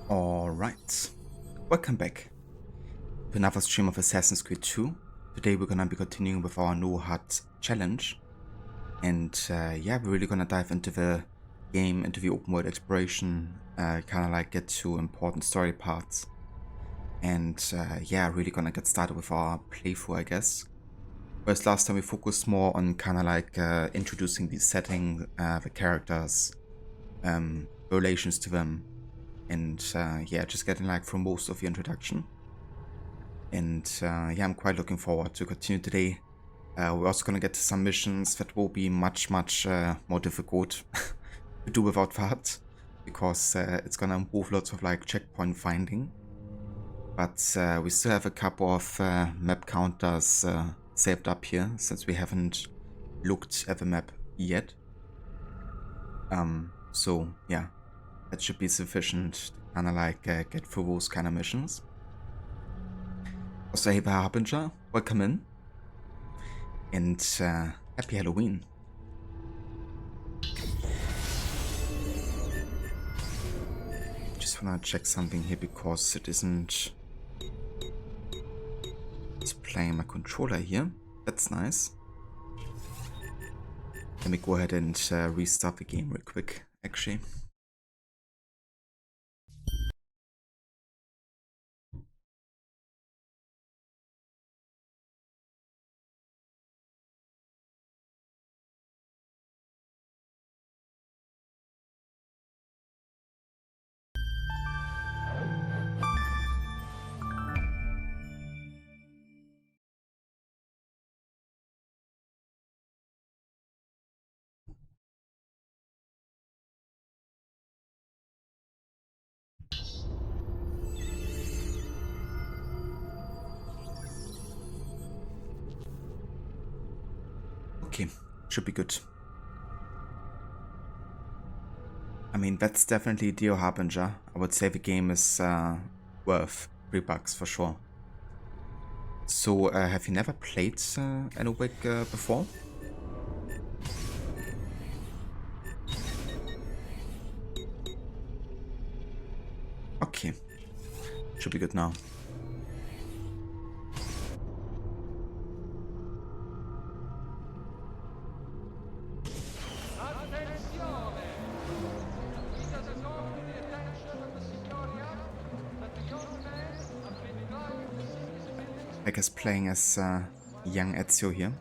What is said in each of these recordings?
Alright, welcome back to another stream of Assassin's Creed 2. Today we're gonna be continuing with our no HUD challenge. And yeah, we're really gonna dive into the game, into the open world exploration, kinda like get to important story parts. And yeah, really gonna get started with our playthrough, I guess. Whereas last time we focused more on kinda like introducing the setting, the characters, relations to them. And yeah, just getting like through most of the introduction. And yeah, I'm quite looking forward to continue today. We're also gonna get to some missions that will be much more difficult to do without VAD, because it's gonna involve lots of like checkpoint finding. But we still have a couple of map counters saved up here, since we haven't looked at the map yet. So yeah, that should be sufficient to kind of like get through those kind of missions. Also, hey, Harbinger, welcome in. And happy Halloween. Just wanna check something here because it isn't displaying my controller here. That's nice. Let me go ahead and restart the game real quick, actually. Okay, should be good. I mean, that's definitely Dio Harbinger. I would say the game is worth $3 for sure. So, have you never played NOVELLA'S before? Okay, should be good now. I guess playing as young Ezio here.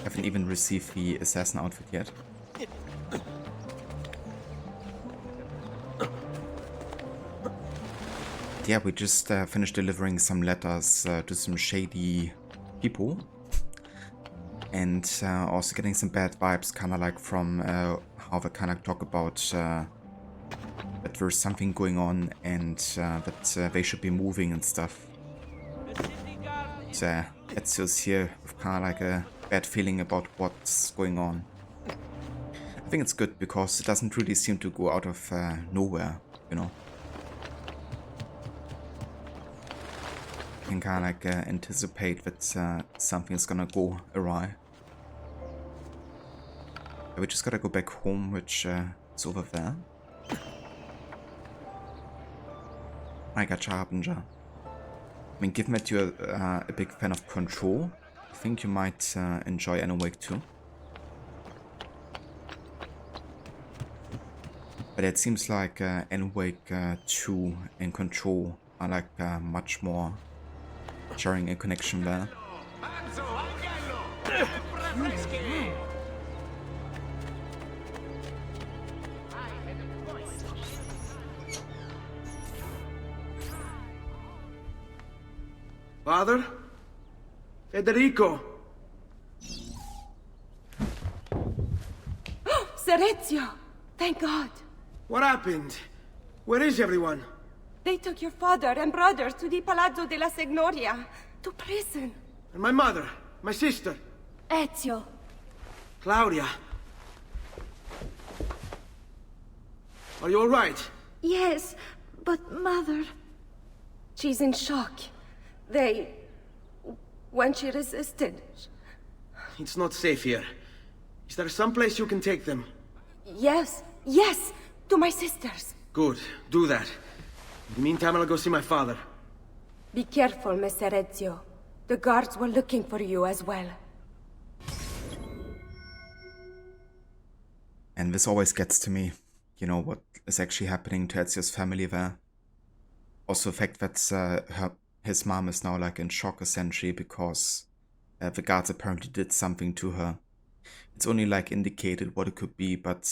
Haven't even received the assassin outfit yet. Yeah, we just finished delivering some letters to some shady people. And also getting some bad vibes, kind of like from how they kind of talk about that there's something going on and that they should be moving and stuff. So Ezio's here with kind of like a bad feeling about what's going on. I think it's good because it doesn't really seem to go out of nowhere, you know. You can kind of like anticipate that something's gonna go awry. We just gotta go back home, which is over there. I gotcha, Harbinger. I mean, given that you're a big fan of Control, I think you might enjoy NOVELLA'S too. But it seems like NOVELLA'S 2 and Control are like much more sharing a connection there. Father? Federico! Serezio! Thank God! What happened? Where is everyone? They took your father and brothers to the Palazzo della Signoria, to prison. And my mother? My sister? Ezio. Claudia? Are you alright? Yes, but Mother... She's in shock. When she resisted... It's not safe here. Is there some place you can take them? Yes, Yes, to my sisters. Good, do that. In the meantime, I'll go see my father. Be careful, Messer Ezio. The guards were looking for you as well. And this always gets to me, you know, what is actually happening to Ezio's family there. Also the fact that his mom is now like in shock essentially because the guards apparently did something to her. It's only like indicated what it could be, but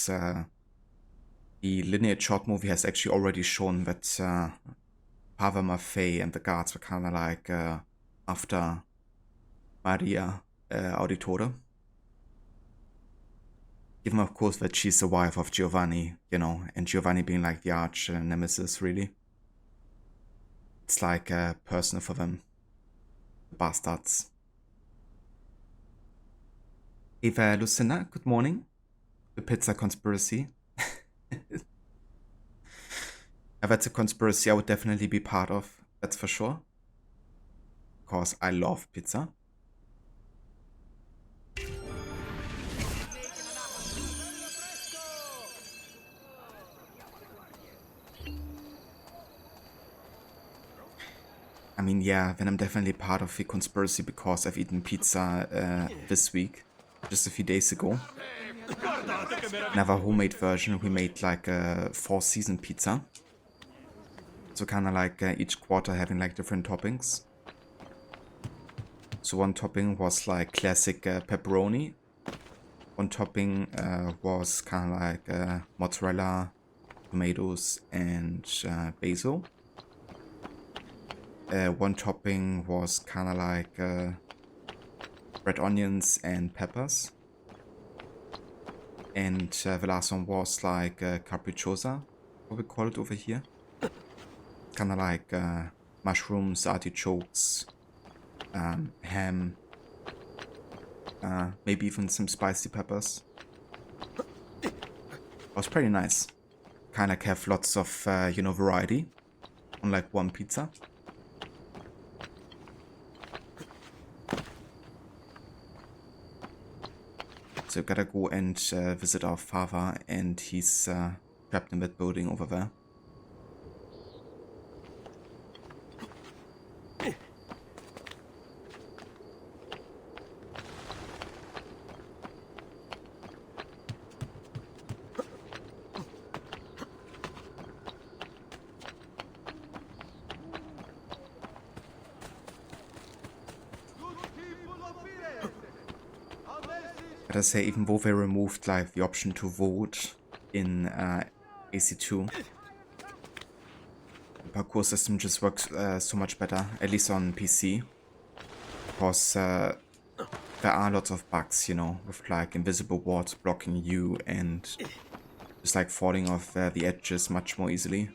the lineage short movie has actually already shown that Father Maffei and the guards were kind of like after Maria Auditore. Given of course that she's the wife of Giovanni, you know, and Giovanni being like the arch nemesis really. It's like personal for them. The bastards. Eva Lucina, good morning. The pizza conspiracy. If that's a conspiracy I would definitely be part of, that's for sure. Because I love pizza. I mean, yeah, then I'm definitely part of the conspiracy because I've eaten pizza this week, just a few days ago. Another homemade version, we made like a 4-season pizza. So kind of like each quarter having like different toppings. So one topping was like classic pepperoni. One topping was kind of like mozzarella, tomatoes, and basil. One topping was kind of like red onions and peppers. And the last one was like capricciosa, what we call it over here. Kind of like mushrooms, artichokes, ham, maybe even some spicy peppers. It was pretty nice. Kind of like have lots of, you know, variety on like one pizza. So gotta go and visit our father, and he's trapped in that building over there. I say, even though they removed like the option to vote in AC2, the parkour system just works so much better, at least on PC, because there are lots of bugs, you know, with like invisible walls blocking you and just like falling off the edges much more easily.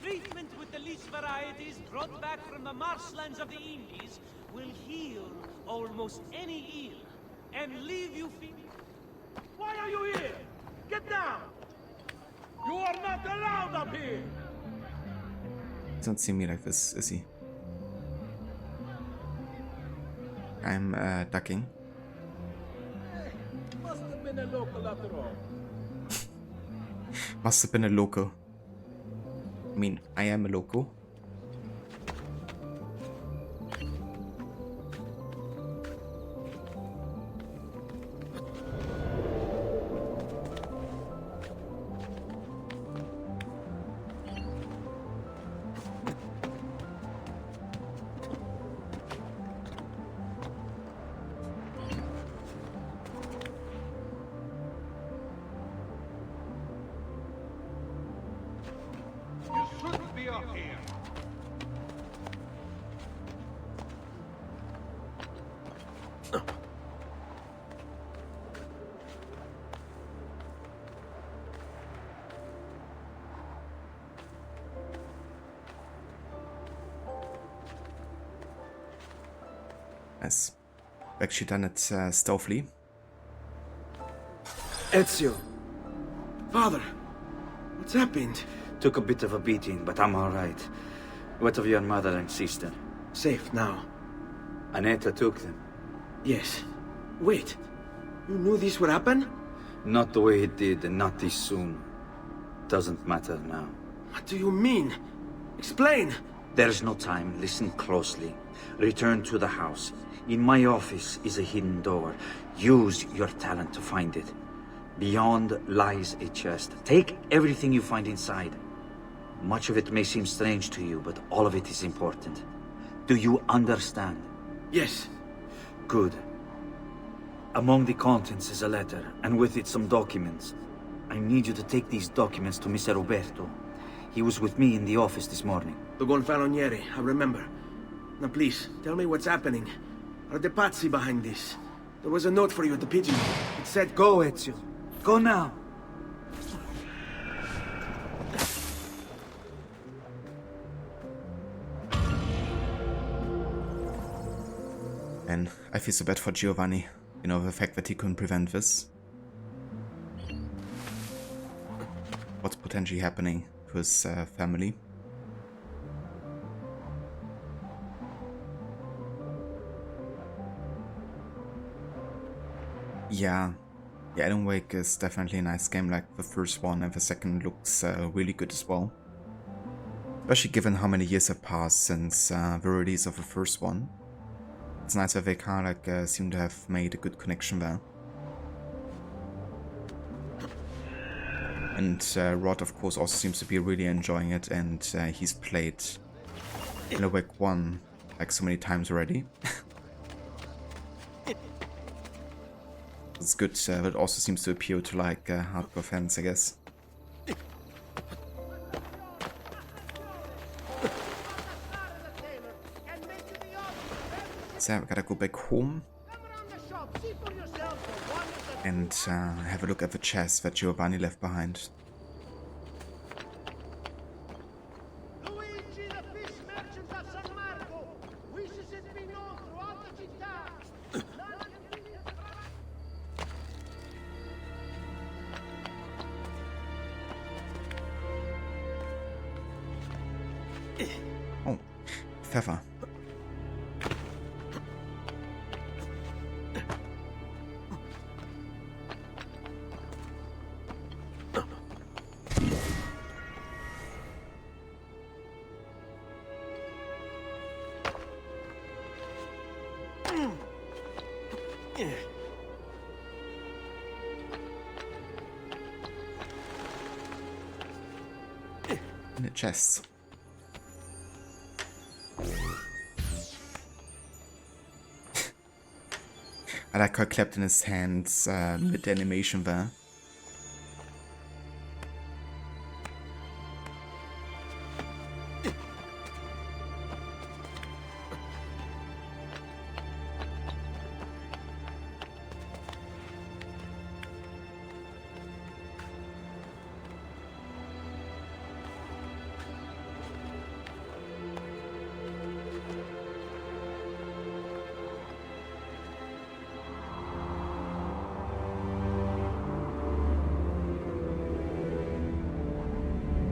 Treatment with the least varieties brought back from the marshlands of the Indies will heal almost any eel. And leave you feeling. Why are you here? Get down! You are not allowed up here! Doesn't see me like this, is he? I'm ducking. Must have been a local after all. Must have been a local. I mean, I am a local. Nice. I've actually done it stealthily. Ezio. Father, what's happened? Took a bit of a beating, but I'm all right. What of your mother and sister? Safe now. Annetta took them. Yes. Wait. You knew this would happen? Not the way it did, and not this soon. Doesn't matter now. What do you mean? Explain! There's no time. Listen closely. Return to the house. In my office is a hidden door. Use your talent to find it. Beyond lies a chest. Take everything you find inside. Much of it may seem strange to you, but all of it is important. Do you understand? Yes. Good. Among the contents is a letter, and with it some documents. I need you to take these documents to Mr. Roberto. He was with me in the office this morning. The Gonfaloniere, I remember. Now please, tell me what's happening. Are the Pazzi behind this? There was a note for you at the pigeon. It said, Go, Ezio. Go now. And I feel so bad for Giovanni. You know, the fact that he couldn't prevent this. What's potentially happening to his family. Yeah, Alan Wake is definitely a nice game like the first one, and the second looks really good as well. Especially given how many years have passed since the release of the first one. It's nice that they kind of like seem to have made a good connection there. And Rod, of course, also seems to be really enjoying it, and he's played Alan Wake 1 like so many times already. It's good, but it also seems to appeal to like hardcore fans, I guess. So we gotta go back home and have a look at the chest that Giovanni left behind. Oh, Pfeffer. In the chest. I like how it clapped in his hands with the animation there.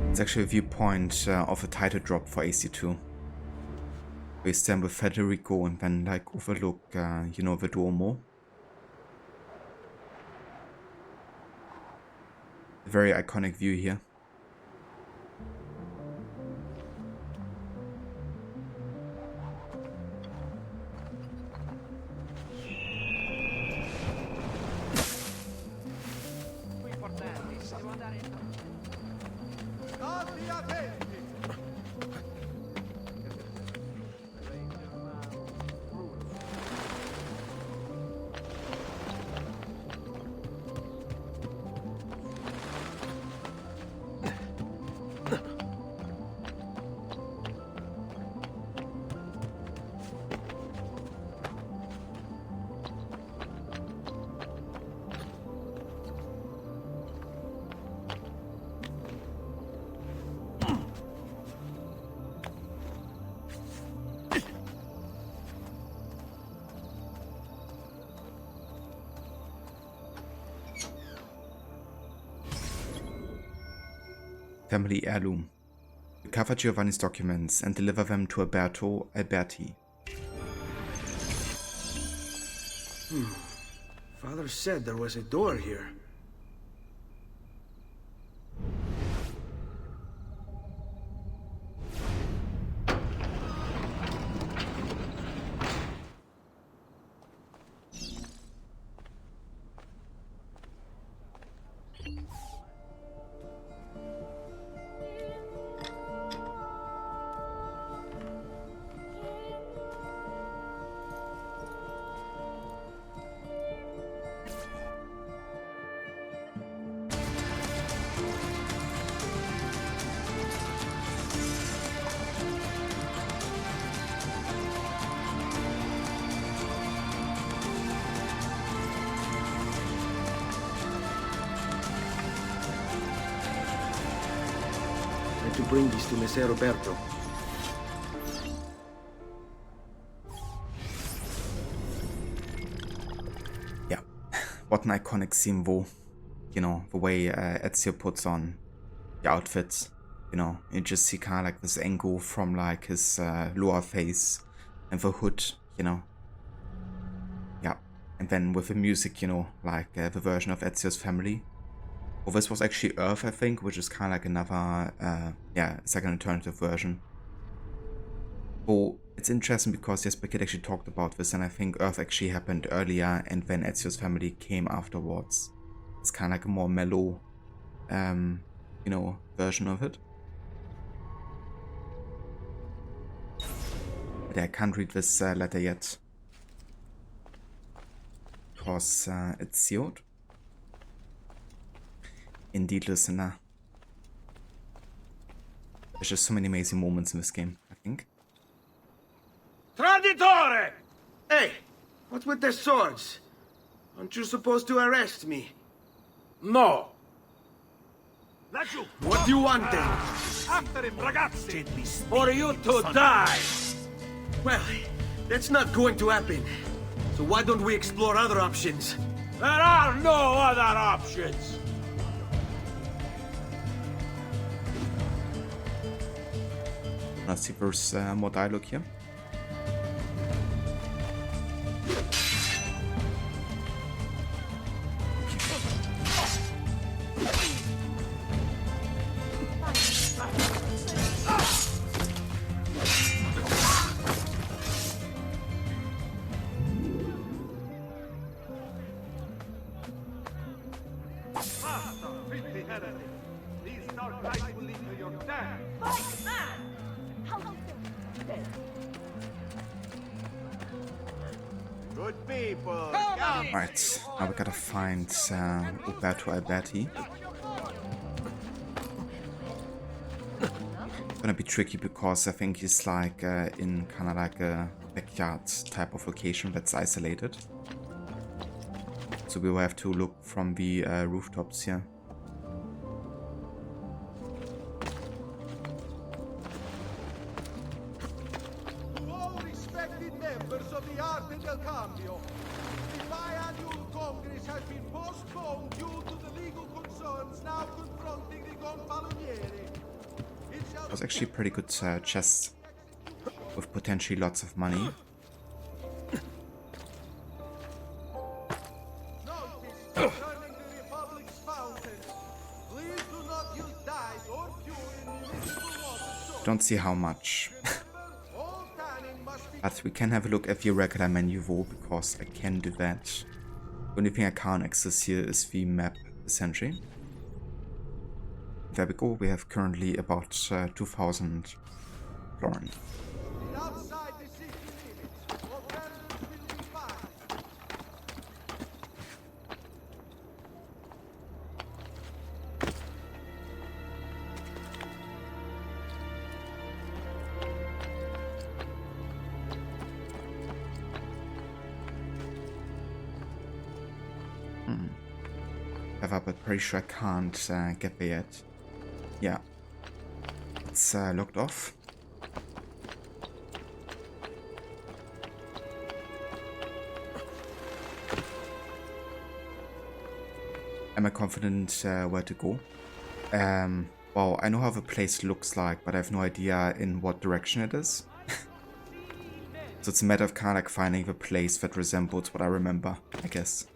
It's actually a viewpoint of a title drop for AC2. We stand with Federico and then like overlook, you know, the Duomo. A very iconic view here. Family heirloom. Recover Giovanni's documents and deliver them to Alberti. Father said there was a door here. bring this to Messer Roberto. Yeah, what an iconic scene, though. You know, the way Ezio puts on the outfits. You know, you just see kind of like this angle from like his lower face and the hood, you know. Yeah, and then with the music, you know, like the version of Ezio's family. Well, this was actually Earth, I think, which is kind of like another, yeah, it's like an alternative version. Oh, it's interesting because yes, Beckett actually talked about this, and I think Earth actually happened earlier, and then Ezio's family came afterwards. It's kind of like a more mellow, you know, version of it. But I can't read this letter yet because it's sealed. Indeed, listener. There's just so many amazing moments in this game, I think. Traditore! Hey, what's with the swords? Aren't you supposed to arrest me? No. What do you want then? After him, ragazzi! For you to die! Well, that's not going to happen. So why don't we explore other options? There are no other options! Let's see if there's more dialogue here. These dark nights will lead to your death! Good people! Right, now we gotta find Roberto Alberti. It's gonna be tricky because I think he's like in kind of like a backyard type of location that's isolated. So we will have to look from the rooftops here. It was actually a pretty good chest with potentially lots of money. Don't see how much. But we can have a look at the regular menu though, because I can do that. The only thing I can't access here is the map, essentially. There we go, we have currently about 2,000 florin. But pretty sure I can't get there yet. Yeah, it's locked off. Am I confident where to go? Well, I know how the place looks like, but I have no idea in what direction it is. So it's a matter of kind of like finding the place that resembles what I remember, I guess.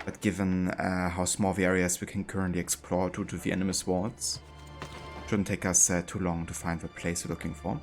But given how small the areas we can currently explore due to the enemy's wards, it shouldn't take us too long to find the place we're looking for.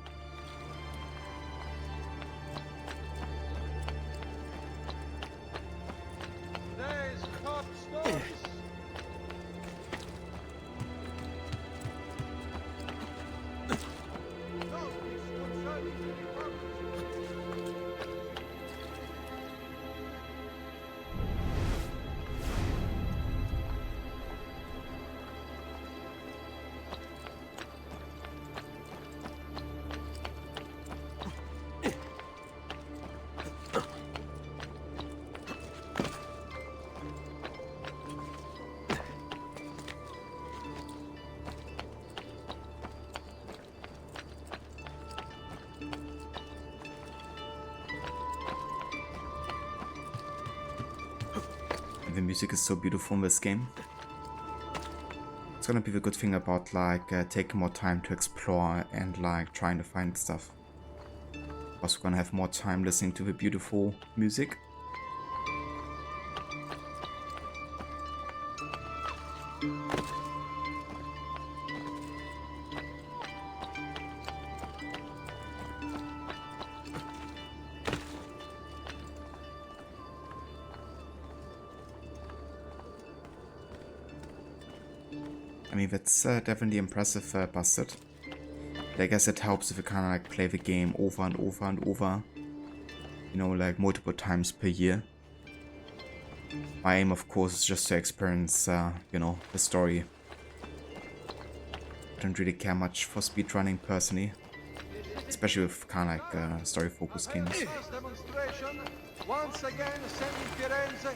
music is so beautiful in this game. It's gonna be the good thing about like taking more time to explore and like trying to find stuff. Also gonna have more time listening to the beautiful music. I mean, that's definitely impressive, Bastard. But I guess it helps if you kind of like play the game over and over and over. You know, like multiple times per year. My aim, of course, is just to experience, you know, the story. I don't really care much for speedrunning personally. Especially with kind of like story-focused games. Once again, sending Firenze.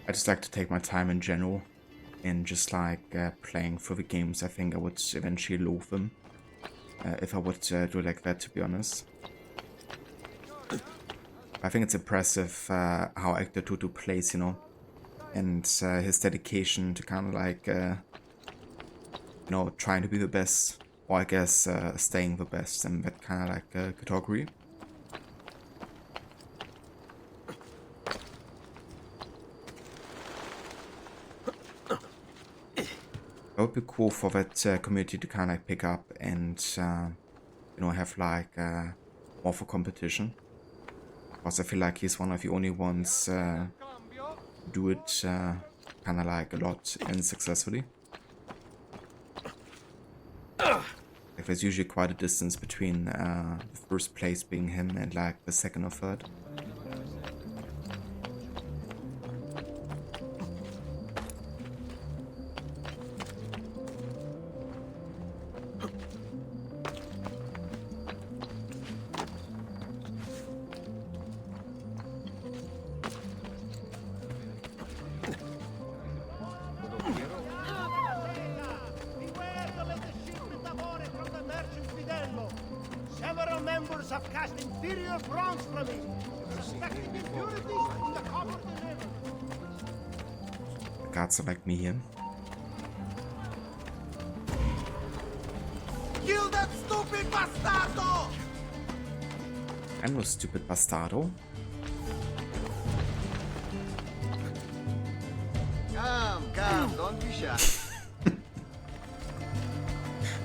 I just like to take my time in general and just like playing through the games. I think I would eventually loathe them if I would do like that, to be honest. I think it's impressive how Actor Tutu plays, you know, and his dedication to kind of like, you know, trying to be the best, or I guess staying the best in that kind of like category. It would be cool for that community to kind of like pick up and, you know, have like more for competition. Because I feel like he's one of the only ones do it kind of like a lot and successfully. Like there's usually quite a distance between the first place being him and like the second or third. Several members have cast inferior bronze from it, suspecting impurities in the copper delivered. The guards are like me here. Kill that stupid bastardo! I know, stupid bastardo. Come, don't be shy.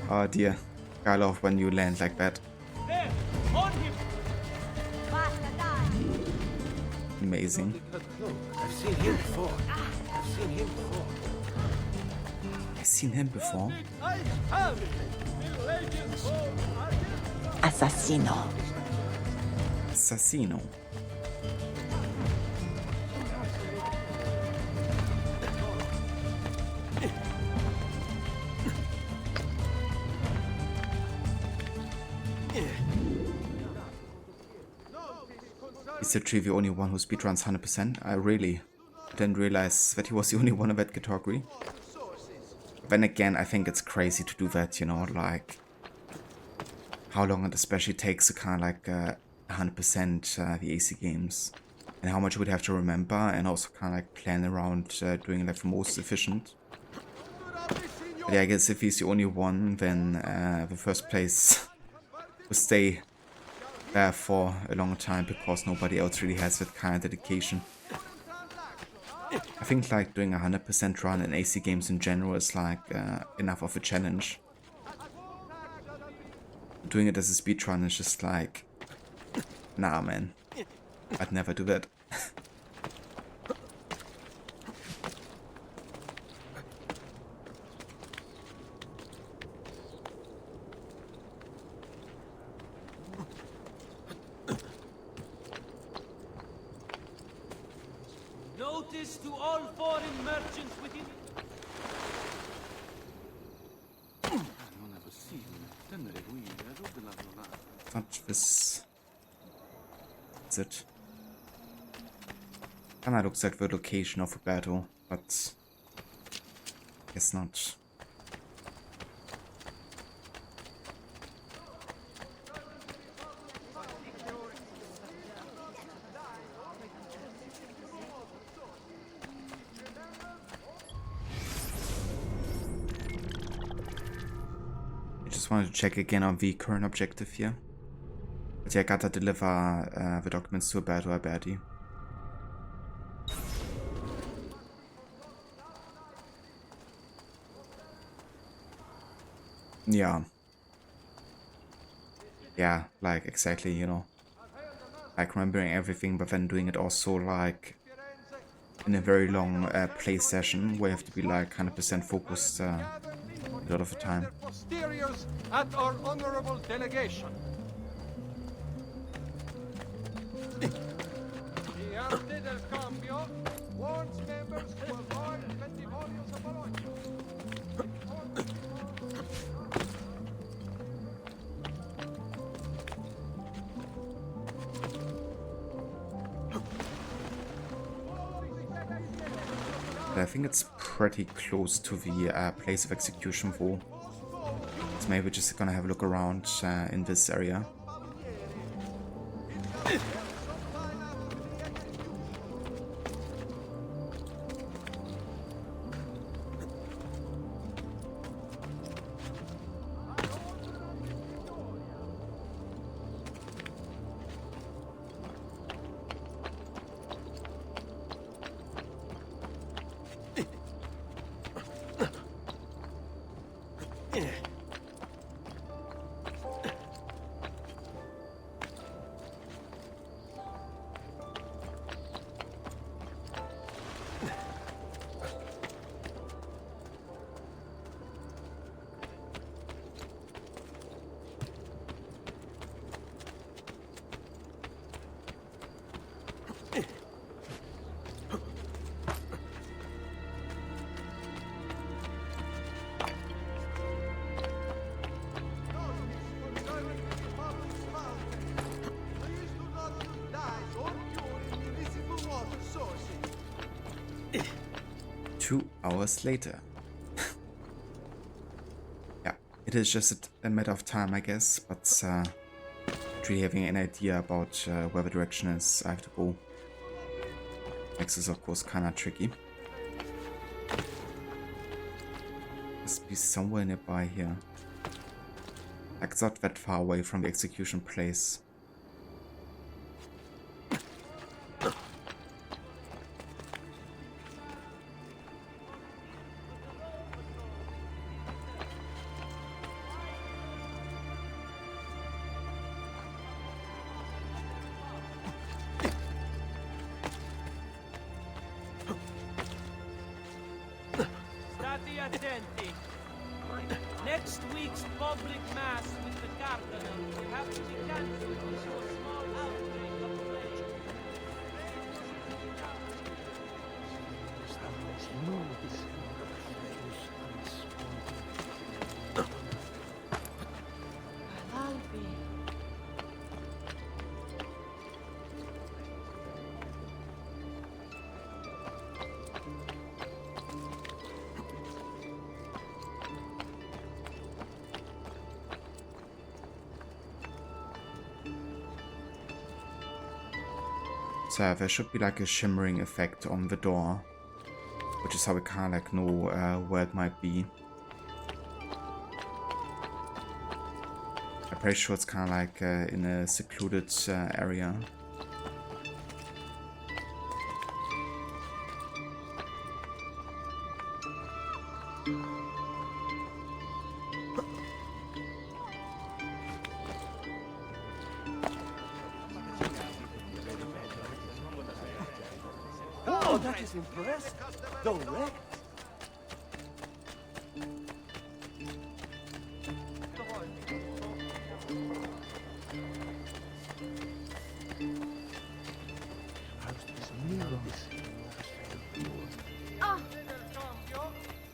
Oh dear. I love when you land like that. There, on him. Amazing. I've seen him before. I've seen him before. I have it. The legends of Assassino. Assassino. Is Tree the only one who speedruns 100%? I really didn't realize that he was the only one of that category. Then again, I think it's crazy to do that, you know, like how long it especially takes to kind of like 100% the AC games, and how much you would have to remember, and also kind of like plan around doing like the most efficient. But yeah, I guess if he's the only one, then the first place will stay there for a long time because nobody else really has that kind of dedication. I think like doing 100% run in AC games in general is like enough of a challenge. Doing it as a speedrun is just like, nah man, I'd never do that. Notice to all foreign merchants within. Not this. That's it. Kinda looks like the location of a battle, but guess not. wanted to check again on the current objective here. But yeah, I gotta deliver the documents to Alberto Alberti. Yeah. Yeah, like exactly, you know. Like remembering everything, but then doing it also like in a very long play session where you have to be like 100% focused a lot of the time. Posteriors at our honorable delegation. The arte del cambio warns members to avoid bentivolios of Bologna. I think it's pretty close to the place of execution though. So maybe we're just gonna have a look around in this area. Hours later. Yeah, it is just a matter of time, I guess, but really having an idea about where the direction is I have to go makes this of course kinda tricky. Must be somewhere nearby here. Like it's not that far away from the execution place. Next week's public mass with the cardinal will have to be cancelled due to a small outbreak of plague. So there should be like a shimmering effect on the door, which is how we kind of like know where it might be. I'm pretty sure it's kind of like in a secluded area. Oh, that is impressive. Direct.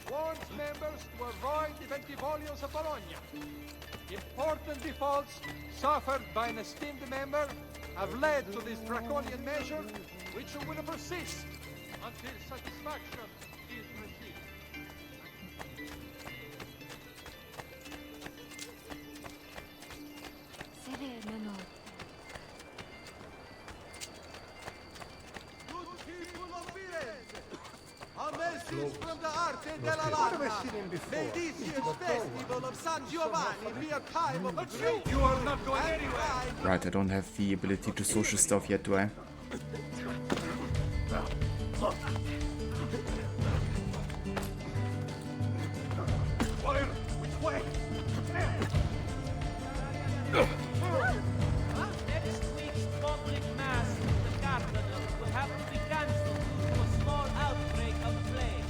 Warns members to avoid the bentivolios of Bologna. Important defaults suffered by an esteemed member have led to this draconian measure, which will persist until satisfaction is received. Serena notte. Good people of Firenze, a message Blessings from the Arte della Lana. May this year's festival of San Giovanni be a time of great. You are not going anywhere. Right, I don't have the ability to social stuff yet, do I? Which way? Next week's public mass in the Cardinal will have to be cancelled due to a small outbreak of plague.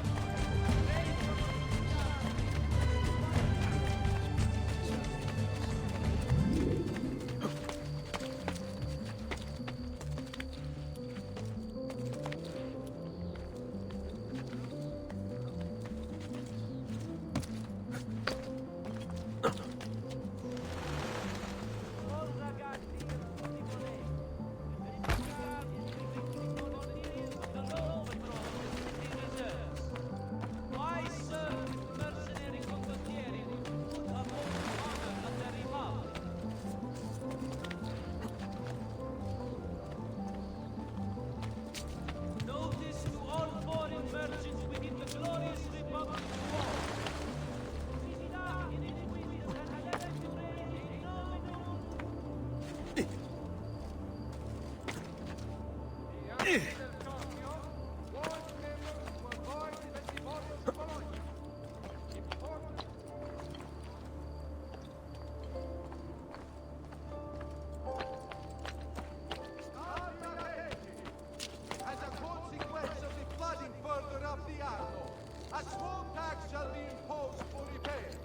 As a consequence of the flooding further up the Arno, a small tax shall be imposed for repairs.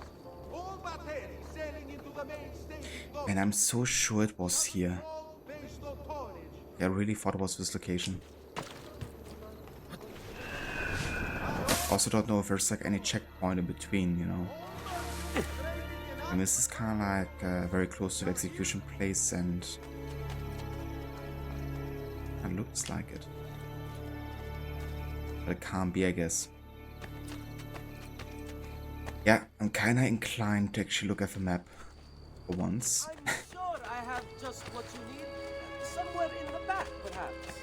All batteries sailing into the main station. And I'm so sure it was here. Based on tonnage. I really thought it was this location. Also don't know if there's like any checkpoint in between, you know. And this is kind of like very close to the execution place, and it looks like it. But it can't be, I guess. Yeah, I'm kinda inclined to actually look at the map for once. I'm sure I have just what you need. Somewhere in the back, perhaps.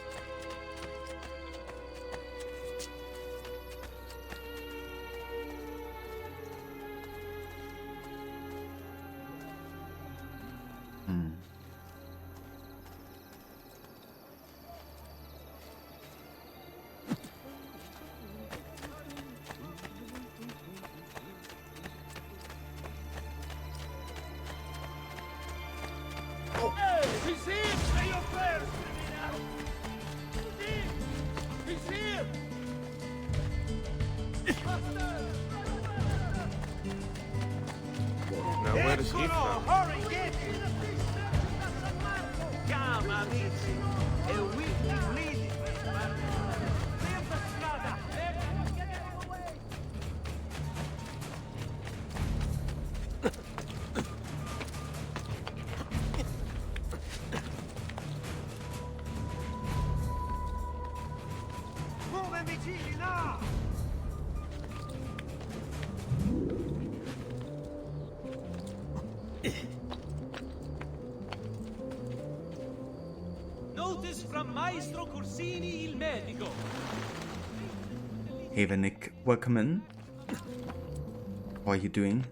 He's here! Say your prayers, criminal! He's here! Now where is he from? Hurry, get Come, amici. A weekly bleeding. Leave the strada. Move and vigili now! Notice from Maestro Corsini il medico. Hey there, Nick. Welcome in. How are you doing?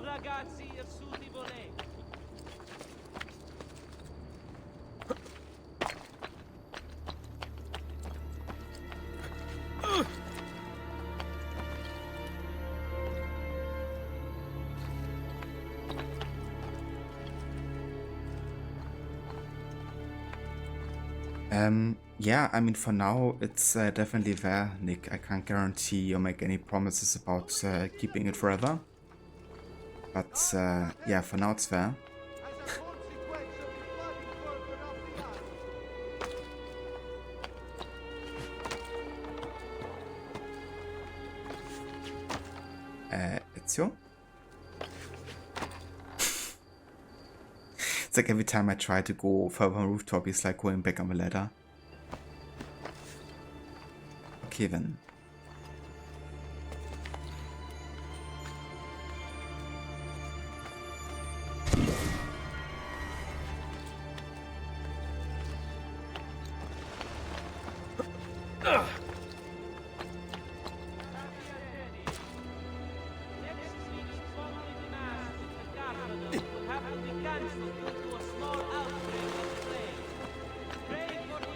Ragazzi, irsuti volei. Yeah, I mean, for now, it's definitely there, Nick. I can't guarantee or make any promises about keeping it forever. But, yeah, for now it's there. Ezio? It's like every time I try to go further on rooftop, it's like going back on the ladder. Okay then.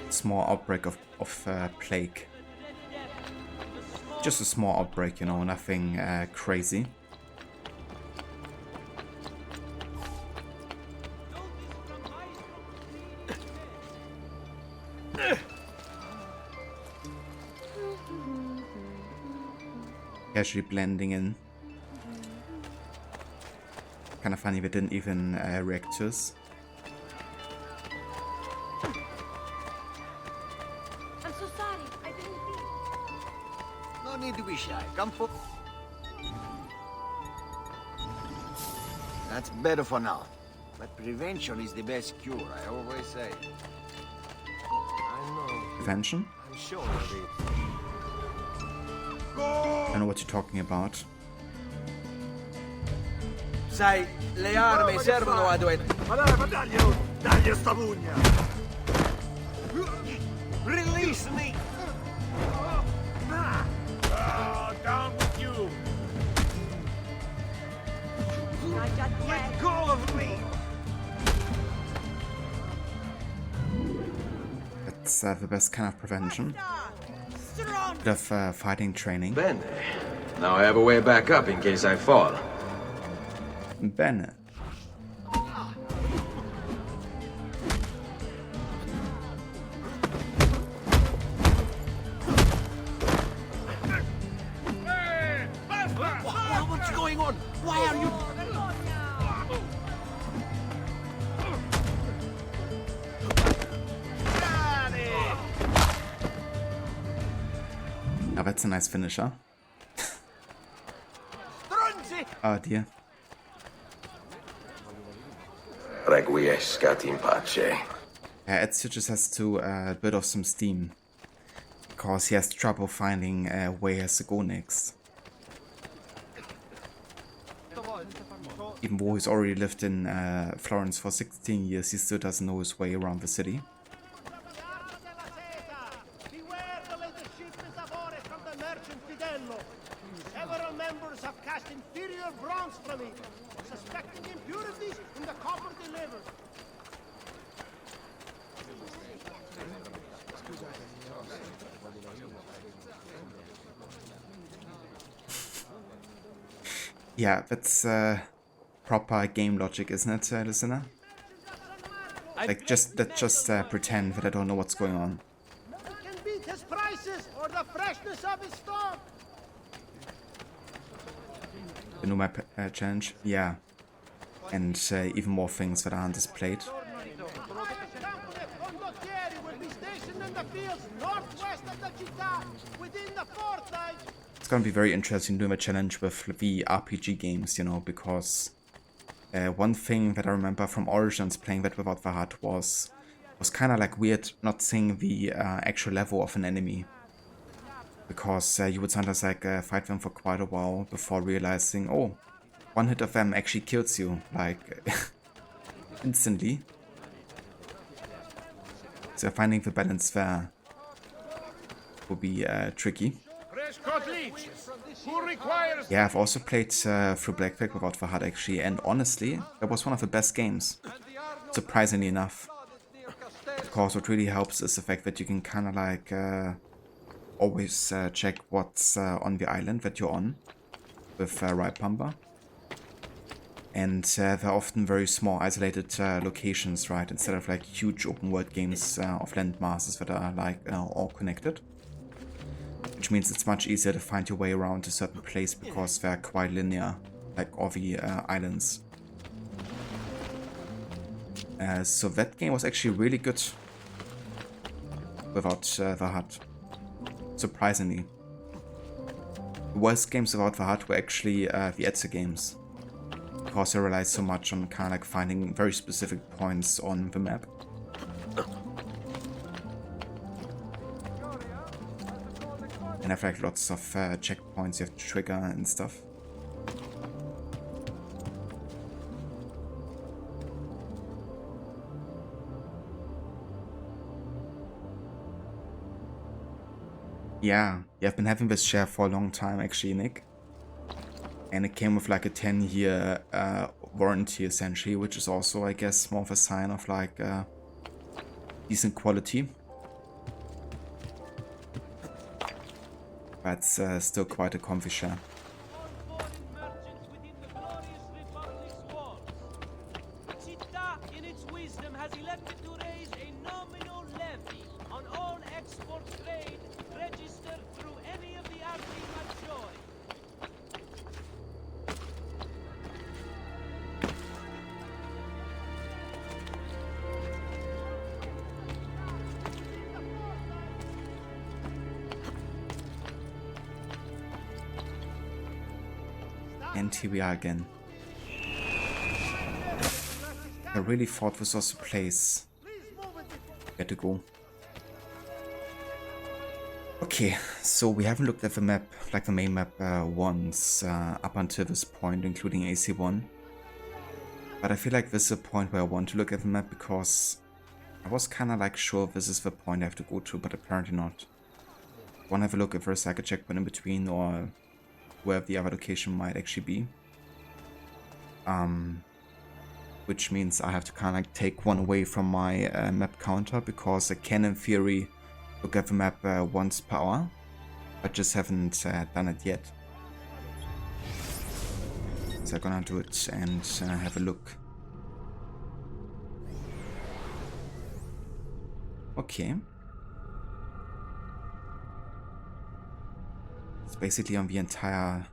Small outbreak of plague. Just a small outbreak, you know, nothing crazy. Casually blending in. Kind of funny they didn't even react to us. Need to be shy. Come for. That's better for now. But prevention is the best cure, I always say. I know. Prevention? I'm sure of it. I know what you're talking about. Sai, le armi servono a due... Ma dagli sta pugna! Release me! Down with you! Let go of me! That's the best kind of prevention. Bit of fighting training. Bene. Now I have a way back up in case I fall. Bene. What's going on? Why are you... Oh, that's a nice finisher. Oh dear. Requiescat in pace. Ezio just has to build off some steam. Because he has trouble finding where he has to go next. Even though he's already lived in Florence for 16 years, he still doesn't know his way around the city. Beware the leadership from the merchant Fidello. Several members have cast inferior bronze from it, suspecting impurities in the copper delivered. Yeah, that's proper game logic, isn't it, listener? Like, just pretend that I don't know what's going on. You can beat his prices or the freshness of his stock. The new map challenge? Yeah. And even more things that aren't displayed. It's gonna be very interesting doing a challenge with the RPG games, you know, because one thing that I remember from Origins playing that without the HUD was kind of like weird not seeing the actual level of an enemy. Because you would sometimes like fight them for quite a while before realizing, oh, one hit of them actually kills you, like, instantly. So finding the balance there will be tricky. Yeah, I've also played through Black Flag without the HUD actually, and honestly, that was one of the best games, surprisingly enough. Of course, what really helps is the fact that you can kind of like always check what's on the island that you're on with Right Pumper. And they're often very small, isolated locations, right? Instead of like huge open world games of land masses that are like all connected. Which means it's much easier to find your way around a certain place because they're quite linear, like all the islands. So that game was actually really good without the HUD, surprisingly. The worst games without the HUD were actually the ETSA games, because they relied so much on kind of like finding very specific points on the map. And have like lots of checkpoints you have to trigger and stuff. Yeah, I've been having this share for a long time actually, Nick. And it came with like a 10-year warranty essentially, which is also, I guess, more of a sign of like decent quality. That's still quite a comfy share. In its wisdom has elected to raise a nominal levy on all export trade registered through any of the Arrivederci. And here we are again. I really thought this was a place where to go. Okay, so we haven't looked at the map, like the main map, once up until this point, including AC1. But I feel like this is a point where I want to look at the map because I was kind of like sure this is the point I have to go to, but apparently not. I want to have a look if there's like a checkpoint in between or where the other location might actually be. Which means I have to kind of like take one away from my map counter because I can in theory look at the map once per hour, but just haven't done it yet. So I'm gonna do it and have a look. Okay. It's basically on the entire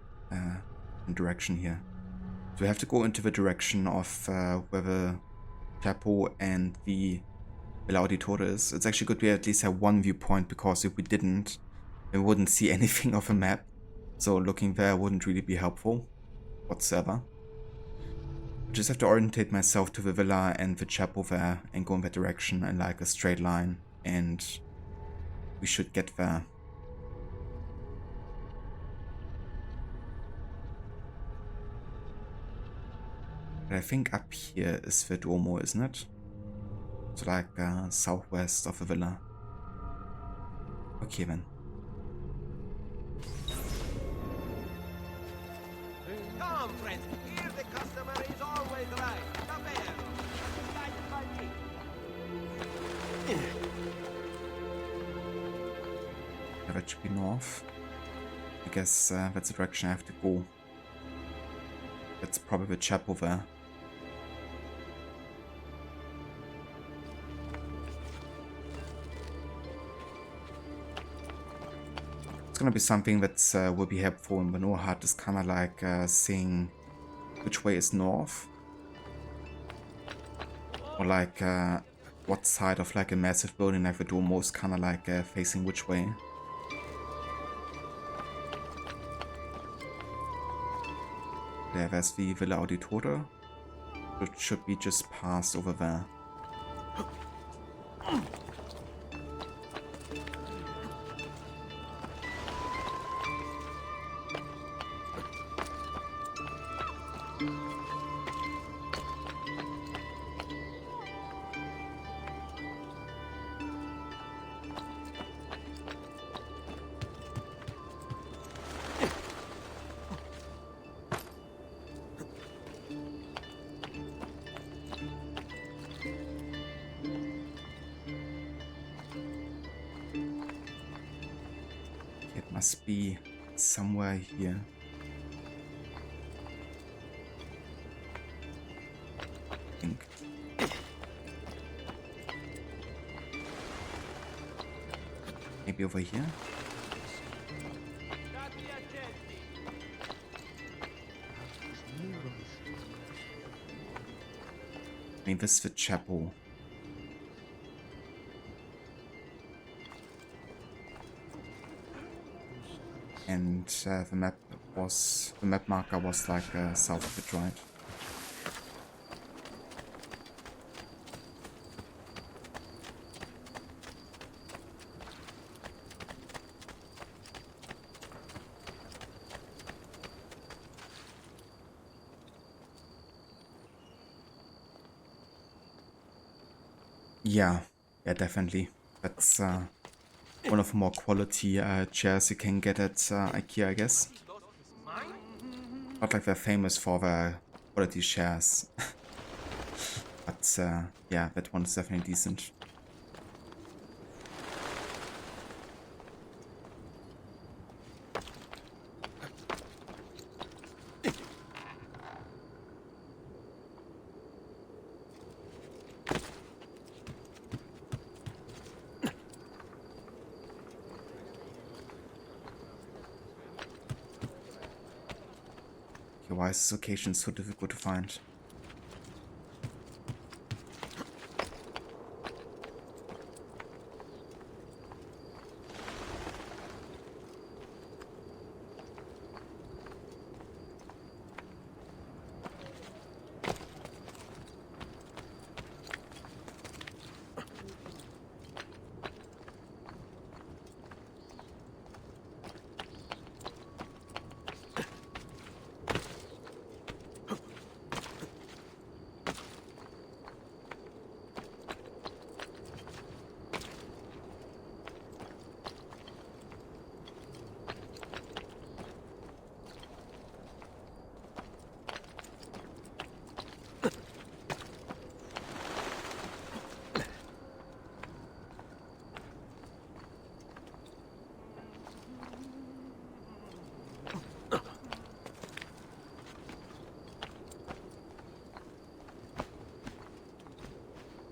direction here. So we have to go into the direction of where the chapel and the Villa Auditore is. It's actually good we at least have one viewpoint, because if we didn't, we wouldn't see anything of a map. So looking there wouldn't really be helpful whatsoever. I just have to orientate myself to the villa and the chapel there and go in that direction in like a straight line, and we should get there. But I think up here is the Duomo, isn't it? So like southwest of the villa. Okay then. Come, friends. Here the customer is always right. Come here. Guided by me. That should be north. I guess that's the direction I have to go. That's probably the chapel there. It's gonna be something that will be helpful in the no HUD, is kind of like seeing which way is north, or like what side of like a massive building like the Duomo is kind of like facing which way. There's the Villa Auditore, which should be just past over there. It must be somewhere here. maybe over here? I mean, this is the chapel. And the map marker was like south of it, right? Yeah, definitely. That's one of the more quality chairs you can get at IKEA, I guess. Not like they're famous for their quality chairs. But yeah, that one is definitely decent. Why is this location so difficult to find?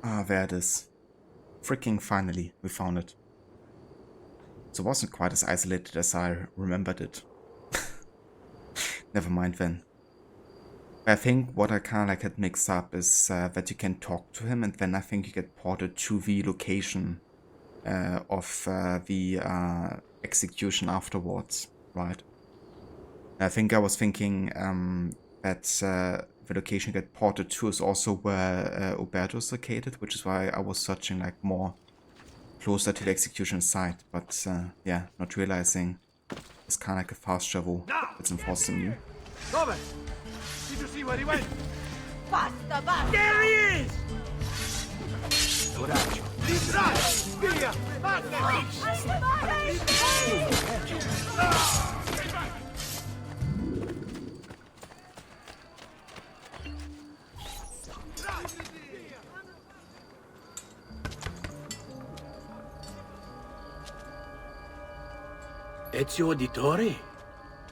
Ah, there it is. Freaking finally, we found it. So it wasn't quite as isolated as I remembered it. Never mind then. I think what I kind of like had mixed up is that you can talk to him, and then I think you get ported to the location of the execution afterwards, right? I think I was thinking that the location you get ported to is also where Uberto is located, which is why I was searching like more closer to the execution site, but yeah, not realizing it's kind of like a fast travel that's enforcing you. Robert! Did you see where he went? Basta, basta! There he is! Coraggio! Distrai! Via! Ezio Auditore?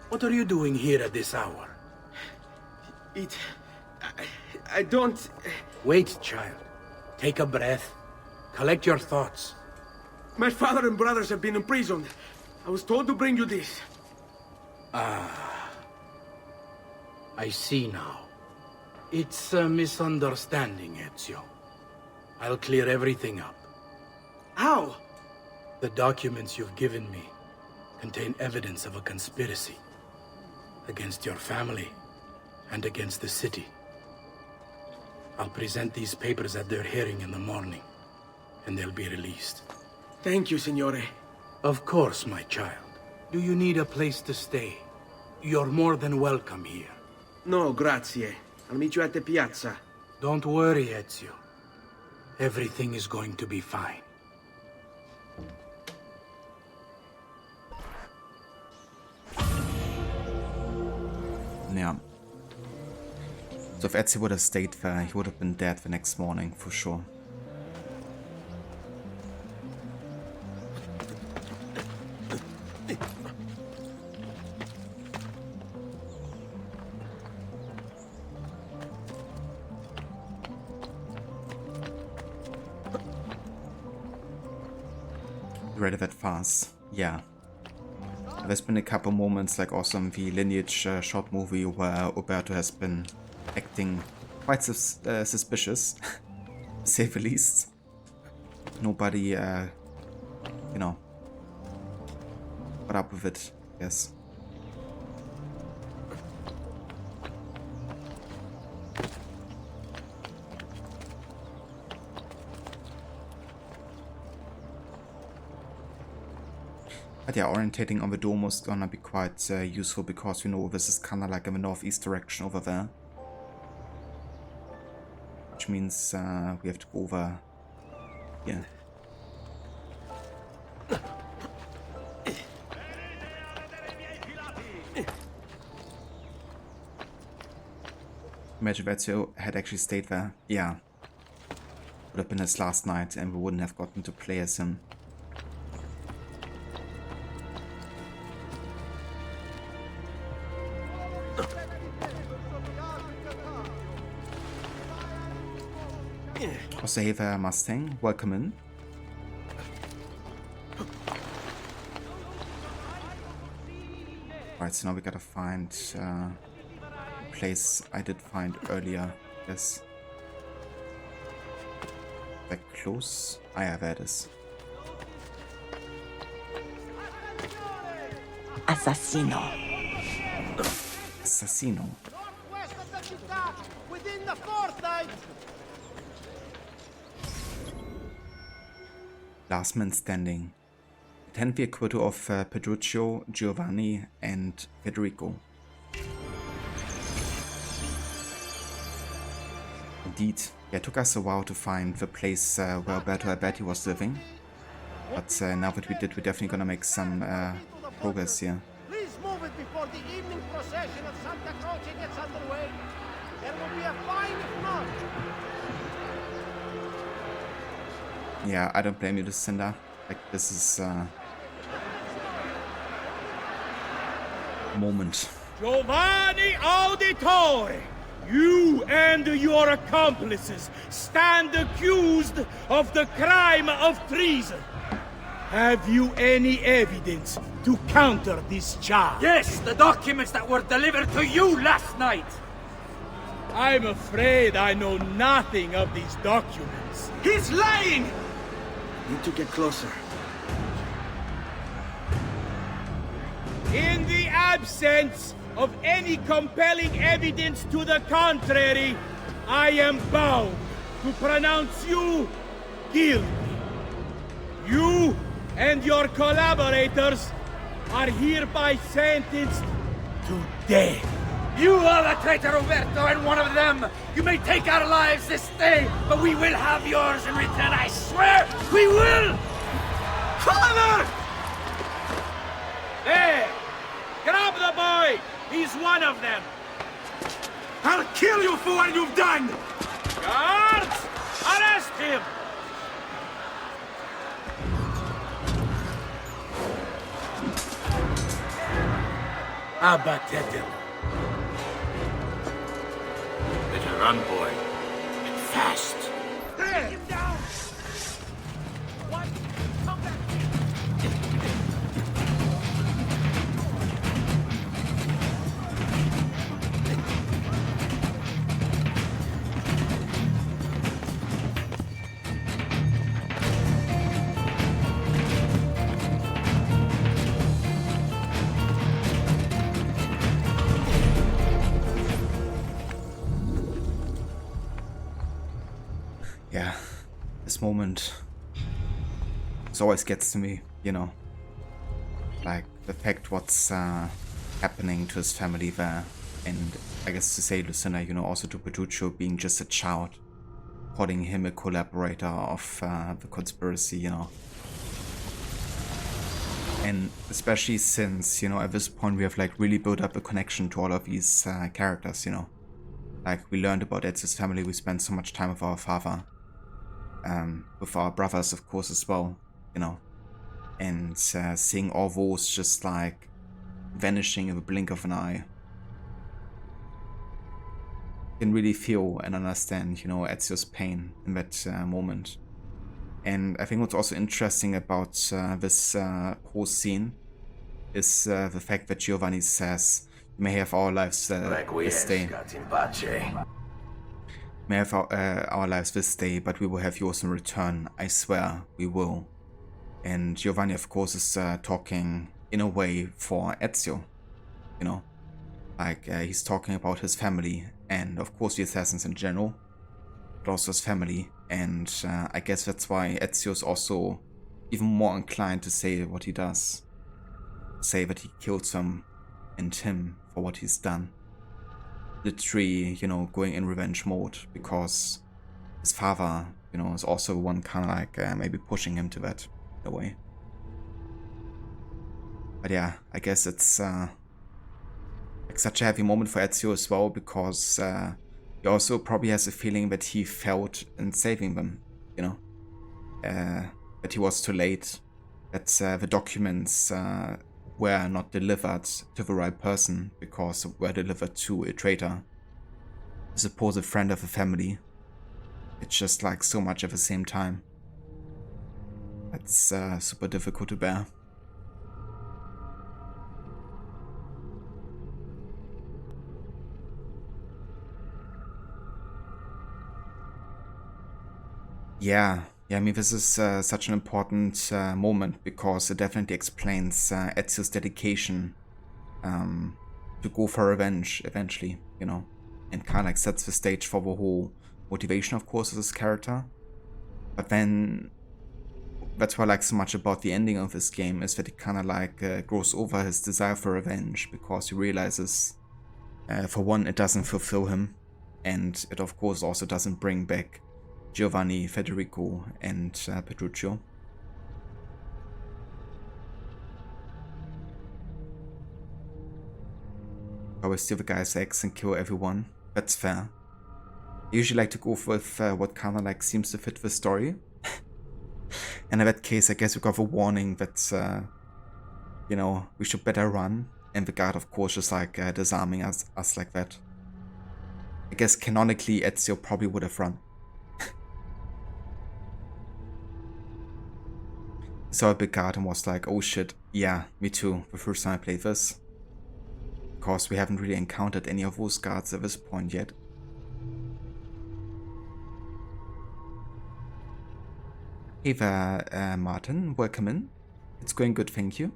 What are you doing here at this hour? I don't... Wait, child. Take a breath. Collect your thoughts. My father and brothers have been imprisoned. I was told to bring you this. Ah. I see now. It's a misunderstanding, Ezio. I'll clear everything up. How? The documents you've given me contain evidence of a conspiracy against your family and against the city. I'll present these papers at their hearing in the morning, and they'll be released. Thank you, Signore. Of course, my child. Do you need a place to stay? You're more than welcome here. No, grazie. I'll meet you at the piazza. Don't worry, Ezio. Everything is going to be fine. Yeah. So if Ezio would have stayed there, he would have been dead the next morning, for sure. integrated that fast. Yeah. There's been a couple moments, like also in the Lineage short movie, where Roberto has been acting quite suspicious, to say the least. Nobody, you know, put up with it, I guess. But yeah, orientating on the dome is gonna be quite useful, because, you know, this is kind of like in the northeast direction over there. Which means we have to go over here. Imagine Ezio had actually stayed there. Yeah. Would have been his last night, and we wouldn't have gotten to play as him. Also, hey there, Mustang. Welcome in. Alright, so now we gotta find a place I did find earlier. Yes. That close? Ah, yeah, there it is. Assassino. Assassino. Northwest of the città, within the fortnight. Last man standing. The 10th year quota of Petruccio, Giovanni, and Federico. Indeed, yeah, it took us a while to find the place where Alberto Alberti was living. But now that we did, we're definitely gonna make some progress here. Please move it before the evening procession of Santa Croce gets underway. There will be a fine if not. Yeah, I don't blame you, Lucinda. Like, this is a moment. Giovanni Auditore, you and your accomplices stand accused of the crime of treason. Have you any evidence to counter this charge? Yes, the documents that were delivered to you last night. I'm afraid I know nothing of these documents. He's lying! Need to get closer. In the absence of any compelling evidence to the contrary, I am bound to pronounce you guilty. You and your collaborators are hereby sentenced to death. You are the traitor, Roberto, and one of them. You may take our lives this day, but we will have yours in return, I swear! We will! Father! There! Grab the boy! He's one of them! I'll kill you for what you've done! Guards! Arrest him! Abattetelo. Better run, boy. And fast. Take him down! What? Come back! Yeah, this moment, it always gets to me, you know. Like, the fact what's happening to his family there. And I guess to say, Lucinda, you know, also to Petruccio being just a child, calling him a collaborator of the conspiracy, you know. And especially since, you know, at this point we have like really built up a connection to all of these characters, you know. Like, we learned about Ezio's family, we spent so much time with our father. With our brothers, of course, as well, you know. And seeing all those just like vanishing in the blink of an eye. You can really feel and understand, you know, Ezio's pain in that moment. And I think what's also interesting about this whole scene is the fact that Giovanni says, "You may have our lives this day. May have our lives this day, but we will have yours in return. I swear, we will." And Giovanni, of course, is talking in a way for Ezio, you know, like he's talking about his family and, of course, the assassins in general, but also his family. And I guess that's why Ezio is also even more inclined to say what he does, say that he killed them and him for what he's done. Literally, you know, going in revenge mode, because his father, you know, is also one kind of like maybe pushing him to that in a way. But yeah, I guess it's like such a heavy moment for Ezio as well, because he also probably has a feeling that he failed in saving them, you know, that he was too late, that the documents were not delivered to the right person because were delivered to a traitor, a supposed friend of the family. It's just like so much at the same time. It's super difficult to bear. Yeah, I mean, this is such an important moment, because it definitely explains Ezio's dedication to go for revenge eventually, you know, and kind of like sets the stage for the whole motivation, of course, of this character. But then that's what I like so much about the ending of this game, is that it kind of like grows over his desire for revenge, because he realizes, for one, it doesn't fulfill him, and it of course also doesn't bring back Giovanni, Federico, and Petruccio. Always steal the guy's eggs and kill everyone. That's fair. I usually like to go with what kind of like seems to fit the story. And in that case, I guess we got a warning that, you know, we should better run. And the guard, of course, just like disarming us like that. I guess canonically, Ezio probably would have run. Saw a big guard and was like, oh shit, yeah, me too, the first time I played this. Of course, we haven't really encountered any of those guards at this point yet. Hey there, Martin, welcome in. It's going good, thank you.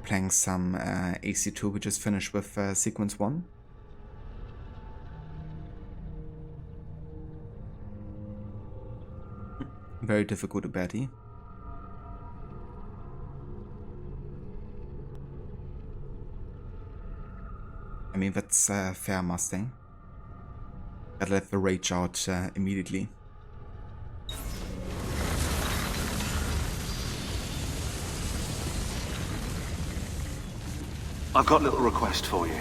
Playing some AC2, we just finished with sequence 1. Very difficult to baddie. I mean, that's fair, Mustang. Gotta let the rage out immediately. I've got a little request for you.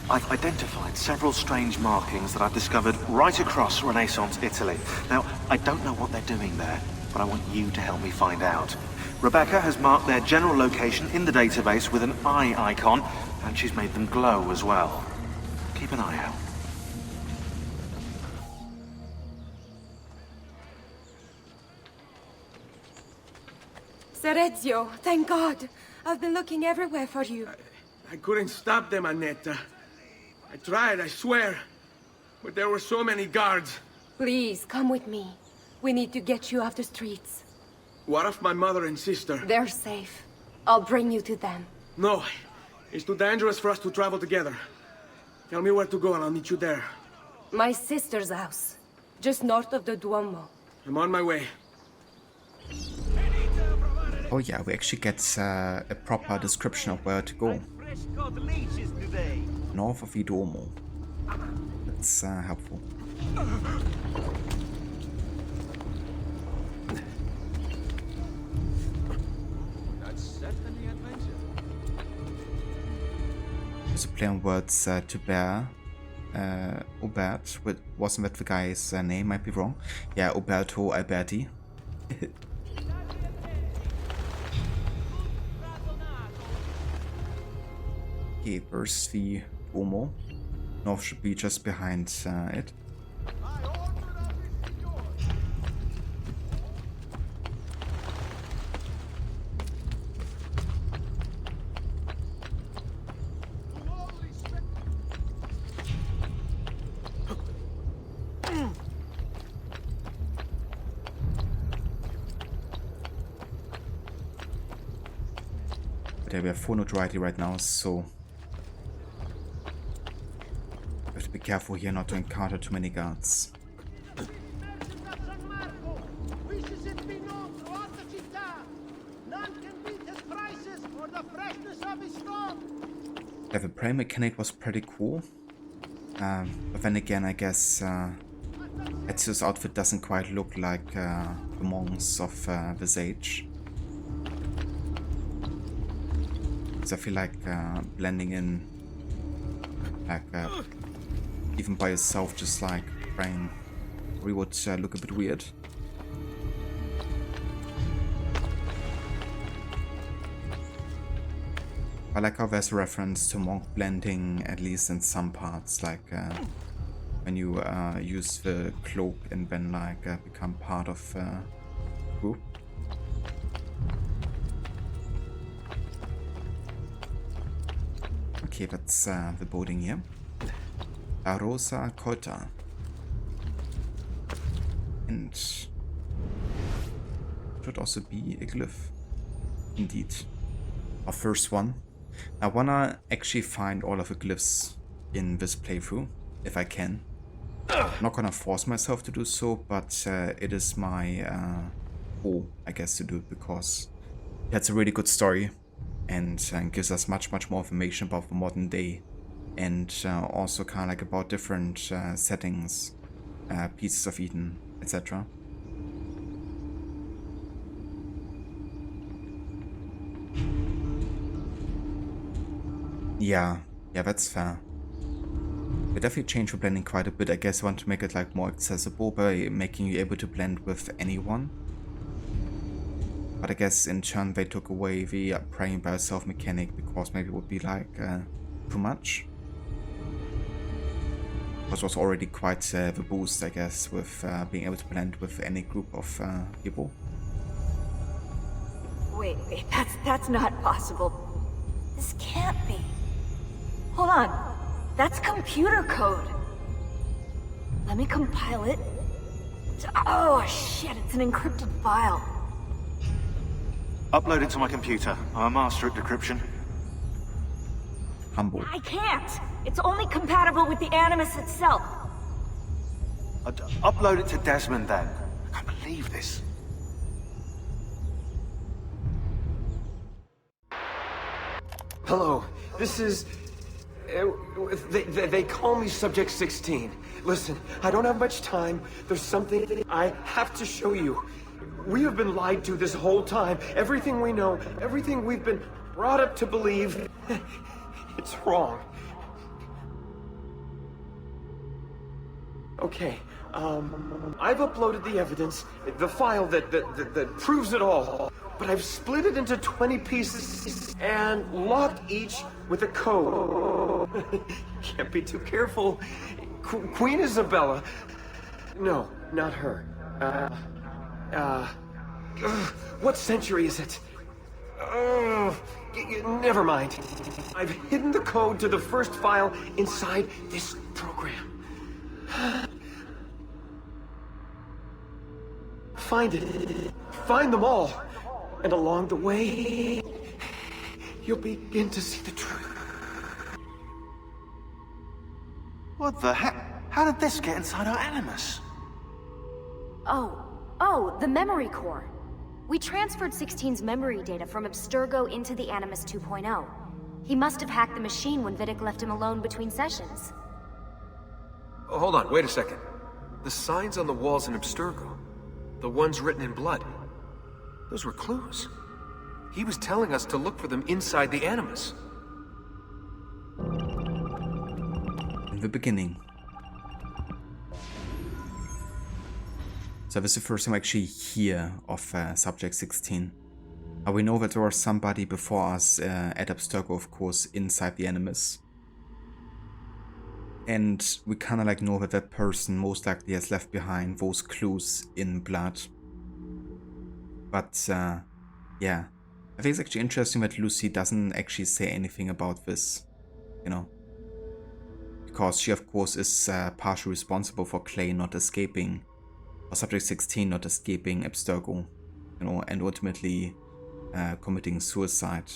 I've identified several strange markings that I've discovered right across Renaissance Italy. Now, I don't know what they're doing there, but I want you to help me find out. Rebecca has marked their general location in the database with an eye icon, and she's made them glow as well. Keep an eye out. Sir Ezio, thank God. I've been looking everywhere for you. I couldn't stop them, Annetta. I tried, I swear. But there were so many guards. Please, come with me. We need to get you off the streets. What of my mother and sister? They're safe. I'll bring you to them. No. It's too dangerous for us to travel together. Tell me where to go and I'll meet you there. My sister's house. Just north of the Duomo. I'm on my way. Oh yeah, we actually get a proper description of where to go. North of the Duomo. That's helpful. That's certainly adventure. There's a play on words to bear. Ubert, wasn't that the guy's name? Might be wrong. Yeah, Uberto Alberti. Okay, where's the Duomo? North should be just behind it. Okay, we have 4 notoriety right now, so we have to be careful here not to encounter too many guards. Wishes it be known throughout the città. None can beat his prices or the freshness of his stock. Yeah, the prey mechanic was pretty cool. But then again, I guess Ezio's outfit doesn't quite look like the monks of this age. So I feel like blending in, like even by yourself, just like Brain, we would look a bit weird. I like how there's a reference to monk blending, at least in some parts, like when you use the cloak and then like become part of the group. Okay, that's the building here. La Rosa Cota. And should also be a glyph. Indeed. Our first one. I wanna actually find all of the glyphs in this playthrough, if I can. I'm not gonna force myself to do so, but it is my goal, I guess, to do it, because it's a really good story and gives us much more information about the modern day, and also kind of like about different settings, pieces of Eden, etc. Yeah, that's fair. We definitely changed the blending quite a bit. I guess I want to make it like more accessible by making you able to blend with anyone. But I guess in turn they took away the praying by yourself mechanic, because maybe it would be like too much. Which was already quite the boost, I guess, with being able to blend with any group of people. Wait, that's not possible. This can't be. Hold on. That's computer code. Let me compile it. Oh shit, it's an encrypted file. Upload it to my computer. I'm a master at decryption. Humble. I can't. It's only compatible with the Animus itself. Upload it to Desmond then. I can't believe this. Hello, this is... They call me Subject 16. Listen, I don't have much time. There's something I have to show you. We have been lied to this whole time. Everything we know, everything we've been brought up to believe, it's wrong. Okay, I've uploaded the evidence, the file that proves it all. But I've split it into 20 pieces and locked each with a code. Can't be too careful. Queen Isabella. No, not her. What century is it? Never mind. I've hidden the code to the first file inside this program. Find it. Find them all. And along the way, you'll begin to see the truth. What the heck? How did this get inside our Animus? Oh, the memory core. We transferred 16's memory data from Abstergo into the Animus 2.0. He must have hacked the machine when Vidic left him alone between sessions. Oh, hold on, wait a second. The signs on the walls in Abstergo, the ones written in blood, those were clues. He was telling us to look for them inside the Animus. In the beginning. So this is the first time I actually hear of Subject 16. We know that there was somebody before us at Abstergo, of course, inside the Animus. And we kind of like know that that person most likely has left behind those clues in blood. But yeah, I think it's actually interesting that Lucy doesn't actually say anything about this, you know. Because she of course is partially responsible for Clay not escaping, or Subject 16 not escaping Abstergo, you know, and ultimately committing suicide.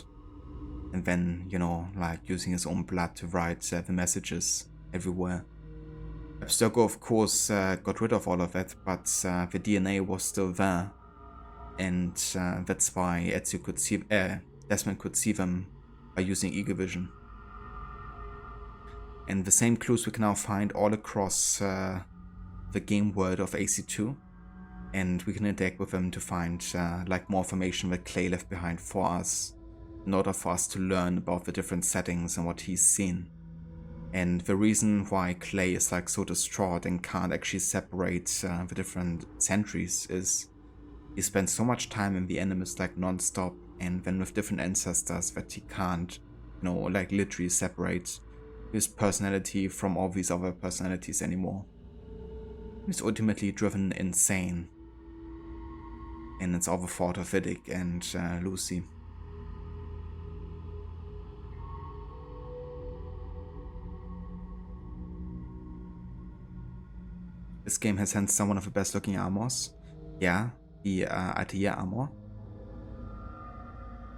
and then, you know, like using his own blood to write the messages everywhere. Abstergo, of course, got rid of all of that, but the DNA was still there, and that's why Ezio could see, Desmond could see them by using eagle vision. And the same clues we can now find all across the game world of AC2, and we can interact with them to find like more information that Clay left behind for us, in order for us to learn about the different settings and what he's seen. And the reason why Clay is like so distraught and can't actually separate the different centuries is he spends so much time in the Animus like non-stop, and then with different ancestors, that he can't, you know, like literally separate his personality from all these other personalities anymore. He's ultimately driven insane, and it's all the fault of Vidic and Lucy. This game has hands down one of the best looking armors. Yeah, the Altair armor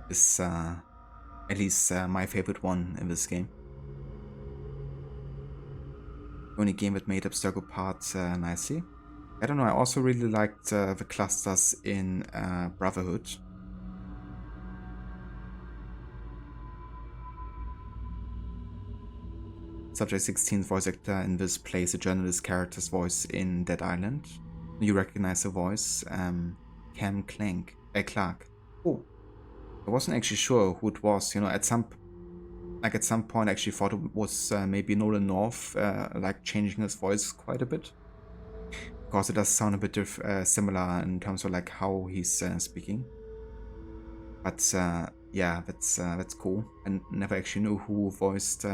is at least my favorite one in this game. The only game that made Abstergo part nicely. I don't know, I also really liked the clusters in Brotherhood. Subject 16's voice actor in this plays a journalist character's voice in Dead Island. You recognize the voice, Cam Clark. Oh, I wasn't actually sure who it was, you know, at some point I actually thought it was maybe Nolan North, like changing his voice quite a bit. Because it does sound a bit similar in terms of like how he's speaking. But yeah, that's cool. I never actually knew who voiced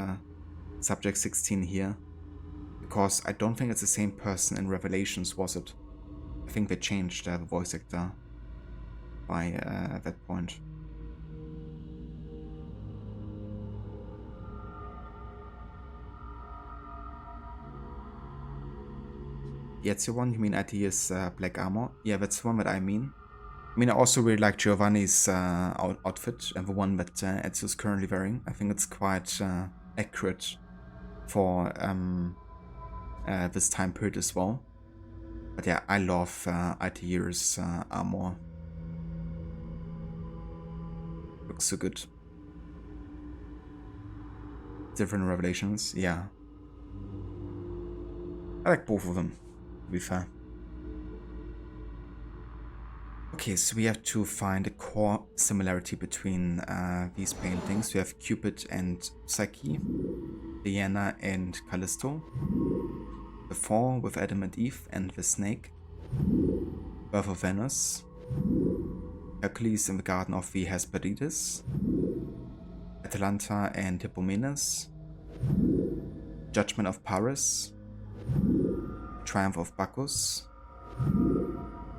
Subject 16 here, because I don't think it's the same person in Revelations, was it? I think they changed the voice actor by that point. The Ezio one, you mean Altair's black armor? Yeah, that's the one that I mean. I mean, I also really like Giovanni's outfit, and the one that Ezio's currently wearing. I think it's quite accurate for this time period as well. But yeah, I love Altair's armor. Looks so good. Different Revelations, yeah. I like both of them, to be fair. Okay, so we have to find a core similarity between these paintings. We have Cupid and Psyche, Diana and Callisto, the Fall with Adam and Eve and the Snake, Birth of Venus, Hercules in the Garden of the Hesperides, Atalanta and Hippomenes, Judgment of Paris, Triumph of Bacchus,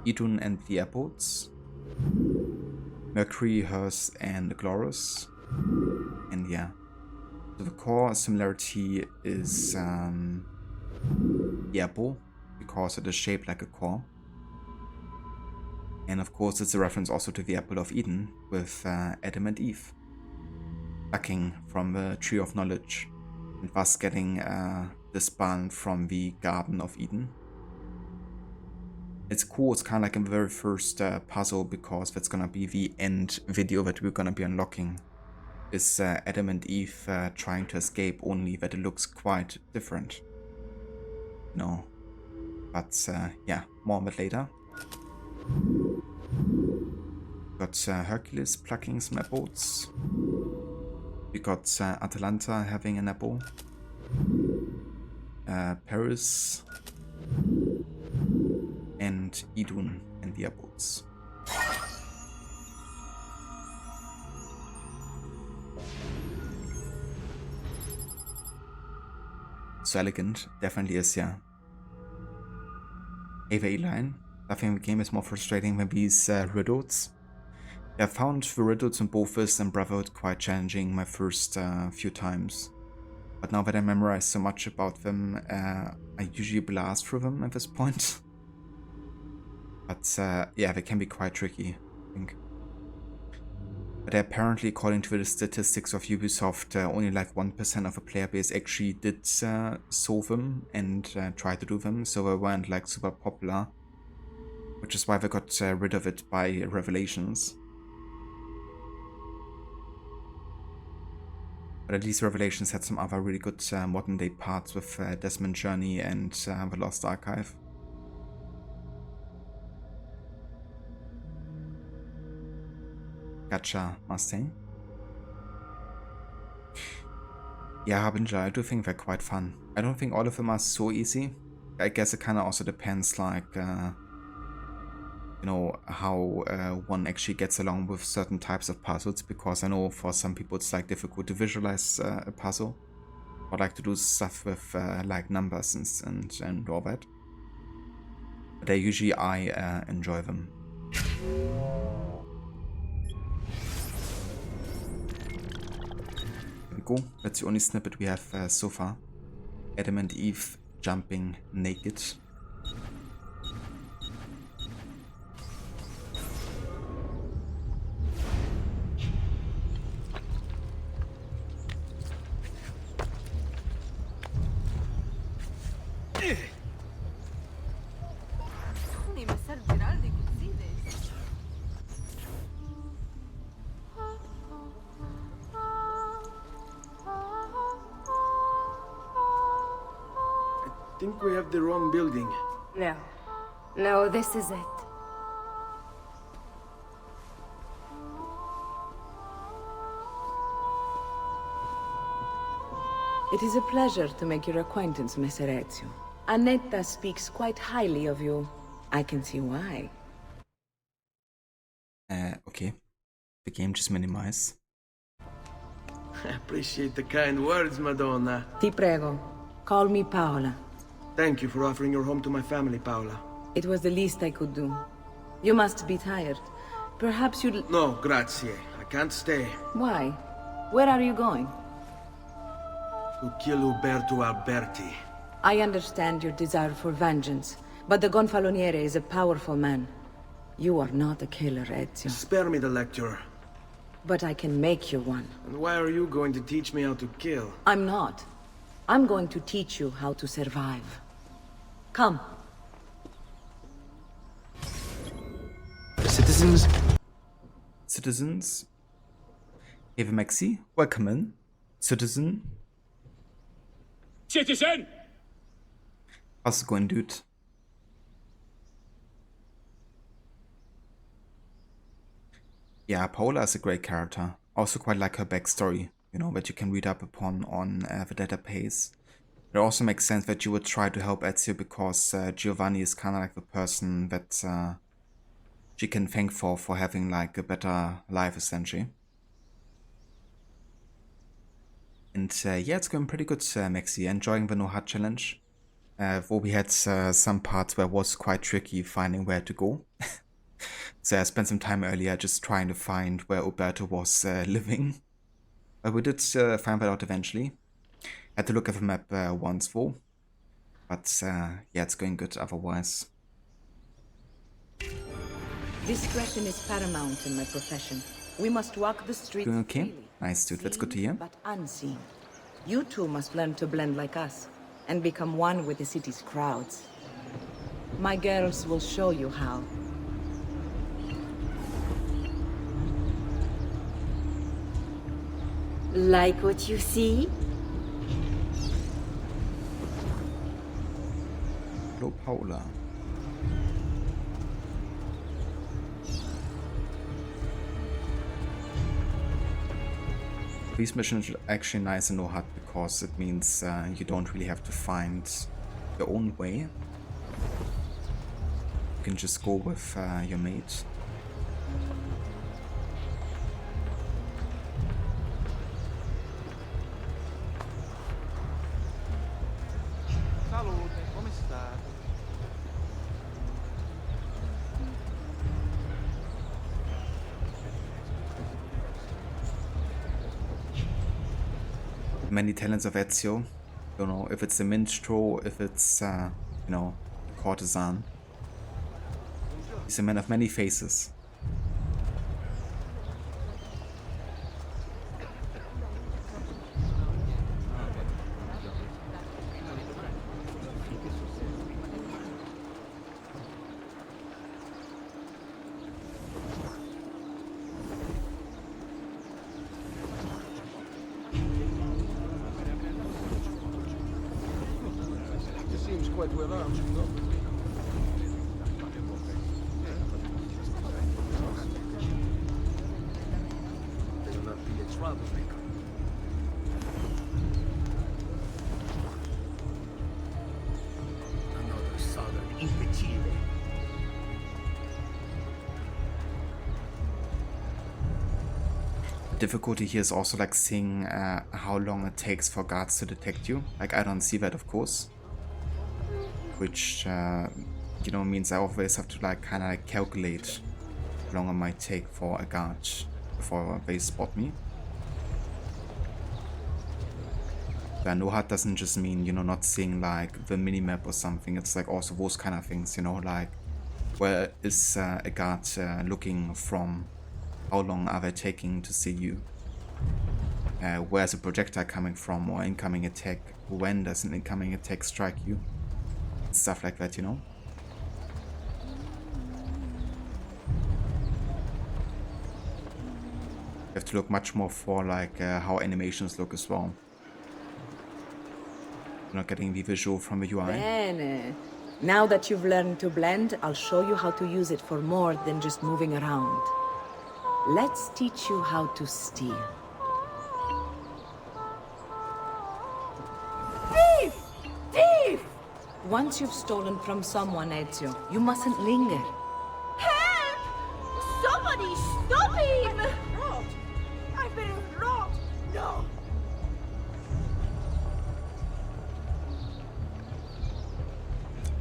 Idun and the Airboats, Mercury, Hearst and Glorus, and yeah. So the core similarity is the apple, because it is shaped like a core. And of course it's a reference also to the Apple of Eden, with Adam and Eve plucking from the Tree of Knowledge, and thus getting the spawn from the Garden of Eden. It's cool, it's kind of like in the very first puzzle, because that's gonna be the end video that we're gonna be unlocking. Is Adam and Eve trying to escape, only that it looks quite different. No. But yeah, more on that later. Got Hercules plucking some apples. We got Atalanta having an apple. Paris. And Idun and the apples. So elegant, definitely is, yeah. Ava Eline, I think the game is more frustrating than these redoubts. I found the redoubts in both this and Brotherhood quite challenging my first few times. But now that I memorized so much about them, I usually blast through them at this point. But yeah, they can be quite tricky, I think. But apparently, according to the statistics of Ubisoft, only like 1% of the player base actually did solve them and try to do them, so they weren't like super popular, which is why they got rid of it by Revelations. But at least Revelations had some other really good modern day parts with Desmond Journey and the Lost Archive. Gotcha, Mustang. Yeah, Harbinger, I do think they're quite fun. I don't think all of them are so easy. I guess it kind of also depends, like, you know, how one actually gets along with certain types of puzzles, because I know for some people it's like difficult to visualize a puzzle, or like to do stuff with like numbers and all that. But usually I enjoy them. Go. That's the only snippet we have so far. Adam and Eve jumping naked. I think we have the wrong building. No. No, this is it. It is a pleasure to make your acquaintance, Messer Ezio. Annetta speaks quite highly of you. I can see why. Okay. The game just minimized. I appreciate the kind words, Madonna. Ti prego. Call me Paola. Thank you for offering your home to my family, Paola. It was the least I could do. You must be tired. Perhaps you'd... No, grazie. I can't stay. Why? Where are you going? To kill Uberto Alberti. I understand your desire for vengeance, but the Gonfaloniere is a powerful man. You are not a killer, Ezio. Spare me the lecture. But I can make you one. And why are you going to teach me how to kill? I'm not. I'm going to teach you how to survive. Come. Citizens. Citizens. Eva Maxi, welcome in. Citizen. Citizen! How's it going, dude? Yeah, Paola is a great character. Also quite like her backstory, you know, that you can read up upon on the database. It also makes sense that you would try to help Ezio because Giovanni is kind of like the person that she can thank for having like a better life, essentially. And yeah, it's going pretty good, Maxi. Enjoying the No HUD challenge. Though we had some parts where it was quite tricky finding where to go. So I spent some time earlier just trying to find where Uberto was living. But we did find that out eventually. Had to look at the map once though. But yeah, it's going good otherwise. Discretion is paramount in my profession. We must walk the streets Doing okay? freely, Nice, dude. That's good to hear. but unseen. You too must learn to blend like us and become one with the city's crowds. My girls will show you how. Like what you see? Hello, Paola. These missions are actually nice in No HUD because it means you don't really have to find your own way. You can just go with your mate. Salute, come state? Many talents of Ezio. Don't know if it's a minstrel, if it's you know, a courtesan. He's a man of many faces. quite well armed, you know. Better not be a troublemaker. Another southern imbecile. Difficulty here is also like seeing how long it takes for guards to detect you. Like I don't see that, of course, which you know, means I always have to like kind of like calculate how long it might take for a guard before they spot me. But no HUD doesn't just mean, you know, not seeing like the minimap or something. It's like also those kind of things, you know, like where is a guard looking from? How long are they taking to see you? Where's a projectile coming from, or incoming attack? When does an incoming attack strike you? Stuff like that, you know? You have to look much more for like how animations look as well. You're not getting the visual from the UI. Bene. Now that you've learned to blend, I'll show you how to use it for more than just moving around. Let's teach you how to steal. Thief! Thief! Once you've stolen from someone, Ezio, you mustn't linger. Help! Somebody stop him! Robbed! I've been robbed! No!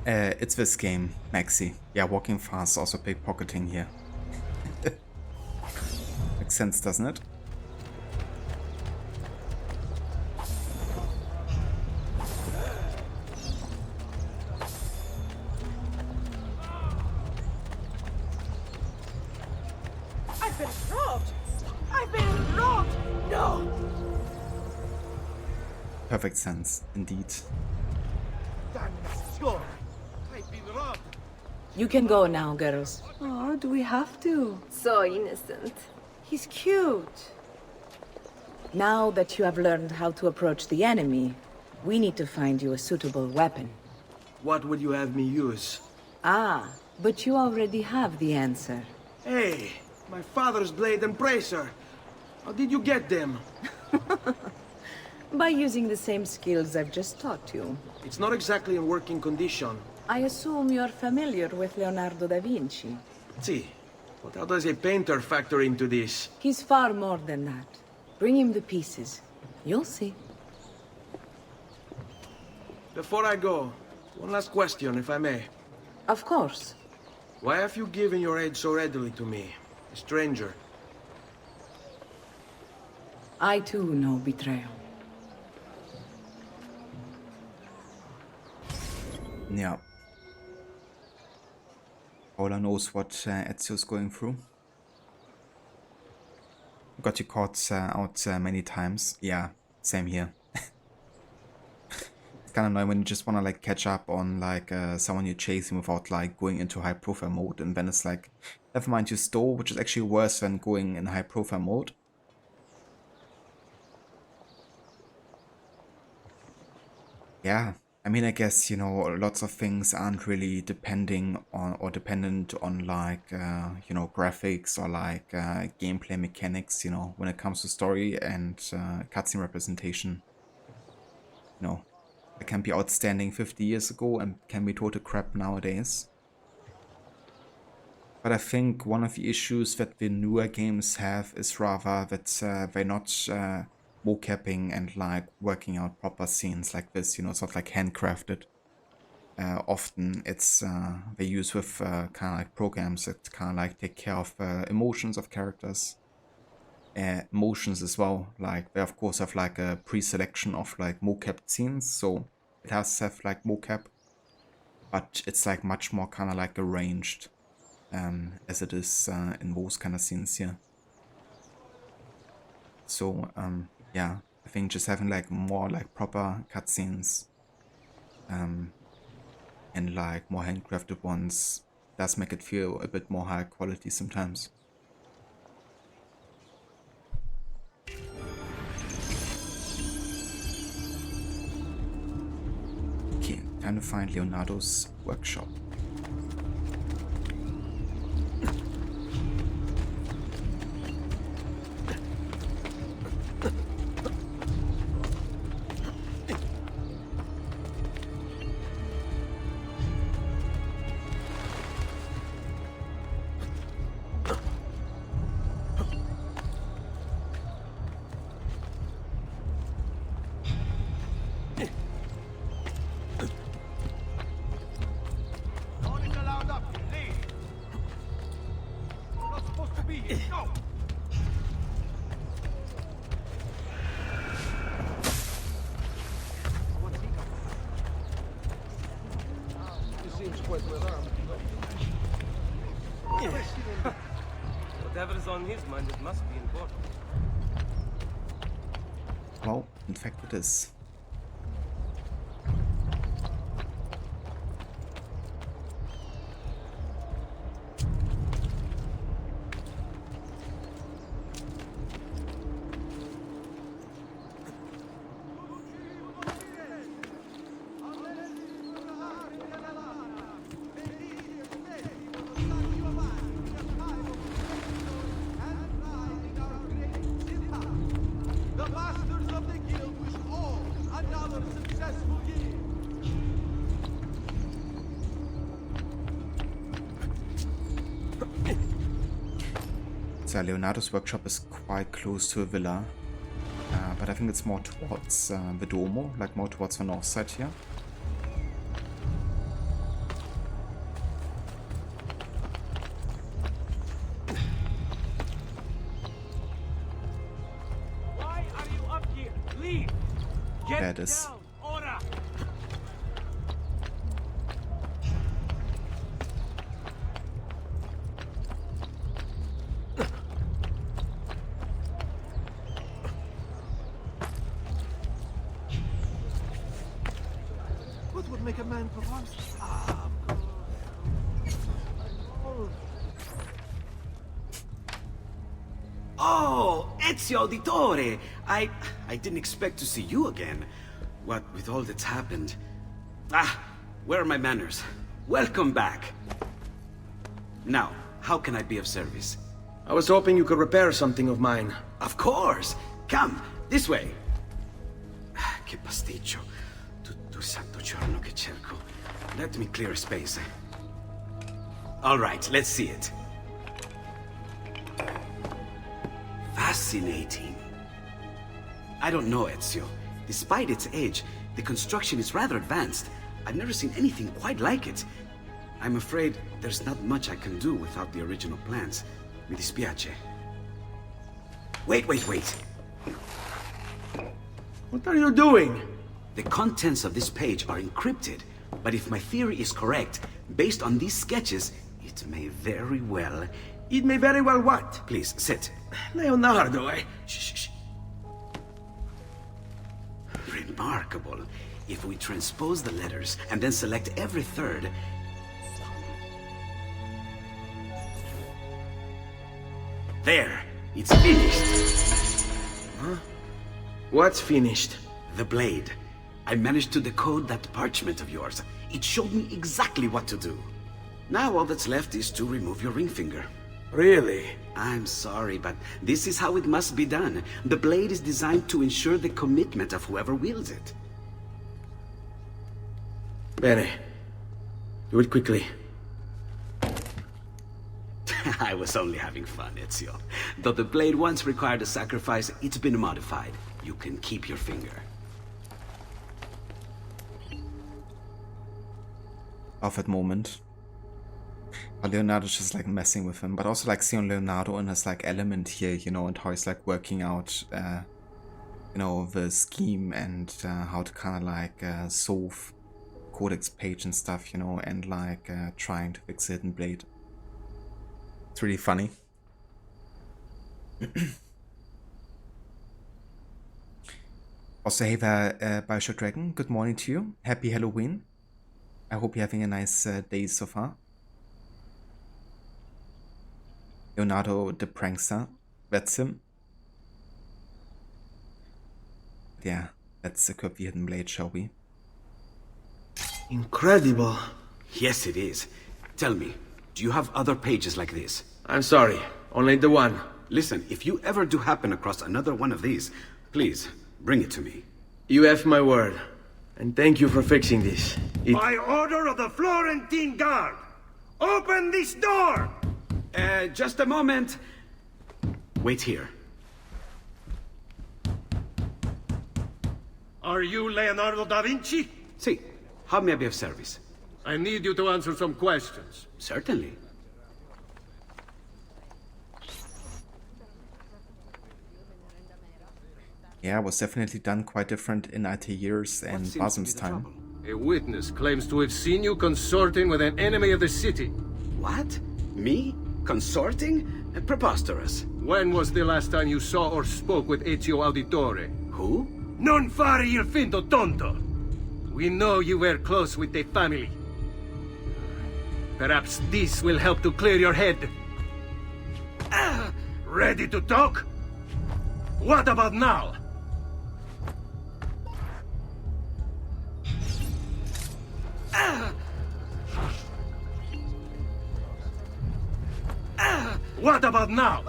It's this game, Maxi. Yeah, walking fast, also pickpocketing here. Makes sense, doesn't it? I've been robbed! I've been robbed! No! Perfect sense, indeed. Damnation! I've been robbed! You can go now, girls. Oh, do we have to? So innocent. He's cute. Now that you have learned how to approach the enemy, we need to find you a suitable weapon. What would you have me use? Ah, but you already have the answer. Hey, my father's blade and bracer. How did you get them? By using the same skills I've just taught you. It's not exactly in working condition. I assume you're familiar with Leonardo da Vinci. See, but how does a painter factor into this? He's far more than that. Bring him the pieces. You'll see. Before I go, one last question, if I may. Of course. Why have you given your aid so readily to me, a stranger? I too know betrayal. Yeah. Paula knows what Ezio's going through. Got you caught out many times. Yeah, same here. It's kind of annoying when you just want to like catch up on like someone you're chasing without like going into high profile mode, and then it's like, never mind, you stole, which is actually worse than going in high profile mode. Yeah. I mean, I guess, you know, lots of things aren't really depending on or dependent on like, you know, graphics or like gameplay mechanics, you know, when it comes to story and cutscene representation. You know, it can be outstanding 50 years ago and can be total crap nowadays. But I think one of the issues that the newer games have is rather that they're not mocapping and like working out proper scenes like this, you know. It's not like handcrafted. Often it's they use with kind of like programs that kind of like take care of emotions of characters, emotions as well. Like they of course have like a pre-selection of like mocapped scenes, so it has to have like mocap, but it's like much more kind of like arranged as it is in those kind of scenes here. So yeah, I think just having like more like proper cutscenes and like more handcrafted ones does make it feel a bit more high quality sometimes. Okay, Time to find Leonardo's workshop. Whatever's on his mind, it must be important. Well, in fact it is. So Leonardo's workshop is quite close to a villa, but I think it's more towards the Duomo, like more towards the north side here. Why are you up here? Leave! Get There it is. down! Ora! What would make a man perform? Oh, Ezio Auditore! I didn't expect to see you again. What with all that's happened. Ah, where are my manners? Welcome back. Now, how can I be of service? I was hoping you could repair something of mine. Of course! Come, this way! Che pasticcio. Tutto il santo giorno che cerco. Let me clear a space. Alright, let's see it. Fascinating. I don't know, Ezio. Despite its age, the construction is rather advanced. I've never seen anything quite like it. I'm afraid there's not much I can do without the original plans. Mi dispiace. Wait. What are you doing? The contents of this page are encrypted, but if my theory is correct, based on these sketches, it may very well... It may very well what? Please, sit. Leonardo, Shh. Remarkable. If we transpose the letters and then select every third... There! It's finished! Huh? What's finished? The blade. I managed to decode that parchment of yours. It showed me exactly what to do. Now all that's left is to remove your ring finger. Really? I'm sorry, but this is how it must be done. The blade is designed to ensure the commitment of whoever wields it. Bene. Do it quickly. I was only having fun, Ezio. Though the blade once required a sacrifice, it's been modified. You can keep your finger. Of that moment. Leonardo's just like messing with him, but also like seeing Leonardo in his like element here, you know, and how he's like working out, you know, the scheme and how to kind of like solve Codex page and stuff, you know, and like trying to fix the hidden blade. It's really funny. Also, hey there, Bioshock Dragon, good morning to you. Happy Halloween. I hope you're having a nice day so far. Leonardo the Prankster, that's him. Yeah, let's equip the hidden blade, shall we? Incredible. Yes, it is. Tell me, do you have other pages like this? I'm sorry, only the one. Listen, if you ever do happen across another one of these, please, bring it to me. You have my word. And thank you for fixing this. By order of the Florentine Guard, open this door! Just a moment. Wait here. Are you Leonardo da Vinci? See, how may I be of service? I need you to answer some questions. Certainly. Yeah, it was definitely done quite different in Altair's and Basim's time. A witness claims to have seen you consorting with an enemy of the city. What? Me? Consorting? Preposterous. When was the last time you saw or spoke with Ezio Auditore? Who? Non fare il finto tonto! We know you were close with the family. Perhaps this will help to clear your head. Ready to talk? What about now? What about now?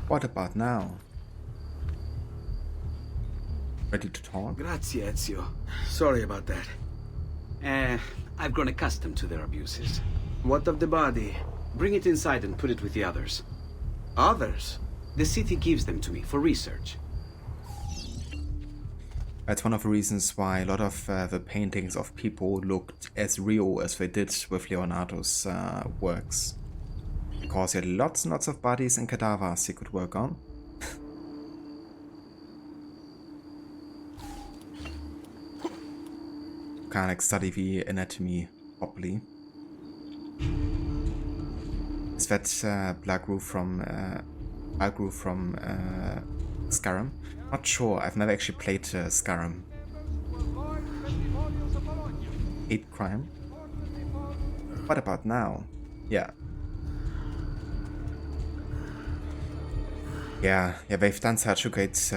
What about now? Ready to talk? Grazie, Ezio. Sorry about that. I've grown accustomed to their abuses. What of the body? Bring it inside and put it with the others. Others? The city gives them to me for research. That's one of the reasons why a lot of the paintings of people looked as real as they did with Leonardo's works. Because he had lots and lots of bodies and cadavers he could work on. Kind of like study the anatomy properly. Is that Black Groove from Skyrim? Not sure, I've never actually played Skyrim. Hate crime? What about now? Yeah, they've done such a great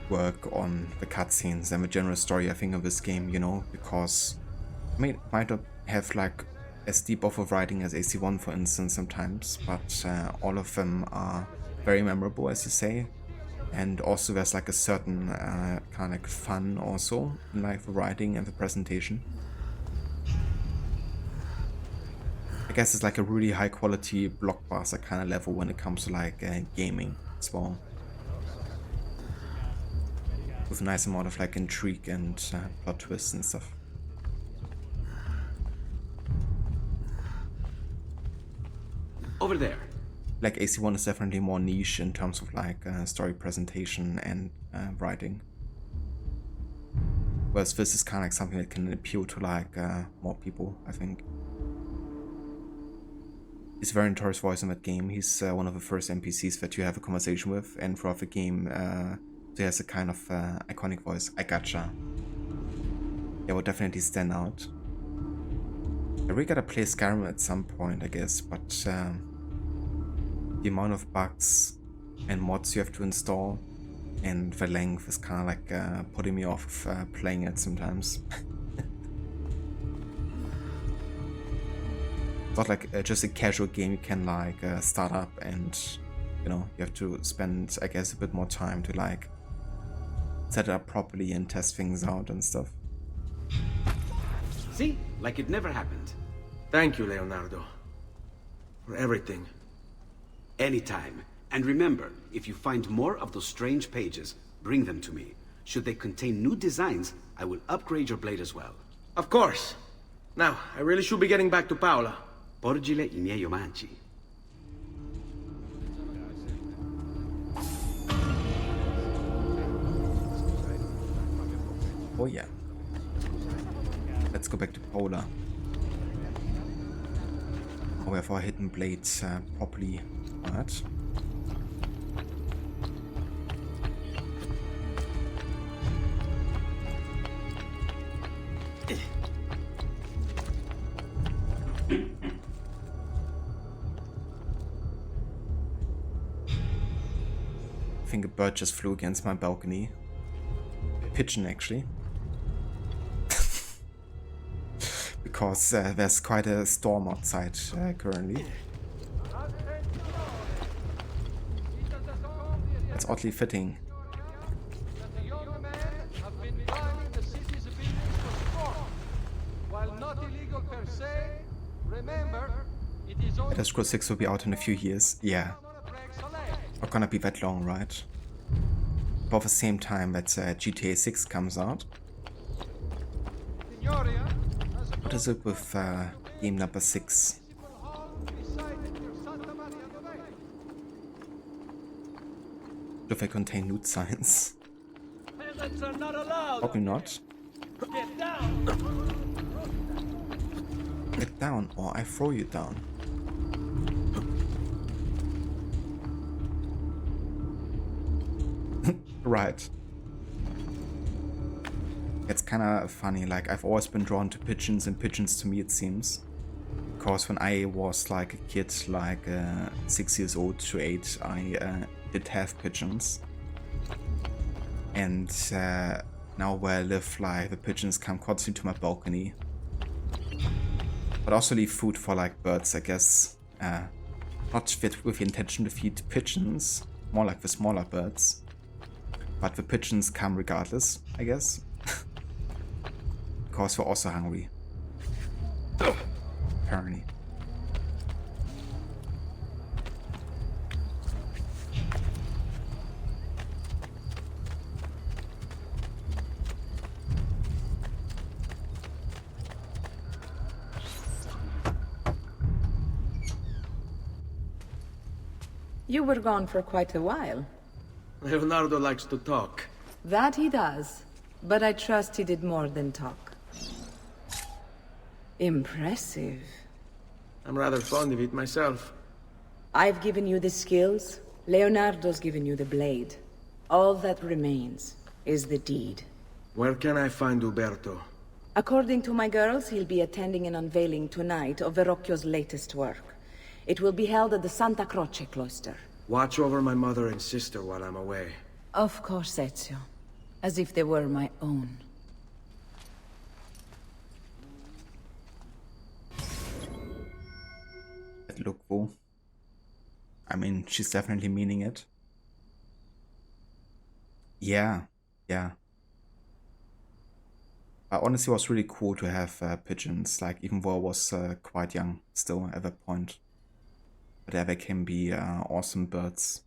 work on the cutscenes and the general story, I think, of this game, you know, because I mean, it might not have like as deep of a writing as AC1, for instance, sometimes, but all of them are very memorable, as you say. And also there's like a certain kind of like fun also in like the writing and the presentation. I guess it's like a really high quality blockbuster kind of level when it comes to like gaming as well. With a nice amount of like intrigue and plot twists and stuff. Over there. Like AC1 is definitely more niche in terms of like story presentation and writing. Whereas this is kind of like something that can appeal to like more people, I think. He's a very notorious voice in that game. He's one of the first NPCs that you have a conversation with, and throughout the game he has a kind of iconic voice. I gotcha. Yeah, would definitely stand out. I really gotta play Skyrim at some point, I guess, but the amount of bugs and mods you have to install and the length is kind of like putting me off of playing it sometimes. It's not like just a casual game you can like start up and, you know, you have to spend, I guess, a bit more time to like set it up properly and test things out and stuff. See? Like it never happened. Thank you, Leonardo. For everything. Anytime. And remember, if you find more of those strange pages, bring them to me. Should they contain new designs, I will upgrade your blade as well. Of course. Now, I really should be getting back to Paola. Porgile I miei omaggi. Oh yeah. Let's go back to Paola. Oh, we have our hidden blades properly. What? I think a bird just flew against my balcony. A pigeon, actually. because there's quite a storm outside currently. It's oddly fitting. The young men have been climbing the city's buildings for sport. While not illegal per se, remember, it is only Elder Scrolls 6 will be out in a few years. Yeah. Not gonna be that long, right? About the same time that GTA 6 comes out. What is it with game number 6? Do they contain nude signs? Peasants are not allowed. Probably not. Get down. Get down, or I throw you down. Right. It's kinda funny, like I've always been drawn to pigeons, and pigeons to me it seems. Because when I was like a kid, like 6 years old to 8, I did have pigeons. And now where I live, like the pigeons come constantly to my balcony. But also leave food for like birds, I guess. Not with the intention to feed pigeons, more like the smaller birds. But the pigeons come regardless, I guess. Because we're also hungry. Apparently. You were gone for quite a while. Leonardo likes to talk. That he does. But I trust he did more than talk. Impressive. I'm rather fond of it myself. I've given you the skills. Leonardo's given you the blade. All that remains is the deed. Where can I find Uberto? According to my girls, he'll be attending an unveiling tonight of Verrocchio's latest work. It will be held at the Santa Croce cloister. Watch over my mother and sister while I'm away. Of course, Ezio. As if they were my own. That look, though. I mean, she's definitely meaning it. Yeah. Honestly, it was really cool to have pigeons, like, even though I was quite young still at that point. But yeah, they can be awesome birds.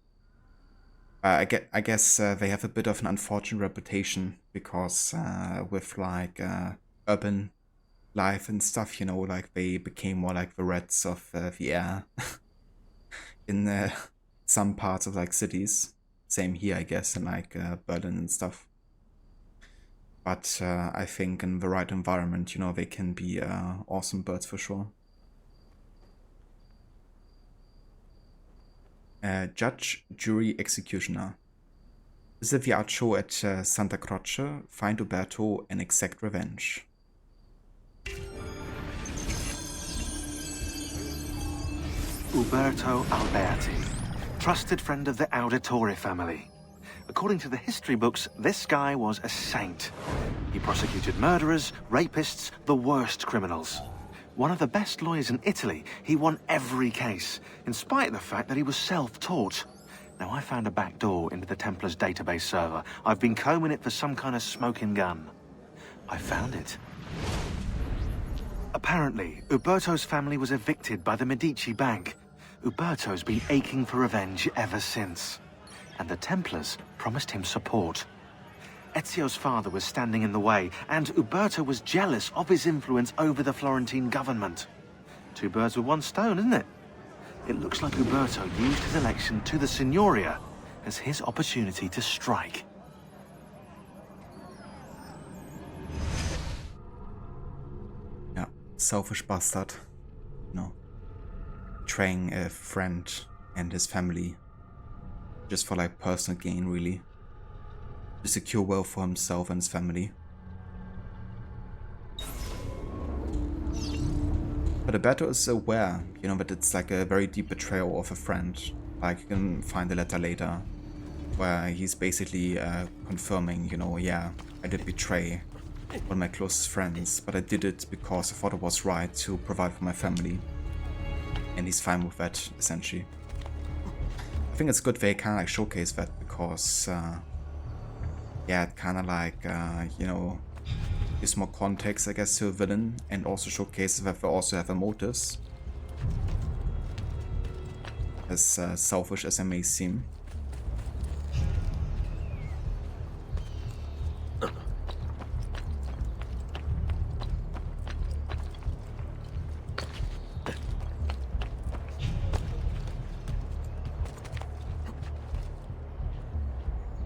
I guess they have a bit of an unfortunate reputation, because with, like, urban life and stuff, you know, like, they became more like the rats of the air in some parts of, like, cities. Same here, I guess, in, like, Berlin and stuff. But I think in the right environment, you know, they can be awesome birds for sure. Judge, Jury, Executioner. Visit the art show at Santa Croce, find Uberto, and exact revenge. Uberto Alberti, trusted friend of the Auditore family. According to the history books, this guy was a saint. He prosecuted murderers, rapists, the worst criminals. One of the best lawyers in Italy, he won every case, in spite of the fact that he was self-taught. Now, I found a back door into the Templars' database server. I've been combing it for some kind of smoking gun. I found it. Apparently, Uberto's family was evicted by the Medici Bank. Uberto's been aching for revenge ever since. And the Templars promised him support. Ezio's father was standing in the way, and Uberto was jealous of his influence over the Florentine government. Two birds with one stone, isn't it? It looks like Uberto used his election to the Signoria as his opportunity to strike. Yeah, selfish bastard. No. Betraying a friend and his family. Just for, like, personal gain, really. To secure wealth for himself and his family. But Uberto is aware, you know, that it's like a very deep betrayal of a friend. Like, you can find a letter later where he's basically confirming, you know, yeah, I did betray one of my closest friends, but I did it because I thought it was right to provide for my family. And he's fine with that, essentially. I think it's good they kind of like showcase that because, yeah, it kind of like, you know, gives more context, I guess, to a villain, and also showcases that they also have motives. As selfish as they may seem.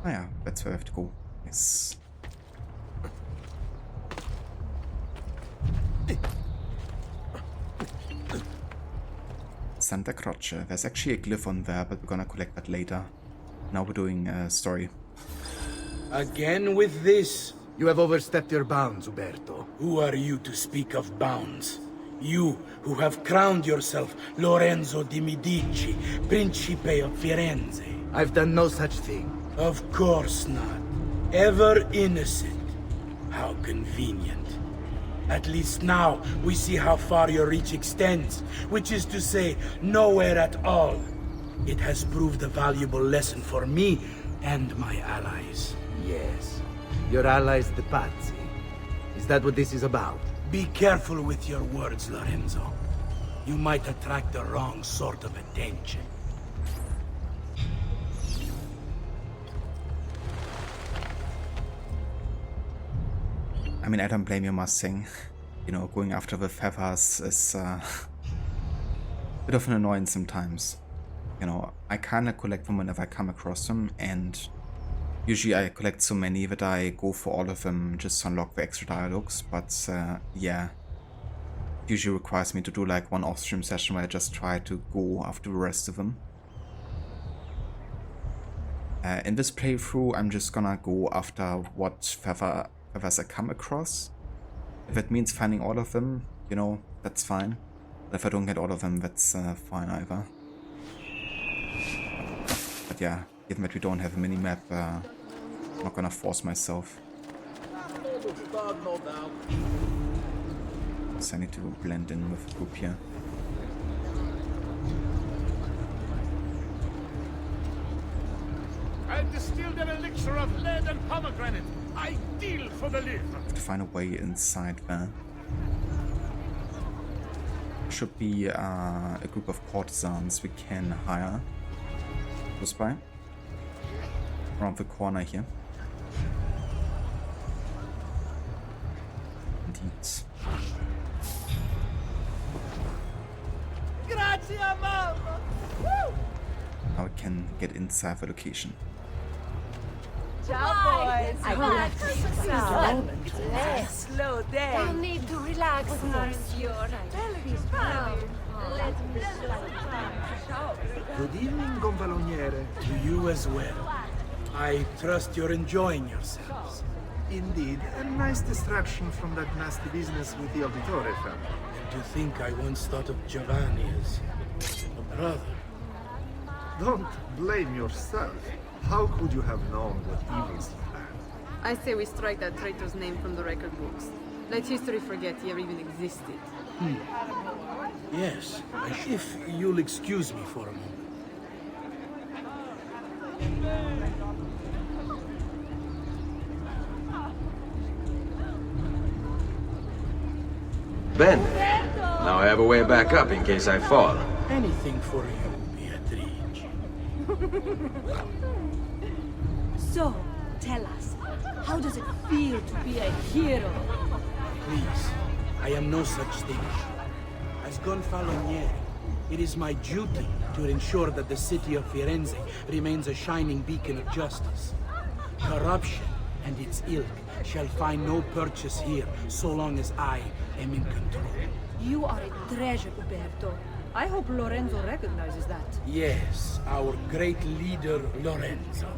Ah yeah, that's where I have to go. Yes. Santa Croce. There's actually a glyph on there, but we're gonna collect that later. Now we're doing a story. Again with this? You have overstepped your bounds, Uberto. Who are you to speak of bounds? You, who have crowned yourself Lorenzo di Medici, Principe of Firenze. I've done no such thing. Of course not. Ever innocent. How convenient. At least now, we see how far your reach extends, which is to say, nowhere at all. It has proved a valuable lesson for me and my allies. Yes. Your allies, the Pazzi. Is that what this is about? Be careful with your words, Lorenzo. You might attract the wrong sort of attention. I mean, I don't blame you, Mustang. You know, going after the feathers is a bit of an annoyance sometimes. You know, I kinda collect them whenever I come across them, and usually I collect so many that I go for all of them just to unlock the extra dialogues, but yeah. It usually requires me to do like one off-stream session where I just try to go after the rest of them. In this playthrough, I'm just gonna go after what feathers I come across. If it means finding all of them, you know, that's fine. But if I don't get all of them, that's fine either. But yeah, given that we don't have a mini-map, I'm not gonna force myself. So I need to blend in with the group here. I've distilled an elixir of lead and pomegranate. Ideal for the liver. Have to find a way inside there. Should be a group of courtesans we can hire. Close by. Around the corner here. Indeed. Grazie, Mama. Now we can get inside the location. Ciao, boys. Slow down. You'll need to relax, Monsieur. Good evening, Gonfaloniere. To you as well. I trust you're enjoying yourselves. Indeed, a nice distraction from that nasty business with the Auditore family. And to think I once thought of Giovanni as a brother. Don't blame yourself. How could you have known what evils he planned? I say we strike that traitor's name from the record books. Let history forget he ever even existed. Yes, if you'll excuse me for a moment. Ben, now I have a way back up in case I fall. Anything for you, Beatrice. So, tell us, how does it feel to be a hero? Please, I am no such thing. As Gonfaloniere, it is my duty to ensure that the city of Firenze remains a shining beacon of justice. Corruption and its ilk shall find no purchase here so long as I am in control. You are a treasure, Uberto. I hope Lorenzo recognizes that. Yes, our great leader, Lorenzo.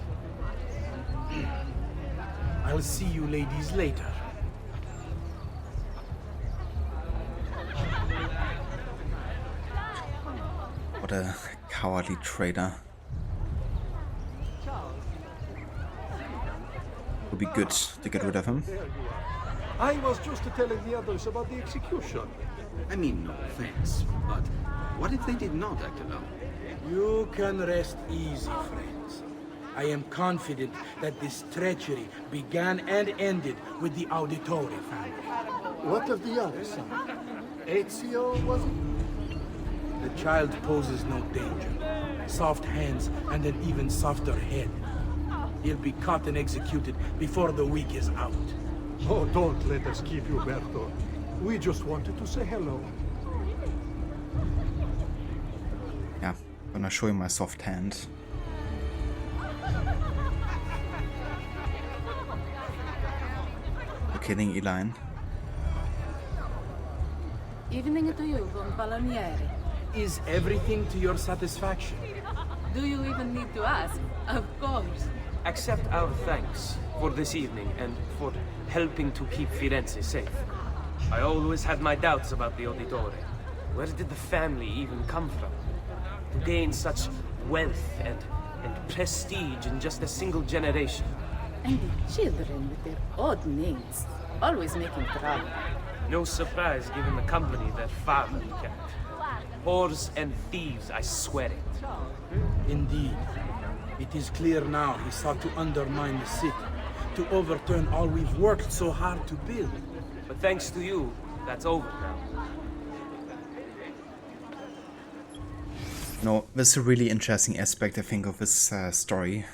I'll see you ladies later. What a cowardly traitor. Would be good to get rid of him. I was just telling the others about the execution. I mean, no offense, but what if they did not act alone? You can rest easy, friends. I am confident that this treachery began and ended with the Auditore family. What of the other son? Ezio, was it? The child poses no danger. Soft hands and an even softer head. He'll be caught and executed before the week is out. Oh, don't let us keep you, Berto. We just wanted to say hello. Yeah, gonna show you my soft hand. You're kidding, Elaine? Evening to you, Don Palamieri. Is everything to your satisfaction? Do you even need to ask? Of course. Accept our thanks for this evening and for helping to keep Firenze safe. I always had my doubts about the Auditore. Where did the family even come from? To gain such wealth and prestige in just a single generation. And the children with their odd names, always making trouble. No surprise given the company their father kept. Whores and thieves, I swear it. Indeed. It is clear now he sought to undermine the city, to overturn all we've worked so hard to build. But thanks to you, that's over now. No, this is a really interesting aspect, I think, of this story.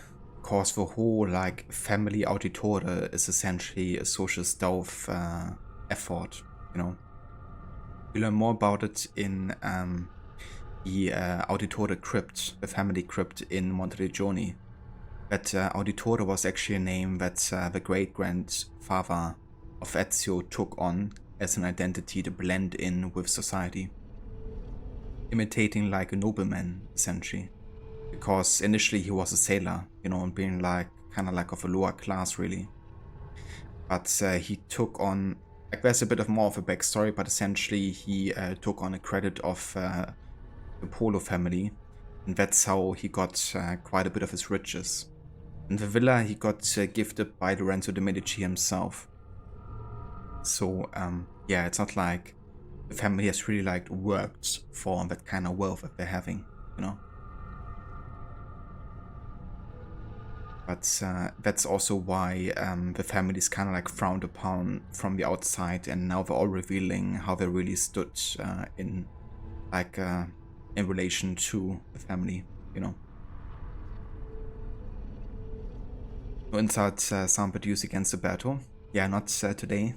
Because the whole, like, family Auditore is essentially a social stealth effort, you know. We learn more about it in the Auditore crypt, the family crypt in Monteriggioni. That Auditore was actually a name that the great-grandfather of Ezio took on as an identity to blend in with society. Imitating like a nobleman, essentially. Because initially he was a sailor, you know, and being like, kind of like of a lower class, really. But he took on, like, there's a bit of more of a backstory, but essentially he took on a credit of the Polo family, and that's how he got quite a bit of his riches. And the villa he got gifted by Lorenzo de' Medici himself. So, yeah, it's not like the family has really, like, worked for that kind of wealth that they're having, you know? But that's also why the family is kind of like frowned upon from the outside, and now they're all revealing how they really stood in, like, in relation to the family, you know. No insult sound produced against Roberto. Yeah, not today.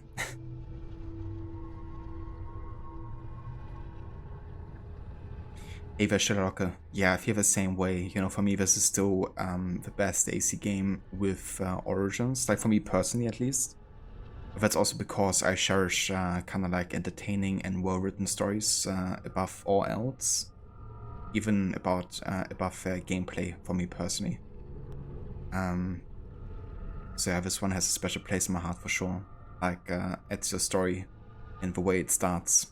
Ava Sherlocker. Yeah, I feel the same way. You know, for me, this is still the best AC game with Origins. Like, for me personally, at least. But that's also because I cherish kind of like entertaining and well-written stories above all else. Even above gameplay for me personally. So yeah, this one has a special place in my heart for sure. Like, it's your story and the way it starts.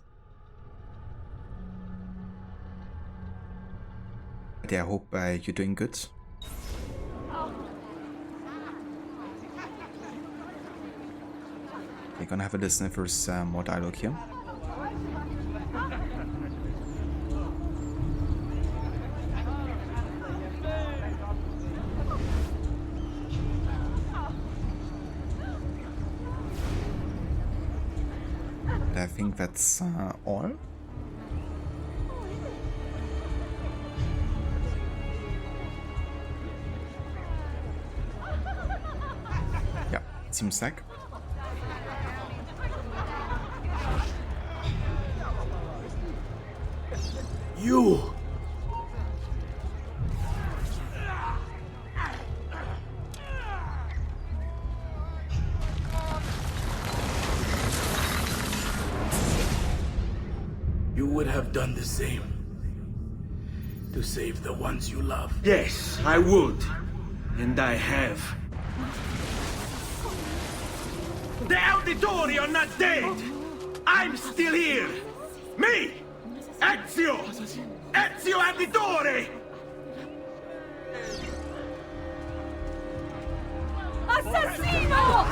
But yeah, I hope you're doing good. We're gonna have a listen if there's more dialogue here. But I think that's all. Yeah, seems like. You! You would have done the same. To save the ones you love. Yes, I would. And I have. The Auditori are not dead! I'm still here! Me! Ezio! Ezio Auditore! Assassino!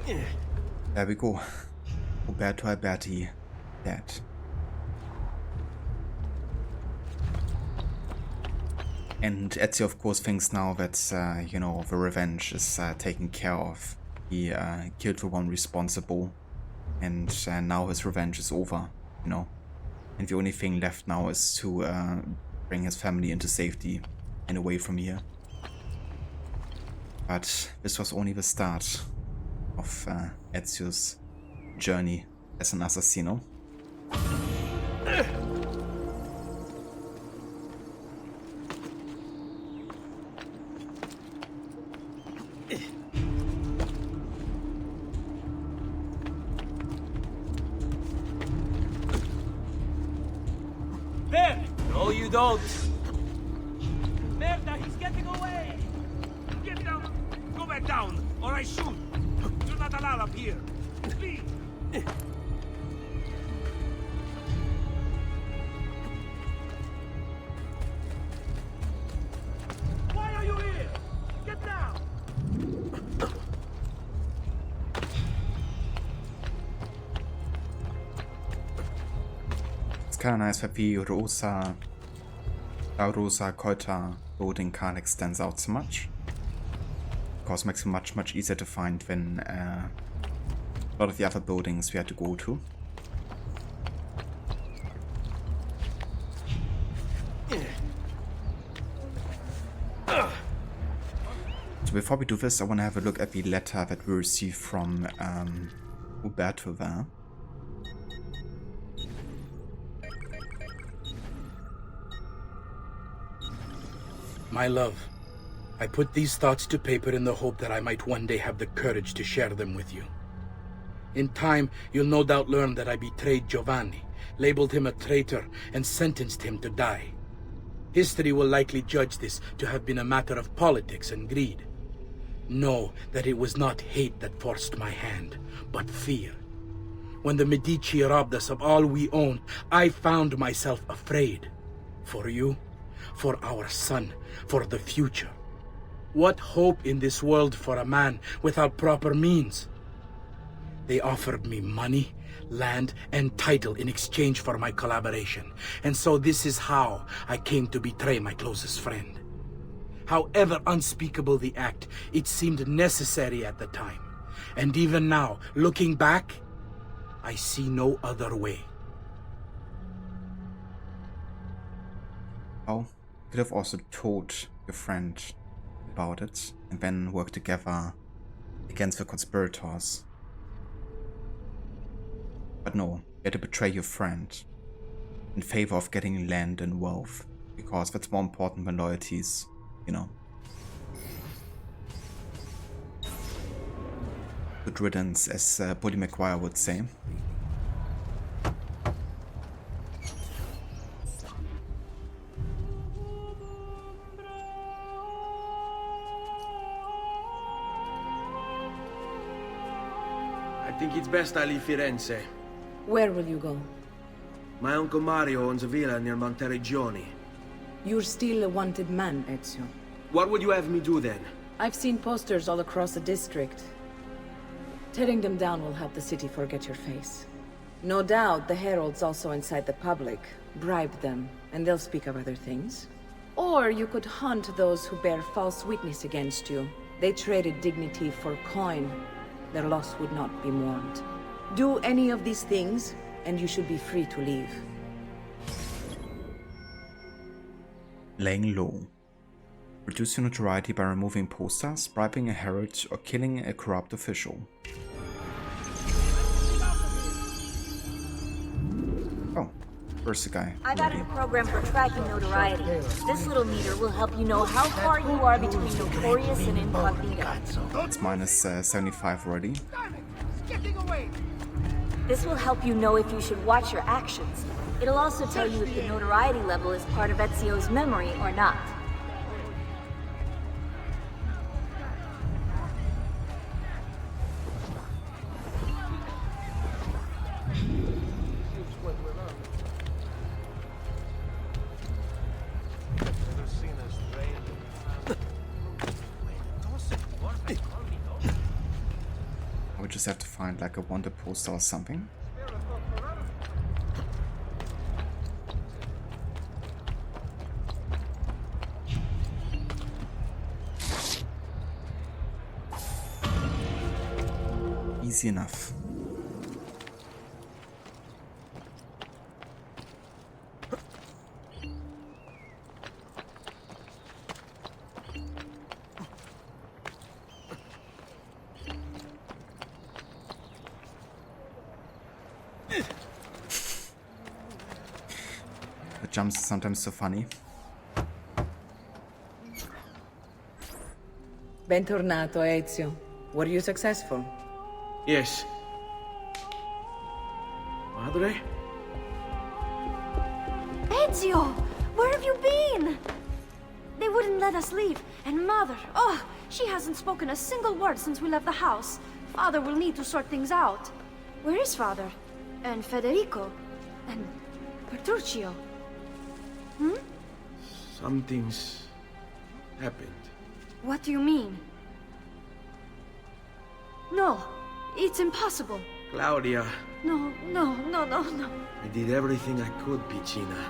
There we go. Roberto Alberti dead. And Ezio, of course, thinks now that, you know, the revenge is taken care of. He killed the one responsible, and now his revenge is over, you know. And the only thing left now is to bring his family into safety and away from here. But this was only the start of Ezio's journey as an assassino. There! No, you don't. Merda, he's getting away! Get down! Go back down, or I shoot! You're not allowed up here! Please! Why are you here? Get down! It's kind of nice that the Rosa Colta building can't extend out so much. Of course, makes it much easier to find than a lot of the other buildings we had to go to. So before we do this, I want to have a look at the letter that we received from Roberto there. My love, I put these thoughts to paper in the hope that I might one day have the courage to share them with you. In time, you'll no doubt learn that I betrayed Giovanni, labeled him a traitor, and sentenced him to die. History will likely judge this to have been a matter of politics and greed. Know that it was not hate that forced my hand, but fear. When the Medici robbed us of all we owned, I found myself afraid. For you, for our son, for the future. What hope in this world for a man without proper means? They offered me money, land, and title in exchange for my collaboration. And so this is how I came to betray my closest friend. However unspeakable the act, it seemed necessary at the time. And even now, looking back, I see no other way. Oh, you could have also told your friend about it and then worked together against the conspirators. But no, you had to betray your friend in favor of getting land and wealth, because that's more important than loyalties, you know. Good riddance, as Bully McGuire would say. I think it's best I leave Firenze. Where will you go? My Uncle Mario owns a villa near Monteriggioni. You're still a wanted man, Ezio. What would you have me do then? I've seen posters all across the district. Tearing them down will help the city forget your face. No doubt the heralds also incite the public. Bribe them, and they'll speak of other things. Or you could hunt those who bear false witness against you. They traded dignity for coin. Their loss would not be mourned. Do any of these things, and you should be free to leave. Laying low. Reduce your notoriety by removing posters, bribing a herald, or killing a corrupt official. Oh, where's the guy? I've added a program for tracking notoriety. This little meter will help you know how far you are between notorious and incognito. It's minus 75 already. This will help you know if you should watch your actions. It'll also tell you if the notoriety level is part of Ezio's memory or not. just have to find like a wanted poster or something. Easy enough. The jumps are sometimes so funny. Bentornato, Ezio. Were you successful? Yes. Madre? Ezio! Where have you been? They wouldn't let us leave. And Mother, oh, she hasn't spoken a single word since we left the house. Father will need to sort things out. Where is Father? And Federico? And Petruccio? Hmm? Something's happened. What do you mean? No, it's impossible. Claudia, No. I did everything I could, Piccina.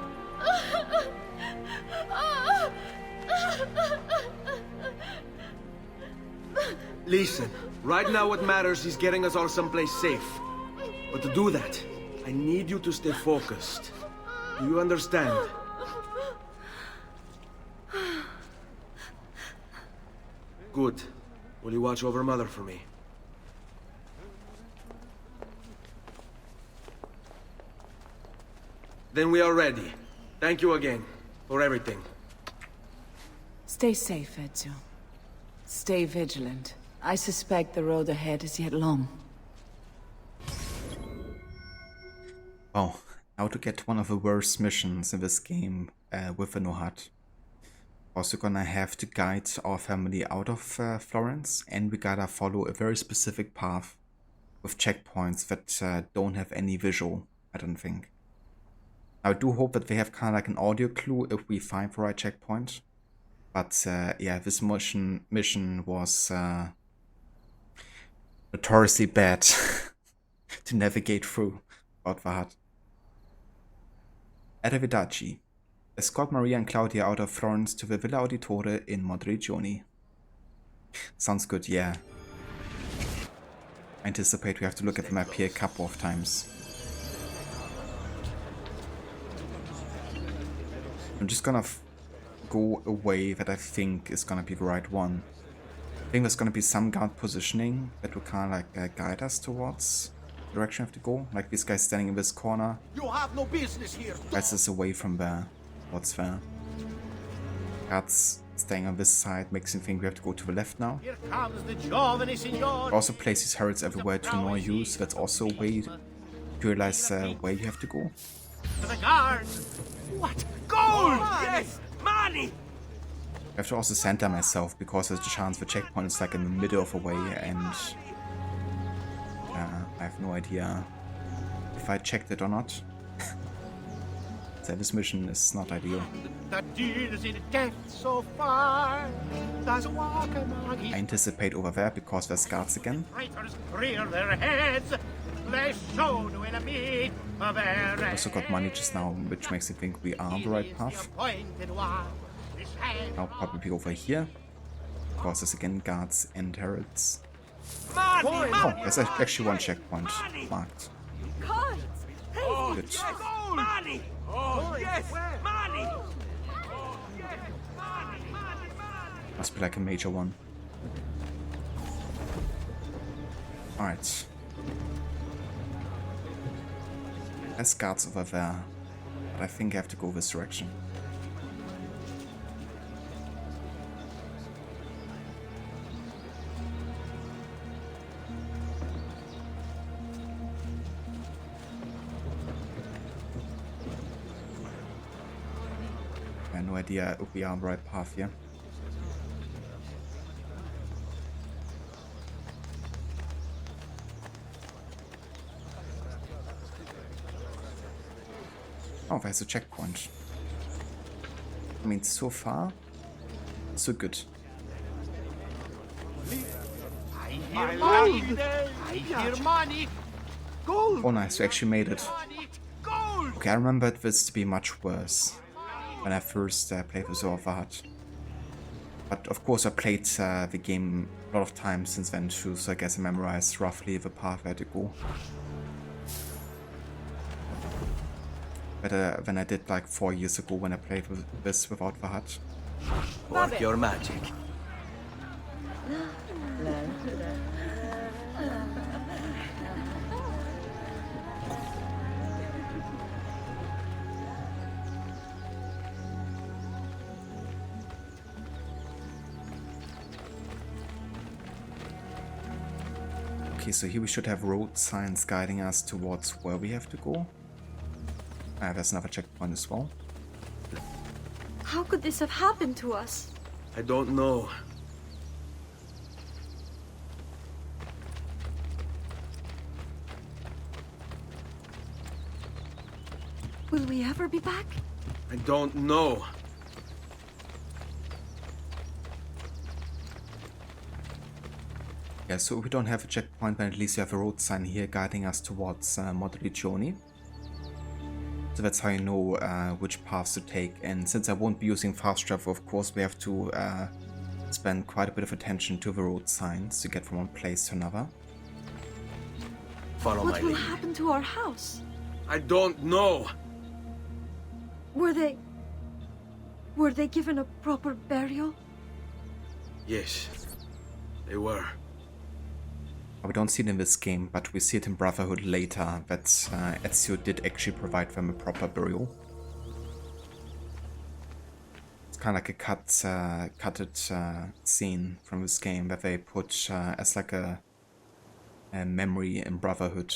Listen, right now what matters is getting us all someplace safe. But to do that, I need you to stay focused. Do you understand? Good. Will you watch over Mother for me? Then we are ready. Thank you again for everything. Stay safe, Ezio. Stay vigilant. I suspect the road ahead is yet long. Oh, how to get one of the worst missions in this game with a no HUD. Also gonna have to guide our family out of Florence, and we gotta follow a very specific path with checkpoints that don't have any visual, I don't think. I do hope that they have kind of like an audio clue if we find the right checkpoint. But yeah, this mission was notoriously bad to navigate through without the HUD. Arrivederci. Escort Maria and Claudia out of Florence to the Villa Auditore in Monteriggioni. Sounds good, yeah. I anticipate we have to look at the map here a couple of times. I'm just gonna go a way that I think is gonna be the right one. I think there's gonna be some guard positioning that will kind of like guide us towards the direction we have to go. Like this guy standing in this corner. You have no business here. Guides us away from there. What's there? Guards staying on this side makes me think we have to go to the left now. Here comes the giovane signor. Also places heralds everywhere to annoy you, so that's also a way to realize where you have to go. To the guards. What? Gold! Yes! Money! I have to also center myself because there's a chance the checkpoint is like in the middle of a way, and I have no idea if I checked it or not. So this mission is not ideal. That deals in death so far. Does walk among his I anticipate over there because there's guards again. traitors rear their heads. They showed will meet of I also got money just now, which makes me think we are on the right path. appointed one. I'll probably over here, because there's again guards and heralds. Oh, there's actually one checkpoint marked. Cards! Hey! Good. Money! Oh, yes! Money! Must be like a major one. Alright. There's guards over there, but I think I have to go this direction. I have no idea if we are on the right path here. Oh, there's a checkpoint. I mean, so far, so good. I money. Oh nice, we actually made it. Okay, I remembered this to be much worse when I first played with HUD. But of course I played the game a lot of times since then too, so I guess I memorized roughly the path where to go. Better than I did like 4 years ago when I played with this without the HUD. Work your magic. Okay, so here we should have road signs guiding us towards where we have to go. There's another checkpoint as well. How could this have happened to us? I don't know. Will we ever be back? I don't know. Yeah, so we don't have a checkpoint, but at least we have a road sign here guiding us towards Monteriggioni. So that's how you know which paths to take. And since I won't be using fast travel, of course, we have to spend quite a bit of attention to the road signs to get from one place to another. Follow my What will lead. happen to our house? I don't know. Were they given a proper burial? Yes, they were. We don't see it in this game, but we see it in Brotherhood later, that Ezio did actually provide them a proper burial. It's kind of like a cutted scene from this game that they put as like a memory in Brotherhood.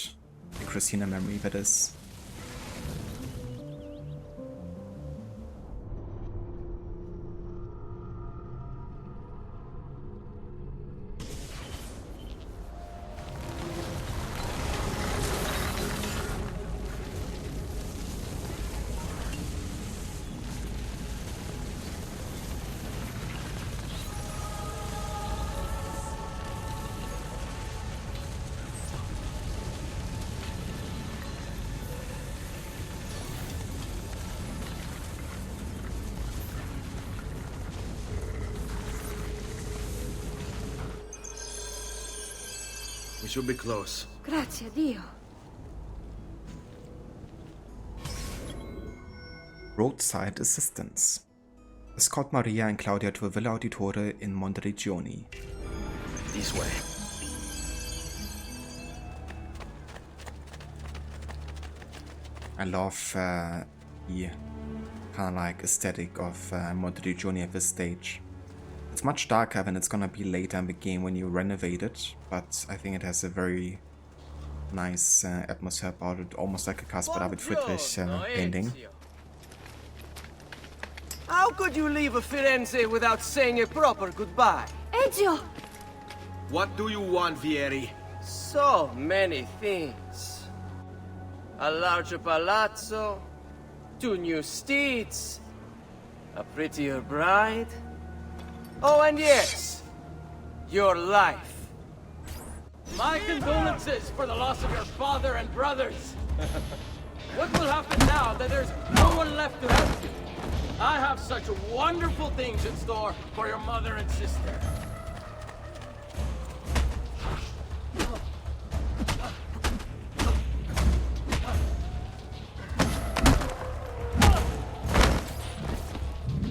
A Christina memory, that is. We should be close. Grazie a Dio. Roadside assistance. Escort Maria and Claudia to a Villa Auditore in Monteriggioni. This way. I love the kind of like aesthetic of Monteriggioni at this stage. It's much darker than it's gonna be later in the game when you renovate it, but I think it has a very nice atmosphere about it, almost like a Caspar David Friedrich painting. How could you leave Firenze without saying a proper goodbye? Ezio! What do you want, Vieri? So many things. A larger palazzo, 2 new steeds, a prettier bride. Oh, and yes, your life. My condolences for the loss of your father and brothers. What will happen now that there's no one left to help you? I have such wonderful things in store for your mother and sister.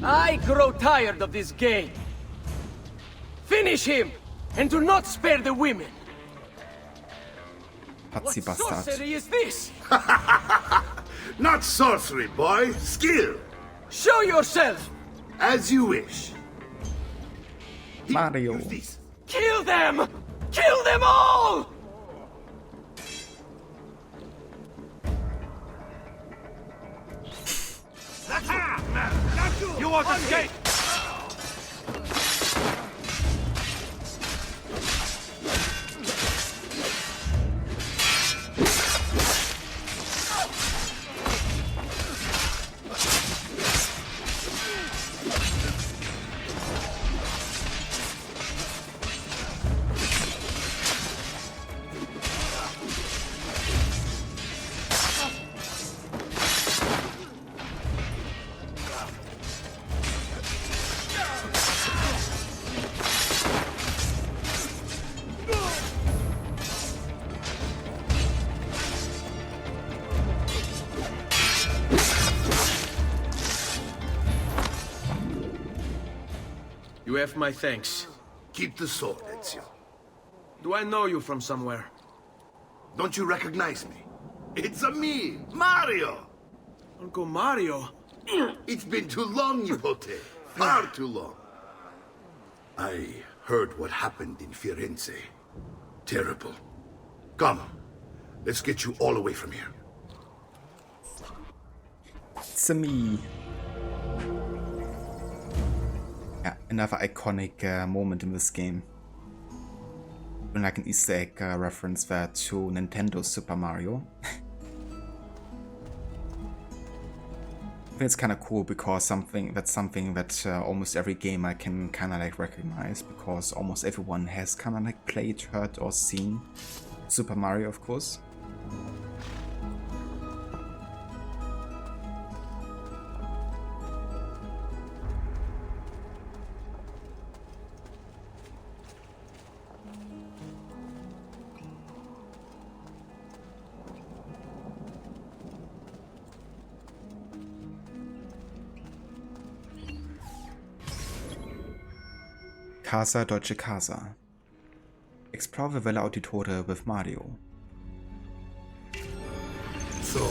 I grow tired of this game. Finish him, and do not spare the women. Pazzi What bastard. sorcery is this? Not sorcery, boy. Skill. Show yourself. As you wish. Mario. Kill them! Kill them all! You want to escape? You have my thanks. Keep the sword, Ezio. Do I know you from somewhere? Don't you recognize me? It's me, Mario! Uncle Mario? It's been too long, Nipote. Far too long. I heard what happened in Firenze. Terrible. Come, let's get you all away from here. It's me. Yeah, another iconic moment in this game. And like an Easter egg reference there to Nintendo Super Mario. It's kind of cool because that's something that almost every gamer can kind of like recognize, because almost everyone has kind of like played, heard or seen Super Mario, of course. CASA, DOLCE CASA. Explore the Villa Auditore with Mario. So,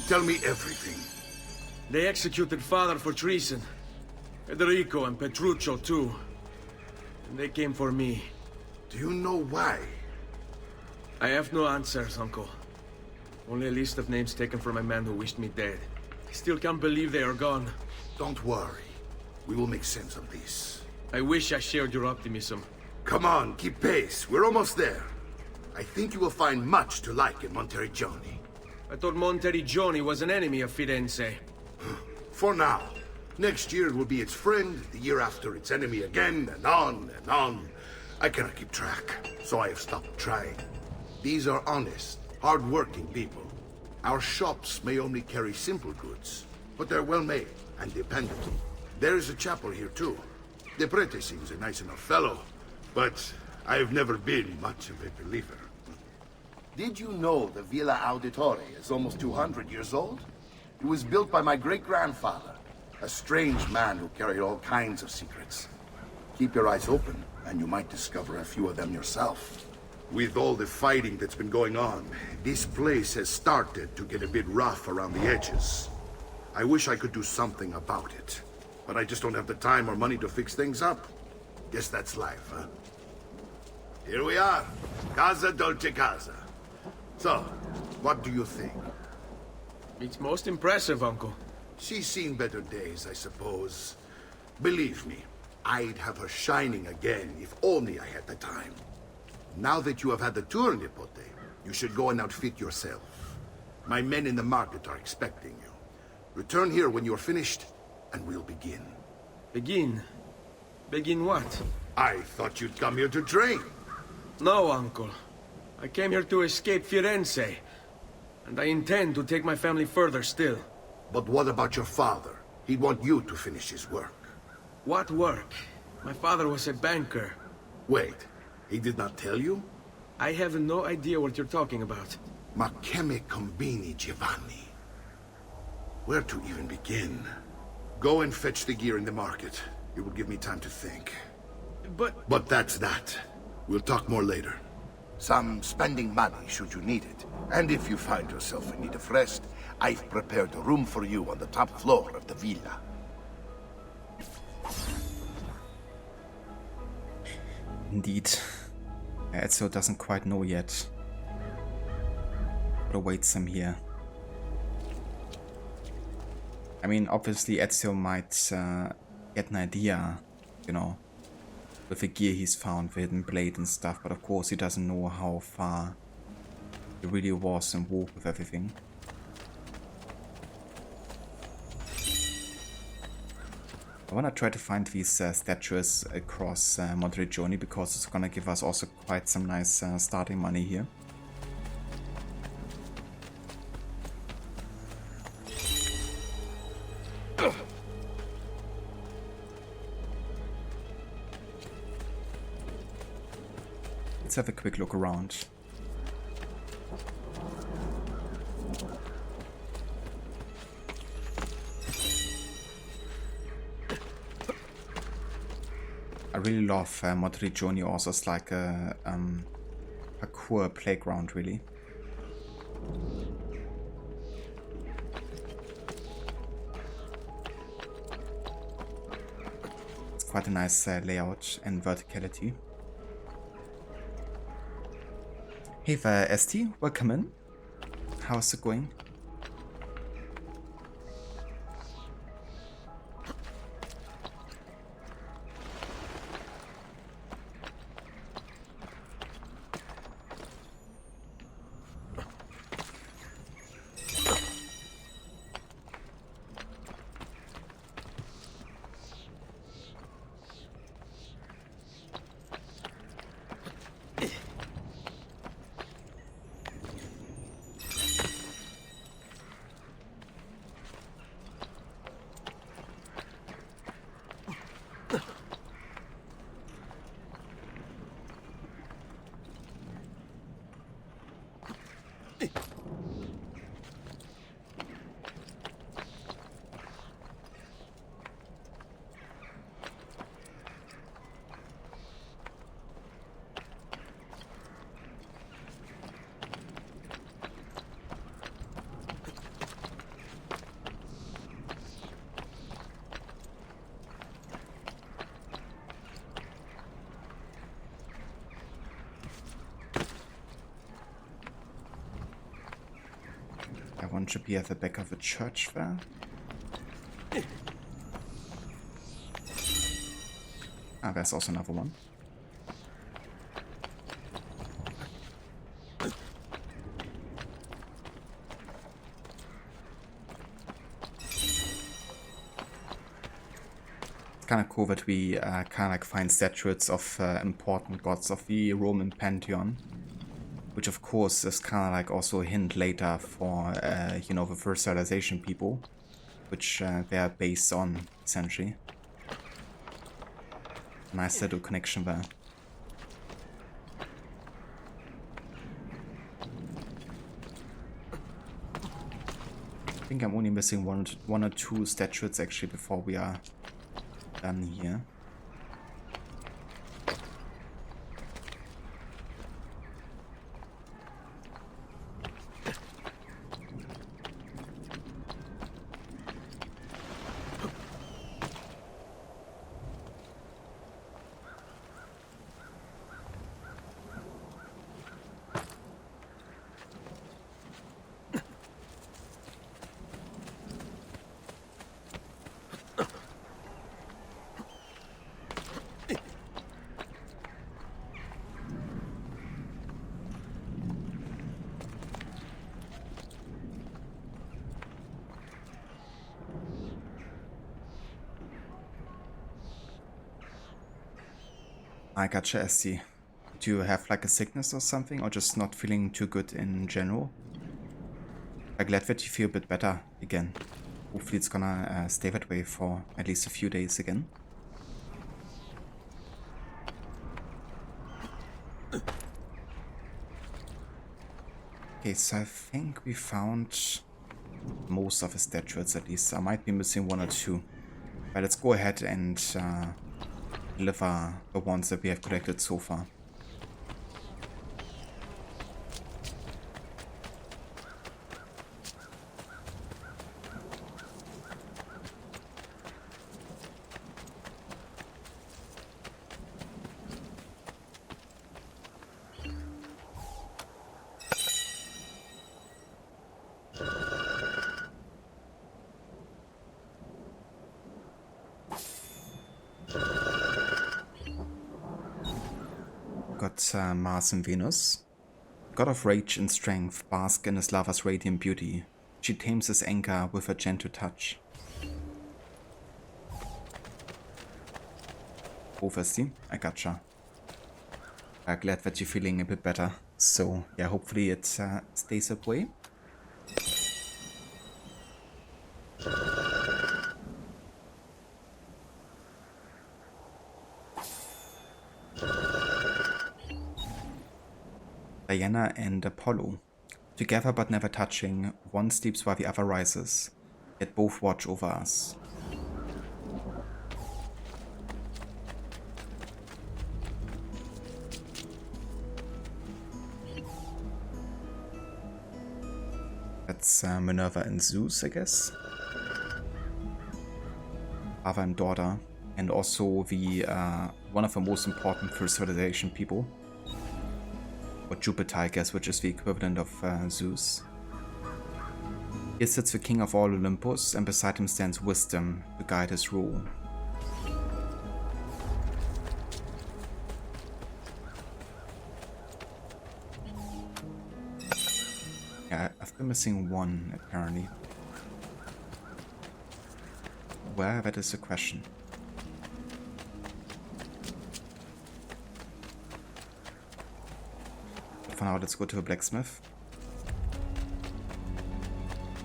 tell me everything. They executed Father for treason. Federico and Petruccio too. And they came for me. Do you know why? I have no answers, Uncle. Only a list of names taken from a man who wished me dead. I still can't believe they are gone. Don't worry. We will make sense of this. I wish I shared your optimism. Come on, keep pace. We're almost there. I think you will find much to like in Monteriggioni. I thought Monteriggioni was an enemy of Firenze. For now. Next year it will be its friend, the year after its enemy again, and on and on. I cannot keep track, so I have stopped trying. These are honest, hard-working people. Our shops may only carry simple goods, but they're well-made and dependent. There is a chapel here too. The prete seems a nice enough fellow, but I've never been much of a believer. Did you know the Villa Auditore is almost 200 years old? It was built by my great-grandfather, a strange man who carried all kinds of secrets. Keep your eyes open, and you might discover a few of them yourself. With all the fighting that's been going on, this place has started to get a bit rough around the edges. I wish I could do something about it. But I just don't have the time or money to fix things up. Guess that's life, huh? Here we are. Casa Dolce Casa. So, what do you think? It's most impressive, Uncle. She's seen better days, I suppose. Believe me, I'd have her shining again if only I had the time. Now that you have had the tour, Nipote, you should go and outfit yourself. My men in the market are expecting you. Return here when you're finished, and we'll begin. Begin? Begin what? I thought you'd come here to train. No, Uncle. I came here to escape Firenze. And I intend to take my family further still. But what about your father? He'd want you to finish his work. What work? My father was a banker. Wait, he did not tell you? I have no idea what you're talking about. Ma che me combini, Giovanni? Where to even begin? Go and fetch the gear in the market. It will give me time to think. But that's that. We'll talk more later. Some spending money should you need it. And if you find yourself in need of rest, I've prepared a room for you on the top floor of the villa. Indeed. Ezio doesn't quite know yet what awaits him here. I mean, obviously Ezio might get an idea, you know, with the gear he's found, the hidden blade and stuff, but of course he doesn't know how far he really was involved with everything. I wanna try to find these statues across Monteriggioni, because it's gonna give us also quite some nice starting money here. Let's have a quick look around. I really love Monteriggioni also as like a parkour playground, really. It's quite a nice layout and verticality. Hey there, ST, welcome in. How's it going? One should be at the back of a church there. Ah, there's also another one. It's kind of cool that we kind of like find statues of important gods of the Roman pantheon. Which of course is kind of like also a hint later for, you know, the first civilization people, which they are based on, essentially. Nice little connection there. I think I'm only missing one or two statues actually before we are done here. I gotcha, SC. Do you have like a sickness or something, or just not feeling too good in general? I'm glad that you feel a bit better again. Hopefully it's gonna stay that way for at least a few days again. Okay, so I think we found most of the statues at least. I might be missing one or two. But let's go ahead and deliver the ones that we have collected so far. Mars and Venus. God of rage and strength, bask in his lover's radiant beauty. She tames his anger with a gentle touch. Oversee, I gotcha. Glad that you're feeling a bit better. So yeah, hopefully it stays that way. Diana and Apollo. Together but never touching, one sleeps while the other rises, yet both watch over us. That's Minerva and Zeus, I guess. Father and daughter, and also the one of the most important first civilization people, or Jupiter, I guess, which is the equivalent of Zeus. Here sits the king of all Olympus, and beside him stands wisdom to guide his rule. Yeah, I've been missing one, apparently. Where? That is the question. For now, let's go to a blacksmith.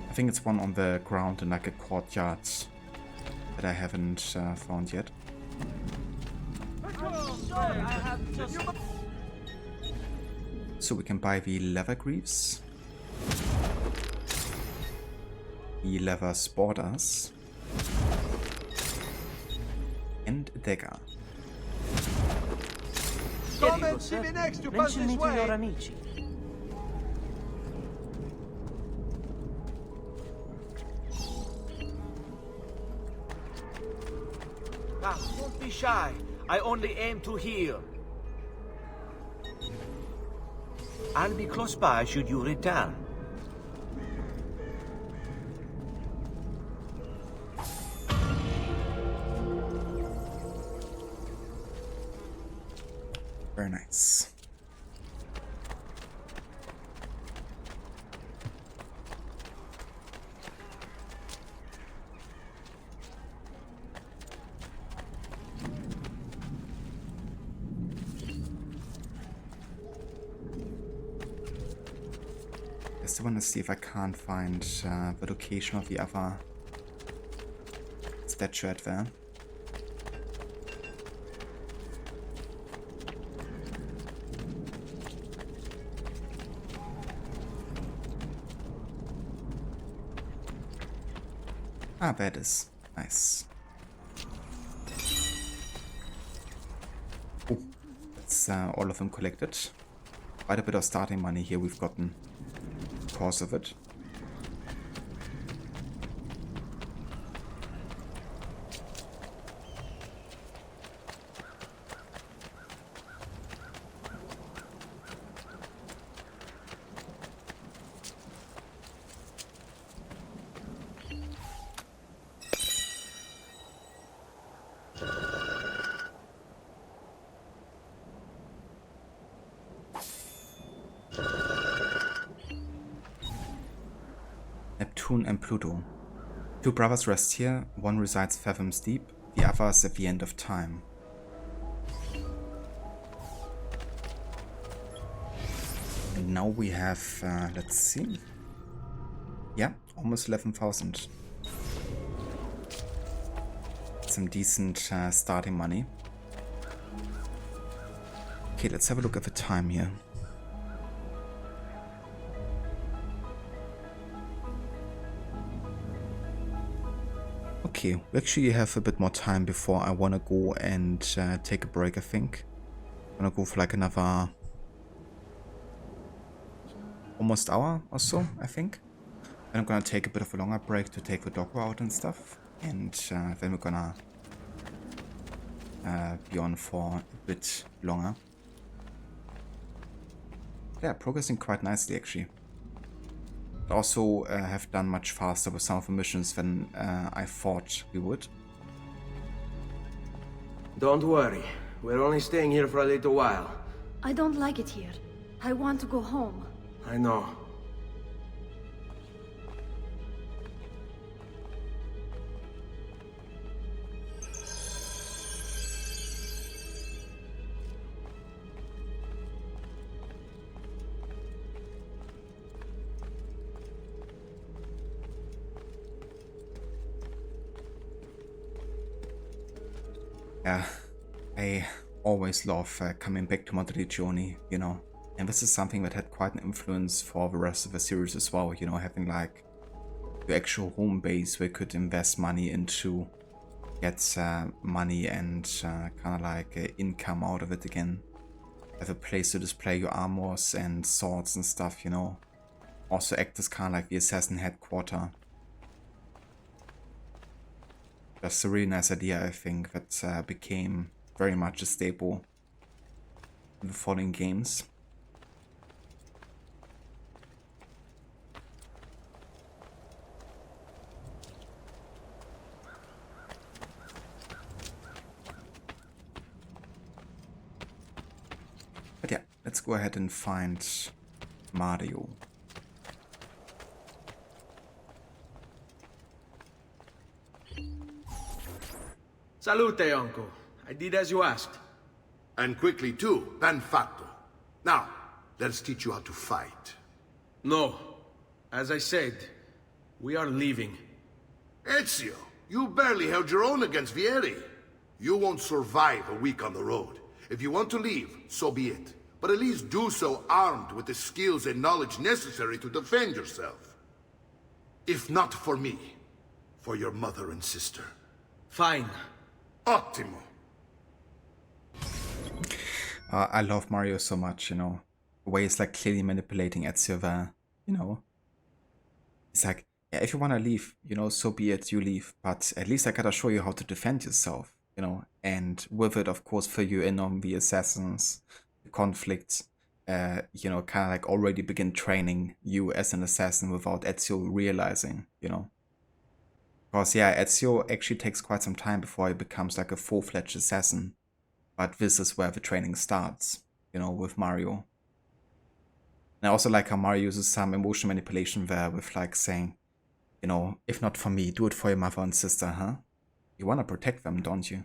I think it's one on the ground in like a courtyard that I haven't found yet. So we can buy the leather greaves, the leather borders, and a dagger. Come and see me next, you pass this way. Ah, don't be shy. I only aim to heal. I'll be close by should you return. Very nice. I still want to see if I can't find the location of the other statuette there. Ah, that is nice. Oh, that's all of them collected. Quite a bit of starting money here we've gotten because of it. Neptune and Pluto. Two brothers rest here, one resides fathoms deep, the other is at the end of time. And now we have, let's see, yeah, almost 11,000. Some decent starting money. Okay, let's have a look at the time here. Okay, we actually have a bit more time before I want to go and take a break, I think. I'm gonna go for like another almost hour or so, I think. Then I'm gonna take a bit of a longer break to take the dog out and stuff. And then we're gonna be on for a bit longer. Yeah, progressing quite nicely actually. Also have done much faster with some of the missions than I thought we would. Don't worry, we're only staying here for a little while. I don't like it here. I want to go home. I know. Yeah, I always love coming back to Monteriggioni, you know, and this is something that had quite an influence for the rest of the series as well, you know, having like your actual home base where you could invest money into, get money and kind of like income out of it again. Have a place to display your armors and swords and stuff, you know. also act as kind of like the assassin headquarter. That's a really nice idea, I think, that became very much a staple in the following games. But yeah, let's go ahead and find Mario. Salute, uncle. I did as you asked. And quickly too, ben fatto. Now, let's teach you how to fight. No. As I said, we are leaving. Ezio, you barely held your own against Vieri. You won't survive a week on the road. If you want to leave, so be it. But at least do so armed with the skills and knowledge necessary to defend yourself. If not for me, for your mother and sister. Fine. Ottimo. I love Mario so much, you know. The way he's like clearly manipulating Ezio there, you know. It's like, yeah, if you wanna leave, you know, so be it, you leave. But at least I gotta show you how to defend yourself, you know. And with it, of course, fill you in on the assassins, the conflicts, you know, kind of like already begin training you as an assassin without Ezio realizing, you know. Because, yeah, Ezio actually takes quite some time before he becomes like a full-fledged assassin. But this is where the training starts, you know, with Mario. And I also like how Mario uses some emotional manipulation there with like saying, you know, if not for me, do it for your mother and sister, huh? You want to protect them, don't you?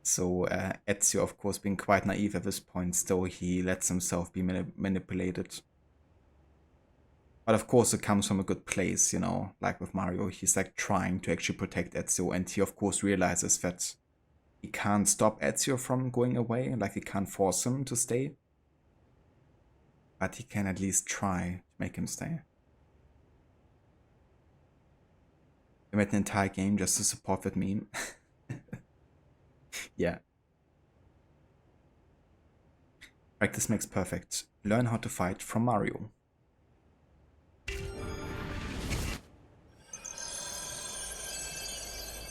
So Ezio, of course, being quite naive at this point, still he lets himself be manipulated. But of course it comes from a good place, you know, like with Mario, he's like trying to actually protect Ezio, and he of course realizes that he can't stop Ezio from going away, like he can't force him to stay. But he can at least try to make him stay. We made an entire game just to support that meme. Yeah. Practice makes perfect. Learn how to fight from Mario.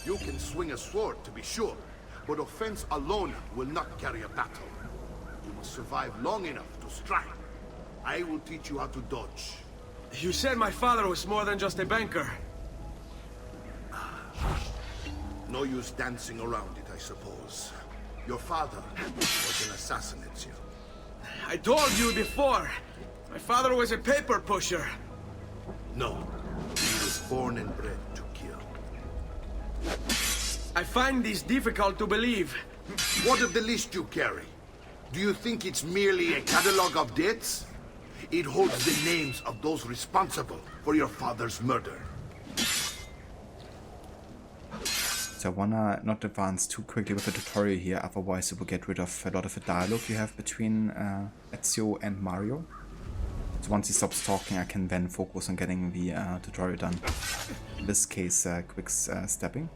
You can swing a sword, to be sure, but offense alone will not carry a battle. You must survive long enough to strike. I will teach you how to dodge. You said my father was more than just a banker. No use dancing around it, I suppose. Your father was an assassin, Ezio. I told you before. My father was a paper pusher. No. He was born and bred to kill. I find this difficult to believe. What of the list you carry? Do you think it's merely a catalogue of debts? It holds the names of those responsible for your father's murder. So I wanna not advance too quickly with the tutorial here, otherwise it will get rid of a lot of the dialogue you have between Ezio and Mario. So once he stops talking, I can then focus on getting the tutorial done. In this case, quick stepping.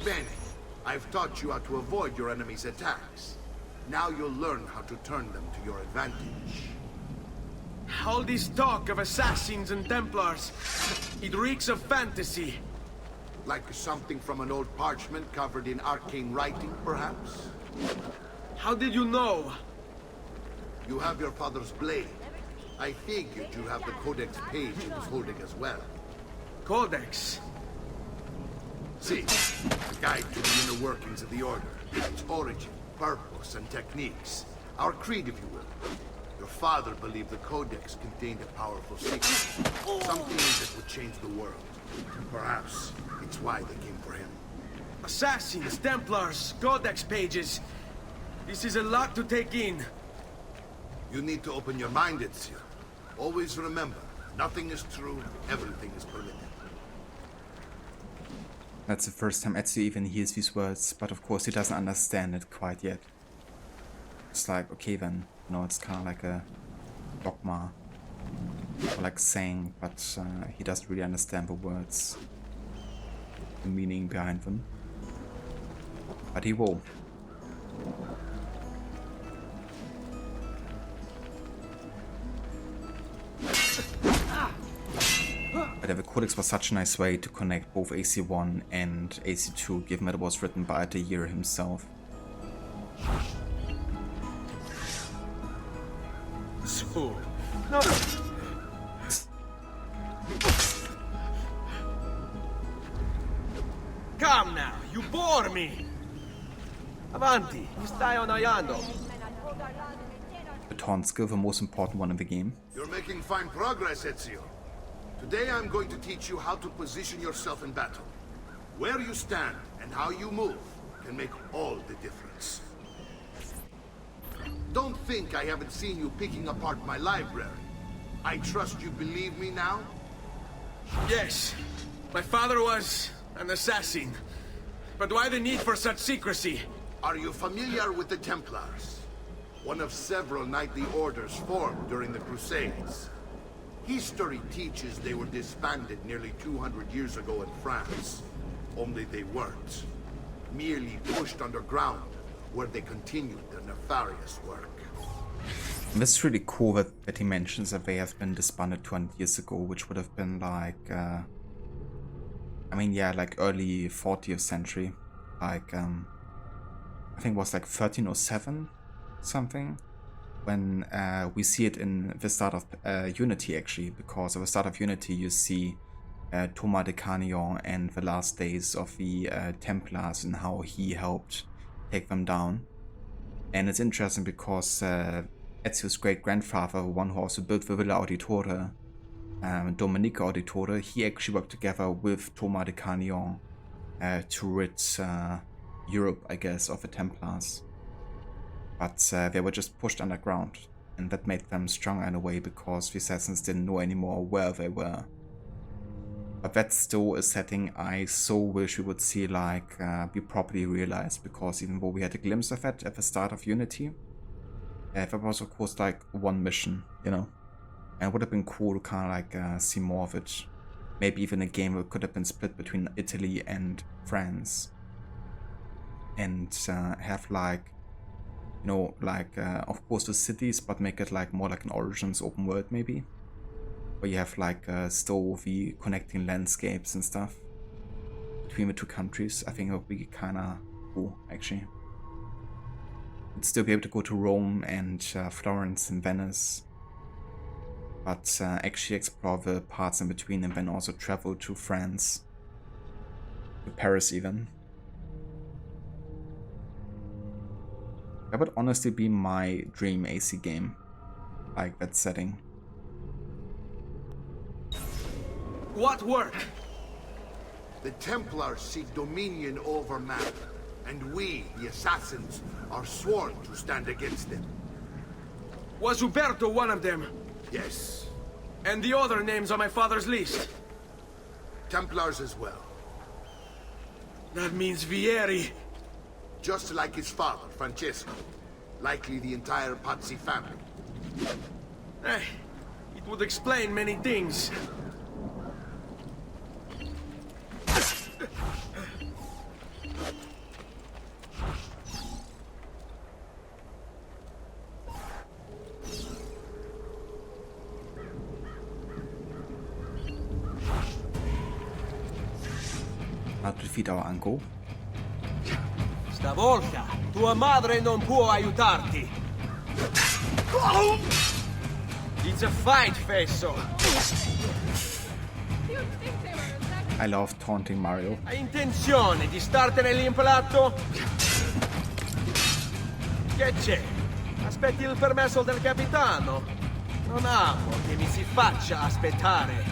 Bene, I've taught you how to avoid your enemy's attacks. Now you'll learn how to turn them to your advantage. All this talk of assassins and Templars, it reeks of fantasy. Like something from an old parchment covered in arcane writing, perhaps? How did you know? You have your father's blade. I figured you have the Codex page he was holding as well. Codex? See, a guide to the inner workings of the Order, its origin, purpose, and techniques. Our creed, if you will. Your father believed the Codex contained a powerful secret. Something that would change the world. Perhaps it's why they came for him. Assassins, Templars, Codex pages. This is a lot to take in. You need to open your mind, Ezio. Always remember, nothing is true, everything is permitted. That's the first time Ezio even hears these words, but of course he doesn't understand it quite yet. It's like, okay then, you know, it's kind of like a dogma, or like saying, but he doesn't really understand the words, the meaning behind them. But he will. But the Codex was such a nice way to connect both AC1 and AC2, given that it was written by Altair himself. So, no. Come now, you bore me. Avanti, mi stai annoiando. The taunt skill, the most important one in the game. You're making fine progress, Ezio. Today I'm going to teach you how to position yourself in battle. Where you stand and how you move can make all the difference. Don't think I haven't seen you picking apart my library. I trust you believe me now? Yes, my father was an assassin. But why the need for such secrecy? Are you familiar with the Templars? One of several knightly orders formed during the Crusades. History teaches they were disbanded nearly 200 years ago in France. Only they weren't. Merely pushed underground, where they continued their nefarious work. And this is really cool that he mentions that they have been disbanded 200 years ago, which would have been like, I mean, yeah, like early 40th century. Like, I think it was like 1307 something. When we see it in the start of Unity, actually, because at the start of Unity you see Thomas de Carnion and the last days of the Templars and how he helped take them down. And it's interesting because Ezio's great-grandfather, one who also built the Villa Auditore, Domenico Auditore, he actually worked together with Thomas de Carnion to rid Europe, I guess, of the Templars. But they were just pushed underground, and that made them stronger in a way because the assassins didn't know anymore where they were. But that's still a setting I so wish we would see like be properly realized, because even though we had a glimpse of it at the start of Unity, there was of course like one mission, you know, and it would have been cool to kind of like see more of it. Maybe even a game that could have been split between Italy and France, and have like, you know, like of course the cities, but make it like more like an Origins open world maybe, where you have like still the connecting landscapes and stuff between the two countries. I think it would be kind of cool actually. You'd still be able to go to Rome and Florence and Venice, but actually explore the parts in between, and then also travel to France, to Paris even. That would honestly be my dream AC game, like that setting. What work? The Templars seek dominion over matter, and we, the assassins, are sworn to stand against them. Was Uberto one of them? Yes. And the other names on my father's list? Templars as well. That means Vieri. Just like his father, Francesco. Likely the entire Pazzi family. It would explain many things. How to defeat our uncle. Stavolta, tua madre non può aiutarti. It's a fight, Fesso. I love taunting Mario. Hai intenzione di startene lì impalato? Che c'è? Aspetti il permesso del capitano? Non amo che mi si faccia aspettare.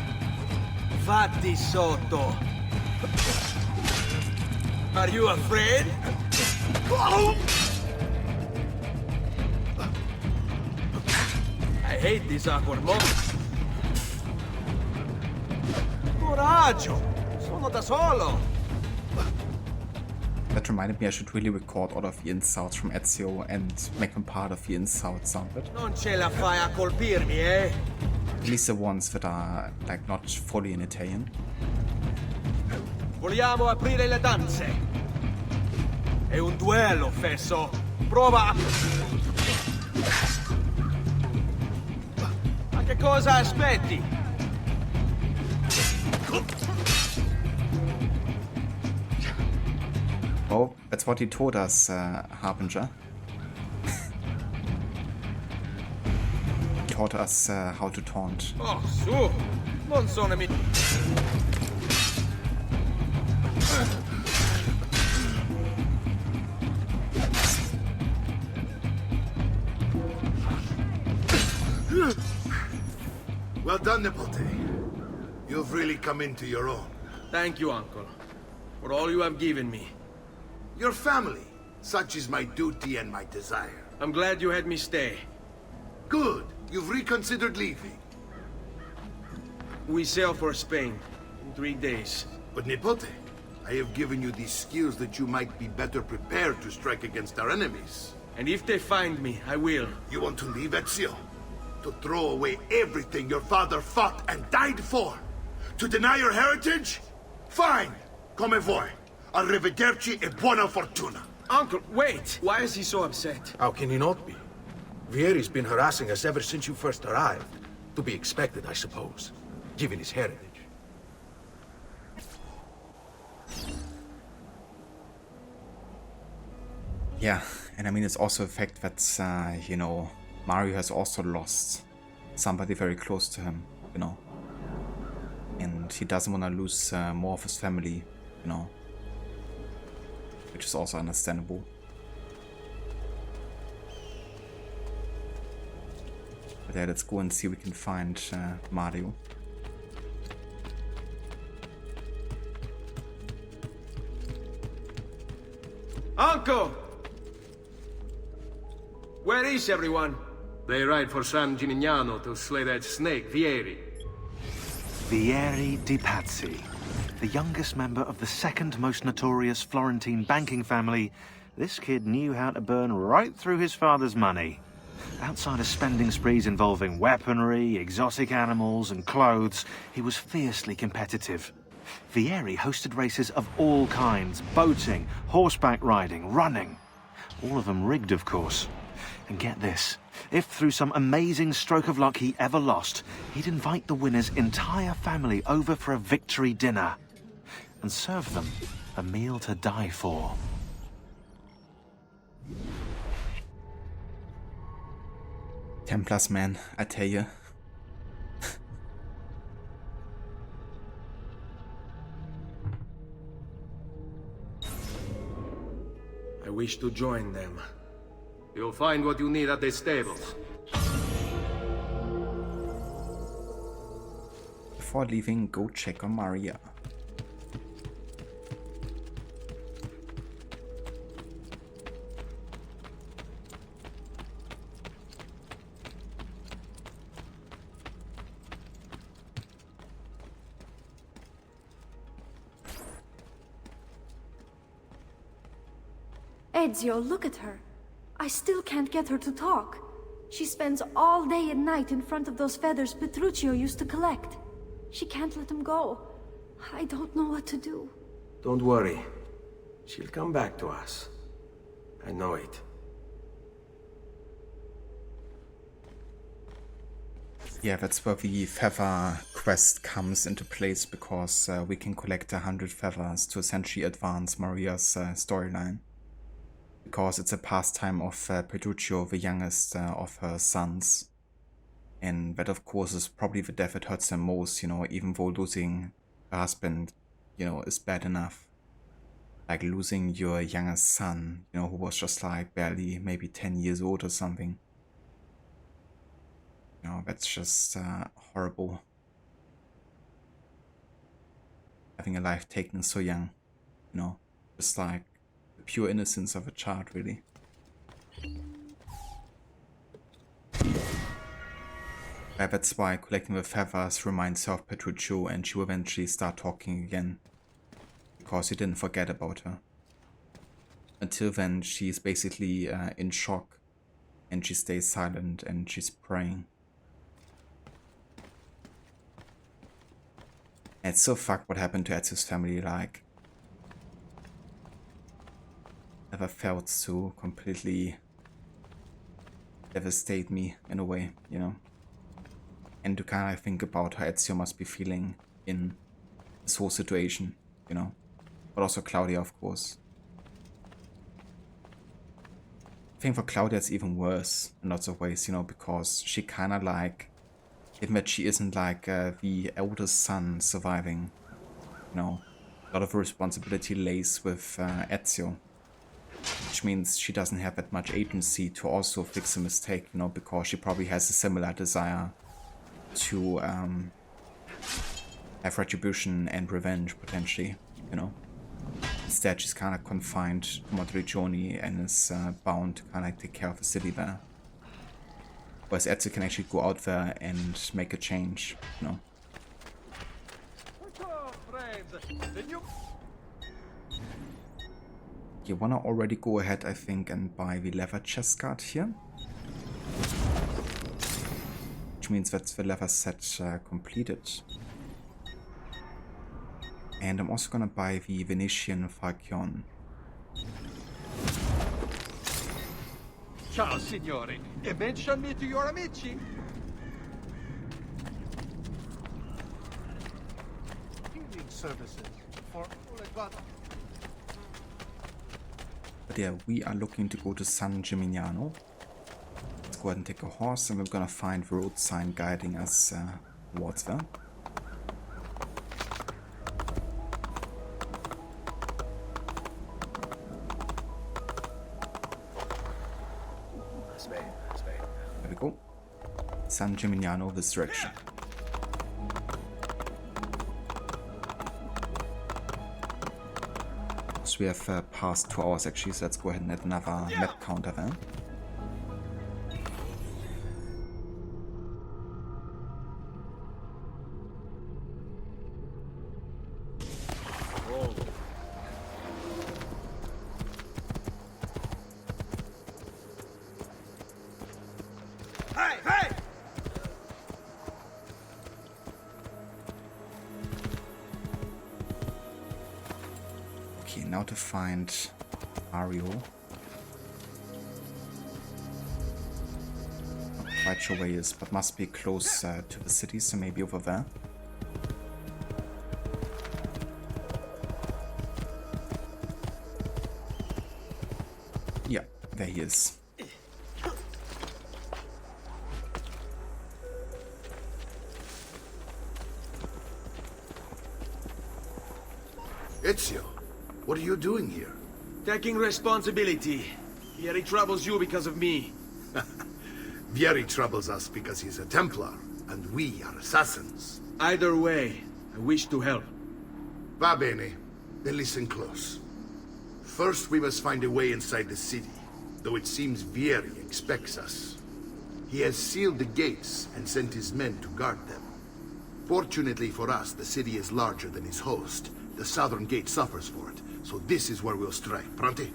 Vatti sotto. Are you afraid? I hate these awkward moments. Coraggio! Sono da solo! That reminded me I should really record all of the insults from Ezio and make them part of the insult soundbit. Non ce la fai a colpirmi, eh? At least the ones that are like not fully in Italian. Vogliamo aprire le danze. È un duello, fesso. Prova a... Ma che cosa aspetti? Oh, that's what he told us, Harbinger. He taught us how to taunt. Oh, su! Non sono Well done, Nipote. You've really come into your own. Thank you, Uncle, for all you have given me. Your family. Such is my duty and my desire. I'm glad you had me stay. Good. You've reconsidered leaving. We sail for Spain in 3 days. But Nipote, I have given you these skills that you might be better prepared to strike against our enemies. And if they find me, I will. You want to leave Ezio? To throw away everything your father fought and died for? To deny your heritage? Fine. Come vuoi. Arrivederci e buona fortuna. Uncle, wait! Why is he so upset? How can he not be? Vieri's been harassing us ever since you first arrived. To be expected, I suppose, given his heritage. Yeah, and I mean, it's also a fact that, you know, Mario has also lost somebody very close to him, you know. And he doesn't want to lose more of his family, you know. Which is also understandable. But yeah, let's go and see if we can find Mario. Uncle! Where is everyone? They ride for San Gimignano to slay that snake, Vieri. Vieri di Pazzi, the youngest member of the second most notorious Florentine banking family. This kid knew how to burn right through his father's money. Outside of spending sprees involving weaponry, exotic animals, and clothes, he was fiercely competitive. Vieri hosted races of all kinds: boating, horseback riding, running. All of them rigged, of course. And get this, if through some amazing stroke of luck he ever lost, he'd invite the winner's entire family over for a victory dinner and serve them a meal to die for. Templars, man, I tell you. I wish to join them. You'll find what you need at the stables. Before leaving, go check on Maria. Ezio, look at her. I still can't get her to talk. She spends all day and night in front of those feathers Petruchio used to collect. She can't let them go. I don't know what to do. Don't worry. She'll come back to us. I know it. Yeah, that's where the feather quest comes into place, because we can collect 100 feathers to essentially advance Maria's storyline. Because it's a pastime of Petruchio, the youngest of her sons. And that, of course, is probably the death that hurts them most, you know, even though losing her husband, you know, is bad enough. Like losing your youngest son, you know, who was just like barely maybe 10 years old or something. You know, that's just horrible. Having a life taken so young, you know, just like the pure innocence of a child, really. That's why collecting the feathers reminds her of Petruchio, and she will eventually start talking again. Because he didn't forget about her. Until then, she's basically in shock, and she stays silent and she's praying. And it's so fucked what happened to Ezio's family, like. ever felt so completely devastate me in a way, you know. And to kind of think about how Ezio must be feeling in this whole situation, you know. But also Claudia, of course. I think for Claudia it's even worse in lots of ways, you know, because she kind of like, even that she isn't like the eldest son surviving, you know, a lot of responsibility lays with Ezio, which means she doesn't have that much agency to also fix a mistake, you know, because she probably has a similar desire to have retribution and revenge potentially, you know. Instead, she's kind of confined to Monteriggioni and is bound to kind of take care of the city there. Whereas Ezio can actually go out there and make a change, you know. You wanna already go ahead, I think, and buy the leather chest guard here. Which means that's the leather set completed. And I'm also gonna buy the Venetian Falcon. Ciao, signore. E mention me to your amici. Healing services for Olegata. But yeah, we are looking to go to San Gimignano. Let's go ahead and take a horse, and we're gonna find the road sign guiding us towards there. There we go. San Gimignano, this direction. So we have passed 2 hours actually, so let's go ahead and add another map counter there. Okay, now to find Mario. Not quite sure where he is, but must be close to the city, so maybe over there. Yeah, there he is. Ezio, what are you doing here? Taking responsibility. Vieri troubles you because of me. Vieri troubles us because he's a Templar, and we are assassins. Either way, I wish to help. Va bene. Then listen close. First, we must find a way inside the city, though it seems Vieri expects us. He has sealed the gates and sent his men to guard them. Fortunately for us, the city is larger than its host. The southern gate suffers for it, so this is where we'll strike. Pronti?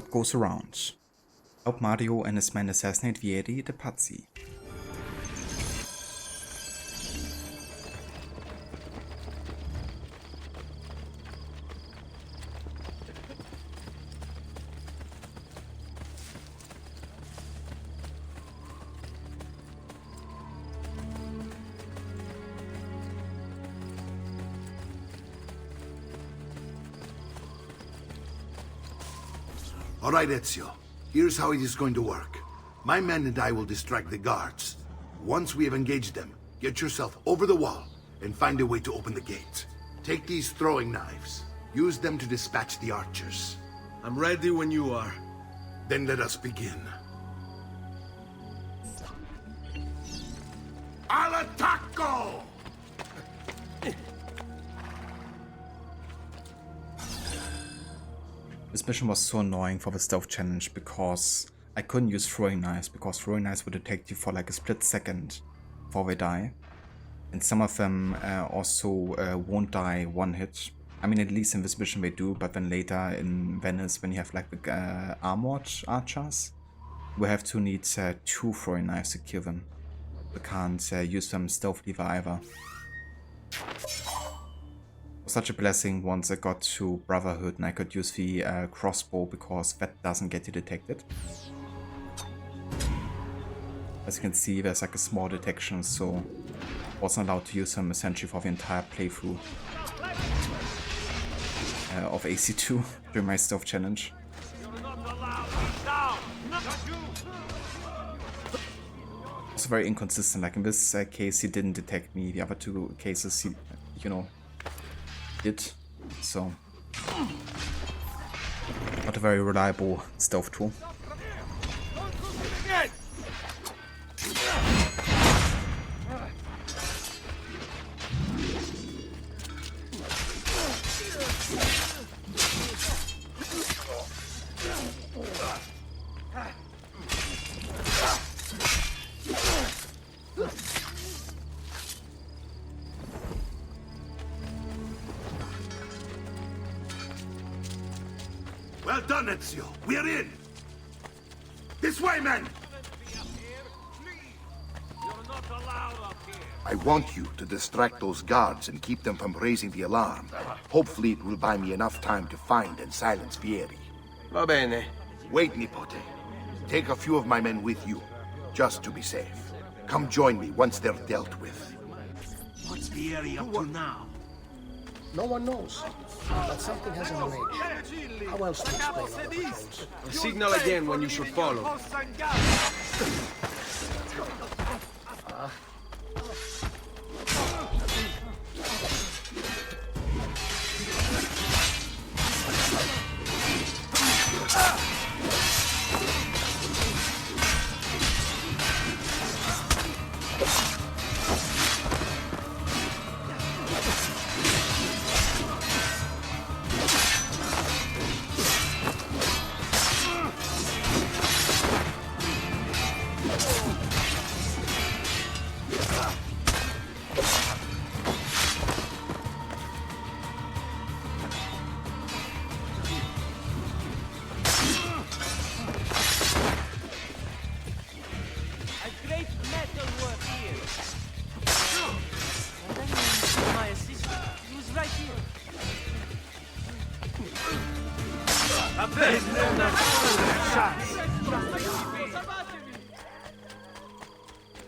Goes around. Help Mario and his men assassinate Vieri the Pazzi. All right, Ezio. Here's how it is going to work. My men and I will distract the guards. Once we have engaged them, get yourself over the wall and find a way to open the gate. Take these throwing knives. Use them to dispatch the archers. I'm ready when you are. Then let us begin. Al attacco! This mission was so annoying for the stealth challenge because I couldn't use throwing knives, because throwing knives would detect you for like a split second before they die. And some of them also won't die one hit. I mean, at least in this mission they do, but then later in Venice, when you have like the armored archers, we have to need 2 throwing knives to kill them. We can't use them stealthily either. such a blessing once I got to Brotherhood and I could use the crossbow because that doesn't get you detected. As you can see, there's like a small detection, so I wasn't allowed to use them essentially for the entire playthrough of AC2 during my stealth challenge. It's very inconsistent. Like in this case, he didn't detect me. The other two cases, he, you know, did. So, not a very reliable stealth tool. Well done, Ezio. We're in. This way, men. I want you to distract those guards and keep them from raising the alarm. Hopefully it will buy me enough time to find and silence Vieri. Va bene. Wait, Nipote. Take a few of my men with you, just to be safe. Come join me once they're dealt with. What's Vieri up to now? No one knows, but something hasn't arranged. How else to explain all the things? Signal again when you should follow.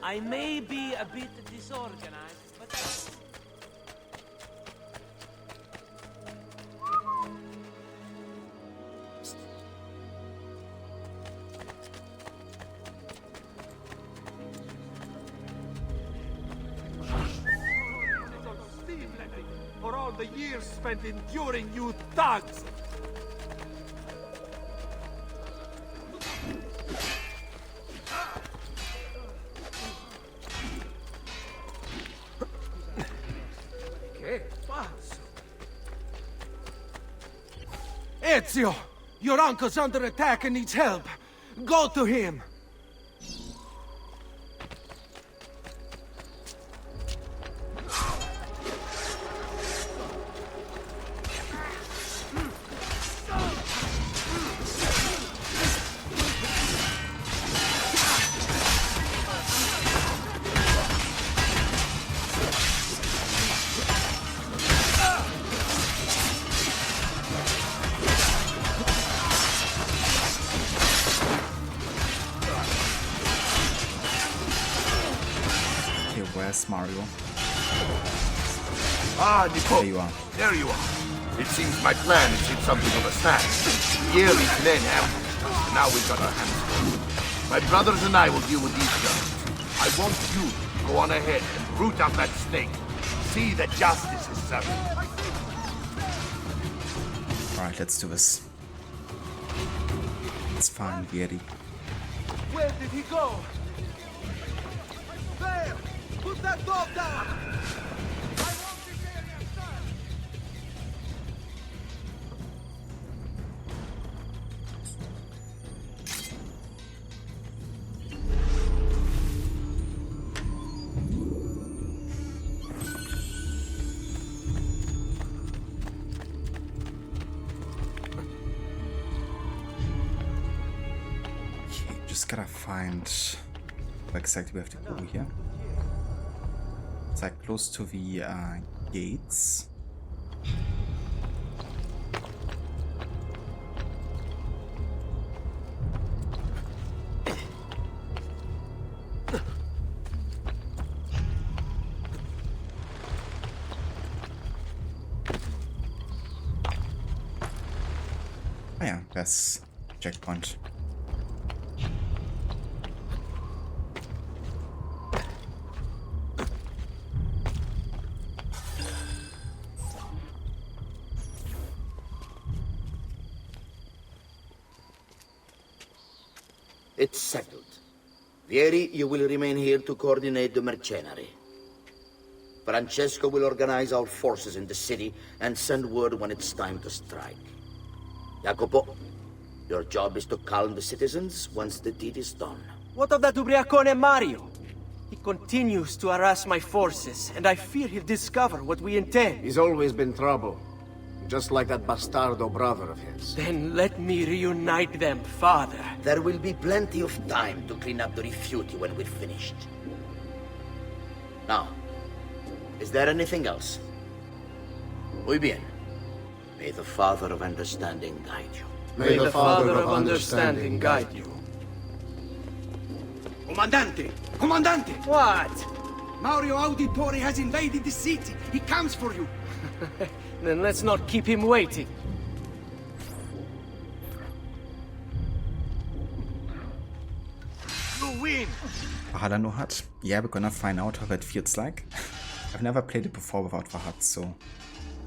I may be a bit disorganized, but... For all the years spent enduring you thugs! Ezio! Your uncle's under attack and needs help. Go to him! Mario. Ah, Nico. There you are. There you are. It seems my plan has hit something of a snag. Vieri's men ambushed us, and now we've got our hands full. My brothers and I will deal with these guys. I want you to go on ahead and root out that snake. See that justice is served. Alright, let's do this. It's fine, Vieri. Where did he go? There! Put that dog down! Okay, just gotta find where exactly we have to go here. It's like close to the gates. press checkpoint. It's settled. Vieri, you will remain here to coordinate the mercenary. Francesco will organize our forces in the city and send word when it's time to strike. Jacopo, your job is to calm the citizens once the deed is done. What of that ubriacone Mario? He continues to harass my forces, and I fear he'll discover what we intend. He's always been trouble. Just like that bastardo brother of his. Then let me reunite them, father. There will be plenty of time to clean up the refuti when we're finished. Now, is there anything else? Muy bien. May the Father of Understanding guide you. May the Father of Understanding guide you. Comandante! Comandante! What? Mario Auditore has invaded the city. He comes for you. Then let's not keep him waiting. You win! Valhalla no HUD. Yeah, we're gonna find out how that feels like. I've never played it before without the HUD, so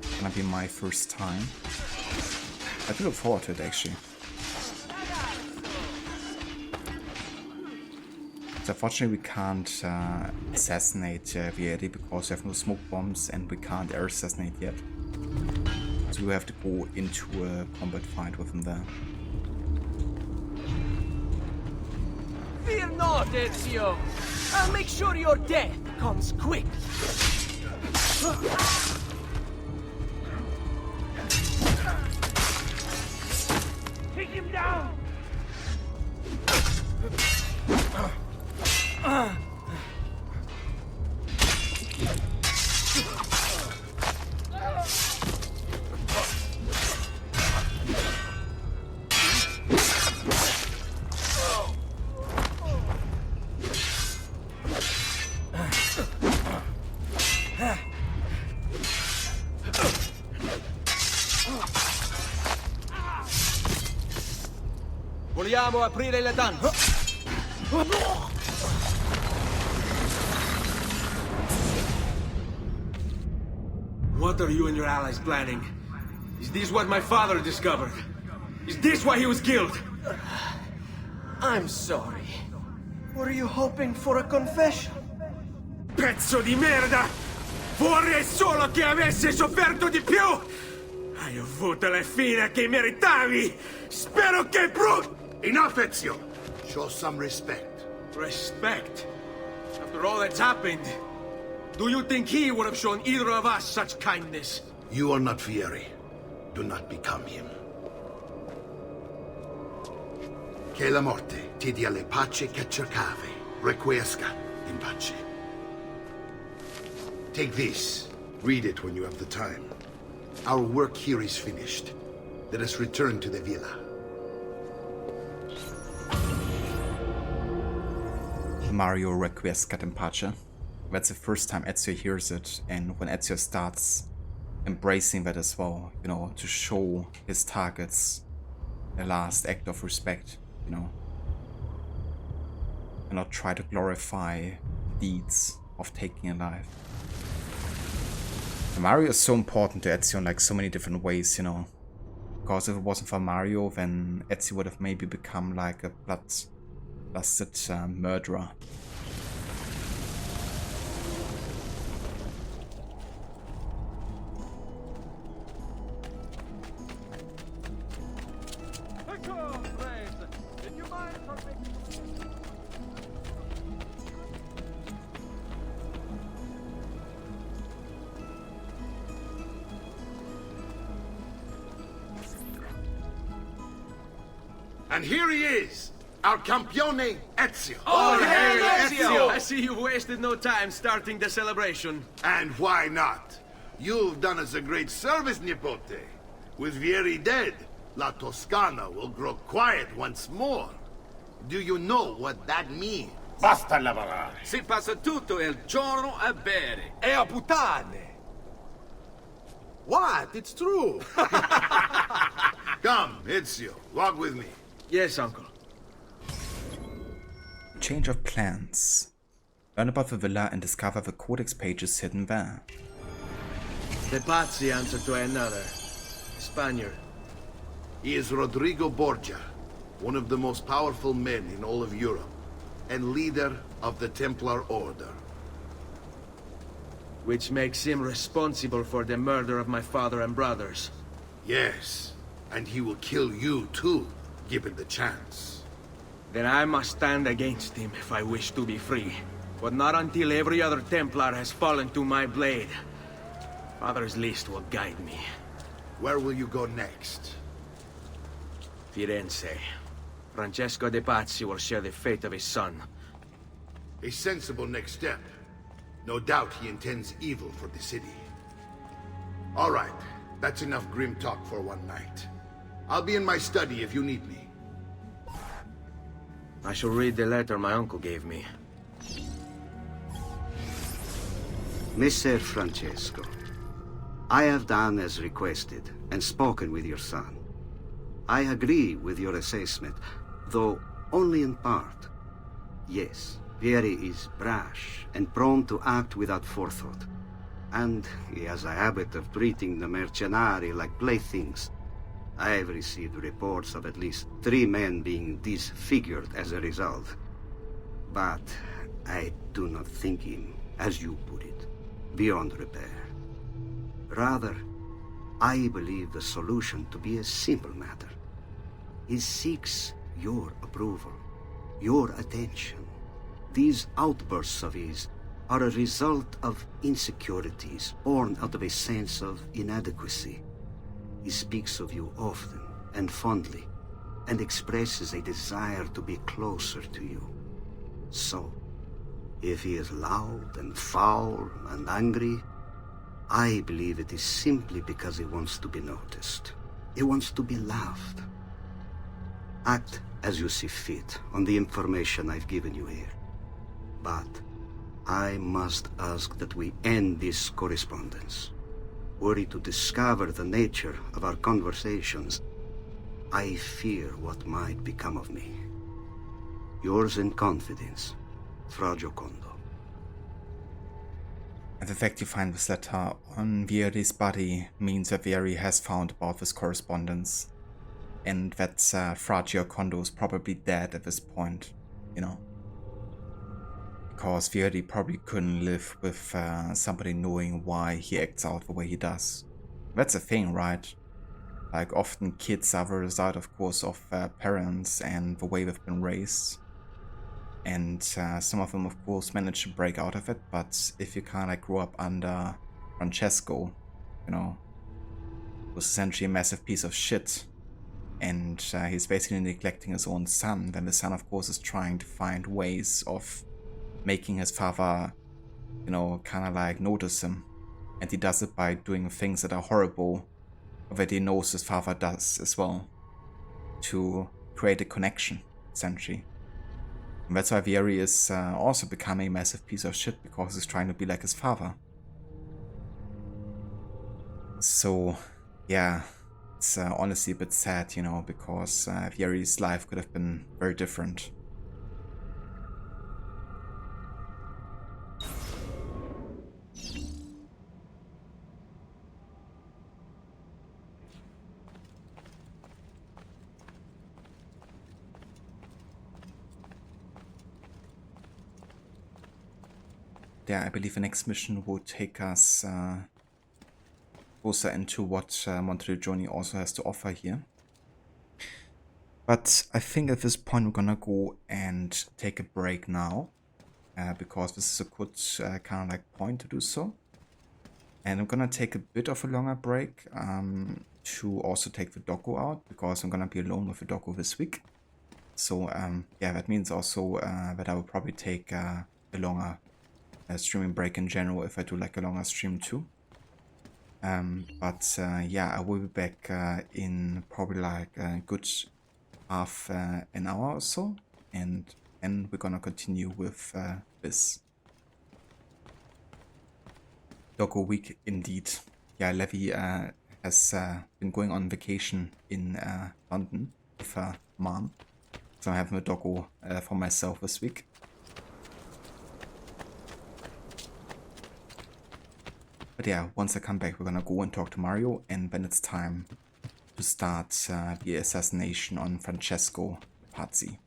it's gonna be my first time. I do look forward to it actually. So unfortunately we can't assassinate Vieri because we have no smoke bombs and we can't air assassinate yet. So we have to go into a combat fight with him there. Fear not, Ezio! I'll make sure your death comes quick! Take him down! Vogliamo aprire la danza. What are you and your allies planning? Is this what my father discovered? Is this why he was killed? I'm sorry. Were you hoping for a confession? Pezzo di merda! Vorrei solo che avessi sofferto di più! Hai avuto la fine che meritavi! Spero che Enough, Ezio! Show some respect. Respect? After all that's happened, do you think he would have shown either of us such kindness? You are not Vieri. Do not become him. Che la morte ti dia le pace che cercavi. Requiesca in pace. Take this. Read it when you have the time. Our work here is finished. Let us return to the villa. Mario Requiescat in Pace. That's the first time Ezio hears it, and when Ezio starts embracing that as well, you know, to show his targets a last act of respect, you know, and not try to glorify deeds of taking a life. And Mario is so important to Ezio in like so many different ways, you know, because if it wasn't for Mario, then Ezio would have maybe become like a bloodlusted murderer. And here he is, our campione Ezio. Oh, hey, Ezio! I see you've wasted no time starting the celebration. And why not? You've done us a great service, Nipote. With Vieri dead, La Toscana will grow quiet once more. Do you know what that means? Basta lavorare. Si passa tutto il giorno a bere. E a puttane! What? It's true. Come, Ezio, walk with me. Yes, uncle. Change of plans. Learn about the villa and discover the codex pages hidden there. The Pazzi answer to another. Spaniard. He is Rodrigo Borgia, one of the most powerful men in all of Europe, and leader of the Templar Order. Which makes him responsible for the murder of my father and brothers. Yes, and he will kill you too, given the chance. Then I must stand against him if I wish to be free. But not until every other Templar has fallen to my blade. Father's list will guide me. Where will you go next? Firenze. Francesco de Pazzi will share the fate of his son. A sensible next step. No doubt he intends evil for the city. All right, that's enough grim talk for one night. I'll be in my study if you need me. I shall read the letter my uncle gave me. Messer Francesco, I have done as requested and spoken with your son. I agree with your assessment, though only in part. Yes, Vieri is brash and prone to act without forethought. And he has a habit of treating the mercenari like playthings. I have received reports of at least 3 men being disfigured as a result. But I do not think him, as you put it, beyond repair. Rather, I believe the solution to be a simple matter. He seeks your approval, your attention. These outbursts of his are a result of insecurities born out of a sense of inadequacy. He speaks of you often and fondly, and expresses a desire to be closer to you. So, if he is loud and foul and angry, I believe it is simply because he wants to be noticed. He wants to be loved. Act as you see fit on the information I've given you here. But I must ask that we end this correspondence. Were he to discover the nature of our conversations, I fear what might become of me. Yours in confidence, Fra Giocondo. And the fact you find this letter on Vieri's body means that Vieri has found about this correspondence. And that Fra Giocondo is probably dead at this point, you know. Because Vieri probably couldn't live with somebody knowing why he acts out the way he does. That's a thing, right? Like, often kids are the result, of course, of parents and the way they've been raised. And some of them, of course, manage to break out of it, but if you kind of grow up under Francesco, you know, who's essentially a massive piece of shit, and he's basically neglecting his own son, then the son, of course, is trying to find ways of making his father, you know, kind of like notice him. And he does it by doing things that are horrible, that he knows his father does as well, to create a connection, essentially. And that's why Vieri is also becoming a massive piece of shit, because he's trying to be like his father. So, yeah, it's honestly a bit sad, you know, because Vieri's life could have been very different. Yeah, I believe the next mission will take us closer into what Monteriggioni also has to offer here. But I think at this point we're gonna go and take a break now, because this is a good kind of like point to do so. And I'm gonna take a bit of a longer break to also take the doggo out, because I'm gonna be alone with the doggo this week. So yeah, that means also that I will probably take a longer streaming break in general if I do like a longer stream too. But yeah, I will be back in probably like a good half an hour or so, and then we're gonna continue with this. Doggo week indeed. Yeah, Levi has been going on vacation in London with her mom. So I'm having a doggo for myself this week. But yeah, once I come back, we're gonna go and talk to Mario, and then it's time to start the assassination on Francesco Pazzi.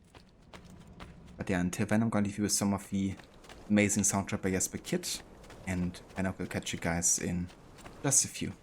But yeah, until then, I'm gonna leave you with some of the amazing soundtrack by Jesper Kid, and then I will catch you guys in just a few.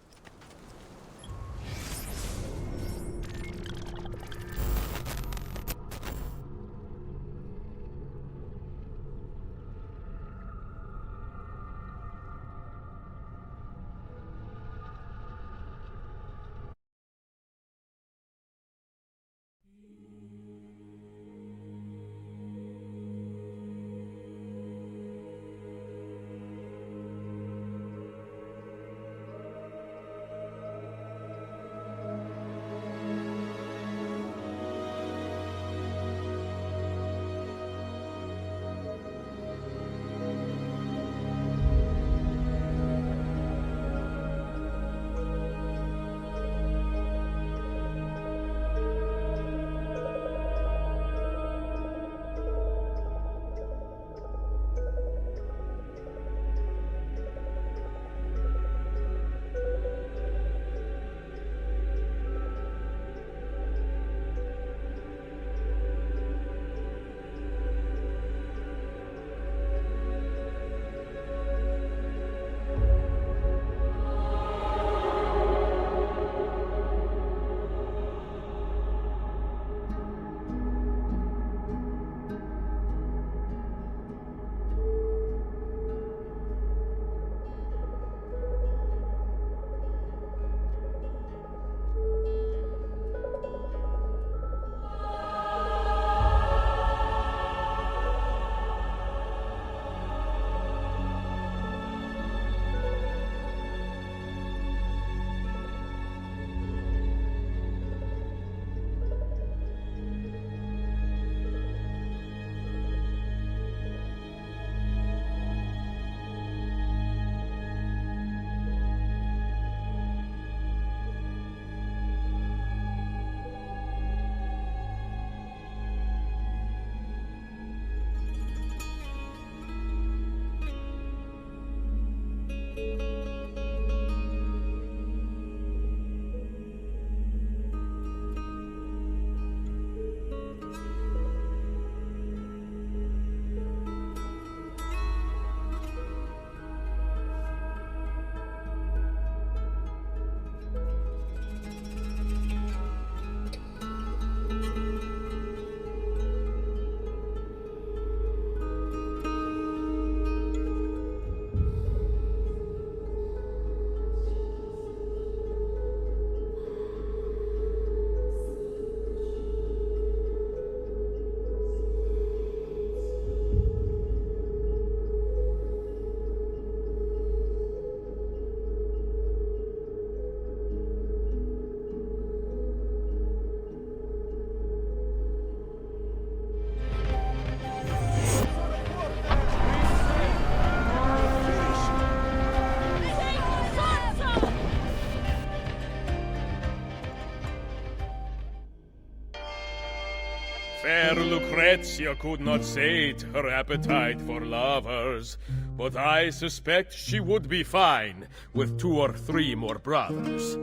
Fair Lucrezia could not sate her appetite for lovers, but I suspect she would be fine with 2 or 3 more brothers.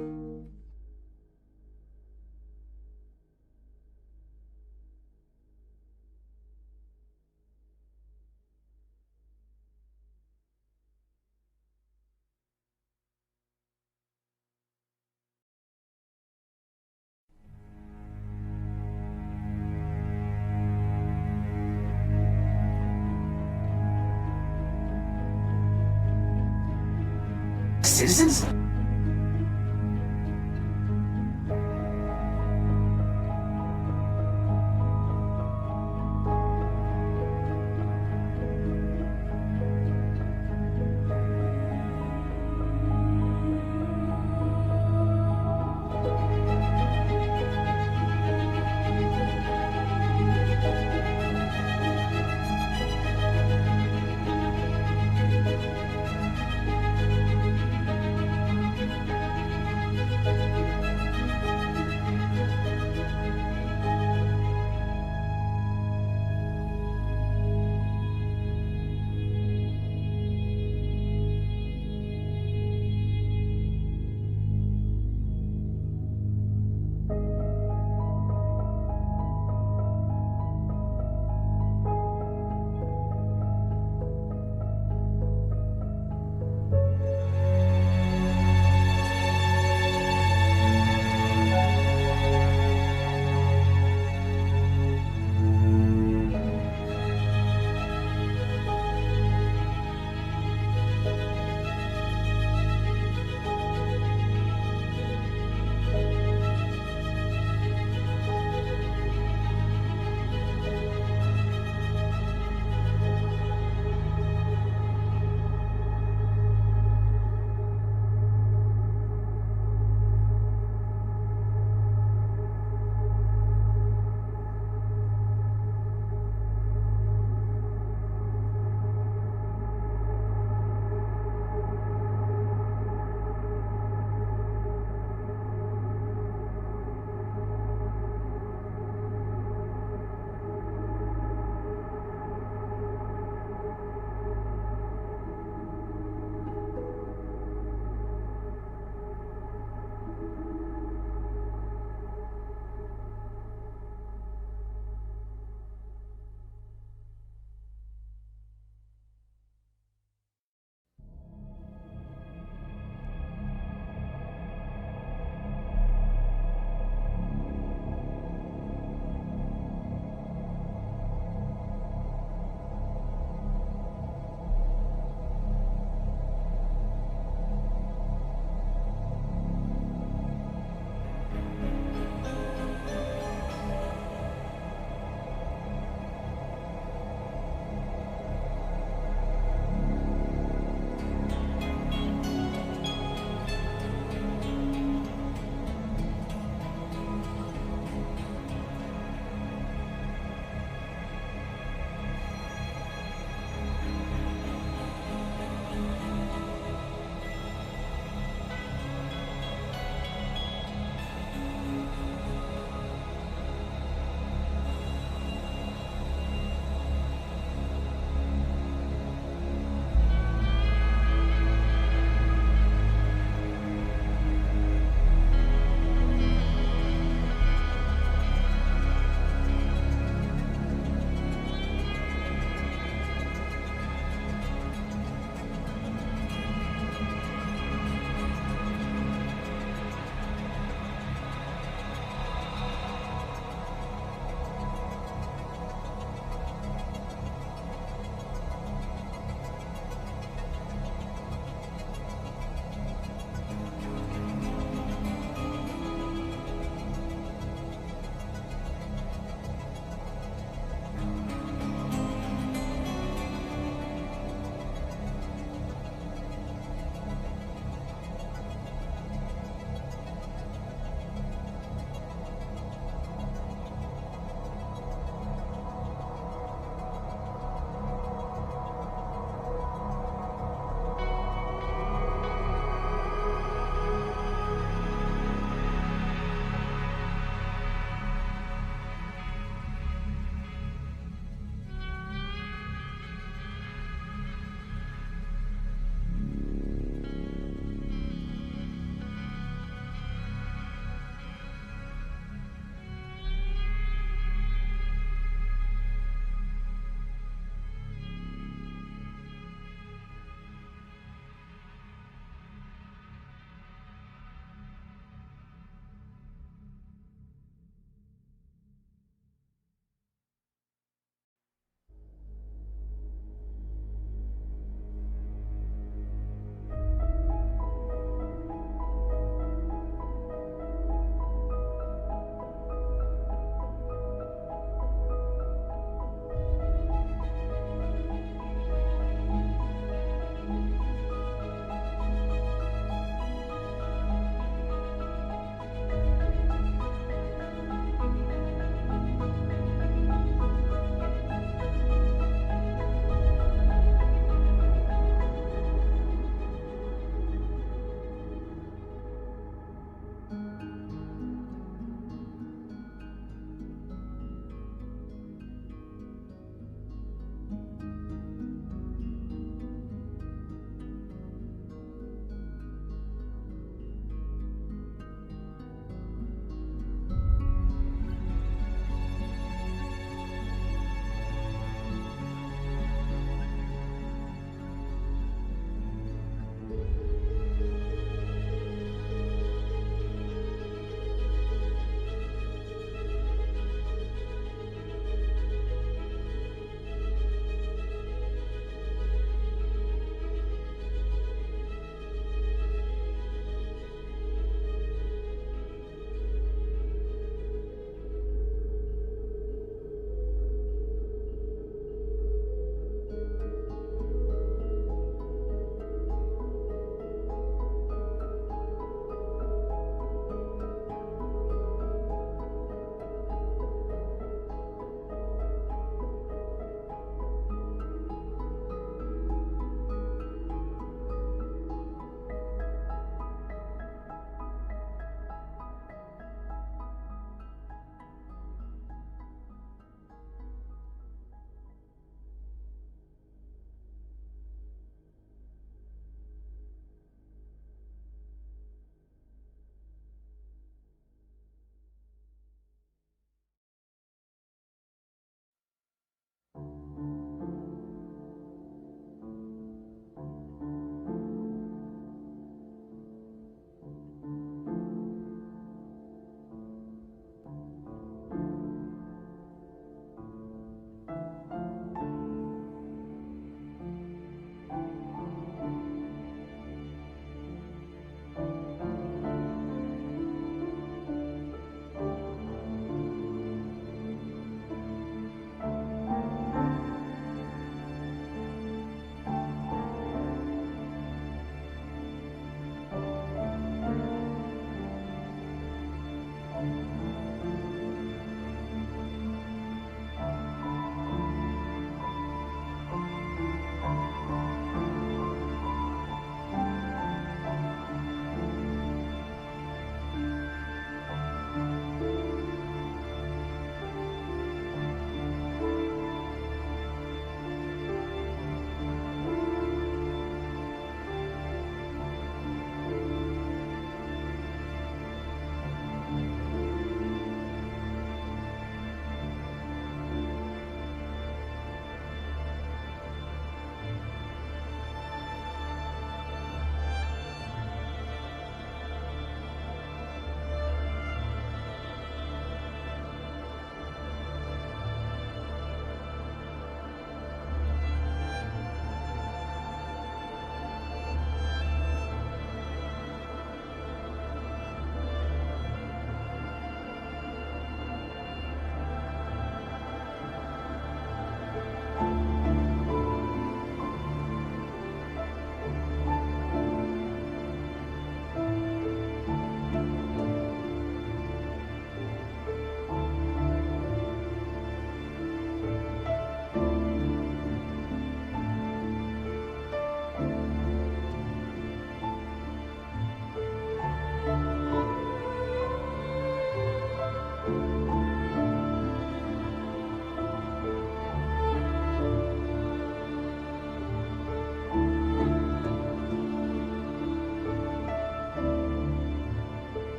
Citizens?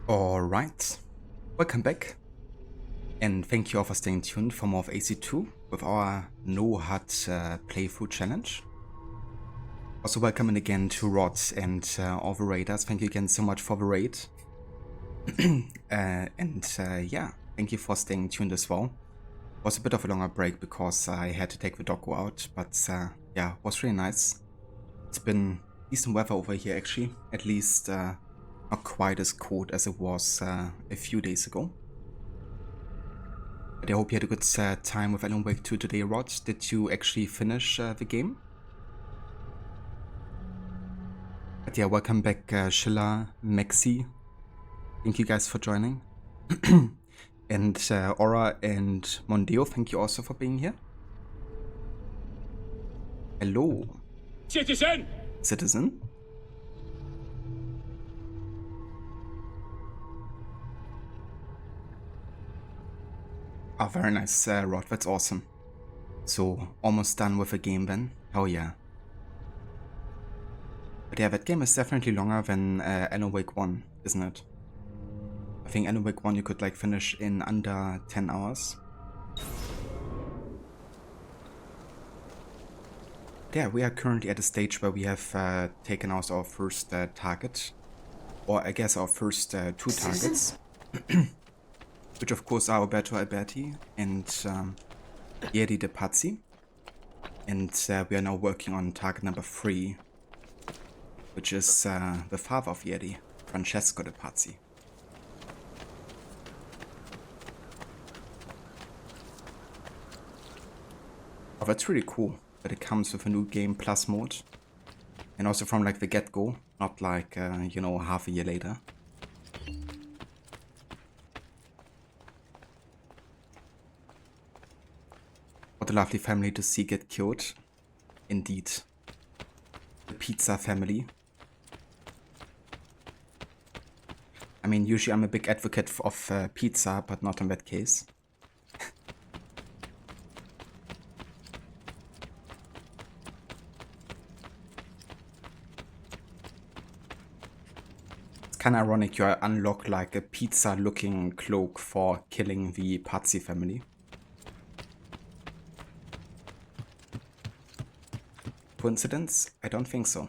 Alright, welcome back, and thank you all for staying tuned for more of AC2 with our No HUD playthrough challenge. Also welcome again to Rods and all the raiders. Thank you again so much for the raid. Yeah, thank you for staying tuned as well. It was a bit of a longer break because I had to take the doggo out, but yeah, it was really nice. It's been decent weather over here actually, at least not quite as cold as it was a few days ago. But I hope you had a good time with Alan Wake 2 today, Rod. Did you actually finish the game? But yeah, welcome back Shilla, Maxi. Thank you guys for joining. And Aura and Mondeo, thank you also for being here. Hello. Citizen! Citizen? Oh, very nice, Rod, that's awesome. So, almost done with the game then? Oh yeah. But yeah, that game is definitely longer than Alan Wake 1, isn't it? I think Alan Wake 1 you could like finish in under 10 hours. Yeah, we are currently at a stage where we have taken out our first target. Or I guess our first 2 targets. Which of course are Alberto Alberti and Jedi de Pazzi. And we are now working on target number 3. Which is the father of Jedi, Francesco de Pazzi. Oh, that's really cool that it comes with a new Game Plus mode. And also from like the get-go, not like, you know, half a year later. What a lovely family to see get killed. Indeed. The pizza family. I mean, usually I'm a big advocate of pizza, but not in that case. It's kind of ironic you unlock like a pizza-looking cloak for killing the Pazzi family. Coincidence? I don't think so.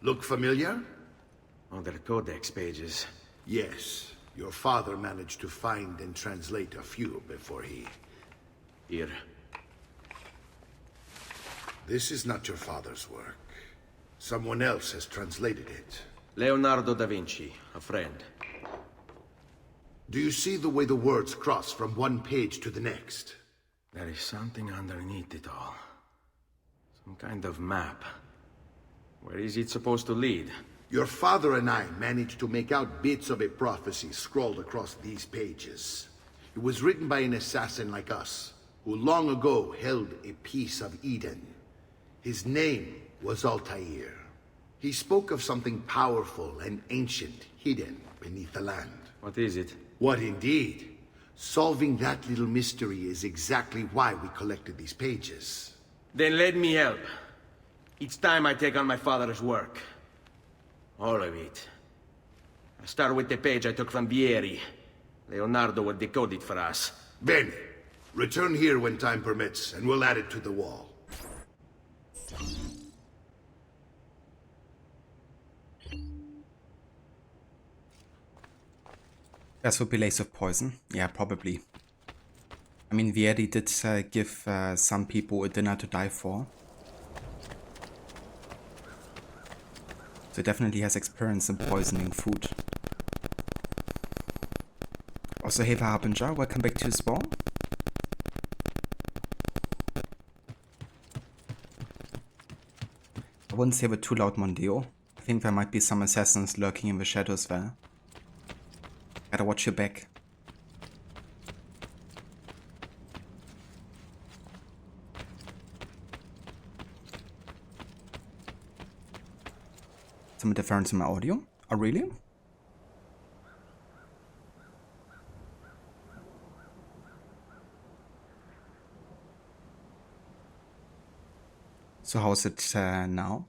Look familiar? Oh, they're codex pages. Yes. Your father managed to find and translate a few before he... Here. This is not your father's work. Someone else has translated it. Leonardo da Vinci, a friend. Do you see the way the words cross from one page to the next? There is something underneath it all. Some kind of map. Where is it supposed to lead? Your father and I managed to make out bits of a prophecy scrawled across these pages. It was written by an assassin like us, who long ago held a piece of Eden. His name was Altair. He spoke of something powerful and ancient hidden beneath the land. What is it? What indeed? Solving that little mystery is exactly why we collected these pages. Then let me help. It's time I take on my father's work. All of it. I start with the page I took from Vieri. Leonardo will decode it for us. Bene. Return here when time permits, and we'll add it to the wall. That would be lace of poison. Yeah, probably. I mean, Vieri did give some people a dinner to die for. So definitely has experience in poisoning food. Also, hey, the Harbinger, welcome back to the spawn. I wouldn't say we're too loud, Mondeo. I think there might be some assassins lurking in the shadows there. Gotta watch your back. Some interference in my audio? Oh, really? So how's it now?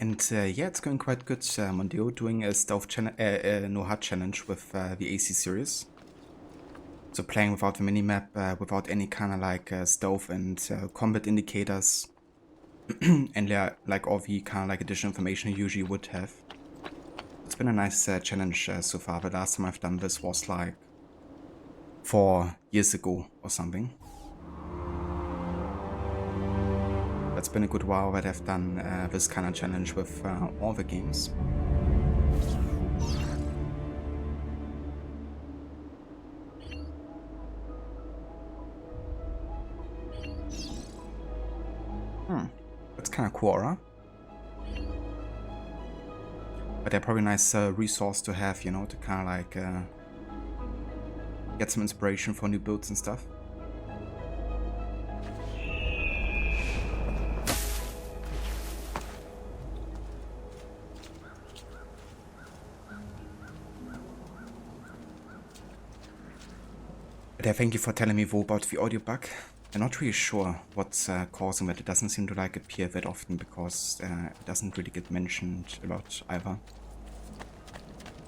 And yeah, it's going quite good. Mondeo doing a stealth no HUD challenge with the AC series. So playing without the minimap, without any kind of like stealth and combat indicators, and like all the kind of like additional information you usually would have. It's been a nice challenge so far. The last time I've done this was like 4 years ago or something. It's been a good while that I've done this kind of challenge with all the games. That's kind of cool, huh? But they're probably a nice resource to have, you know, to kind of like get some inspiration for new builds and stuff. But yeah, thank you for telling me, Vo, about the audio bug. I'm not really sure what's causing that. It doesn't seem to like appear that often because it doesn't really get mentioned a lot either.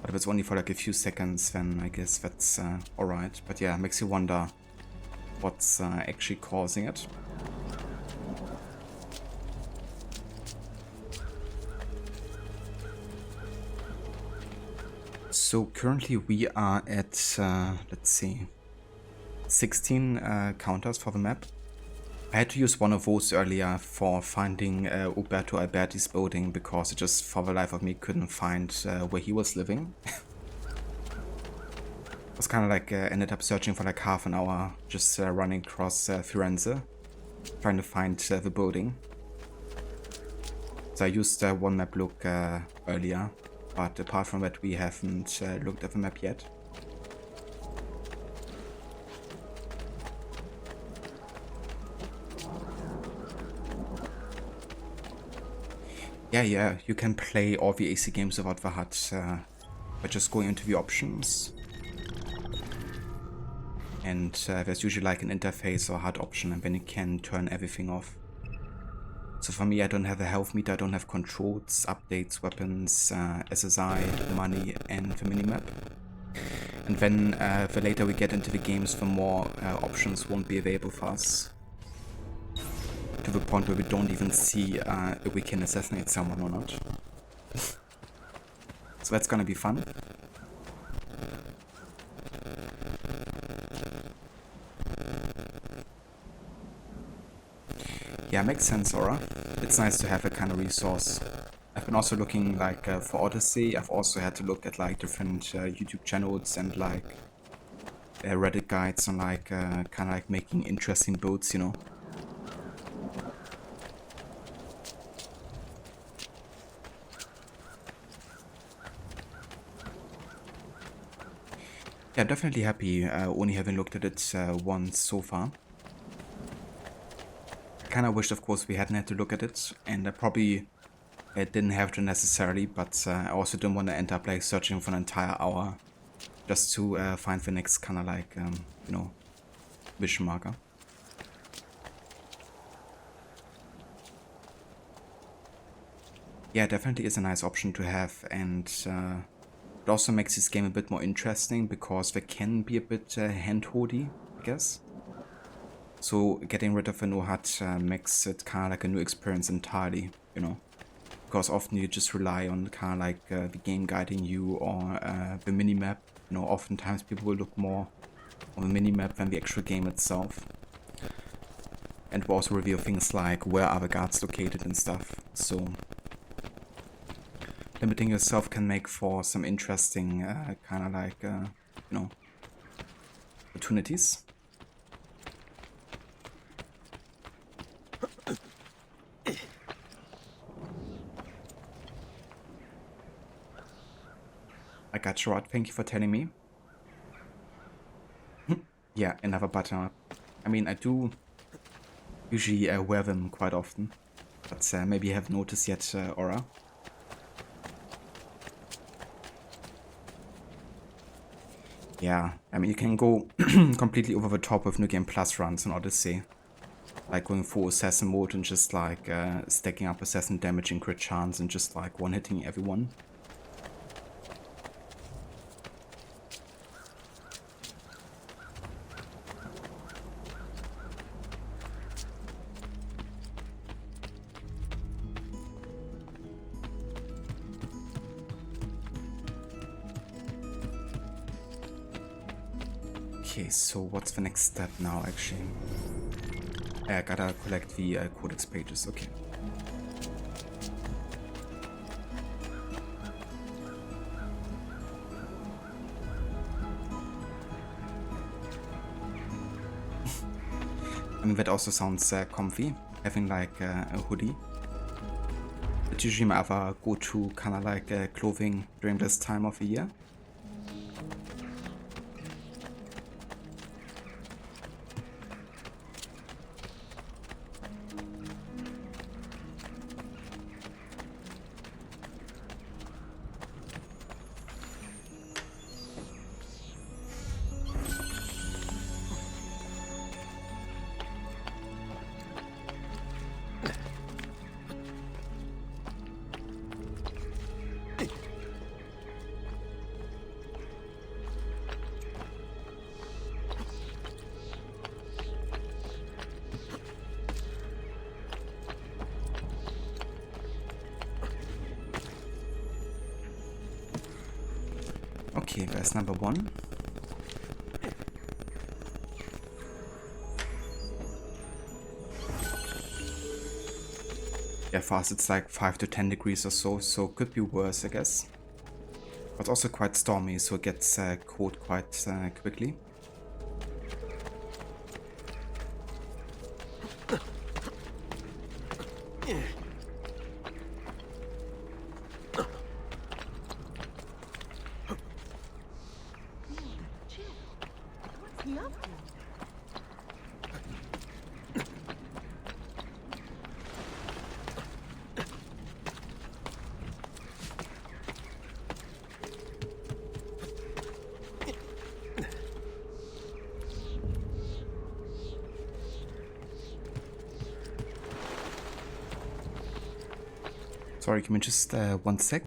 But if it's only for like a few seconds, then I guess that's alright. But yeah, it makes you wonder what's actually causing it. So currently we are at, let's see, 16 counters for the map. I had to use one of those earlier for finding Umberto Alberti's building because I just for the life of me couldn't find where he was living. It was kind of like ended up searching for like half an hour just running across Firenze trying to find the building. So I used one map look earlier, but apart from that we haven't looked at the map yet. Yeah, you can play all the AC games without the HUD by just going into the options. And there's usually like an interface or HUD option, and then you can turn everything off. So for me, I don't have a health meter, I don't have controls, updates, weapons, SSI, money, and the minimap. And then the later we get into the games, the more options won't be available for us. To the point where we don't even see if we can assassinate someone or not. So that's gonna be fun. Yeah, makes sense, Aura. It's nice to have a kind of resource. I've been also looking like for Odyssey. I've also had to look at like different YouTube channels and like Reddit guides on like kind of like making interesting builds, you know. Yeah, definitely happy only having looked at it once so far. I kind of wished, of course, we hadn't had to look at it, and I probably didn't have to necessarily, but I also didn't want to end up like searching for an entire hour just to find the next kind of like, you know, vision marker. Yeah, definitely is a nice option to have, and it also makes this game a bit more interesting because they can be a bit hand-holdy, I guess. So getting rid of a no HUD makes it kind of like a new experience entirely, you know. Because often you just rely on kind of like the game guiding you or the minimap. You know, oftentimes people will look more on the minimap than the actual game itself. And will also reveal things like where are the guards located and stuff. So limiting yourself can make for some interesting kind of like, you know, opportunities. I got you, Rod. Thank you for telling me. Yeah, another button up. I mean, I do usually wear them quite often, but maybe you haven't noticed yet, Aura. Yeah, I mean, you can go completely over the top with New Game Plus runs on Odyssey. Like going full assassin mode and just like stacking up assassin damage and crit chance and just like one-hitting everyone. Okay, so what's the next step now, actually? I gotta collect the codex pages, okay. I mean, that also sounds comfy, having like a hoodie. It's usually my other go-to kind of like clothing during this time of the year. Okay, there's number 1. Yeah, for us it's like 5 to 10 degrees or so could be worse, I guess. But also quite stormy, so it gets cold quite quickly. Sorry, give me just 1 sec.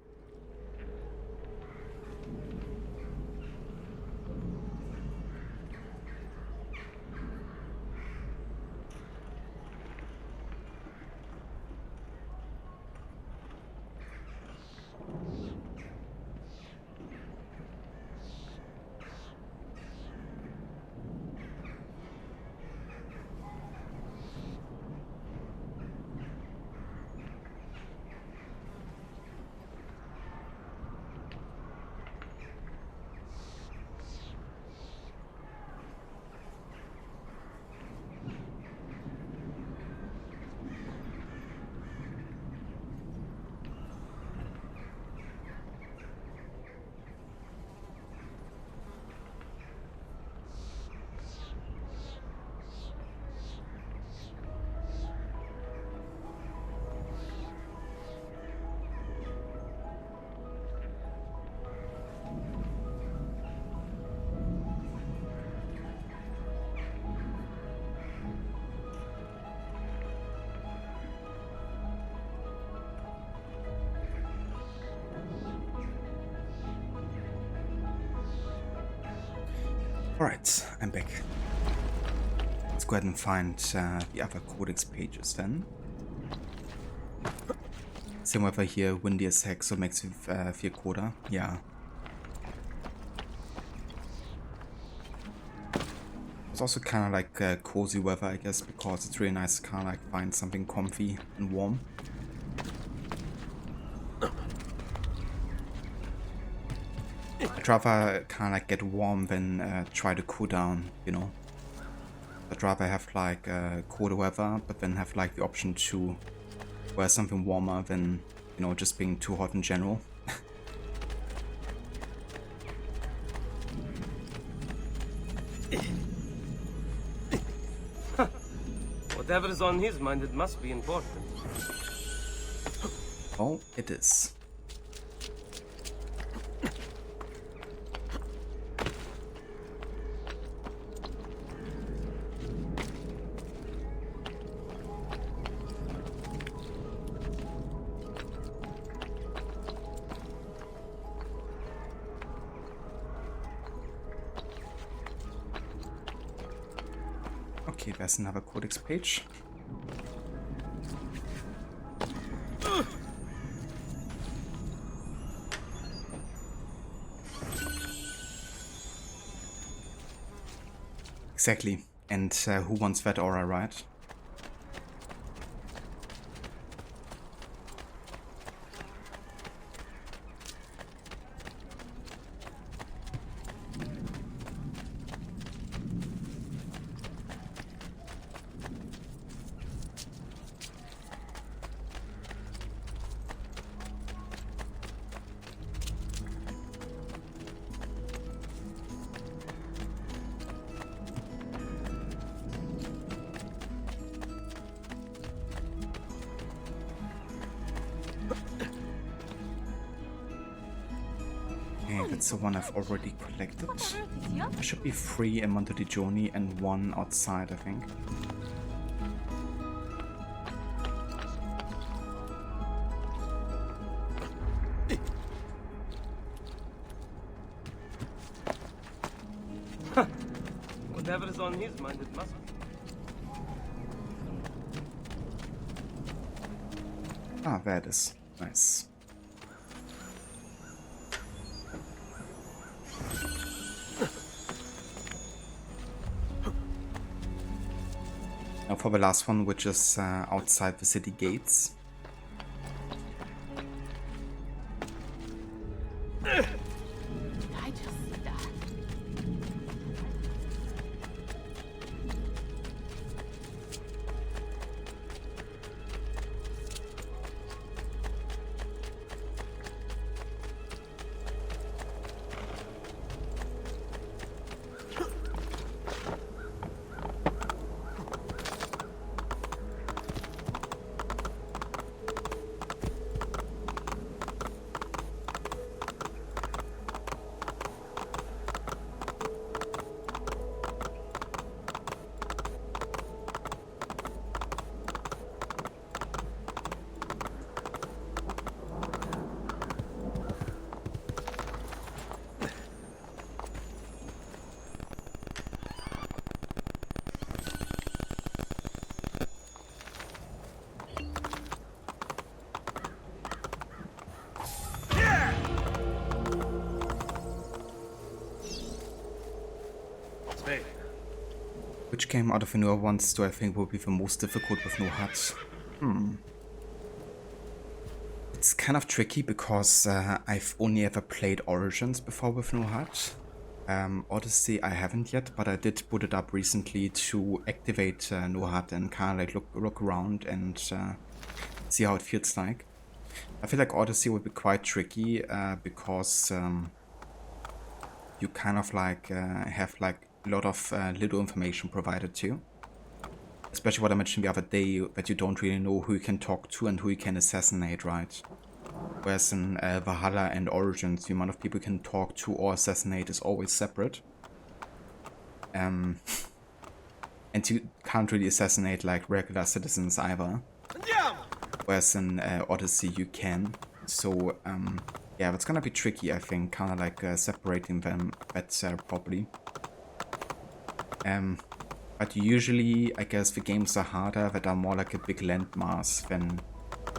Alright, I'm back. Let's go ahead and find the other codex pages then. Same weather here, windy as heck, so it makes it feel colder. Yeah. It's also kind of like cozy weather, I guess, because it's really nice to kind of like find something comfy and warm. I'd rather kind of like get warm than try to cool down, you know. I'd rather have like colder weather, but then have like the option to wear something warmer than, you know, just being too hot in general. Whatever's on his mind, it must be important. Oh, it is. Okay, there's another codex page. Exactly. And who wants that aura, right? That's the one I've already collected. There should be 3 in Monteriggioni and 1 outside, I think. Whatever is on his mind, it must be. Ah, there it is. Nice. Now for the last one, which is outside the city gates. I just see that. Which game out of the newer ones do I think will be the most difficult with no HUD? It's kind of tricky because I've only ever played Origins before with no HUD. Odyssey I haven't yet, but I did put it up recently to activate no HUD and kind of like look around and see how it feels like. I feel like Odyssey would be quite tricky because you kind of like have like a lot of little information provided to you. Especially what I mentioned the other day, that you don't really know who you can talk to and who you can assassinate, right? Whereas in Valhalla and Origins, the amount of people you can talk to or assassinate is always separate. And you can't really assassinate like regular citizens either. Whereas in Odyssey you can. So yeah, it's gonna be tricky, I think, kind of like separating them properly. But usually, I guess the games are harder that are more like a big landmass than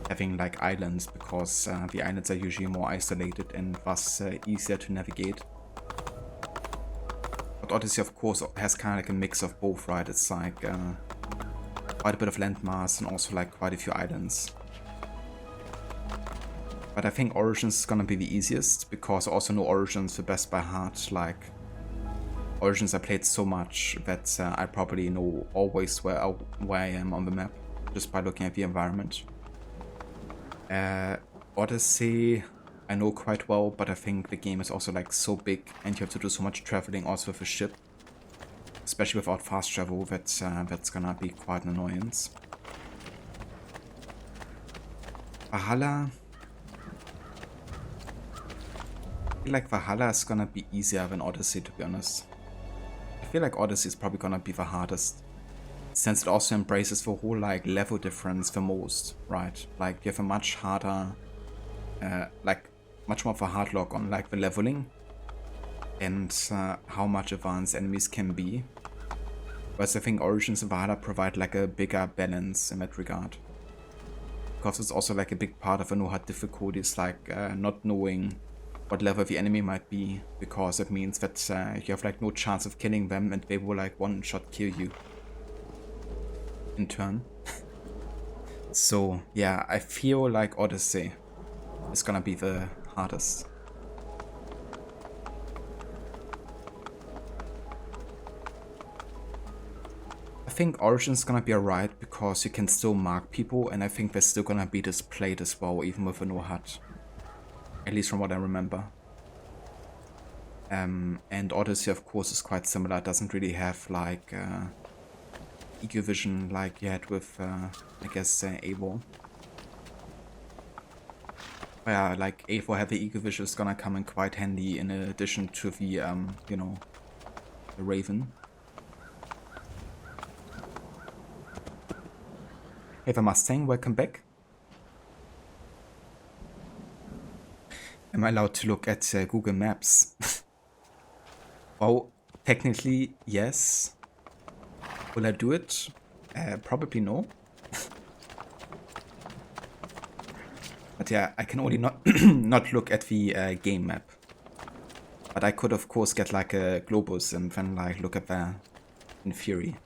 having like islands, because the islands are usually more isolated and thus easier to navigate. But Odyssey, of course, has kind of like a mix of both, right? It's like quite a bit of landmass and also like quite a few islands. But I think Origins is gonna be the easiest, because I also know Origins the best by heart. Like Origins I played so much that I probably know always where I am on the map, just by looking at the environment. Odyssey I know quite well, but I think the game is also like so big and you have to do so much traveling also with a ship. Especially without fast travel, that's gonna be quite an annoyance. Valhalla, I feel like Valhalla is gonna be easier than Odyssey, to be honest. I feel like Odyssey is probably gonna be the hardest, since it also embraces the whole like level difference the most, right? Like you have a much harder, like much more of a hard lock on like the leveling and how much advanced enemies can be. Whereas I think Origins and Valhalla provide like a bigger balance in that regard. Because it's also like a big part of a no HUD difficulty is like not knowing what level the enemy might be, because it means that you have like no chance of killing them and they will like one-shot kill you in turn. So yeah, I feel like Odyssey is gonna be the hardest. I think Origin's gonna be alright because you can still mark people, and I think they're still gonna be displayed as well, even with a no HUD. At least from what I remember. And Odyssey, of course, is quite similar. It doesn't really have like eco vision like you had with, I guess, AWO. Yeah, like AWO had the eco vision is gonna come in quite handy in addition to the, you know, the Raven. Hey, the Mustang, welcome back. Am I allowed to look at Google Maps? Well, technically, yes. Will I do it? Probably no. But yeah, I can only not not look at the game map. But I could, of course, get like a globus and then like look at that in theory.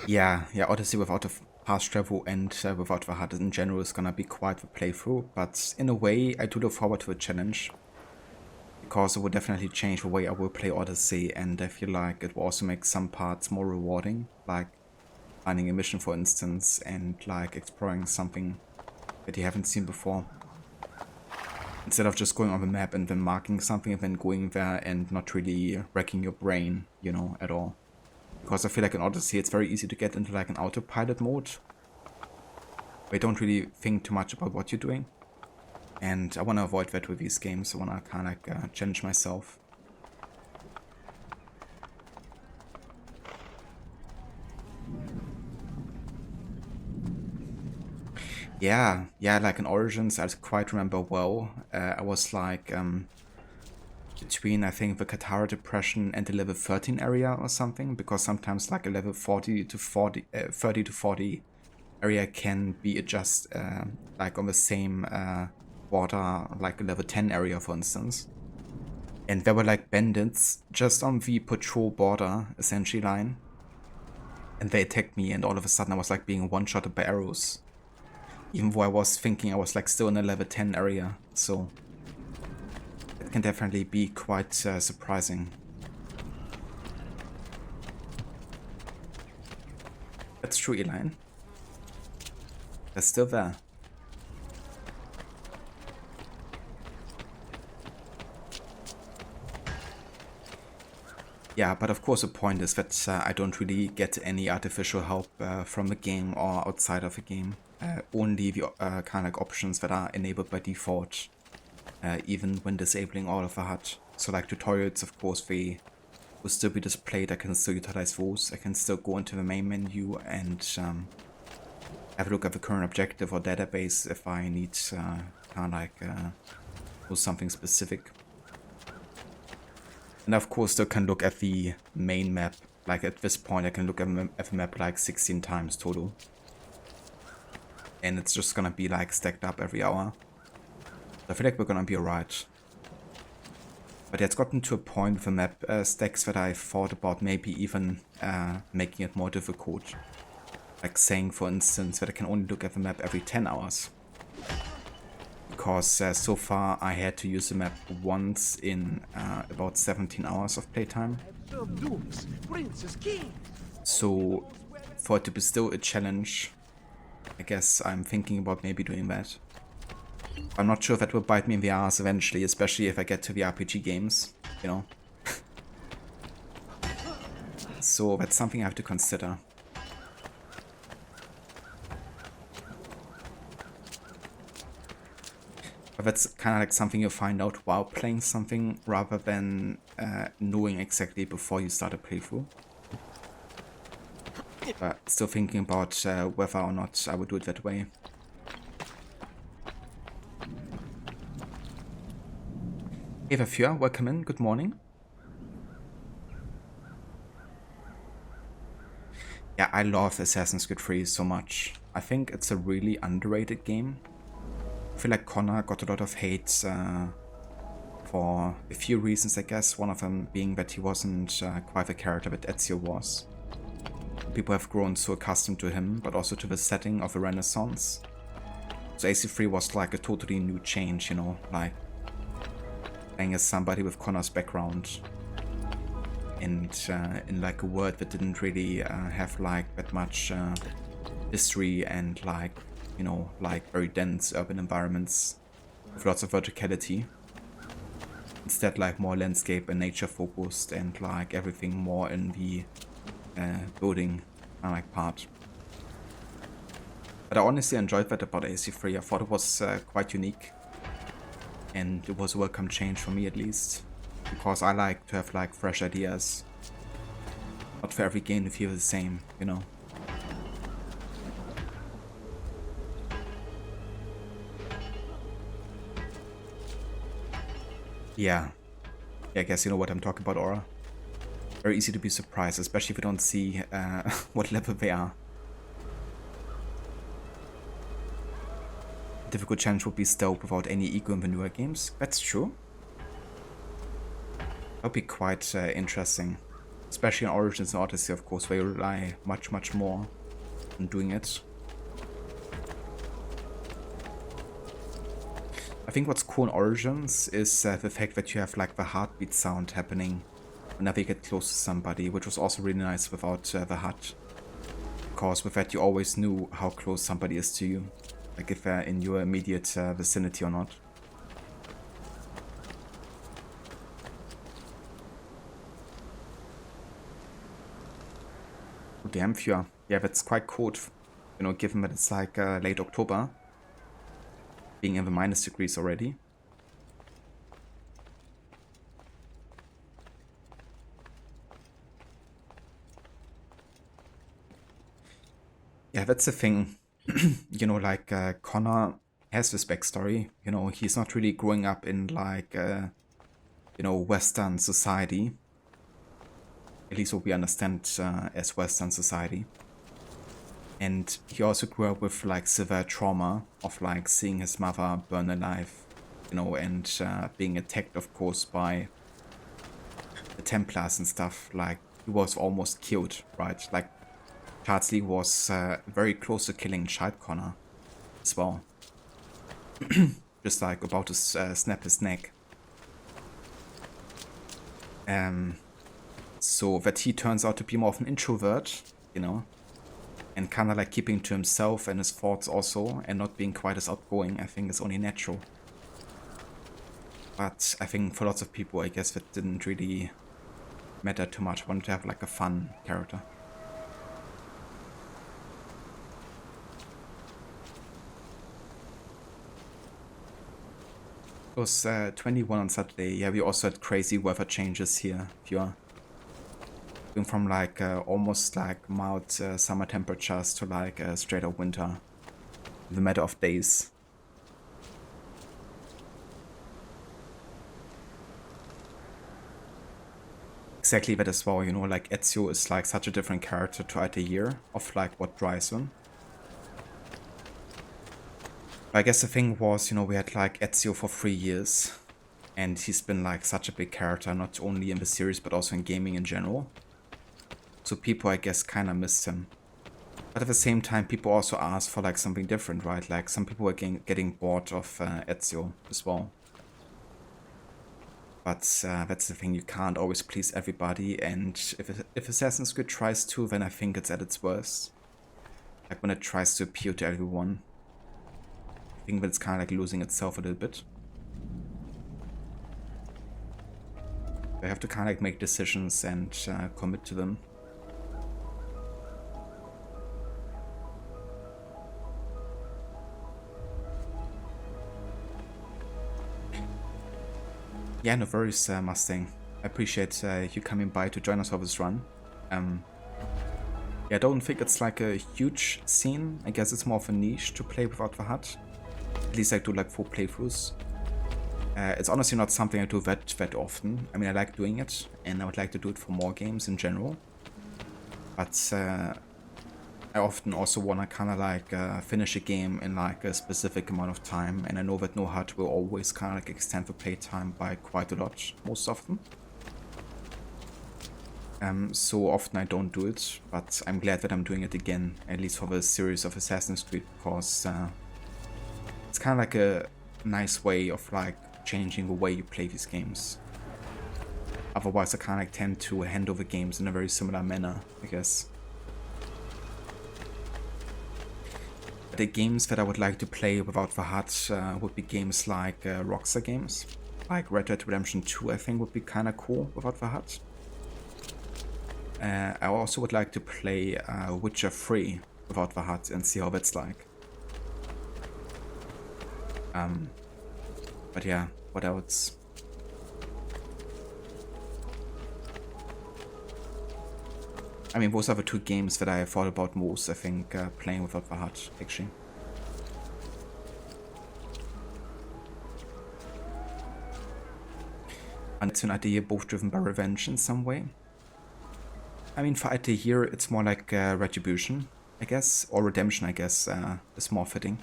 Yeah, Odyssey without a fast travel and without the HUD in general is gonna be quite the playthrough, but in a way I do look forward to a challenge, because it will definitely change the way I will play Odyssey, and I feel like it will also make some parts more rewarding, like finding a mission for instance, and like exploring something that you haven't seen before. Instead of just going on the map and then marking something and then going there and not really wrecking your brain, you know, at all. Because I feel like in Odyssey it's very easy to get into like an autopilot mode, where you don't really think too much about what you're doing. And I want to avoid that with these games. I want to kind of like challenge myself. Yeah, like in Origins I quite remember well. I was like between, I think, the Katara depression and the level 13 area or something, because sometimes like a level 30 to 40 area can be adjusted like on the same border, like a level 10 area for instance. And there were like bandits just on the patrol border essentially line, and they attacked me, and all of a sudden I was like being one-shotted by arrows, even though I was thinking I was like still in a level 10 area. So it can definitely be quite surprising. That's true, Elaine. They're still there. Yeah, but of course the point is that I don't really get any artificial help from the game or outside of the game. Only the kind of like options that are enabled by default. Even when disabling all of the HUD. So like tutorials, of course, they will still be displayed. I can still utilize those. I can still go into the main menu and have a look at the current objective or database if I need kind of like do something specific. And of course still can look at the main map. Like at this point I can look at the map like 16 times total. And it's just gonna be like stacked up every hour. I feel like we're gonna be alright. But yeah, it's gotten to a point with the map stacks that I thought about maybe even making it more difficult. Like saying, for instance, that I can only look at the map every 10 hours. Because so far I had to use the map once in about 17 hours of playtime. So for it to be still a challenge, I guess I'm thinking about maybe doing that. I'm not sure if that will bite me in the ass eventually, especially if I get to the RPG games, you know. So that's something I have to consider. But that's kind of like something you find out while playing something, rather than knowing exactly before you start a playthrough. But still thinking about whether or not I would do it that way. Eva Fjör, welcome in, good morning. Yeah, I love Assassin's Creed 3 so much. I think it's a really underrated game. I feel like Connor got a lot of hate for a few reasons, I guess. One of them being that he wasn't quite the character that Ezio was. People have grown so accustomed to him, but also to the setting of the Renaissance. So AC3 was like a totally new change, you know, like playing as somebody with Connor's background and in like a world that didn't really have like that much history and like, you know, like very dense urban environments with lots of verticality. Instead like more landscape and nature focused and like everything more in the building like part. But I honestly enjoyed that about AC3. I thought it was quite unique. And it was a welcome change for me at least. Because I like to have like fresh ideas. Not for every game to feel the same, you know. Yeah. I guess you know what I'm talking about, Aura. Very easy to be surprised, especially if you don't see what level they are. Difficult challenge would be stealth without any ego in the newer games. That's true. That would be quite interesting. Especially in Origins and Odyssey, of course, where you rely much more on doing it. I think what's cool in Origins is the fact that you have like the heartbeat sound happening whenever you get close to somebody, which was also really nice without the HUD. Because with that you always knew how close somebody is to you. Like if they're in your immediate vicinity or not. Oh, damn, Fjör. Yeah, that's quite cold. You know, given that it's like late October. Being in the minus degrees already. Yeah, that's the thing. You know, like Connor has this backstory. You know, he's not really growing up in like, you know, Western society. At least what we understand as Western society. And he also grew up with like severe trauma of like seeing his mother burn alive, you know, and being attacked, of course, by the Templars and stuff. Like he was almost killed, right? Like Charles Lee was very close to killing Child Connor as well. Just like about to snap his neck. So that he turns out to be more of an introvert, you know. And kind of like keeping to himself and his thoughts also, and not being quite as outgoing, I think is only natural. But I think for lots of people, I guess that didn't really matter too much. I wanted to have like a fun character. It was 21 on Saturday. Yeah, we also had crazy weather changes here. If you are from like almost like mild summer temperatures to like straight up winter in the matter of days. Exactly that as well, you know, like Ezio is like such a different character throughout the year of like what drives him. But I guess the thing was, you know, we had like Ezio for 3 years and he's been like such a big character, not only in the series but also in gaming in general. So people, I guess, kind of missed him. But at the same time, people also asked for like something different, right? Like some people were getting bored of Ezio as well. But that's the thing, you can't always please everybody. And if Assassin's Creed tries to, then I think it's at its worst. Like when it tries to appeal to everyone. I think that it's kind of like losing itself a little bit. They have to kind of like make decisions and commit to them. Yeah, no worries, Mustang. I appreciate you coming by to join us for this run. Yeah, I don't think it's like a huge scene. I guess it's more of a niche to play without the HUD. At least I do like 4 playthroughs. It's honestly not something I do that often. I mean, I like doing it, and I would like to do it for more games in general. But I often also want to kind of like finish a game in like a specific amount of time, and I know that no HUD will always kind of like extend the playtime by quite a lot, most often. So often I don't do it, but I'm glad that I'm doing it again, at least for the series of Assassin's Creed, because it's kind of like a nice way of like changing the way you play these games. Otherwise I kind of like tend to hand over games in a very similar manner, I guess. The games that I would like to play without the HUD would be games like Rockstar games. Like Red Dead Redemption 2 I think would be kind of cool without the HUD. I also would like to play Witcher 3 without the HUD and see how that's like. But yeah, what else? I mean, those are the two games that I thought about most, I think, playing without the HUD, actually. And it's an idea both driven by revenge in some way. I mean, for idea here, it's more like retribution, I guess, or redemption, I guess, is more fitting.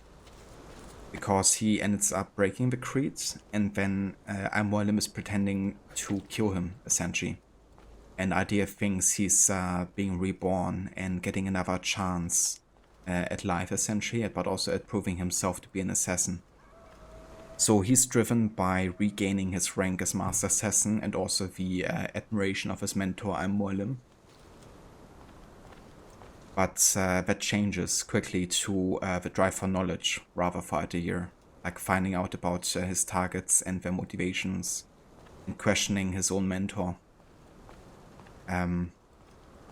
Because he ends up breaking the creed, and then Amorim is pretending to kill him, essentially. And idea thinks he's being reborn and getting another chance at life, essentially, but also at proving himself to be an assassin. So he's driven by regaining his rank as Master Assassin and also the admiration of his mentor, Amorim. But that changes quickly to the drive for knowledge, rather for idea, like finding out about his targets and their motivations, and questioning his own mentor.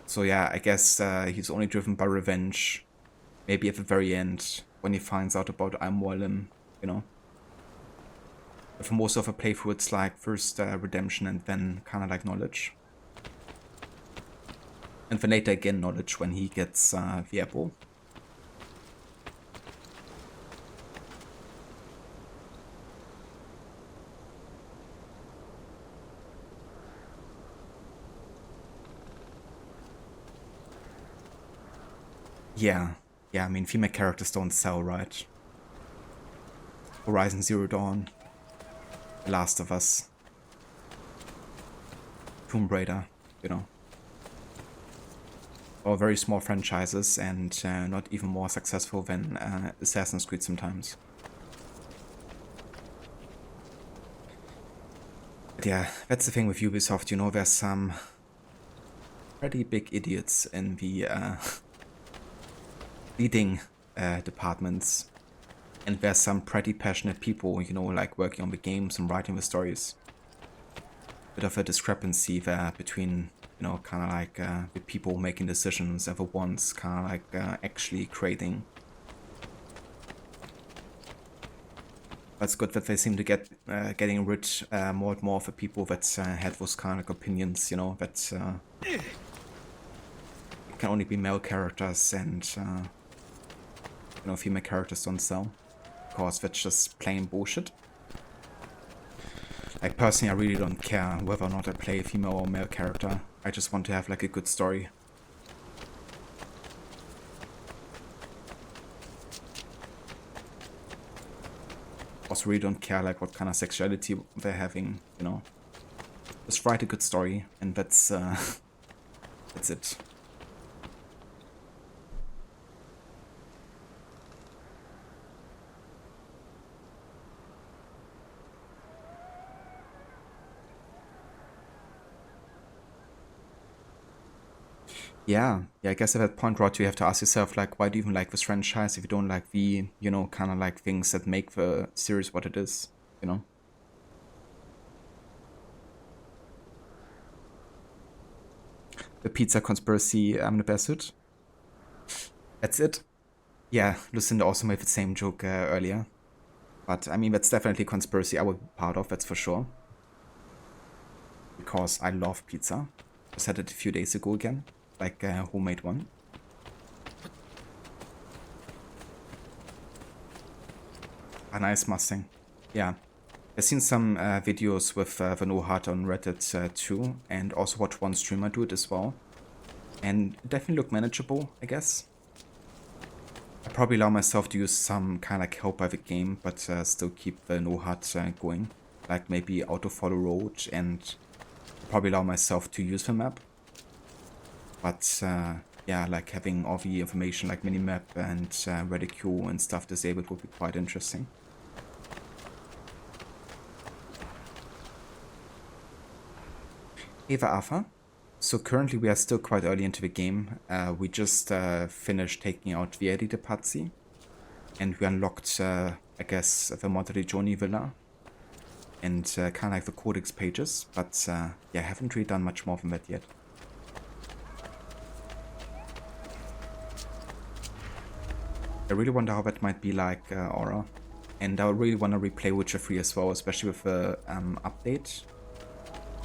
So yeah, I guess he's only driven by revenge, maybe at the very end, when he finds out about Amorim, you know. But for most of the playthrough, it's like first redemption and then kind of like knowledge. And then later again knowledge when he gets the apple. Yeah, I mean, female characters don't sell, right? Horizon Zero Dawn, The Last of Us, Tomb Raider, you know. Or very small franchises and not even more successful than Assassin's Creed sometimes. But yeah, that's the thing with Ubisoft, you know, there's some pretty big idiots in the leading departments, and there's some pretty passionate people, you know, like working on the games and writing the stories. Bit of a discrepancy there between, you know, kind of like the people making decisions and the ones kind of like actually creating. That's good that they seem to get getting rid more and more of the people that had those kind of opinions, you know, that it can only be male characters and you know, female characters don't sell. Of course, that's just plain bullshit. Like, personally, I really don't care whether or not I play a female or male character. I just want to have, like, a good story. Also, really don't care, like, what kind of sexuality they're having, you know. Just write a good story, and that's it. Yeah, I guess at that point, Rod, you have to ask yourself, like, why do you even like this franchise if you don't like the, you know, kind of like things that make the series what it is, you know? The pizza conspiracy ambassador. That's it. Yeah, Lucinda also made the same joke earlier. But, I mean, that's definitely a conspiracy I would be part of, that's for sure. Because I love pizza. I said it a few days ago again. Like homemade one. A nice Mustang. Yeah. I've seen some videos with the No HUD on Reddit too, and also watched one streamer do it as well. And it definitely looked manageable, I guess. I probably allow myself to use some kind of like help by the game, but still keep the No HUD going. Like maybe auto follow road, and probably allow myself to use the map. But yeah, like having all the information like minimap and ready queue and stuff disabled would be quite interesting. Hey there, Arthur. So currently we are still quite early into the game. We just finished taking out Vieri de Pazzi, and we unlocked, I guess, the Monteriggioni villa and kind of like the codex pages, but yeah, I haven't really done much more than that yet. I really wonder how that might be like Aura, and I really want to replay Witcher 3 as well, especially with the update,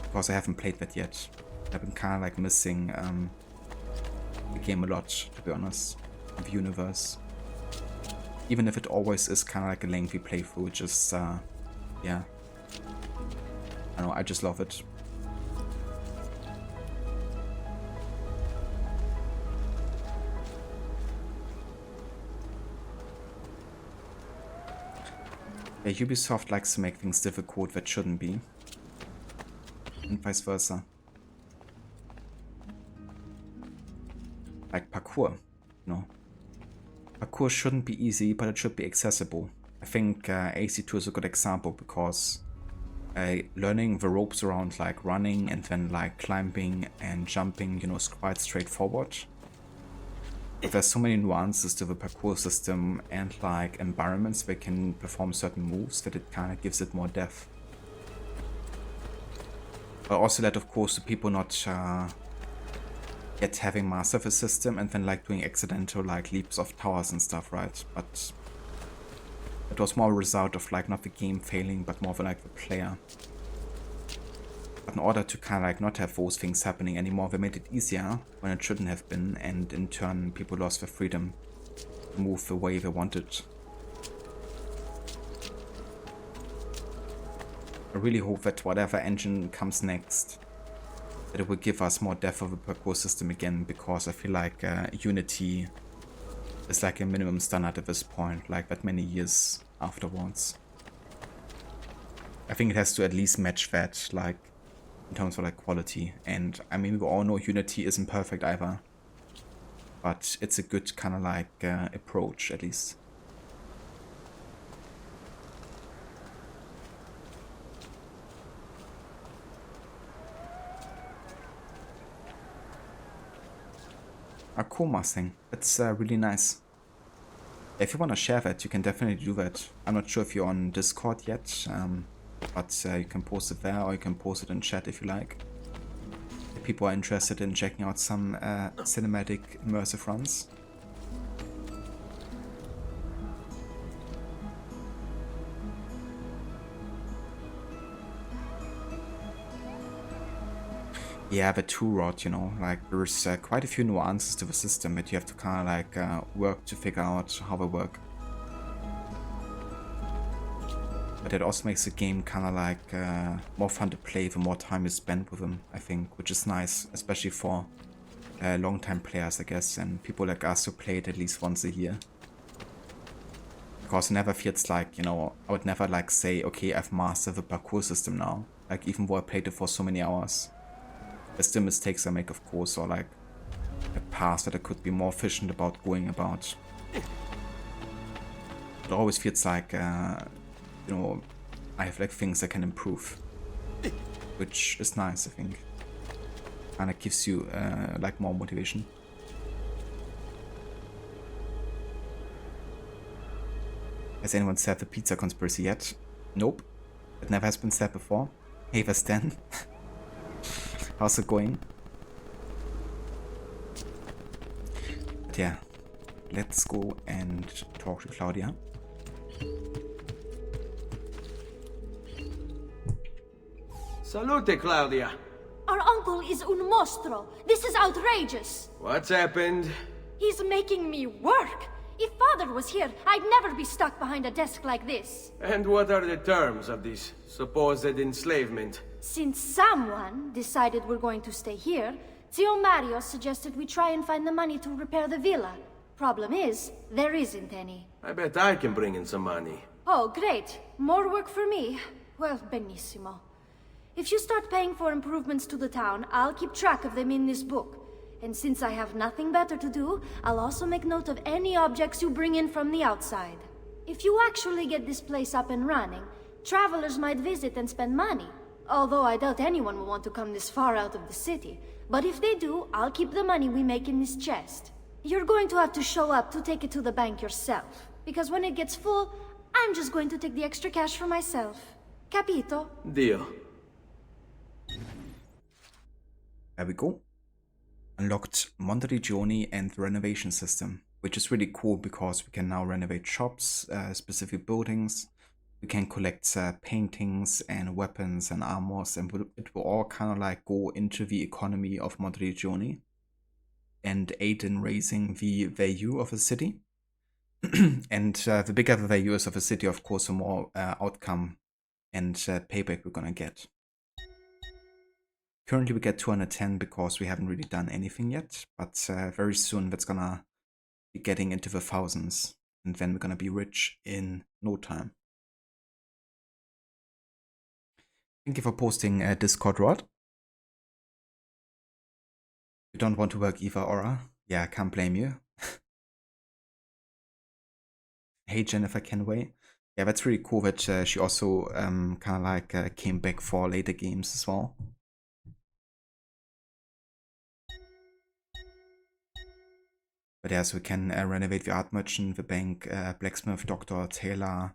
because I haven't played that yet. I've been kind of like missing the game a lot, to be honest, the universe. Even if it always is kind of like a lengthy playthrough, just, yeah. I don't know, I just love it. Yeah, Ubisoft likes to make things difficult that shouldn't be, and vice versa. Like parkour, you know. Parkour shouldn't be easy, but it should be accessible. I think AC2 is a good example, because learning the ropes around like running and then like climbing and jumping, you know, is quite straightforward. But there's so many nuances to the parkour system and like environments that can perform certain moves that it kind of gives it more depth. But also that, of course, the people not yet having mastered the system and then like doing accidental like leaps off towers and stuff, right? But it was more a result of like not the game failing, but more of like the player. But in order to kind of like not have those things happening anymore, they made it easier when it shouldn't have been, and in turn people lost their freedom to move the way they wanted. I really hope that whatever engine comes next, that it will give us more depth of a parkour system again, because I feel like Unity is like a minimum standard at this point, like that many years afterwards. I think it has to at least match that, like, in terms of like quality. And I mean, we all know Unity isn't perfect either, but it's a good kind of like approach, at least. A cool Mustang. That's really nice. If you want to share that, you can definitely do that. I'm not sure if you're on Discord yet, but you can post it there, or you can post it in chat if you like. If people are interested in checking out some cinematic immersive runs. Yeah, the 2-rod, you know, like there's quite a few nuances to the system that you have to kind of like work to figure out how they work. But it also makes the game kind of like more fun to play the more time you spend with them, I think, which is nice, especially for long-time players, I guess, and people like us who play it at least once a year. Because it never feels like, you know, I would never like say, okay, I've mastered the parkour system now, like even though I played it for so many hours. There's still mistakes I make, of course, or like a path that I could be more efficient about going about. It always feels like, you know, I have like things I can improve, which is nice, I think. And it gives you like more motivation. Has anyone said the pizza conspiracy yet? Nope. It never has been said before. Hey, there's Dan. How's it going? But yeah, let's go and talk to Claudia. Salute, Claudia. Our uncle is un mostro. This is outrageous. What's happened? He's making me work. If Father was here, I'd never be stuck behind a desk like this. And what are the terms of this supposed enslavement? Since someone decided we're going to stay here, Zio Mario suggested we try and find the money to repair the villa. Problem is, there isn't any. I bet I can bring in some money. Oh, great. More work for me. Well, benissimo. If you start paying for improvements to the town, I'll keep track of them in this book. And since I have nothing better to do, I'll also make note of any objects you bring in from the outside. If you actually get this place up and running, travelers might visit and spend money. Although I doubt anyone will want to come this far out of the city. But if they do, I'll keep the money we make in this chest. You're going to have to show up to take it to the bank yourself. Because when it gets full, I'm just going to take the extra cash for myself. Capito? Deal. There we go. Unlocked Monteriggioni and the renovation system, which is really cool because we can now renovate shops, specific buildings. We can collect paintings and weapons and armors, and it will all kind of like go into the economy of Monteriggioni and aid in raising the value of a city. And the bigger the value is of a city, of course, the more outcome and payback we're gonna get. Currently we get 210 because we haven't really done anything yet, but very soon that's gonna be getting into the thousands, and then we're gonna be rich in no time. Thank you for posting Discord, Rod. You don't want to work either, Aura? Yeah, I can't blame you. Hey Jennifer Kenway. Yeah, that's really cool that she also kind of like came back for later games as well. But yeah, so we can renovate the art merchant, the bank, blacksmith, doctor, tailor,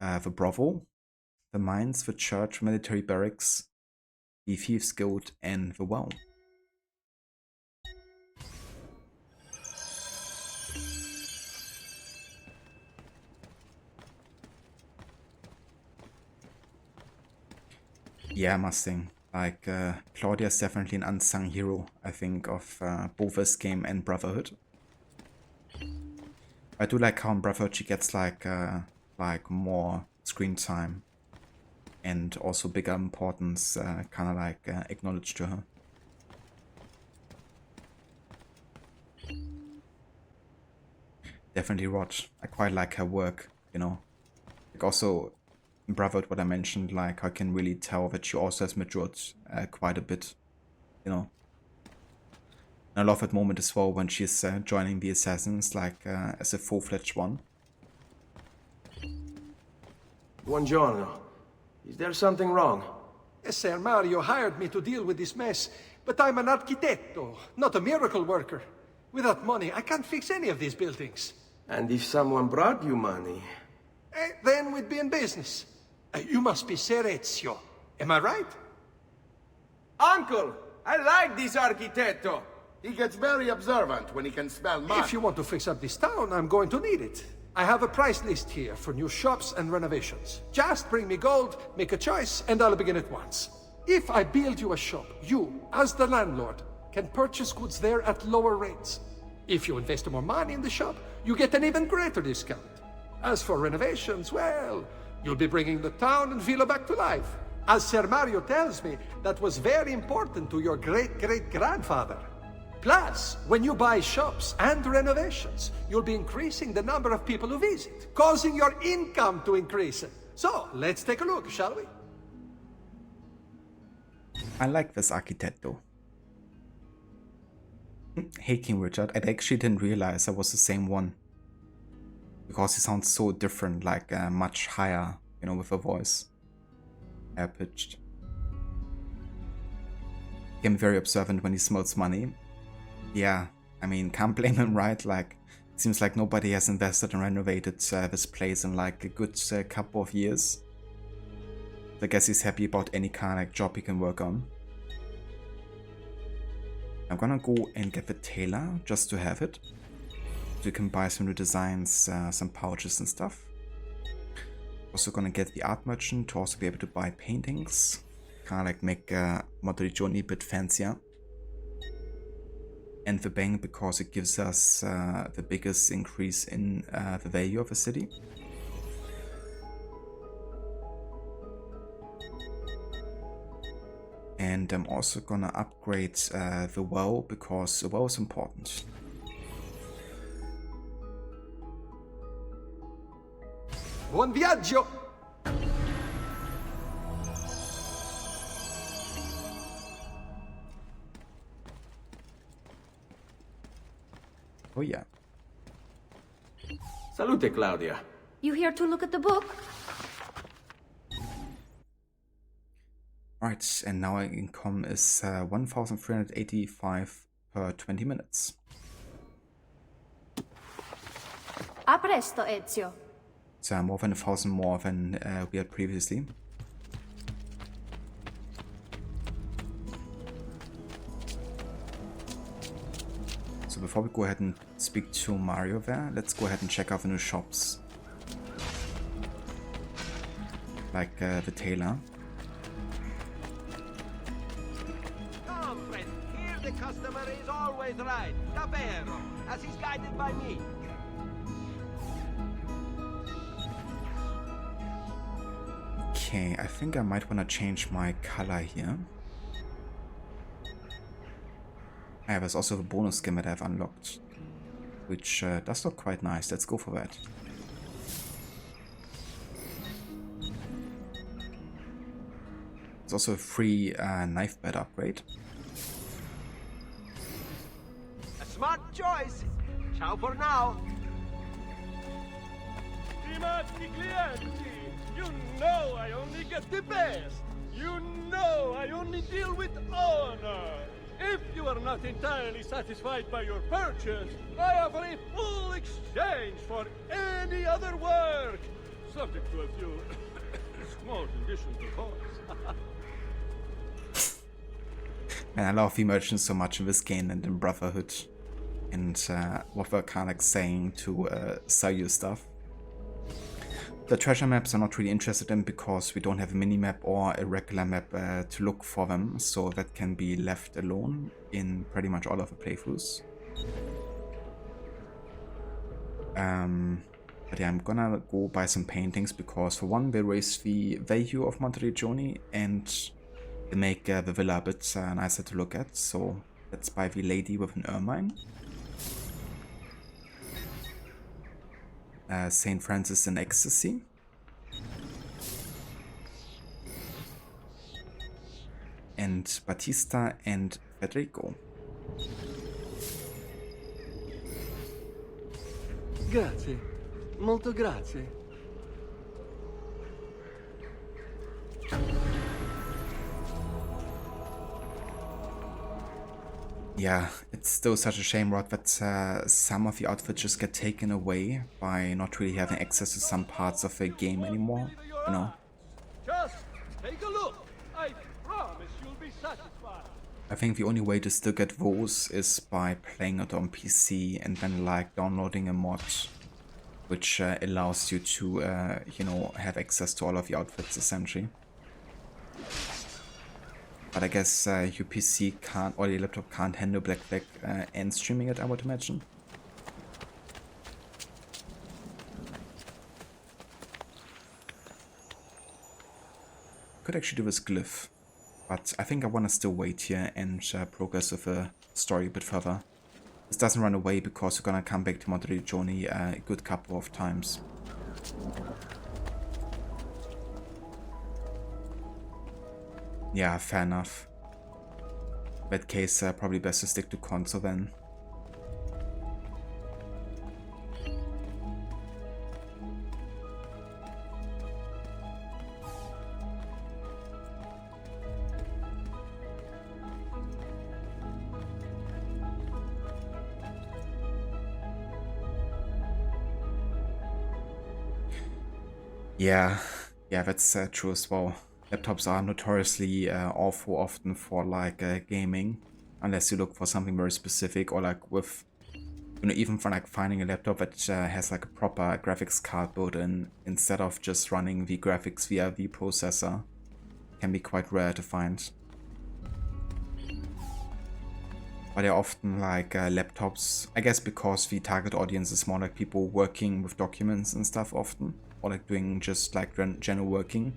the brothel, the mines, the church, military barracks, the thieves guild, and the well. Yeah, Mustang. Like, Claudia is definitely an unsung hero, I think, of both this game and Brotherhood. I do like how in Brotherhood she gets like more screen time and also bigger importance kind of like acknowledged to her. Definitely Rod. I quite like her work, you know. Like also in Brotherhood, what I mentioned, like I can really tell that she also has matured quite a bit, you know. And I love that moment as well when she's joining the assassins, like as a full-fledged one. Buongiorno. Is there something wrong? Yes, Sir Mario hired me to deal with this mess, but I'm an architetto, not a miracle worker. Without money, I can't fix any of these buildings. And if someone brought you money? Then we'd be in business. You must be Ser Ezio, am I right? Uncle, I like this architetto. He gets very observant when he can smell money. If you want to fix up this town, I'm going to need it. I have a price list here for new shops and renovations. Just bring me gold, make a choice, and I'll begin at once. If I build you a shop, you, as the landlord, can purchase goods there at lower rates. If you invest more money in the shop, you get an even greater discount. As for renovations, well, you'll be bringing the town and villa back to life. As Sir Mario tells me, that was very important to your great-great-grandfather. Plus, when you buy shops and renovations, you'll be increasing the number of people who visit, causing your income to increase. So, let's take a look, shall we? I like this architetto. Hey King Richard, I actually didn't realize I was the same one. Because he sounds so different, like much higher, you know, with a voice. Higher pitched. Became very observant when he smells money. Yeah, I mean, can't blame him, right? Like, it seems like nobody has invested and renovated this place in like a good couple of years. I guess he's happy about any kind of like, job he can work on. I'm gonna go and get the tailor just to have it. So you can buy some new designs, some pouches and stuff. Also gonna get the art merchant to also be able to buy paintings. Kind of like make Monteriggioni a bit fancier. and the bank because it gives us the biggest increase in the value of a city. And I'm also gonna upgrade the well because the well is important. Buon viaggio! Oh yeah. Salute, Claudia. You here to look at the book? Right, and now our income is 1,385 per 20 minutes. A presto, Ezio. So more than 1,000 more than we had previously. So before we go ahead and speak to Mario there, let's go ahead and check out the new shops. Like the tailor. Comrade, here the customer is always right. Davvero, as he's guided by me. Okay, I think I might want to change my color here. There's also the bonus skin that I've unlocked, which does look quite nice. Let's go for that. There's also a free knife bed upgrade. A smart choice. Ciao for now. Stimati clienti, you know I only get the best. You know I only deal with honor. If you are not entirely satisfied by your purchase, I offer a full exchange for any other work, subject to a few small conditions, of course. And I love the merchants so much in this game and in Brotherhood, and what they're kind of like saying to sell you stuff. The treasure maps I'm not really interested in because we don't have a mini-map or a regular map to look for them, so that can be left alone in pretty much all of the playthroughs. But yeah, I'm gonna go buy some paintings because for one they raise the value of Monteriggioni and they make the villa a bit nicer to look at, so let's buy the lady with an ermine. St. Francis in Ecstasy. And Batista and Federico. Grazie. Molto grazie. Yeah, it's still such a shame, Rod, that some of the outfits just get taken away by not really having access to some parts of the game anymore, you know? Just take a look. I promise you'll be satisfied. I think the only way to still get those is by playing it on PC and then like downloading a mod which allows you to, you know, have access to all of the outfits essentially. But I guess your PC can't, or your laptop can't handle Black Flag and streaming it, I would imagine. Could actually do this Glyph, but I think I want to still wait here and progress with the story a bit further. This doesn't run away because we're gonna come back to Monteriggioni a good couple of times. Yeah, fair enough. In that case, probably best to stick to console then. Yeah, that's true as well. Laptops are notoriously awful often for like gaming, unless you look for something very specific, or like with, you know, even for like finding a laptop that has like a proper graphics card built in instead of just running the graphics via the processor, can be quite rare to find. but they're often like laptops, I guess because the target audience is more like people working with documents and stuff often, or like doing just like general working,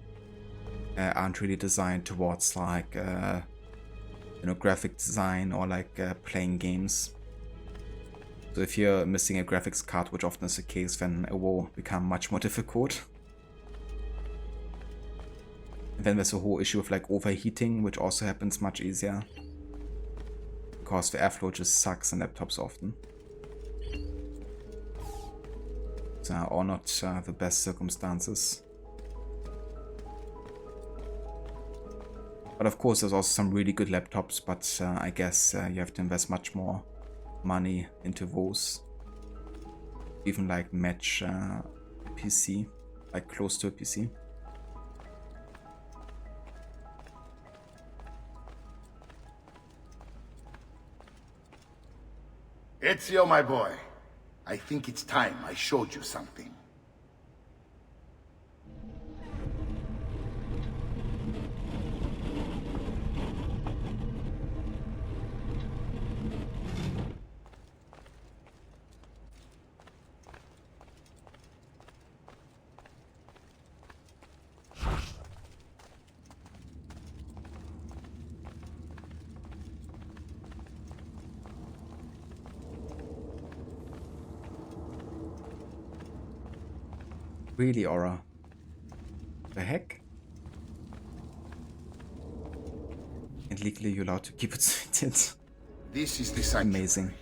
aren't really designed towards like you know, graphic design or like playing games. So if you're missing a graphics card, which often is the case, then it will become much more difficult. And then there's a whole issue of like overheating, which also happens much easier, because the airflow just sucks in laptops often. So, or not the best circumstances. But of course there's also some really good laptops, but I guess you have to invest much more money into those. Even like match a PC, like close to a PC. Ezio, my boy, I think it's time I showed you something. Really, Aura? The heck? And legally you're allowed to keep it seated. This is the sanctuary. Amazing.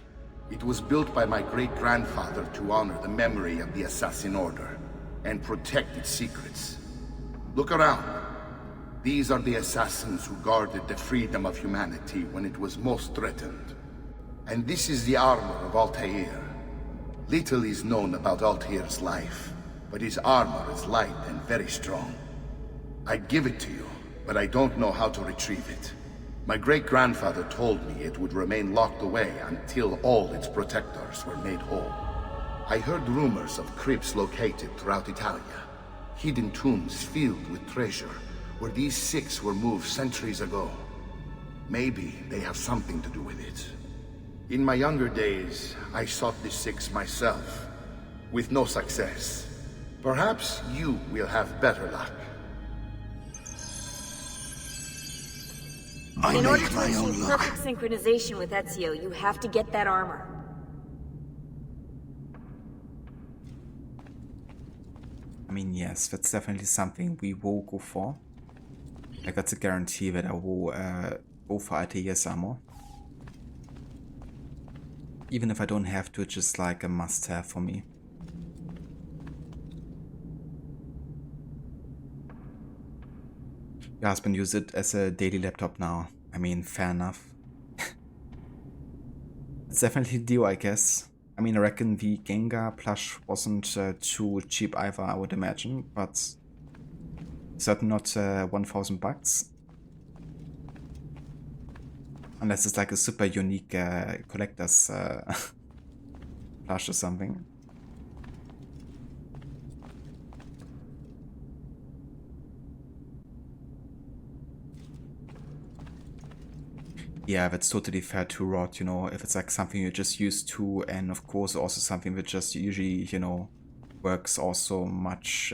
It was built by my great-grandfather to honor the memory of the Assassin Order and protect its secrets. Look around. These are the assassins who guarded the freedom of humanity when it was most threatened. And this is the armor of Altair. Little is known about Altair's life, but his armor is light and very strong. I'd give it to you, but I don't know how to retrieve it. My great-grandfather told me it would remain locked away until all its protectors were made whole. I heard rumors of crypts located throughout Italia, hidden tombs filled with treasure, where these six were moved centuries ago. Maybe they have something to do with it. In my younger days, I sought the six myself, with no success. Perhaps you will have better luck. In order to achieve perfect synchronization with Ezio, you have to get that armor. I mean, yes, that's definitely something we will go for. Like, that's a guarantee that I will go for Altair's armor. Even if I don't have to, it's just like a must-have for me. Your husband uses it as a daily laptop now. I mean, fair enough. It's definitely a deal, I guess. I mean, I reckon the Gengar plush wasn't too cheap either, I would imagine, but certainly not 1,000 bucks. Unless it's like a super unique collector's plush or something. Yeah, that's totally fair to Rod, you know, if it's like something you're just used to, and of course also something that just usually, you know, works also much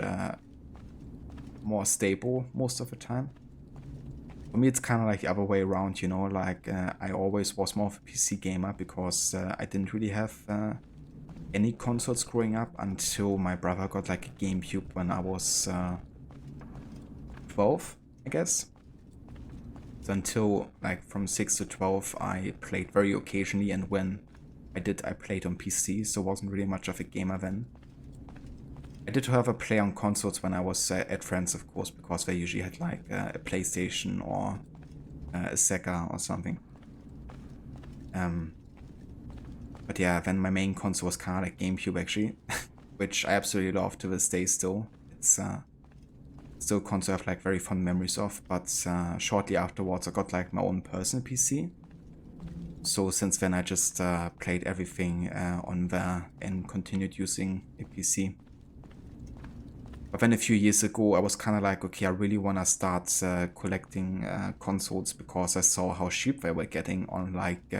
more stable most of the time. For me, it's kind of like the other way around, you know, like I always was more of a PC gamer because I didn't really have any consoles growing up until my brother got like a GameCube when I was 12, I guess. So until like from 6 to 12 I played very occasionally, and when I did, I played on PC, so wasn't really much of a gamer then. I did however play on consoles when I was at friends, of course, because they usually had like a PlayStation or a Sega or something. But yeah, then my main console was kind of like GameCube actually, which I absolutely love to this day still. It's still a console I have like very fond memories of, but shortly afterwards I got like my own personal PC. So since then I just played everything on there and continued using a PC. But then a few years ago I was kind of like, okay, I really want to start collecting consoles, because I saw how cheap they were getting on like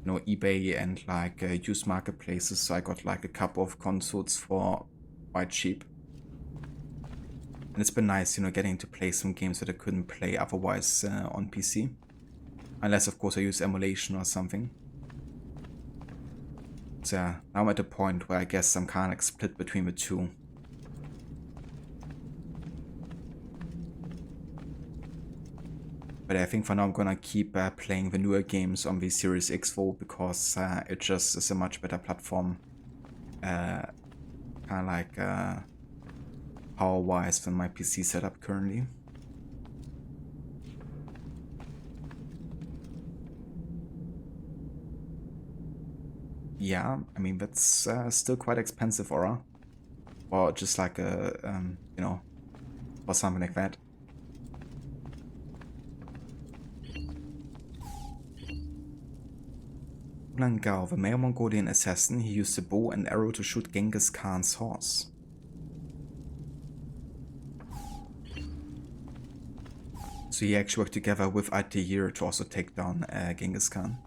you know, eBay and like used marketplaces, so I got like a couple of consoles for quite cheap. And it's been nice, you know, getting to play some games that I couldn't play otherwise on PC. Unless, of course, I use emulation or something. So yeah, now I'm at a point where I guess I'm kind of like split between the two. But I think for now I'm gonna keep playing the newer games on the Series X though, because it just is a much better platform. Kind of like power-wise than my PC setup currently. Yeah, I mean that's still quite expensive, Aura, or just like a you know, or something like that. Gao, the male Mongolian assassin, he used a bow and arrow to shoot Genghis Khan's horse. So he actually worked together with Altair to also take down Genghis Khan.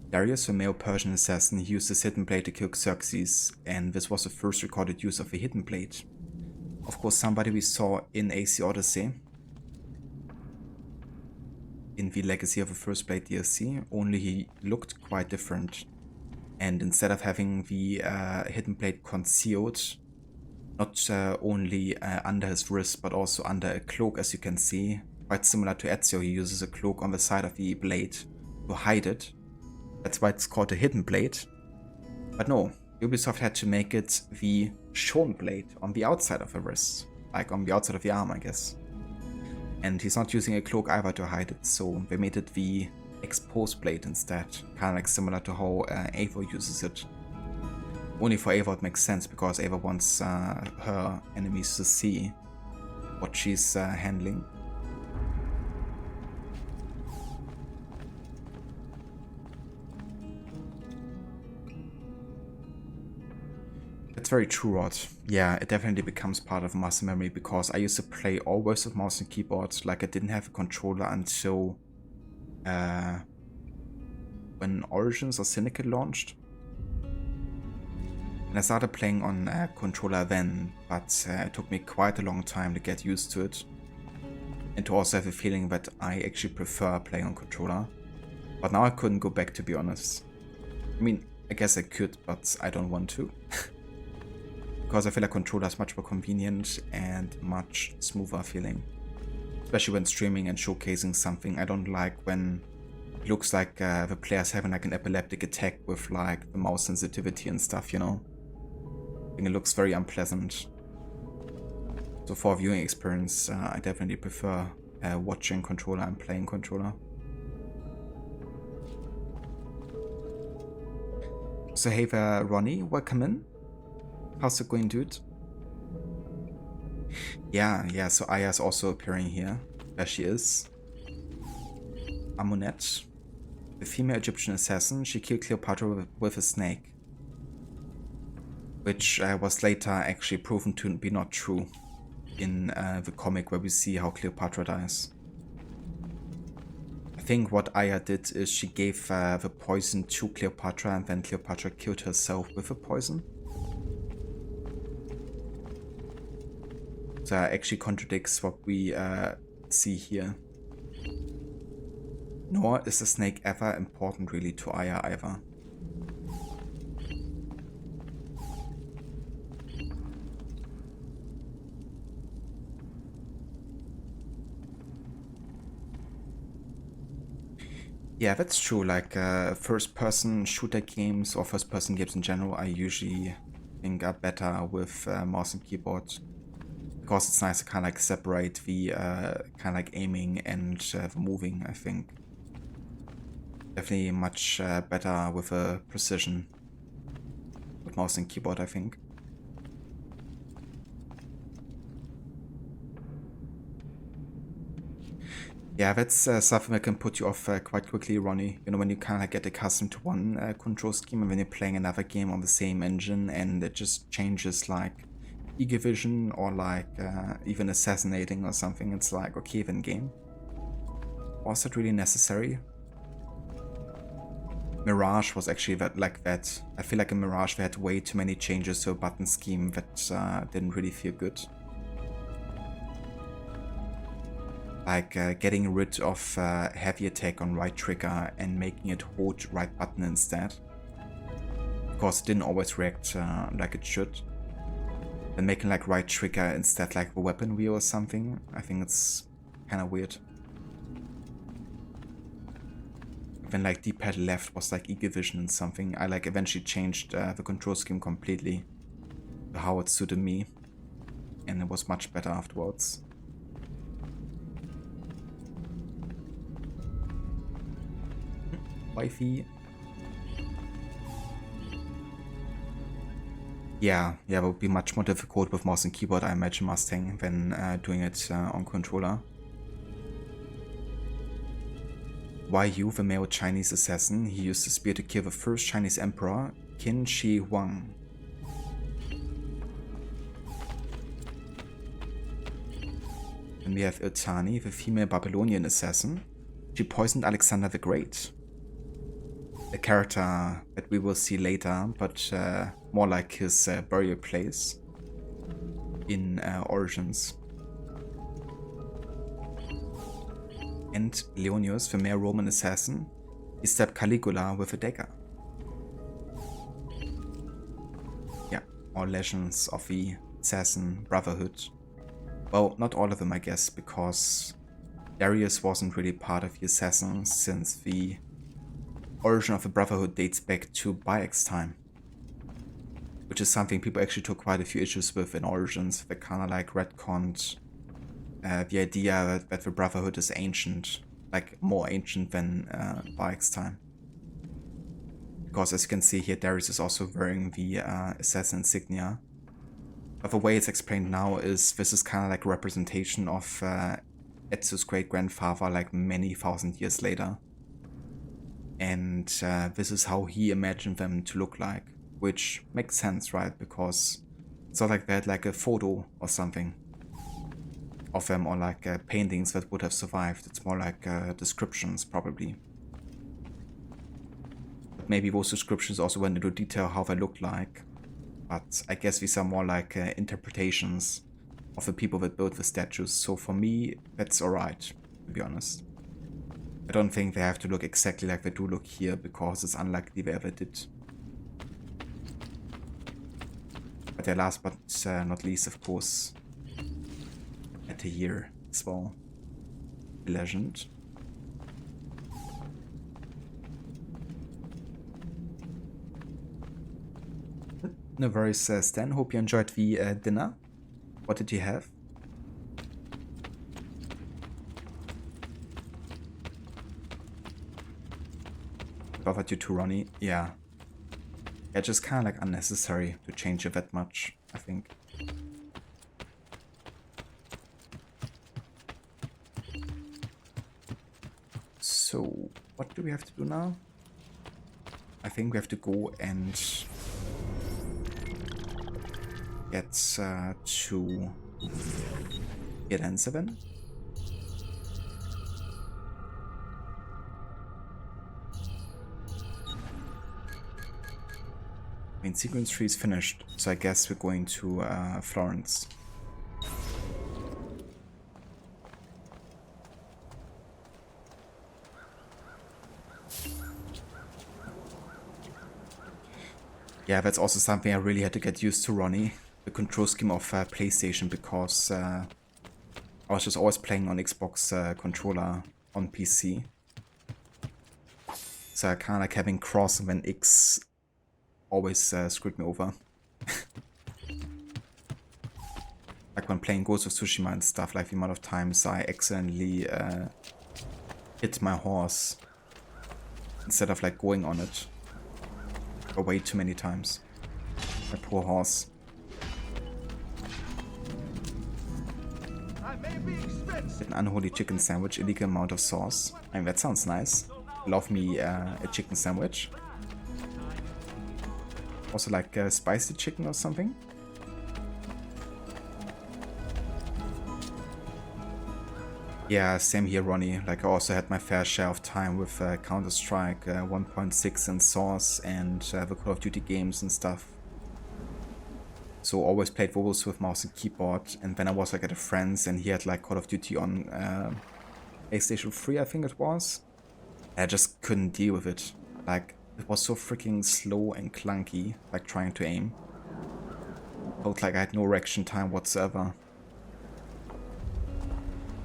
Darius, the male Persian assassin, he used his hidden blade to kill Xerxes, and this was the first recorded use of a hidden blade. Of course, somebody we saw in AC Odyssey, in the Legacy of the First Blade DLC, only he looked quite different. And instead of having the hidden blade concealed, not only under his wrist, but also under a cloak, as you can see, quite similar to Ezio, he uses a cloak on the side of the blade to hide it. That's why it's called a hidden blade. But no, Ubisoft had to make it the shown blade on the outside of the wrist, like on the outside of the arm, I guess. And he's not using a cloak either to hide it, so they made it the exposed blade instead, kind of like similar to how Eivor uses it. Only for Eivor it makes sense, because Eivor wants her enemies to see what she's handling. It's very true, Rod. Yeah, it definitely becomes part of muscle memory, because I used to play always with mouse and keyboard. Like, I didn't have a controller until when Origins or Syndicate launched. And I started playing on a controller then, but it took me quite a long time to get used to it. And to also have a feeling that I actually prefer playing on controller. But now I couldn't go back, to be honest. I mean, I guess I could, but I don't want to. Because I feel like controller is much more convenient and much smoother feeling. Especially when streaming and showcasing something. I don't like when it looks like the player's having like an epileptic attack with like the mouse sensitivity and stuff, you know. I think it looks very unpleasant. So for a viewing experience, I definitely prefer watching controller and playing controller. So hey there, Ronnie, welcome in. How's it going, dude? Yeah, so Aya's also appearing here. There she is. Amunet, the female Egyptian assassin, she killed Cleopatra with a snake. Which was later actually proven to be not true in the comic where we see how Cleopatra dies. I think what Aya did is she gave the poison to Cleopatra, and then Cleopatra killed herself with the poison. So that actually contradicts what we see here. Nor is the snake ever important really to Aya either. Yeah, that's true. Like first-person shooter games or first-person games in general, I usually think are better with mouse and keyboard. Because it's nice to kind of like separate the kind of like aiming and the moving, I think. Definitely much better with a precision with mouse and keyboard, I think. Yeah, that's something that can put you off quite quickly, Ronnie. You know, when you kind of like get accustomed to one control scheme and when you're playing another game on the same engine and it just changes like Eagle Vision or like even assassinating or something, it's like, okay then game. Was it really necessary? Mirage was actually like that. I feel like in Mirage we had way too many changes to a button scheme that didn't really feel good. Like getting rid of heavy attack on right trigger and making it hold right button instead. Because it didn't always react like it should. And making like right trigger instead like a weapon wheel or something. I think it's kind of weird. When like D-pad left was like eagle vision and something, I like eventually changed the control scheme completely to how it suited me, and it was much better afterwards. Wi-Fi. Yeah, it would be much more difficult with mouse and keyboard, I imagine, Mustang, than doing it on controller. Why Yu, the male Chinese assassin, he used the spear to kill the first Chinese emperor, Qin Shi Huang. Then we have Iltani, the female Babylonian assassin. She poisoned Alexander the Great. A character that we will see later, but more like his burial place in Origins. And Leonius, the male Roman assassin, he stabbed Caligula with a dagger. Yeah, all legends of the assassin brotherhood. Well, not all of them, I guess, because Darius wasn't really part of the assassins since the origin of the brotherhood dates back to Bayek's time. Which is something people actually took quite a few issues with in Origins. They kind of like retconned the idea that the Brotherhood is ancient, like more ancient than Bayek's time. Because as you can see here, Darius is also wearing the assassin insignia. But the way it's explained now is this is kind of like a representation of Ezio's great-grandfather like many thousand years later. And this is how he imagined them to look like, which makes sense, right? Because it's not like they had like a photo or something of them, or like paintings that would have survived. It's more like descriptions, probably. But maybe those descriptions also went into detail how they looked like. But I guess these are more like interpretations of the people that built the statues. So for me, that's alright, to be honest. I don't think they have to look exactly like they do look here, because it's unlikely they ever did. But yeah, last but not least, of course, at a year as well. Legend. No worries, Stan. Hope you enjoyed the dinner. What did you have? Bothered you too, Ronnie? Yeah. Yeah, just kind of like unnecessary to change it that much, I think. So, what do we have to do now? I think we have to go and get to N7. I mean, sequence 3 is finished, so I guess we're going to Florence. Yeah, that's also something I really had to get used to, Ronnie. The control scheme of PlayStation, because I was just always playing on Xbox controller on PC. So I kind of like having cross and then X always screwed me over. Like when playing Ghost of Tsushima and stuff, like the amount of times I accidentally hit my horse instead of like going on it. Way too many times. My poor horse. An unholy chicken sandwich, illegal amount of sauce. I mean, that sounds nice. Love me a chicken sandwich. Also like spicy chicken or something. Yeah, same here, Ronnie. Like, I also had my fair share of time with Counter-Strike 1.6 and Source and the Call of Duty games and stuff. So always played WoWs with mouse and keyboard. And when I was like at a friend's and he had like Call of Duty on PlayStation 3, I think it was, I just couldn't deal with it. Like, it was so freaking slow and clunky, like trying to aim. Felt like I had no reaction time whatsoever.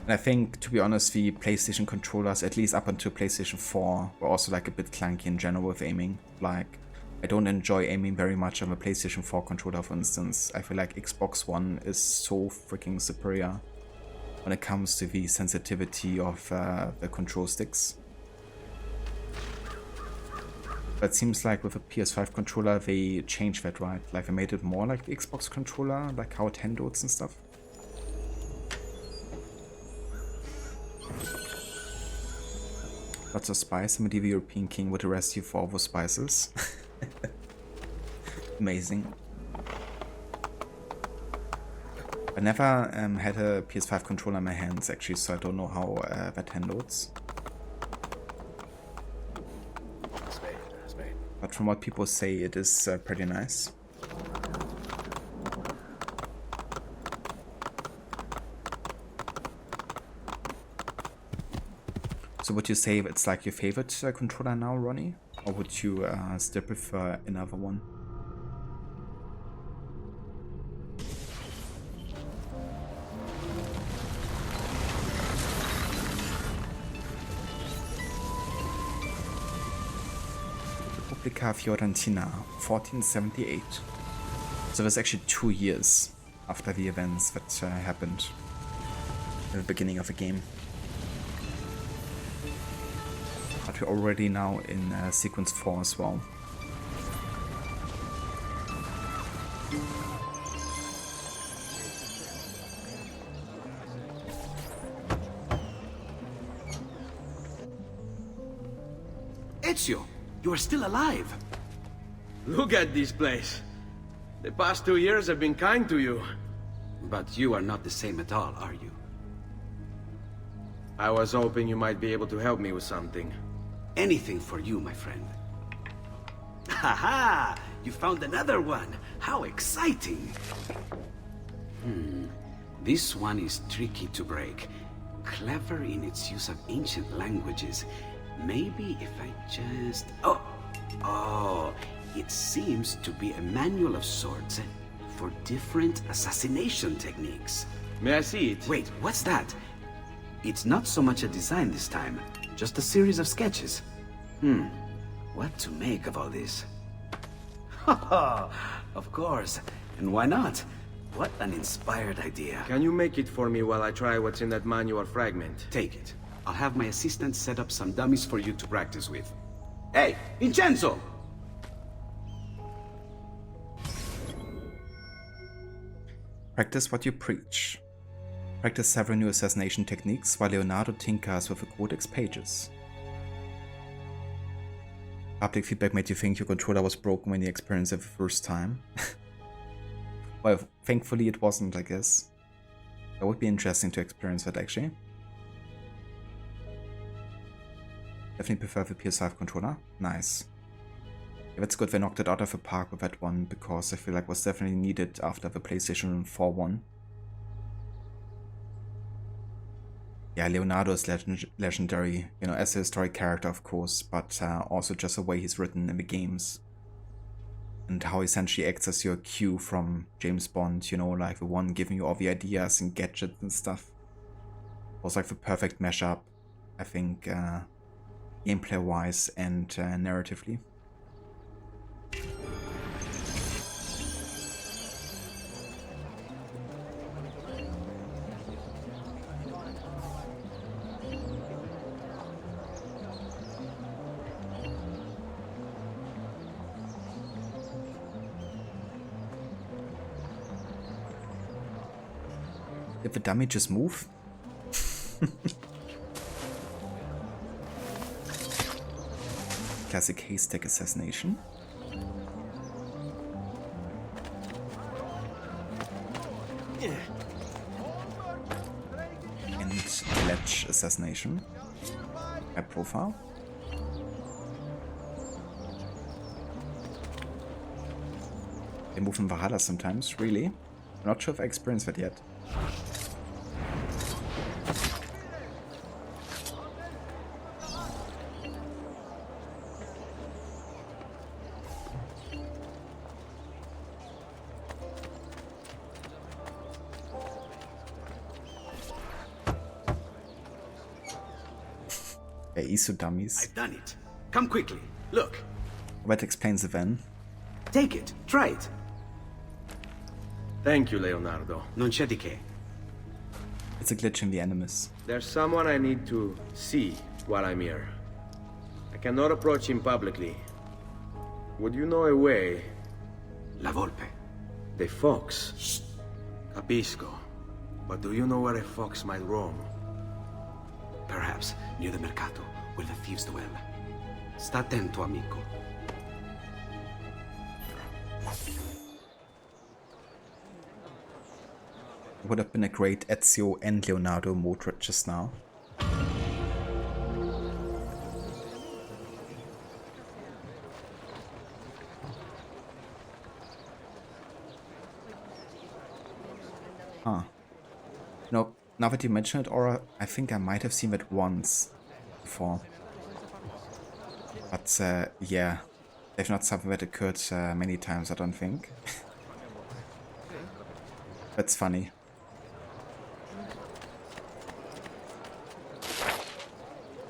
And I think, to be honest, the PlayStation controllers, at least up until PlayStation 4, were also like a bit clunky in general with aiming. Like, I don't enjoy aiming very much on a PlayStation 4 controller, for instance. I feel like Xbox One is so freaking superior when it comes to the sensitivity of the control sticks. But it seems like with a PS5 controller, they changed that, right? Like, they made it more like the Xbox controller, like how it handles and stuff. Lots of spice. A medieval European king would arrest you for over spices. Amazing. I never had a PS5 controller in my hands, actually, so I don't know how that handles. But from what people say, it is pretty nice. So would you say it's like your favorite controller now, Ronnie? Or would you still prefer another one? Repubblica Fiorentina, 1478. So it was actually 2 years after the events that happened at the beginning of the game. But we're already now in sequence 4 as well. Ezio, you are still alive. Look at this place. The past 2 years have been kind to you. But you are not the same at all, are you? I was hoping you might be able to help me with something. Anything for you, my friend. Haha! You found another one! How exciting! This one is tricky to break. Clever in its use of ancient languages. Maybe if I just... Oh! It seems to be a manual of sorts for different assassination techniques. May I see it? Wait, what's that? It's not so much a design this time, just a series of sketches. What to make of all this? Of course, and why not? What an inspired idea. Can you make it for me while I try what's in that manual fragment? Take it. I'll have my assistant set up some dummies for you to practice with. Hey, Vincenzo! Practice what you preach. Practice several new assassination techniques while Leonardo tinkers with the codex pages. Public feedback made you think your controller was broken when you experienced it the first time. Well, thankfully it wasn't, I guess. That would be interesting to experience that, actually. Definitely prefer the PS5 controller. Nice. Yeah, that's good they knocked it out of the park with that one, because I feel like it was definitely needed after the PlayStation 4 one. Yeah, Leonardo is legendary, you know, as a historic character, of course, but also just the way he's written in the games. And how he essentially acts as your Q from James Bond, you know, like the one giving you all the ideas and gadgets and stuff. It was like the perfect mashup, I think, gameplay-wise and narratively. Did the dummy just move? Classic haystack assassination. And let botch assassination. High profile. They move in Valhalla sometimes, really? I'm not sure if I experienced that yet. ISO dummies. I've done it. Come quickly. Look. That explains the van. Take it. Try it. Thank you, Leonardo. Non c'è di che. It's a glitch in the Animus. There's someone I need to see while I'm here. I cannot approach him publicly. Would you know a way? La Volpe. The fox. Shh. Capisco. But do you know where a fox might roam? Perhaps near the Mercato, where the thieves dwell. Sta attento, amico. Would have been a great Ezio and Leonardo mode just now. Huh. No, now that you mention it, Aura, I think I might have seen that once before. But yeah, there's not something that occurred many times, I don't think. That's funny.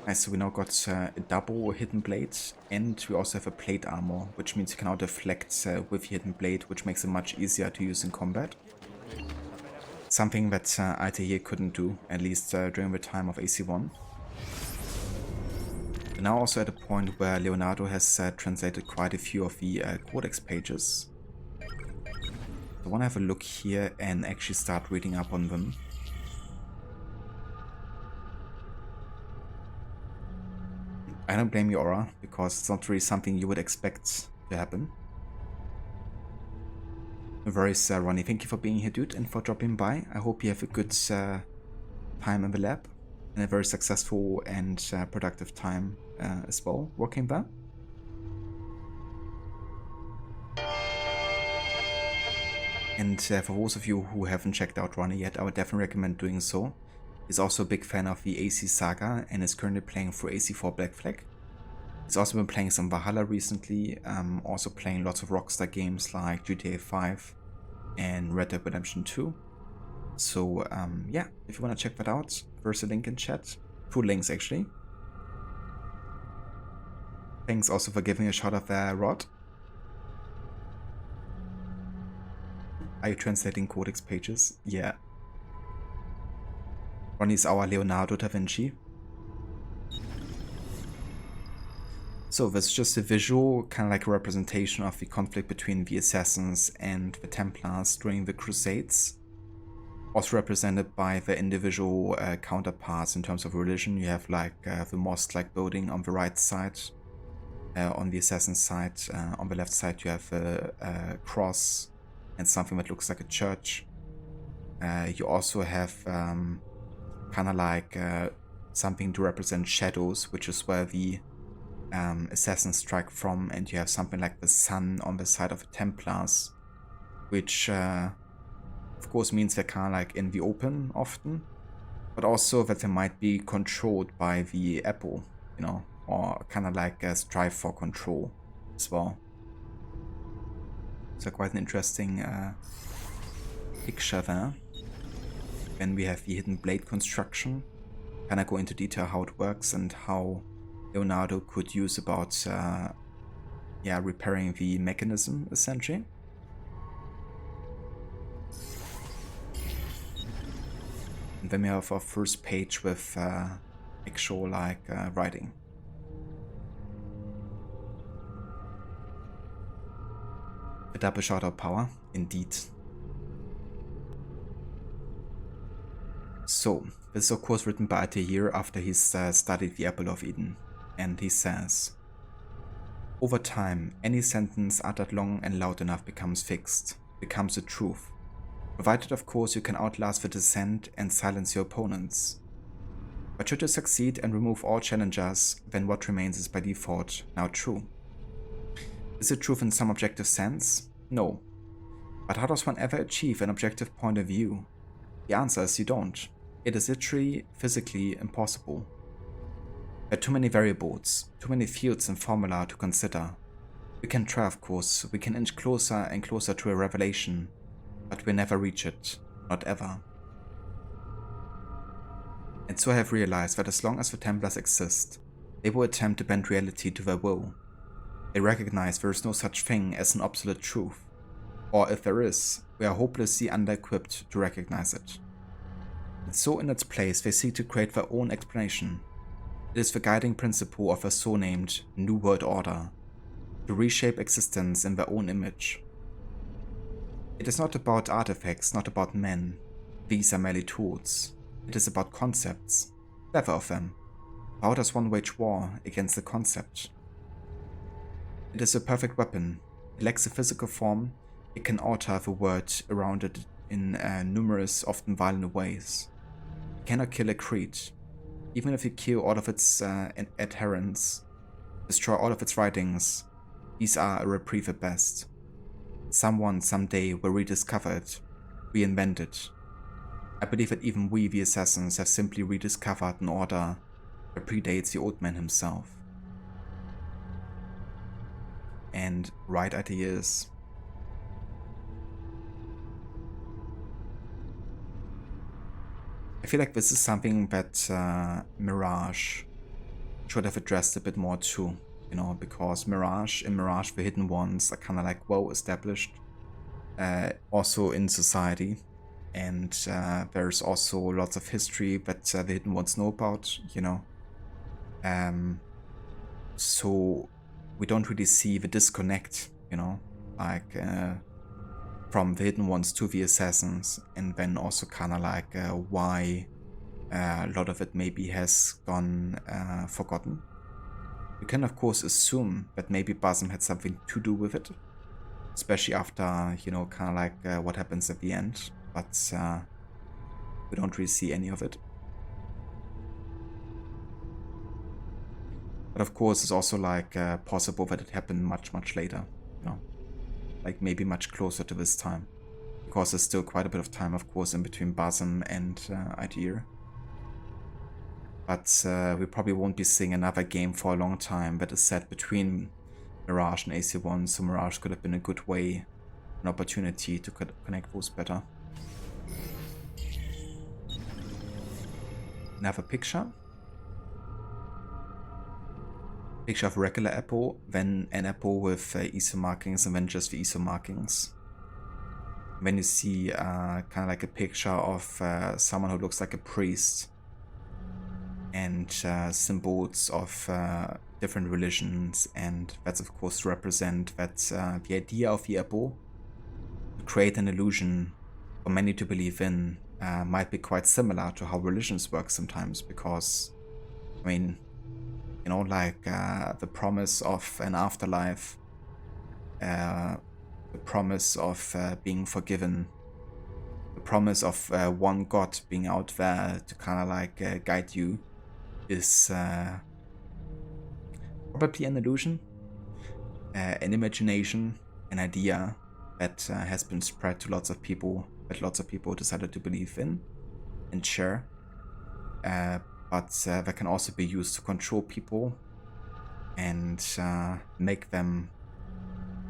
Nice, so we now got a double hidden blade, and we also have a plate armor, which means you can now deflect with hidden blade, which makes it much easier to use in combat. Something that Altair couldn't do, at least during the time of AC1. We're now also at a point where Leonardo has translated quite a few of the codex pages. I want to have a look here and actually start reading up on them. I don't blame you, Aura, because it's not really something you would expect to happen. No worries, Ronnie. Thank you for being here, dude, and for dropping by. I hope you have a good time in the lab and a very successful and productive time as well working there. And for those of you who haven't checked out Ronnie yet, I would definitely recommend doing so. He's also a big fan of the AC saga and is currently playing through AC4 Black Flag. He's also been playing some Valhalla recently, also playing lots of Rockstar games like GTA 5 and Red Dead Redemption 2. So yeah, if you want to check that out, there's a link in chat. 2 links actually. Thanks also for giving a shout out there, Rod. Are you translating codex pages? Yeah. Ronnie's our Leonardo da Vinci. So this is just a visual, kind of like a representation of the conflict between the Assassins and the Templars during the Crusades. Also represented by the individual counterparts in terms of religion. You have like the mosque-like building on the right side. On the Assassin side, on the left side you have a cross and something that looks like a church. You also have kind of like something to represent shadows, which is where the assassins strike from, and you have something like the sun on the side of the Templars, which of course means they're kind of like in the open often, but also that they might be controlled by the Apple, you know, or kind of like strive for control as well. So quite an interesting picture there. Then we have the hidden blade construction. Kind of go into detail how it works and how Leonardo could use about yeah, repairing the mechanism essentially. And then we have our first page with actual like writing. A double shot of power, indeed. So, this is of course written by Altair after he's studied the Apple of Eden, and he says, "Over time, any sentence uttered long and loud enough becomes fixed, becomes a truth, provided of course you can outlast the dissent and silence your opponents. But should you succeed and remove all challengers, then what remains is by default now true. Is it truth in some objective sense? No. But how does one ever achieve an objective point of view? The answer is you don't. It is literally, physically impossible. There are too many variables, too many fields and formula to consider. We can try, of course, we can inch closer and closer to a revelation, but we'll never reach it, not ever. And so I have realized that as long as the Templars exist, they will attempt to bend reality to their will. They recognize there is no such thing as an absolute truth, or if there is, we are hopelessly under-equipped to recognize it. And so in its place they seek to create their own explanation. It is the guiding principle of a so-named New World Order, to reshape existence in their own image. It is not about artifacts, not about men. These are merely tools. It is about concepts, clever of them. How does one wage war against the concept? It is a perfect weapon. It lacks a physical form. It can alter the world around it in numerous, often violent ways. It cannot kill a creed. Even if you kill all of its adherents, destroy all of its writings, these are a reprieve at best. Someone someday will rediscover it, reinvent it. I believe that even we, the assassins, have simply rediscovered an order that predates the old man himself. And right ideas. I feel like this is something that Mirage should have addressed a bit more too, you know, because in Mirage the hidden ones are kind of like well established, also in society, and there's also lots of history that the hidden ones know about, you know, so we don't really see the disconnect, you know, like from the hidden ones to the assassins, and then also kind of like why a lot of it maybe has gone forgotten. You can of course assume that maybe Basm had something to do with it, especially after, you know, kind of like what happens at the end, but we don't really see any of it. But of course it's also like possible that it happened much later, you know, like maybe much closer to this time, because there's still quite a bit of time of course in between Basm and Adir. But we probably won't be seeing another game for a long time that is set between Mirage and AC1, so Mirage could have been a good way, an opportunity to connect those better. Another picture. Picture of regular apple, then an apple with ISO markings, and then just the ISO markings. Then you see kind of like a picture of someone who looks like a priest, and symbols of different religions, and that's of course to represent that the idea of the apple, to create an illusion for many to believe in, might be quite similar to how religions work sometimes, because, I mean, you know, like the promise of an afterlife, the promise of being forgiven, the promise of one God being out there to kind of like guide you, is probably an illusion, an imagination, an idea that has been spread to lots of people, that lots of people decided to believe in and share. But that can also be used to control people and make them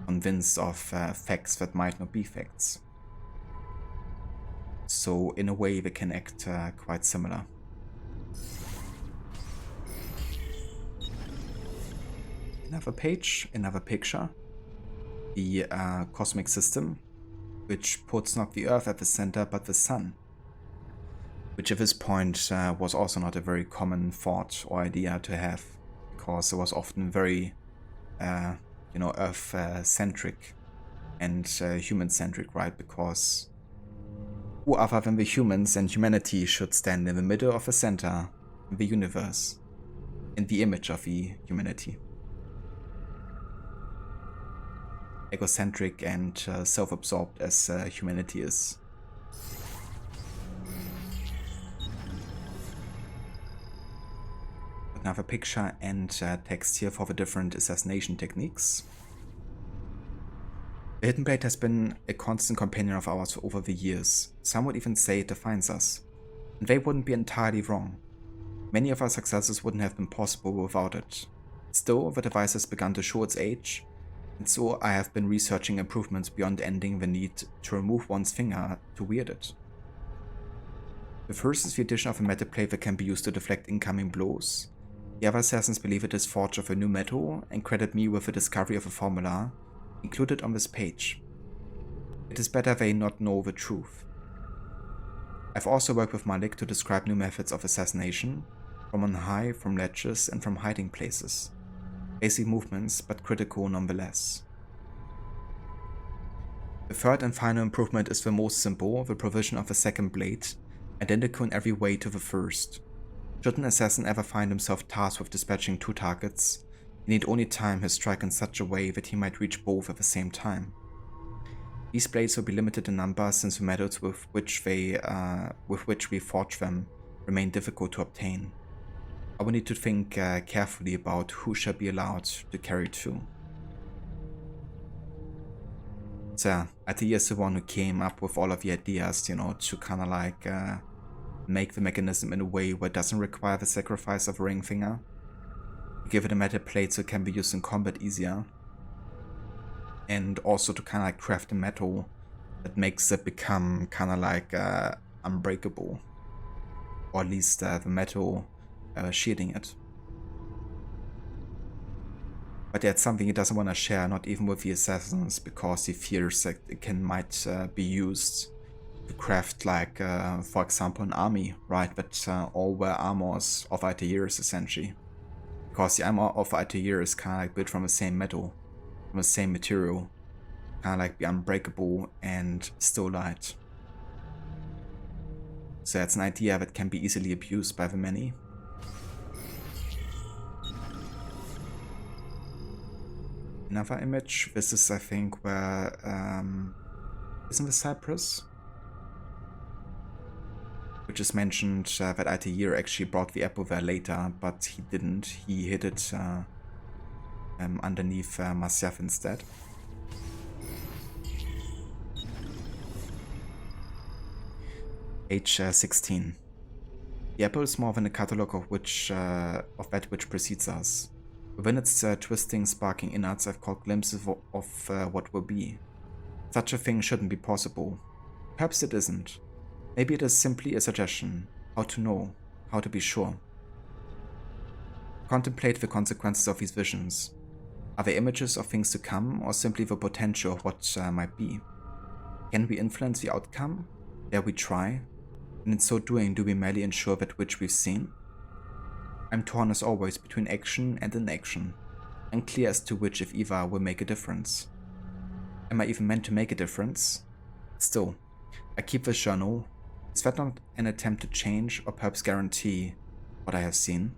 convinced of facts that might not be facts. So in a way they can act quite similar. Another page, another picture. The cosmic system, which puts not the Earth at the center but the Sun, which at this point was also not a very common thought or idea to have, because it was often very, you know, Earth-centric and human-centric, right? Because who other than the humans and humanity should stand in the middle of the center in the universe, in the image of the humanity? Egocentric and self-absorbed as humanity is. another picture and text here for the different assassination techniques. The Hidden Blade has been a constant companion of ours over the years. Some would even say it defines us. And they wouldn't be entirely wrong. Many of our successes wouldn't have been possible without it. Still, the device has begun to show its age, and so I have been researching improvements beyond ending the need to remove one's finger to wield it. The first is the addition of a metal plate that can be used to deflect incoming blows. The other assassins believe it is forged of a new metal and credit me with the discovery of a formula included on this page. It is better they not know the truth. I've also worked with Malik to describe new methods of assassination, from on high, from ledges, and from hiding places. Basic movements, but critical nonetheless. The third and final improvement is the most simple, the provision of a second blade, identical in every way to the first. Should an assassin ever find himself tasked with dispatching 2 targets, he need only time his strike in such a way that he might reach both at the same time. These blades will be limited in number since the metals with which we forge them remain difficult to obtain. I will need to think carefully about who shall be allowed to carry 2. So, Altair is the one who came up with all of the ideas, to kind of like make the mechanism in a way where it doesn't require the sacrifice of a ring finger. Give it a metal plate so it can be used in combat easier. And also to kind of like craft a metal that makes it become kind of like unbreakable. Or at least the metal shielding it. But that's something he doesn't want to share, not even with the assassins, because he fears that it might be used to craft, like, for example, an army, right? But all wear armors of Altair's, essentially. Because the armor of Altair is kind of like built from the same metal, from the same material. Kind of like be unbreakable and still light. So that's an idea that can be easily abused by the many. Another image, this is I think where, isn't this Cyprus? Which is mentioned that Altair actually brought the apple there later, but he didn't, he hid it underneath Masyaf instead. Page 16. The apple is more than a catalogue of that which precedes us. Within its twisting, sparking innards, I've caught glimpses of what will be. Such a thing shouldn't be possible. Perhaps it isn't. Maybe it is simply a suggestion. How to know. How to be sure. Contemplate the consequences of these visions. Are they images of things to come, or simply the potential of what might be? Can we influence the outcome? Dare we try? And in so doing, do we merely ensure that which we've seen? I'm torn as always between action and inaction, unclear as to which, if either, will make a difference. Am I even meant to make a difference? Still, I keep this journal. Is that not an attempt to change or perhaps guarantee what I have seen?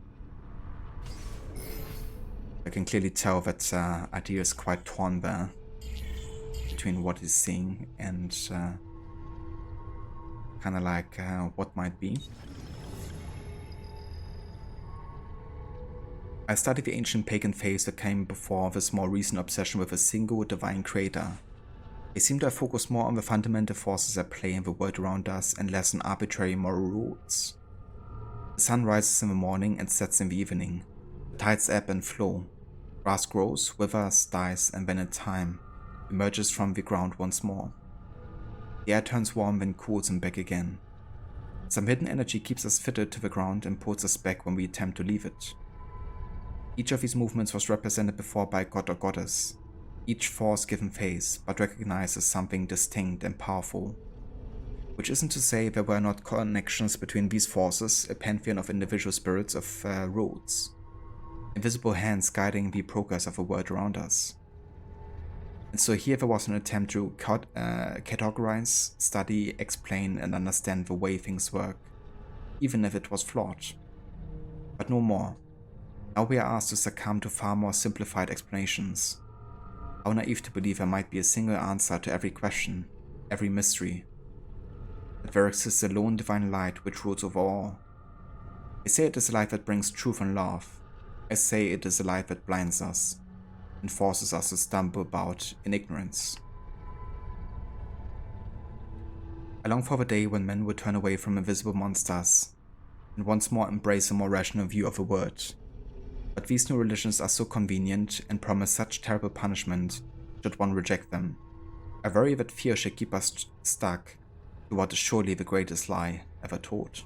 I can clearly tell that Altair is quite torn there between what he's seeing and kind of like what might be. I studied the ancient pagan faiths that came before this more recent obsession with a single divine creator. They seem to have focused more on the fundamental forces at play in the world around us and less on arbitrary moral rules. The sun rises in the morning and sets in the evening. The tides ebb and flow. Grass grows, withers, dies, and then in time emerges from the ground once more. The air turns warm, then cools and back again. Some hidden energy keeps us fitted to the ground and pulls us back when we attempt to leave it. Each of these movements was represented before by a god or goddess, each force given face, but recognized as something distinct and powerful. Which isn't to say there were not connections between these forces, a pantheon of individual spirits of roads, invisible hands guiding the progress of the world around us. And so here there was an attempt to categorize, study, explain, and understand the way things work, even if it was flawed. But no more. Now we are asked to succumb to far more simplified explanations. How naive to believe there might be a single answer to every question, every mystery. That there exists a lone divine light which rules over all. They say it is a light that brings truth and love, I say it is a light that blinds us and forces us to stumble about in ignorance. I long for the day when men would turn away from invisible monsters and once more embrace a more rational view of the world. But these new religions are so convenient and promise such terrible punishment should one reject them. I worry that fear should keep us stuck to what is surely the greatest lie ever taught.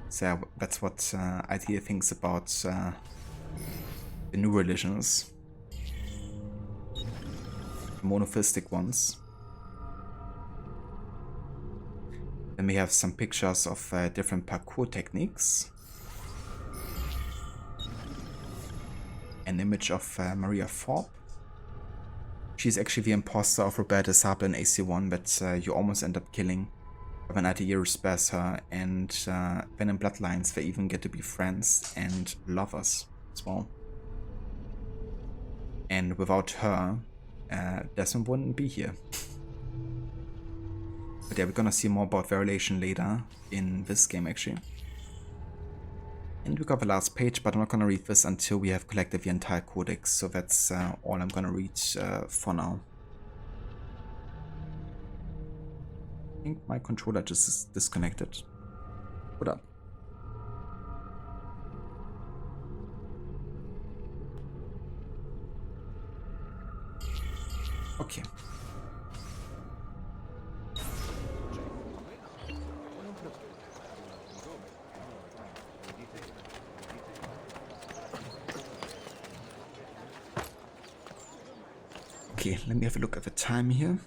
So yeah, that's what Idea thinks about the new religions. The monotheistic ones. Then we have some pictures of different parkour techniques. An image of Maria Thorpe. She's actually the imposter of Roberta Sable in AC1 that you almost end up killing when Altair spares her, and then in Bloodlines they even get to be friends and lovers as well. And without her, Desmond wouldn't be here. But yeah, we're gonna see more about their relation later in this game actually. And we got the last page, but I'm not gonna read this until we have collected the entire codex, so that's all I'm gonna read for now. I think my controller just is disconnected. What up? Okay. Okay, let me have a look at the time here.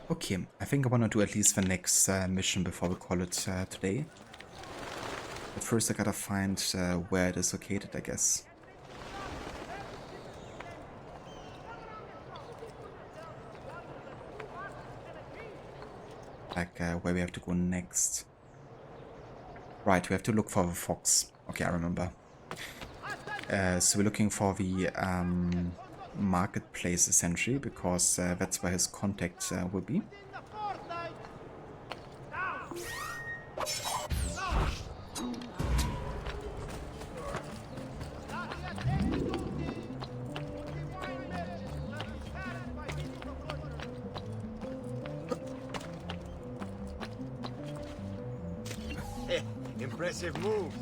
Okay, I think I want to do at least the next mission before we call it today. But first I gotta find where it is located, I guess. Like where we have to go next. Right, we have to look for the fox. Okay, I remember. So we're looking for the marketplace essentially, because that's where his contact will be. Impressive move.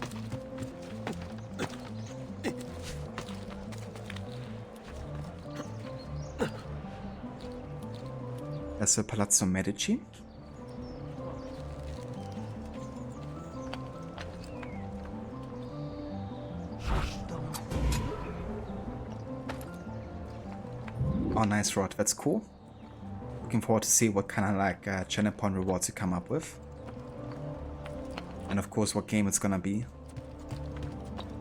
That's the Palazzo Medici. Oh, nice rod. That's cool. Looking forward to see what kind of like channel point rewards you come up with. And of course what game it's gonna be.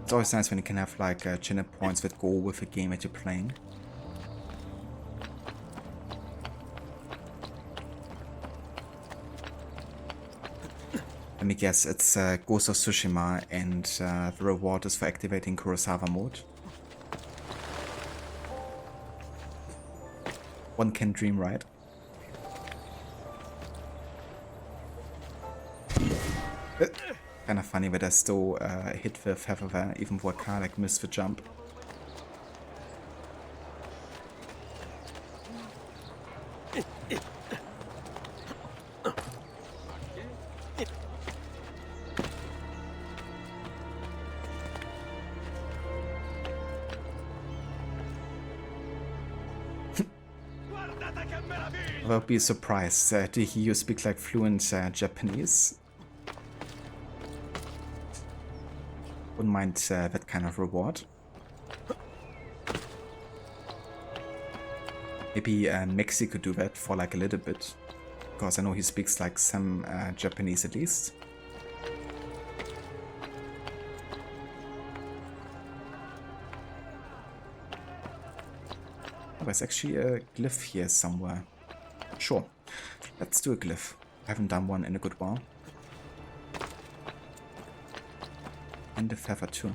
It's always nice when you can have like channel points that go with the game that you're playing. Let me guess, it's Ghost of Tsushima, and the reward is for activating Kurosawa mode. One can dream, right? Kind of funny that I still hit the feather there, even though I kind of like missed the jump. I would be surprised to hear you speak like fluent Japanese. Wouldn't mind that kind of reward. Maybe Mexi could do that for like a little bit, because I know he speaks like some Japanese at least. Oh, there's actually a glyph here somewhere. Sure, let's do a glyph. I haven't done one in a good while. and the feather too.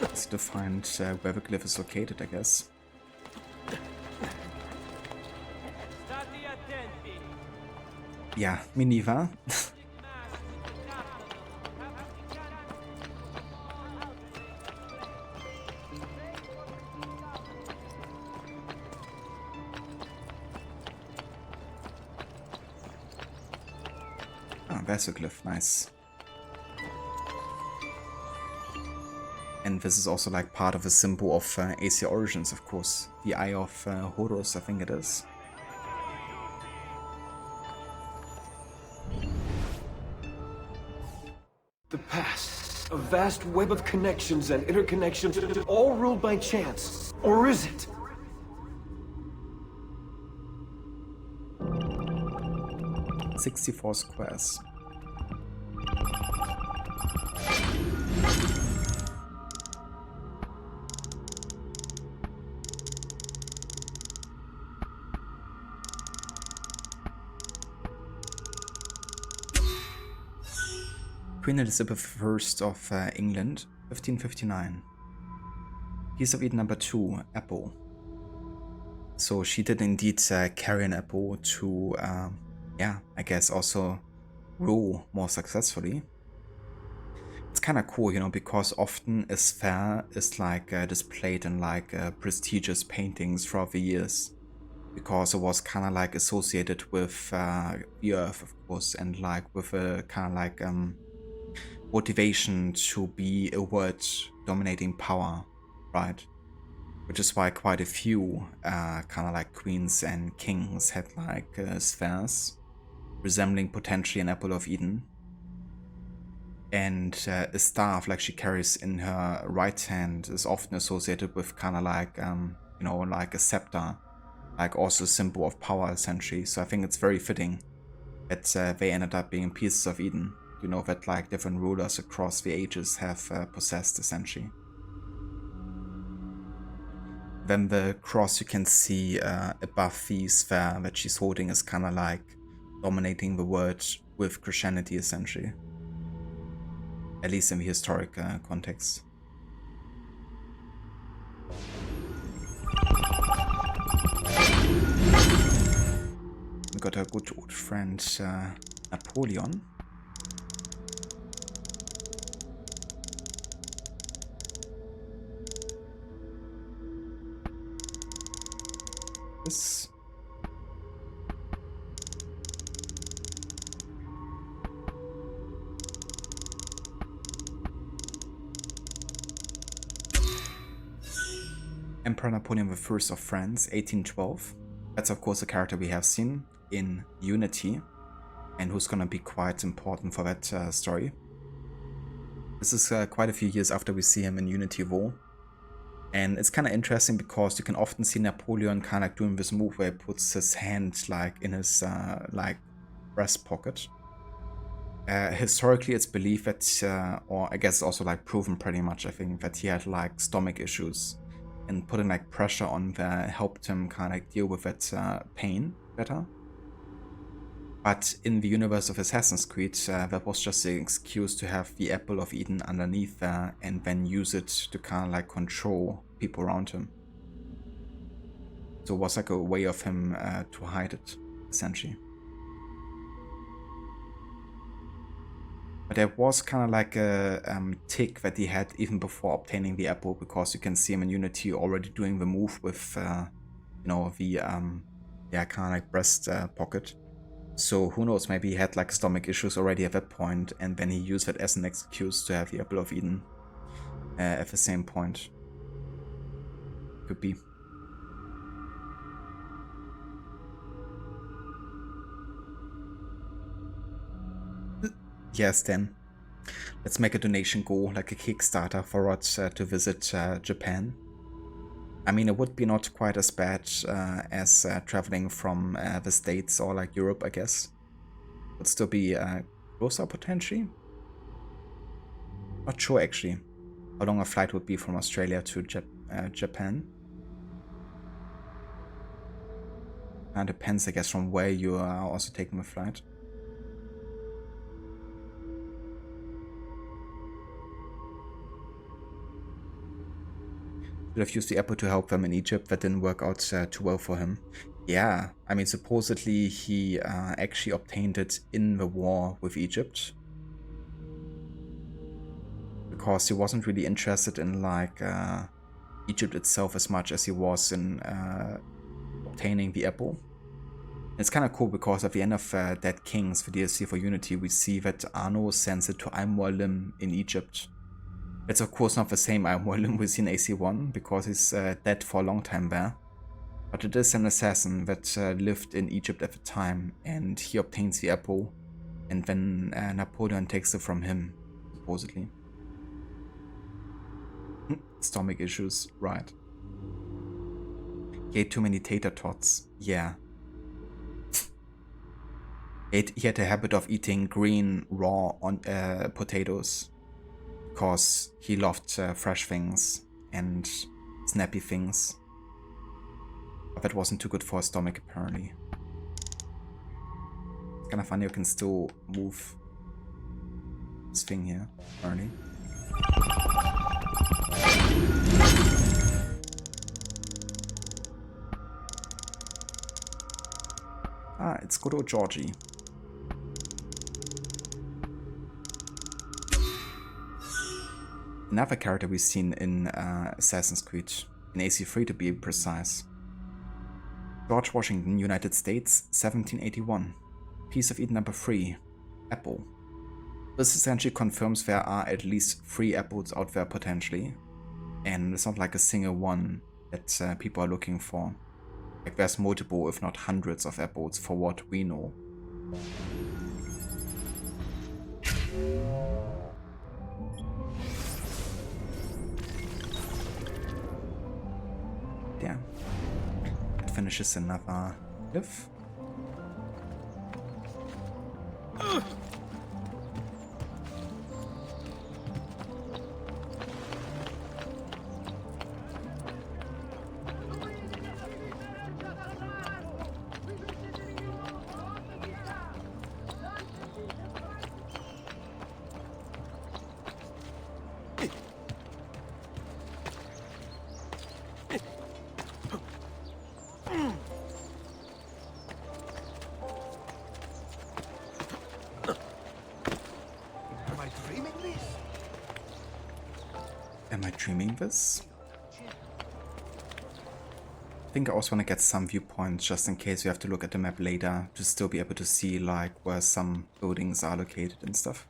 Let's to find where the glyph is located, I guess. Yeah, me neither. Ah, there's a glyph, nice. And this is also like part of a symbol of AC Origins, of course. The Eye of Horus, I think it is. The past. A vast web of connections and interconnections, all ruled by chance. Or is it? "64 squares. Queen Elizabeth I of England, 1559. Piece of Eden number 2, apple. So she did indeed carry an apple to, yeah, I guess also rule more successfully. It's kind of cool, you know, because often a sphere is like displayed in like prestigious paintings throughout the years. Because it was kind of like associated with the earth, of course, and like with a kind of like motivation to be a word dominating power, right? Which is why quite a few kind of like queens and kings had like spheres resembling potentially an apple of Eden. And a staff like she carries in her right hand is often associated with kind of like, you know, like a scepter, like also a symbol of power essentially. So I think it's very fitting that they ended up being pieces of Eden. You know, that like different rulers across the ages have possessed essentially. Then the cross you can see above the sphere that she's holding is kind of like dominating the world with Christianity essentially. At least in the historic context. We got our good old friend Napoleon. This. Emperor Napoleon I of France, 1812. That's of course a character we have seen in Unity, and who's gonna be quite important for that story. This is quite a few years after we see him in Unity War. And it's kind of interesting because you can often see Napoleon kind of doing this move where he puts his hand like in his like breast pocket. Historically, it's believed that, or I guess also like proven pretty much, I think, that he had like stomach issues, and putting like pressure on there helped him kind of deal with that pain better. But in the universe of Assassin's Creed, that was just an excuse to have the Apple of Eden underneath there and then use it to kind of like control people around him. So it was like a way of him to hide it, essentially. But there was kind of like a tick that he had even before obtaining the apple, because you can see him in Unity already doing the move with, you know, the yeah, kind of like breast pocket. So who knows, maybe he had like stomach issues already at that point, and then he used that as an excuse to have the Apple of Eden at the same point. Could be. Yes, then. Let's make a donation goal, like a Kickstarter for Rods to visit Japan. I mean, it would be not quite as bad as traveling from the States or like Europe, I guess. Would still be closer potentially. Not sure actually how long a flight would be from Australia to Japan. Depends, I guess, from where you are also taking the flight. Should have used the airport to help them in Egypt. That didn't work out too well for him. Yeah, I mean, supposedly he actually obtained it in the war with Egypt. Because he wasn't really interested in like Egypt itself as much as he was in obtaining the apple. It's kind of cool because at the end of Dead Kings, the DLC for Unity, we see that Arno sends it to HEIRLOOM in Egypt. It's of course not the same HEIRLOOM we see in AC1 because he's dead for a long time there. But it is an assassin that lived in Egypt at the time, and he obtains the apple, and then Napoleon takes it from him, supposedly. Stomach issues, right. He ate too many tater tots, yeah. He had a habit of eating green, raw potatoes, because he loved fresh things and snappy things. But that wasn't too good for his stomach, apparently. It's kind of funny you can still move this thing here, apparently. Ah, it's good old Georgie. Another character we've seen in Assassin's Creed, in AC3 to be precise. George Washington, United States, 1781. Piece of Eden number 3. Apple. This essentially confirms there are at least 3 apples out there potentially. And it's not like a single one that people are looking for. Like there's multiple, if not hundreds of apples for what we know. Yeah. It finishes another Glyph. Am I dreaming this? I think I also want to get some viewpoints just in case we have to look at the map later to still be able to see like where some buildings are located and stuff.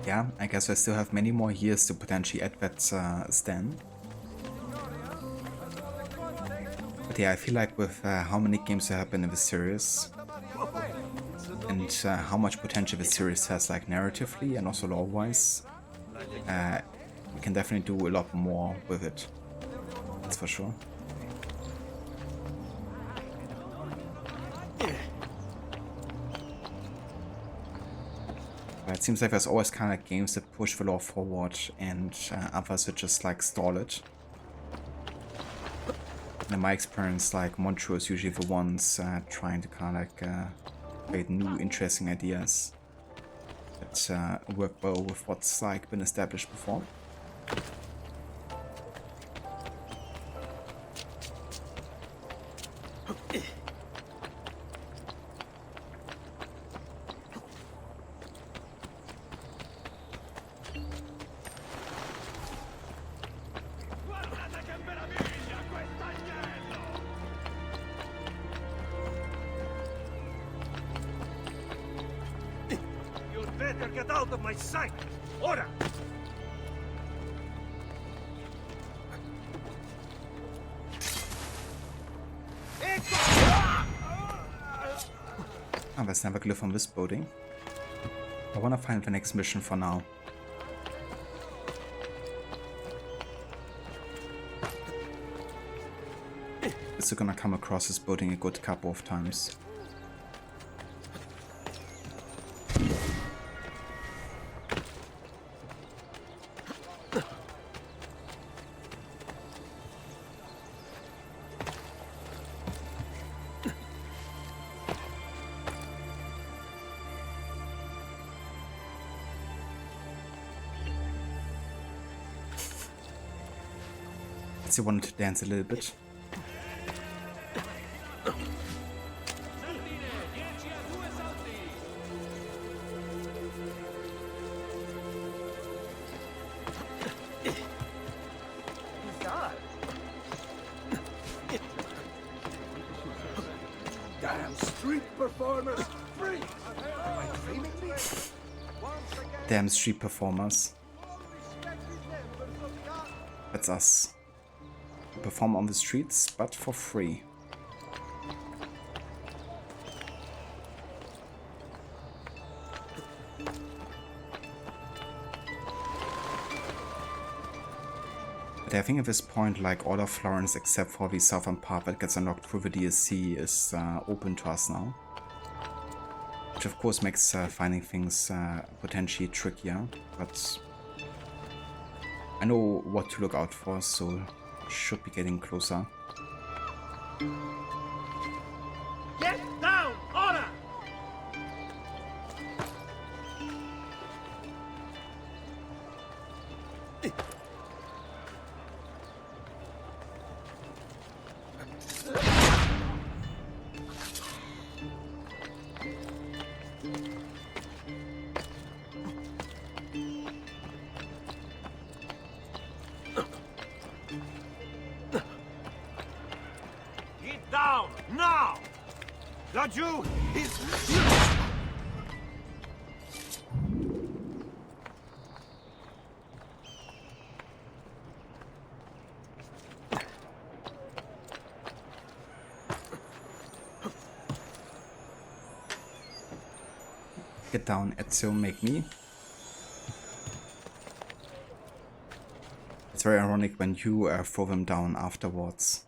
Yeah, I guess I still have many more years to potentially add that stand. But yeah, I feel like with how many games there have been in the series, and how much potential the series has like narratively and also lore-wise, we can definitely do a lot more with it. That's for sure. It seems like there's always kind of games that push the lore forward and others that just like stall it. And in my experience, like Montreux is usually the ones trying to kind of like create new interesting ideas that work well with what's like been established before. better get out of my sight! Ora! Oh, there's never Glyph on this building. I wanna find the next mission for now. Is gonna come across this building a good couple of times. Pazzi wanted to dance a little bit. Damn street performers! Free! Am I dreaming this? Damn street performers. That's us. We perform on the streets, but for free. But I think at this point, like, all of Florence except for the southern part that gets unlocked through the DLC is open to us now. Which of course makes finding things potentially trickier, but I know what to look out for, so should be getting closer. Get down! Order! Get down, now! The Jew is... Get down, Ezio, make me. It's very ironic when you throw them down afterwards.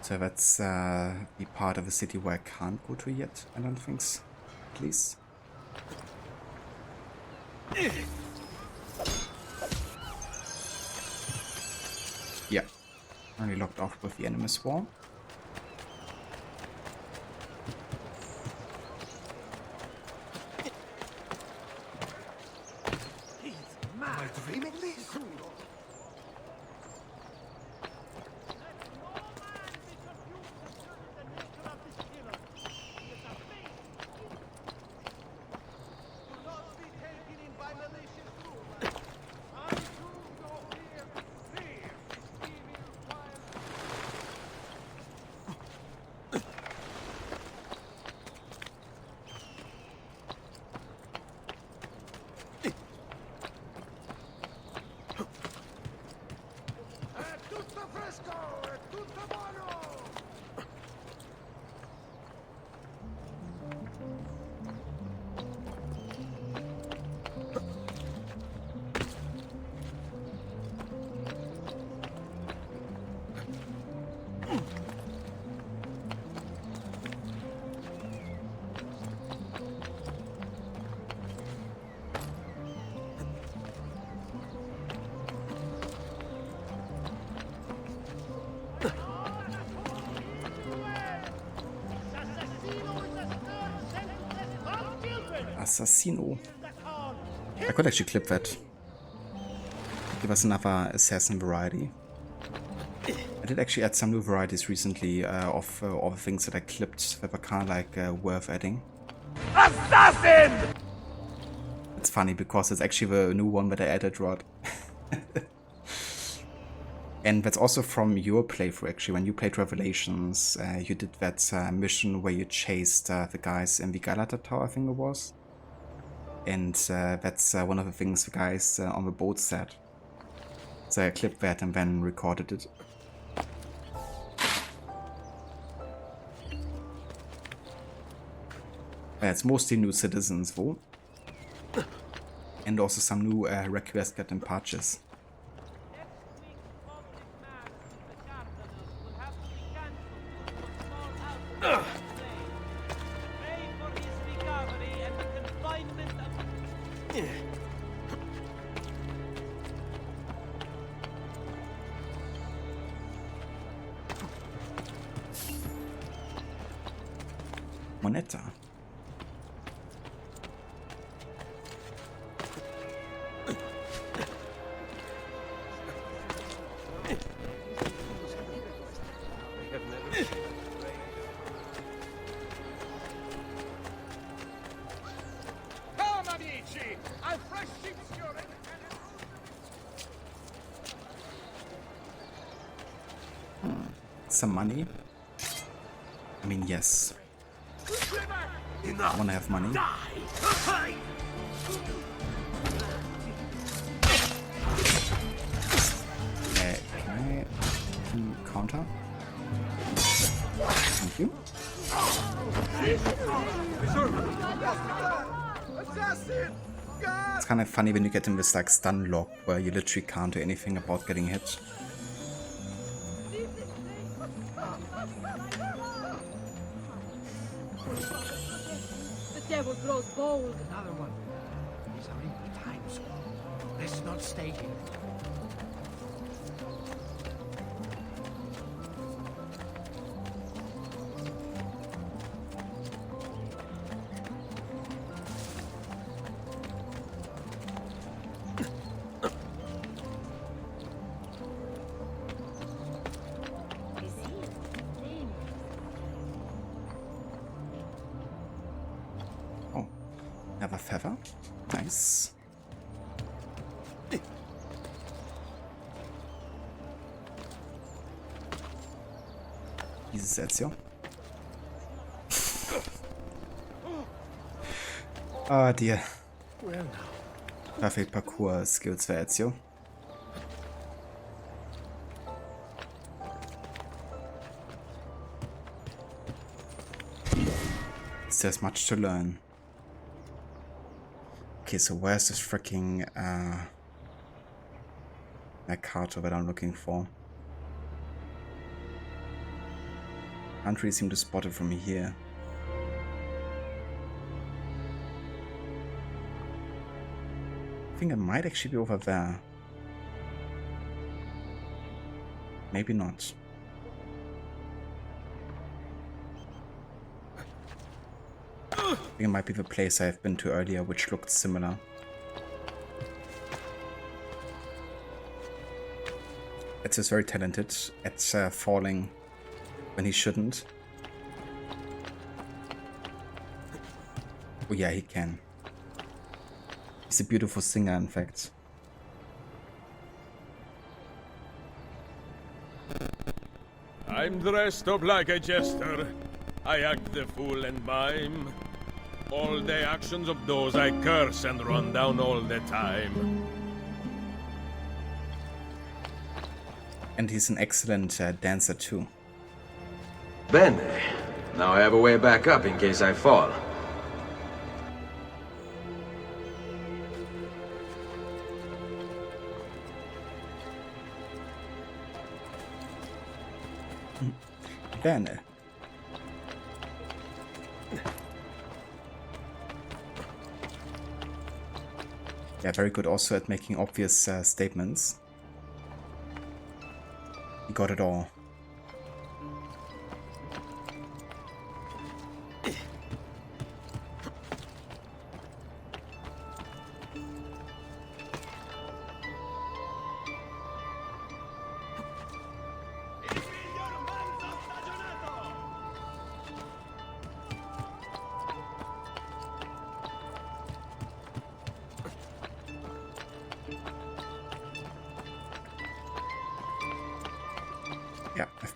So that's the part of the city where I can't go to yet, I don't think so. Please. Yeah. Only locked off with the Animus War. Am I dreaming this? Assassino. I could actually clip that. Give us another assassin variety. I did actually add some new varieties recently of all the things that I clipped that were kind of like worth adding. Assassin! It's funny because it's actually the new one that I added, Rod. And that's also from your playthrough, actually. When you played Revelations, you did that mission where you chased the guys in the Galata Tower, I think it was. And that's one of the things the guys on the boat said. So I clipped that and then recorded it. It's mostly new citizens, though. And also some new requests getting patches. Moneta. Come, amici! I'll fresh sheep's urine. Some money. I mean, yes. I wanna have money. Can I counter? Thank you. It's kind of funny when you get in this like stun lock where you literally can't do anything about getting hit. The devil grows bold. Another one. These are evil times. Let's not stay here. Have a feather. Nice. Easy Ezio. Oh dear. Well now. Perfect parkour skills for Ezio. There's much to learn. Okay, so where's this freaking Mercato that I'm looking for? Can't really seem to spot it from here. I think it might actually be over there. Maybe not. I think it might be the place I've been to earlier, which looked similar. It's just very talented at falling when he shouldn't. Oh yeah, he can. He's a beautiful singer, in fact. I'm dressed up like a jester. I act the fool and mime. All the actions of those I curse and run down all the time. And he's an excellent dancer too. Bene. Now I have a way back up in case I fall. Bene. Yeah, very good also at making obvious statements. He got it all.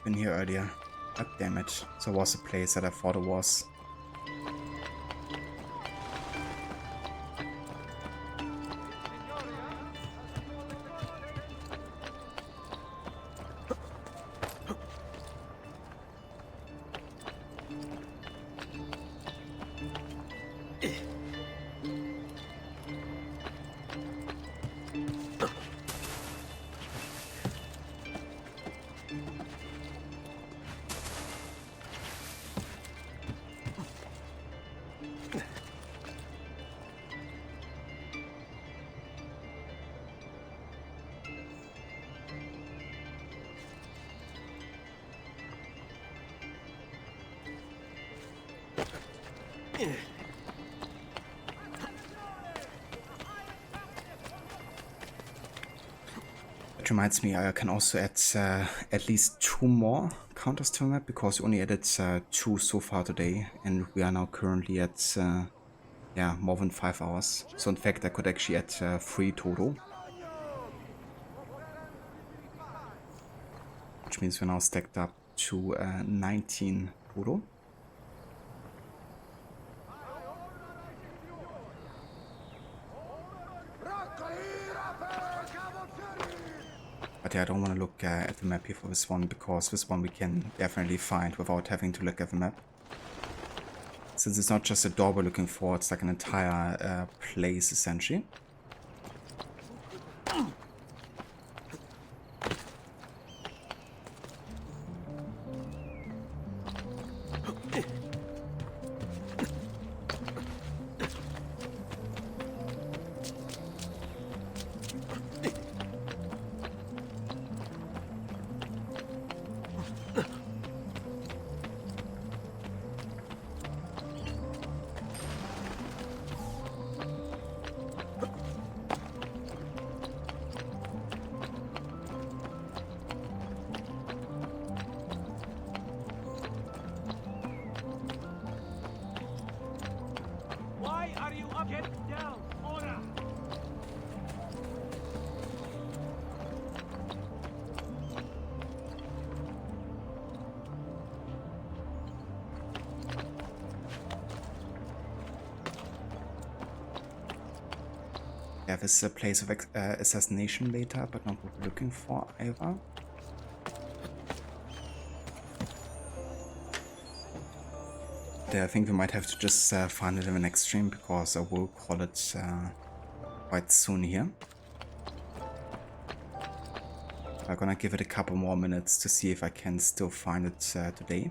been here earlier. God damn it. So it was the place that I thought it was. It reminds me, I can also add at least 2 more counters to the map, because we only added 2 so far today, and we are now currently at yeah, more than 5 hours. So in fact I could actually add 3 total, which means we're now stacked up to 19 total. But yeah, I don't want to look at the map here for this one, because this one we can definitely find without having to look at the map. Since it's not just a door we're looking for, it's like an entire place essentially. Yeah, this is a place of assassination later, but not what we're looking for either. I think we might have to just find it in the next stream, because I will call it quite soon here. I'm gonna give it a couple more minutes to see if I can still find it today.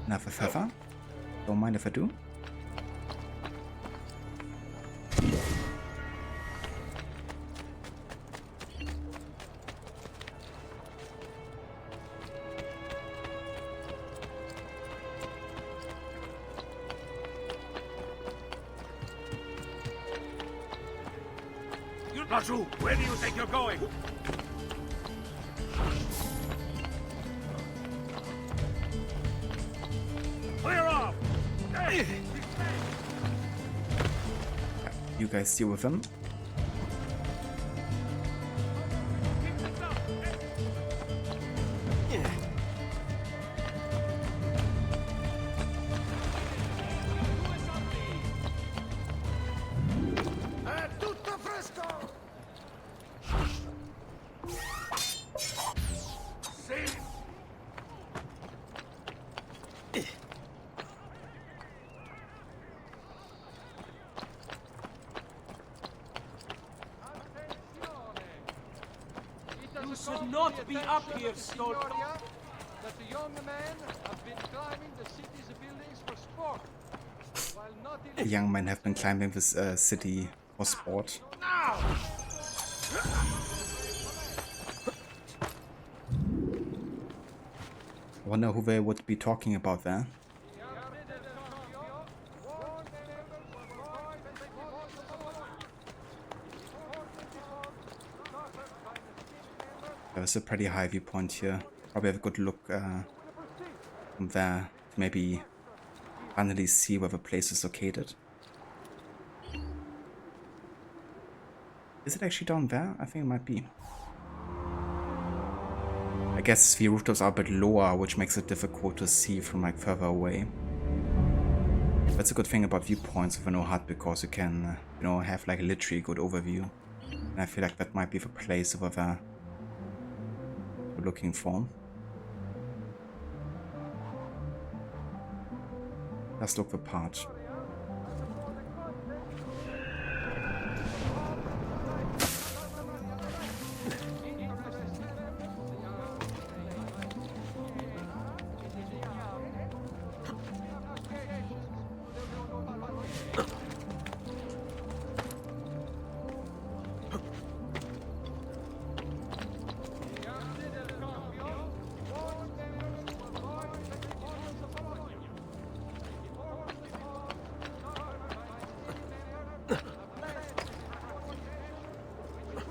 Enough of pfeffer. Don't mind if I do. Lazu, where do you think you're going? Clear off! You guys deal with them. You should not be up here, Stone. That the young men have been climbing the city's buildings for sport. While not Young men have been climbing this city for sport. now! I wonder who they would be talking about there. there's a pretty high viewpoint here. Probably have a good look from there to maybe finally see where the place is located. Is it actually down there? I think it might be. I guess the rooftops are a bit lower, which makes it difficult to see from like further away. That's a good thing about viewpoints with no HUD, because you can, you know, have like literally a good overview. And I feel like that might be the place over there we're looking for. Let's look the part.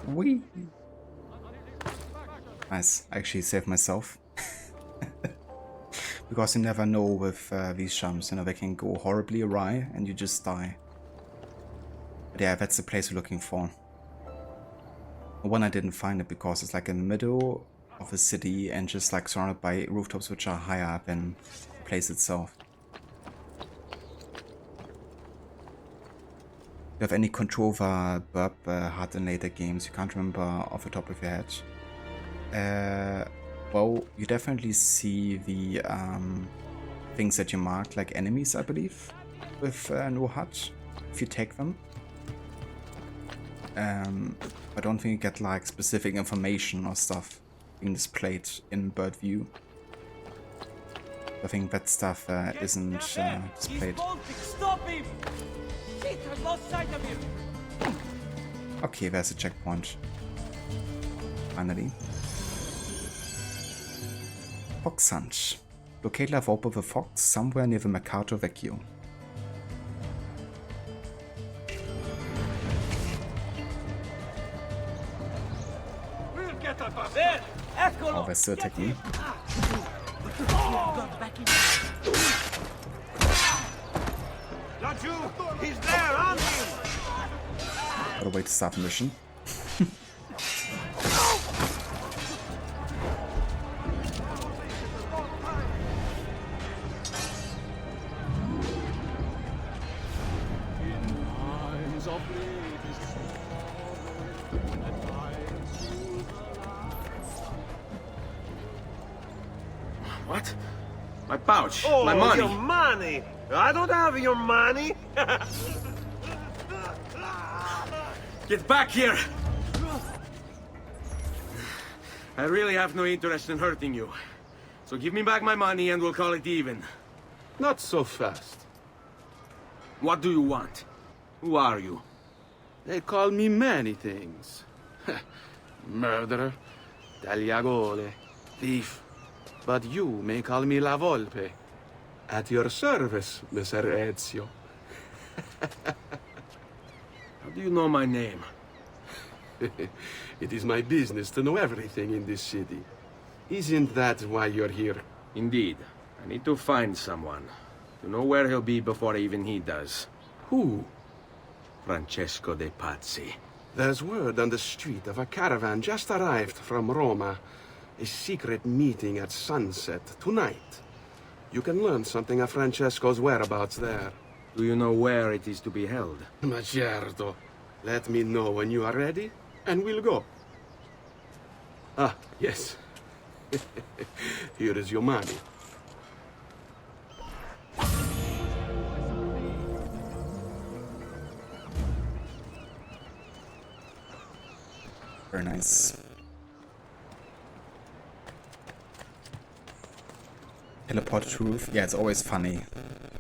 Whee! Nice, I actually saved myself. Because you never know with these jumps, you know, they can go horribly awry and you just die. But yeah, that's the place we're looking for. One, I didn't find it because it's like in the middle of a city and just like surrounded by rooftops which are higher up than the place itself. Do you have any control over burp HUD in later games? You can't remember off the top of your head. Well, you definitely see the things that you marked, like enemies, I believe, with no HUD, if you take them. I don't think you get like specific information or stuff being displayed in bird view. I think that stuff isn't displayed. Stop him! Shit, I've lost sight of him. Okay, there's a checkpoint. Finally. Fox Hunt. Locate La Volpe the Fox somewhere near the Mercato Vecchio. There! Oh, they're still attacking me. Laggiù! He's there, on him! What a way to start the mission. What? My pouch. Oh, my money. your money! I don't have your money! Get back here! I really have no interest in hurting you. So give me back my money and we'll call it even. Not so fast. What do you want? Who are you? They call me many things. Murderer, tagliagole, thief. But you may call me La Volpe. At your service, Messer Ezio. How do you know my name? It is my business to know everything in this city. Isn't that why you're here? Indeed. I need to find someone. To know where he'll be before even he does. Who? Francesco de Pazzi. There's word on the street of a caravan just arrived from Roma. A secret meeting at sunset tonight. You can learn something of Francesco's whereabouts there. Do you know where it is to be held? Ma certo. Let me know when you are ready, and we'll go. Ah, yes. Here is your money. Very nice. Teleport to roof. Yeah, it's always funny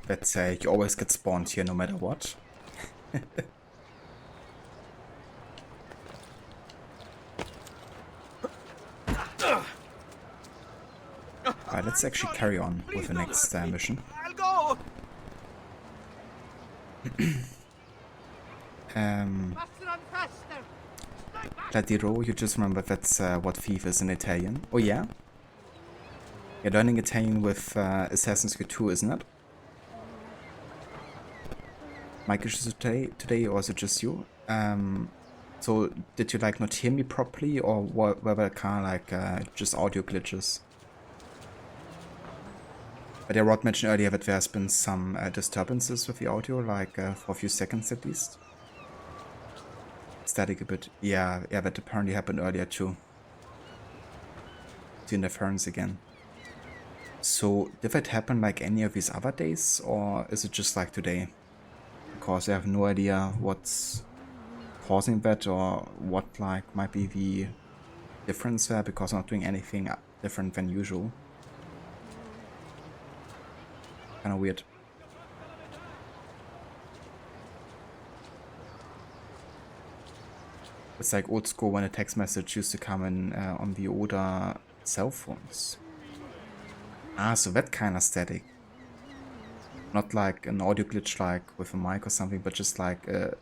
that you always get spawned here no matter what. Alright, let's actually carry on with the next mission. I'll go! Platiro, you just remember that's what thief is in Italian. Oh yeah? You're learning Italian with Assassin's Creed 2, isn't it? Mic issues today, or is it just you? So did you like not hear me properly, or were there kind of like just audio glitches? But yeah, Rod mentioned earlier that there's been some disturbances with the audio, like for a few seconds at least. Static a bit. Yeah, that apparently happened earlier too. The interference again. So did that happen like any of these other days, or is it just like today? Because I have no idea what's causing that, or what like might be the difference there, because I'm not doing anything different than usual. Kind of weird. It's like old school when a text message used to come in on the older cell phones. Ah, so that kind of static. Not like an audio glitch like with a mic or something, but just like a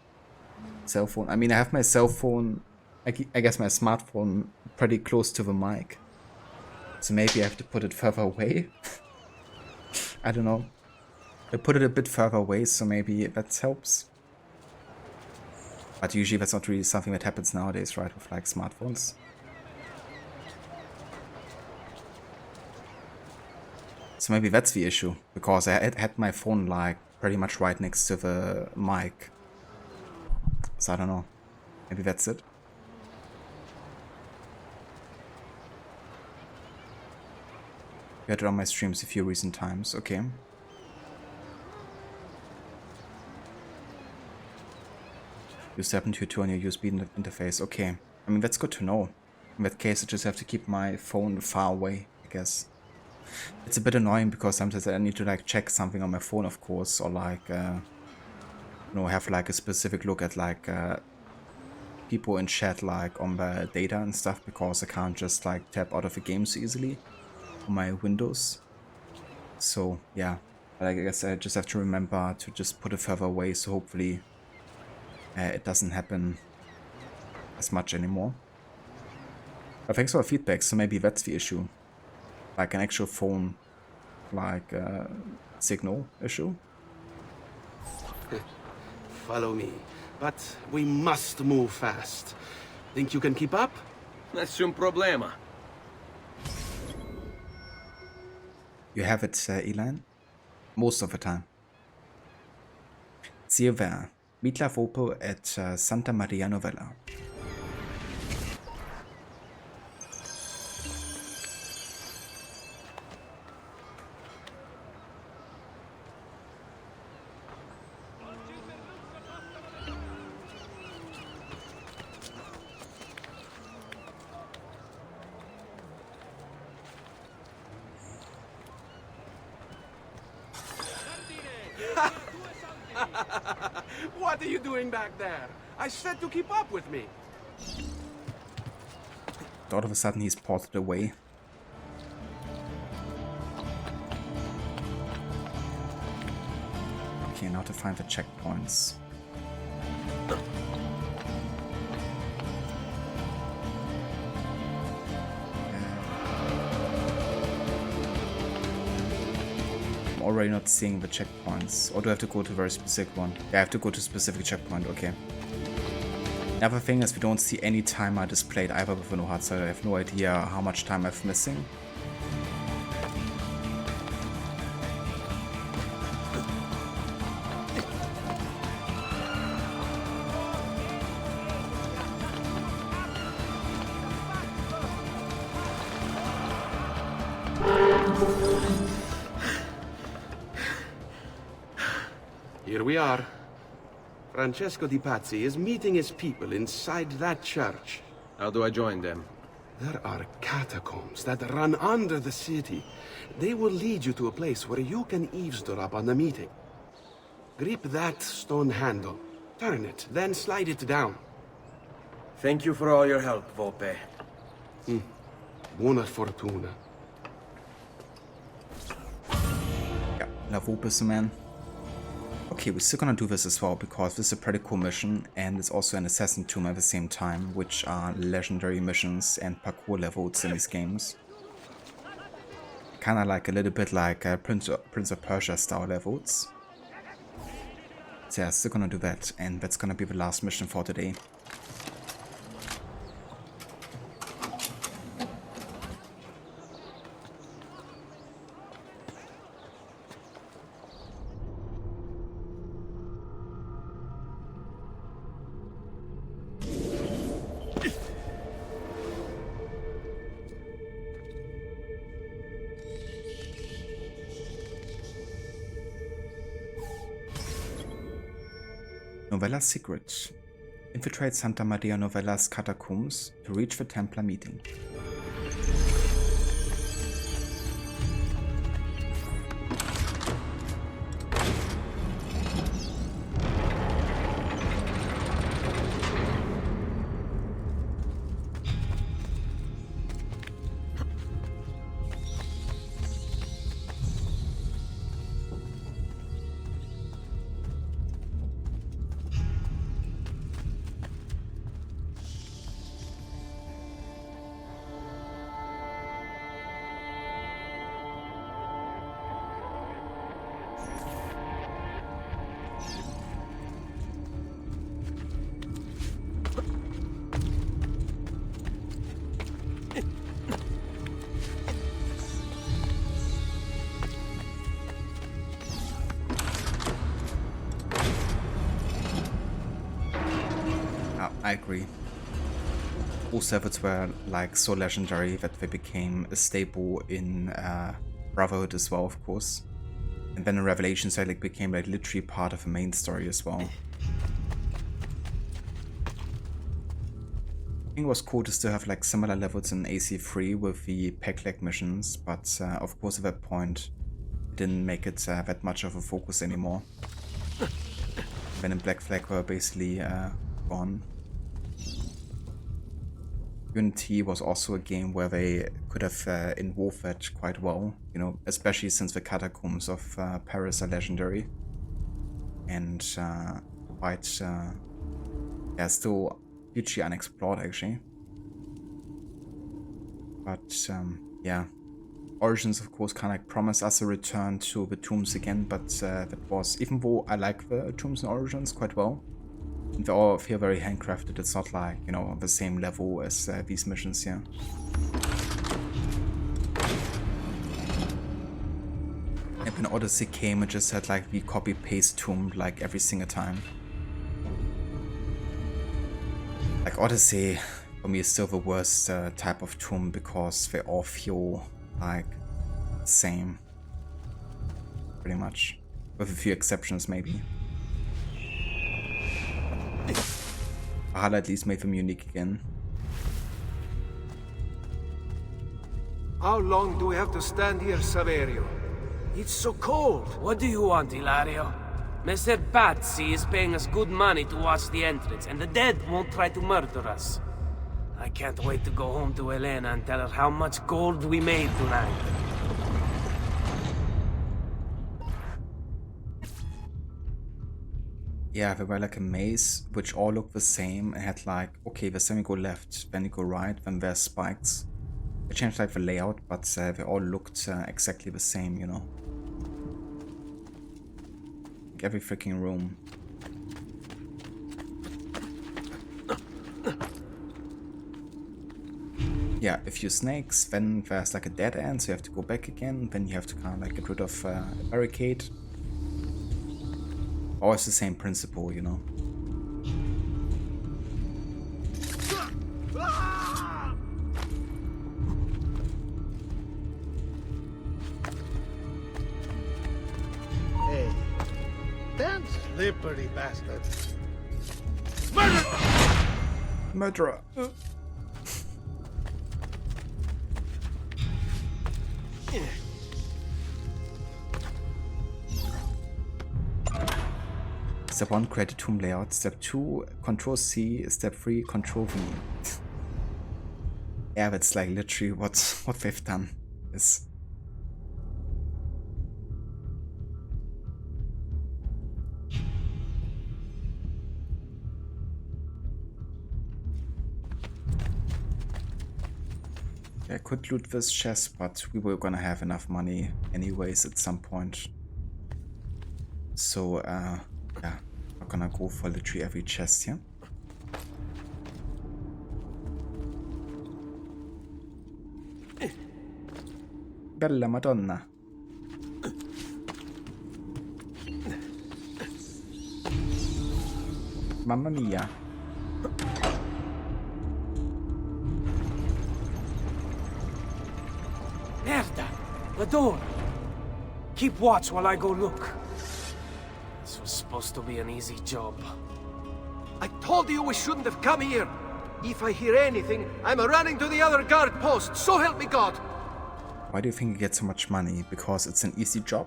cell phone. I mean, I have my cell phone, I guess my smartphone pretty close to the mic. So maybe I have to put it further away. I don't know. I put it a bit further away, so maybe that helps. But usually that's not really something that happens nowadays, right, with like smartphones. So maybe that's the issue, because I had my phone like pretty much right next to the mic. So I don't know. Maybe that's it. I had it on my streams a few recent times, okay. Use 722 on your USB interface, okay. I mean, that's good to know. In that case, I just have to keep my phone far away, I guess. It's a bit annoying because sometimes I need to like check something on my phone, of course, or like, you know, have like a specific look at like people in chat like on the data and stuff, because I can't just like tap out of the game so easily on my Windows. So yeah, but I guess I just have to remember to just put it further away, so hopefully it doesn't happen as much anymore. But thanks for the feedback, so maybe that's the issue. Like an actual phone, like signal issue. Follow me, but we must move fast. Think you can keep up? Nessun problema. You have it, Elan? Most of the time. See you there. Meet La Vopo at Santa Maria Novella. What are you doing back there? I said to keep up with me. All of a sudden he's ported away. Okay, now to find the checkpoints. Already not seeing the checkpoints. Or do I have to go to a very specific one? Yeah, I have to go to a specific checkpoint, okay. Another thing is we don't see any timer displayed either with the HUD, so I have no idea how much time I'm missing. Here we are. Francesco di Pazzi is meeting his people inside that church. How do I join them? There are catacombs that run under the city. They will lead you to a place where you can eavesdrop on the meeting. Grip that stone handle. Turn it, then slide it down. Thank you for all your help, Volpe. Buona fortuna. Yeah, La Vope is the man. Okay, we're still gonna do this as well, because this is a pretty cool mission, and it's also an assassin tomb at the same time, which are legendary missions and parkour levels in these games. Kinda like a little bit like Prince of Persia style levels. So yeah, still gonna do that, and that's gonna be the last mission for today. Novella's secret. Infiltrate Santa Maria Novella's catacombs to reach the Templar meeting. I agree. All servers were like so legendary that they became a staple in Brotherhood as well, of course. And then in Revelations they like became like literally part of the main story as well. I think it was cool to still have like similar levels in AC3 with the peg-leg missions, but of course at that point it didn't make it that much of a focus anymore. Then in Black Flag were basically gone. Unity was also a game where they could have involved that quite well, you know, especially since the catacombs of Paris are legendary and quite, yeah, still hugely unexplored actually. But yeah, Origins of course kind of like promised us a return to the tombs again, but that was, even though I like the tombs in Origins quite well, they all feel very handcrafted. It's not like, you know, on the same level as these missions here. And when Odyssey came, it just had like the copy-paste tomb like every single time. Like Odyssey, for me, is still the worst type of tomb because they all feel like the same. Pretty much. With a few exceptions maybe. Valhalla at least made them unique again. How long do we have to stand here, Saverio? It's so cold. What do you want, Hilario? Messer Pazzi is paying us good money to watch the entrance, and the dead won't try to murder us. I can't wait to go home to Elena and tell her how much gold we made tonight. Yeah, they were like a maze, which all looked the same and had like, okay, the time you go left, then you go right, then there's spikes. They changed like the layout, but they all looked exactly the same, you know. Like every freaking room. Yeah, a few snakes, then there's like a dead end, so you have to go back again, then you have to kind of like get rid of a barricade. Always the same principle, you know. Hey, damn slippery bastard. Murderer! Step 1, create a tomb layout. Step 2, Control C. Step 3, Control V. Yeah, that's like literally what they've done. Is I could loot this chest, but we were gonna have enough money anyways at some point. So, yeah, we're gonna go for literally every chest here. Bella Madonna. Mamma mia. Merda! The door! Keep watch while I go look. This was supposed to be an easy job. I told you we shouldn't have come here. If I hear anything, I'm running to the other guard post, so help me God! Why do you think you get so much money? Because it's an easy job?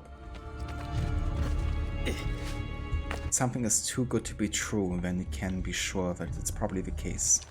Something is too good to be true, then you can be sure that it's probably the case.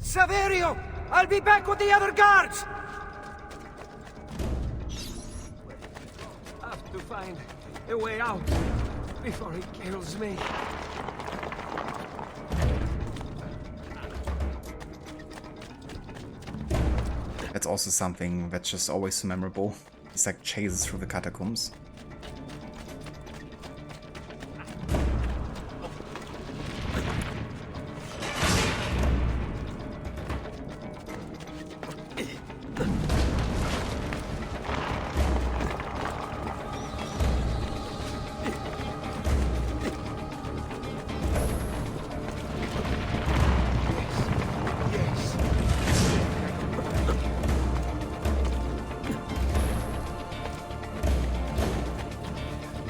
Saverio! I'll be back with the other guards! I have to find a way out before he kills me. That's also something that's just always so memorable. It's like chases through the catacombs.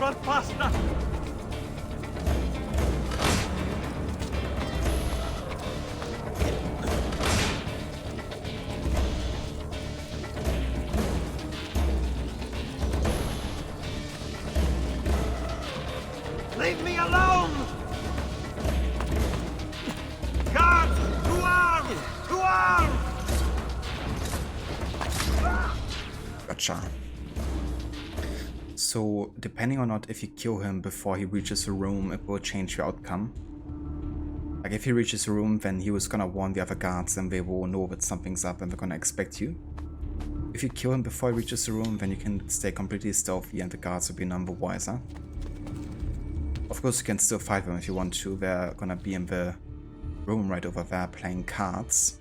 Run faster! Leave me alone! Guard! To arms! To arms! Gotcha. So, depending or not if you kill him before he reaches a room, it will change your outcome. Like if he reaches a room, then he was gonna warn the other guards and they will know that something's up and they're gonna expect you. If you kill him before he reaches the room, then you can stay completely stealthy and the guards will be none the wiser. Of course you can still fight them if you want to, they're gonna be in the room right over there playing cards.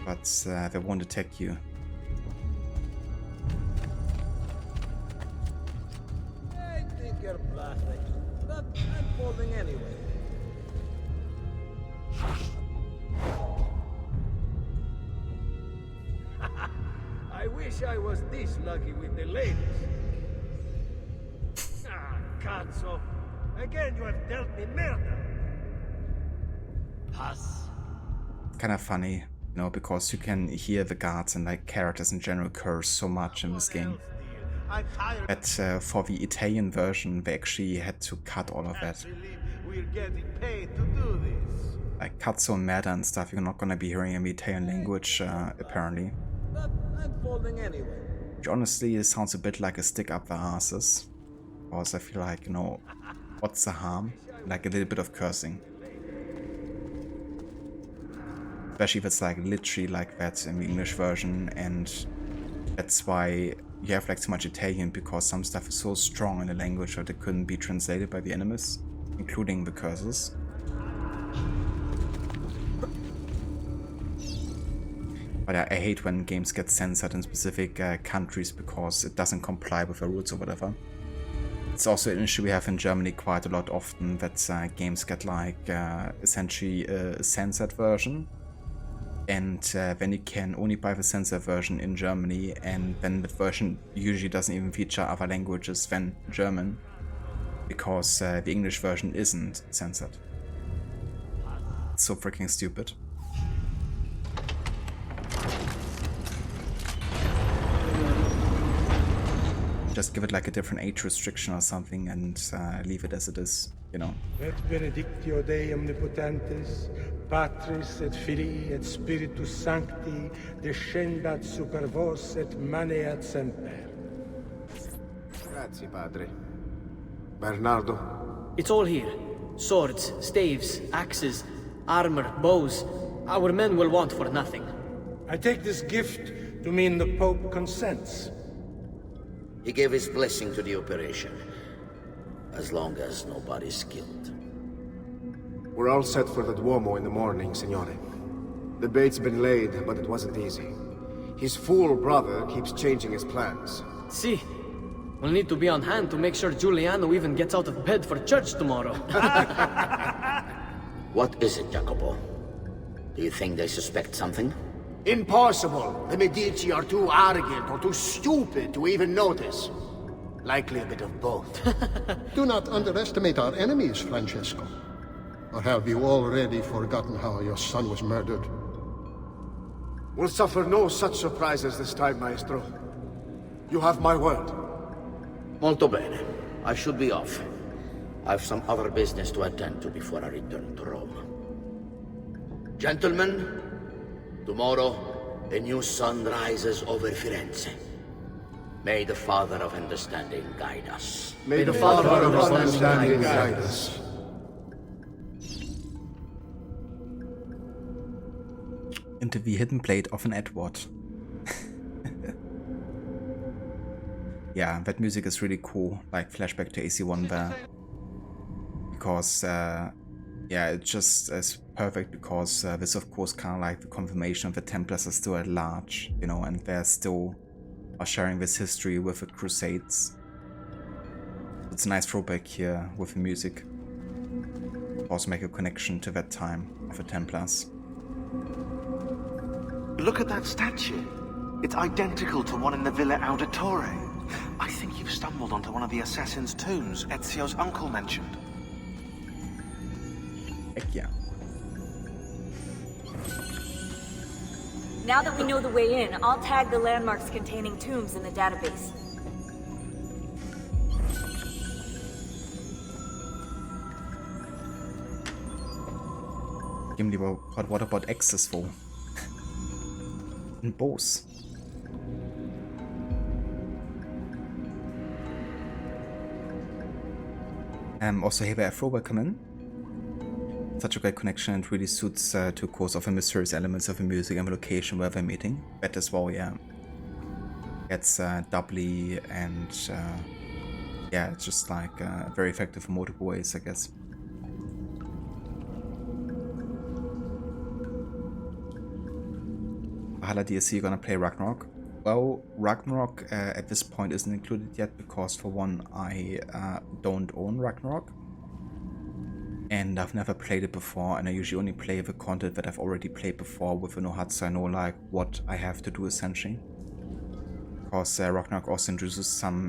But they won't attack you. I think you're bluffing, but I'm folding anyway. I wish I was this lucky with the ladies. Ah, cazzo! Again you have dealt me merda! Pass. Kind of funny, you know, because you can hear the guards and like characters in general curse so much in this game. But for the Italian version, they actually had to cut all of that. We're getting paid to do this. Like cazzo and merda and stuff, you're not gonna be hearing in the Italian language, apparently. But I'm folding anyway. Which honestly, it sounds a bit like a stick up their asses. Because I feel like, you know, what's the harm? Like a little bit of cursing. Especially if it's like literally like that in the English version, and that's why you have like so much Italian, because some stuff is so strong in the language that it couldn't be translated by the enemies, including the curses. But I hate when games get censored in specific countries because it doesn't comply with the rules or whatever. It's also an issue we have in Germany quite a lot often, that games get like essentially a censored version. And then you can only buy the censored version in Germany, and then the version usually doesn't even feature other languages than German. because the English version isn't censored. It's so freaking stupid. Just give it like a different age restriction or something and leave it as it is, you know. Et benedictio Dei omnipotentes, Patris et Filii et Spiritus Sancti, descendat super vos et maneat semper. Grazie, Padre. Bernardo? It's all here. Swords, staves, axes, armor, bows. Our men will want for nothing. I take this gift to mean the Pope consents. He gave his blessing to the operation, as long as nobody's killed. We're all set for the Duomo in the morning, Signore. The bait's been laid, but it wasn't easy. His fool brother keeps changing his plans. See, we'll need to be on hand to make sure Giuliano even gets out of bed for church tomorrow. What is it, Jacopo? Do you think they suspect something? Impossible! The Medici are too arrogant or too stupid to even notice. Likely a bit of both. Do not underestimate our enemies, Francesco. Or have you already forgotten how your son was murdered? We'll suffer no such surprises this time, Maestro. You have my word. Molto bene. I should be off. I've some other business to attend to before I return to Rome. Gentlemen, tomorrow, a new sun rises over Firenze. May the Father of Understanding guide us. May the Father of Understanding guide us. Into the hidden blade of an Edward. Yeah, that music is really cool, like flashback to AC1 there. Because, yeah, it just is perfect because this of course kind of like the confirmation of the Templars are still at large, you know, and they're still are sharing this history with the Crusades. It's a nice throwback here with the music. Also make a connection to that time of the Templars. Look at that statue. It's identical to one in the Villa Auditore. I think you've stumbled onto one of the assassin's tombs Ezio's uncle mentioned. Heck yeah. Now that we know the way in, I'll tag the landmarks containing tombs in the database. Gimli, but what about access for? And both. Also here where Frober come in. Such a great connection and really suits to of course of the mysterious elements of the music and the location where they're meeting. That as well, yeah. It's doubly and yeah, it's just like very effective for multiple ways, I guess. Valhalla DLC, you're gonna play Ragnarok? Well, Ragnarok at this point isn't included yet because for one, I don't own Ragnarok. And I've never played it before, and I usually only play the content that I've already played before with the HUD, so I know like what I have to do essentially. Because Ragnarok also introduces some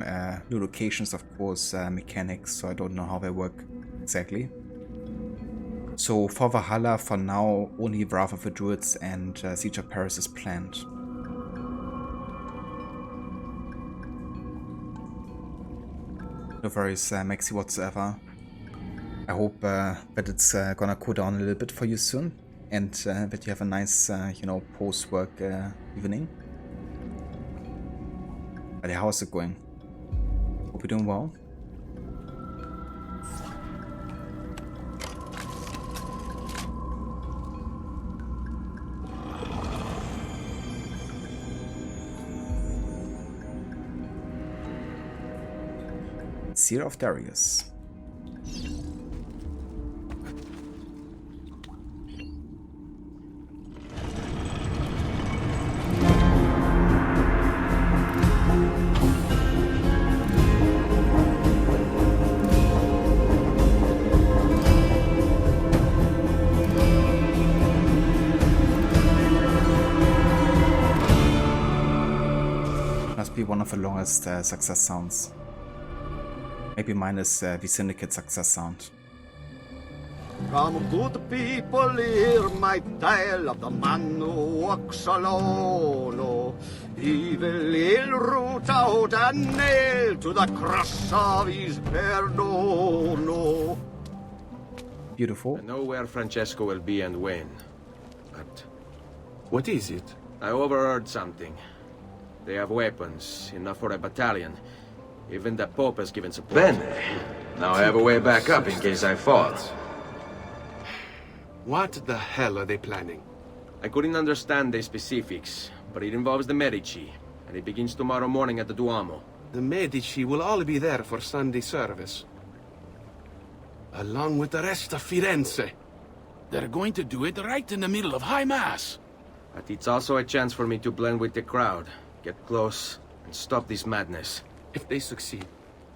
new locations, of course, mechanics, so I don't know how they work exactly. So for Valhalla, for now, only Wrath of the Druids and Siege of Paris is planned. No worries, Maxi whatsoever. I hope that it's gonna cool down a little bit for you soon, and that you have a nice, you know, post-work evening. But how's it going? Hope you're doing well. Seer of Darius. Must be one of the longest success sounds. Maybe minus the Syndicate success sound. Come, good people, hear my tale of the man who walks alone. Oh, evil he'll root out and nail to the cross of his perdon. Oh. Beautiful. I know where Francesco will be and when, but... What is it? I overheard something. They have weapons, enough for a battalion. Even the Pope has given support. Bene. Now I have a way back up in case I fall. What the hell are they planning? I couldn't understand the specifics, but it involves the Medici, and it begins tomorrow morning at the Duomo. The Medici will all be there for Sunday service. Along with the rest of Firenze. They're going to do it right in the middle of High Mass. But it's also a chance for me to blend with the crowd, get close, and stop this madness. If they succeed,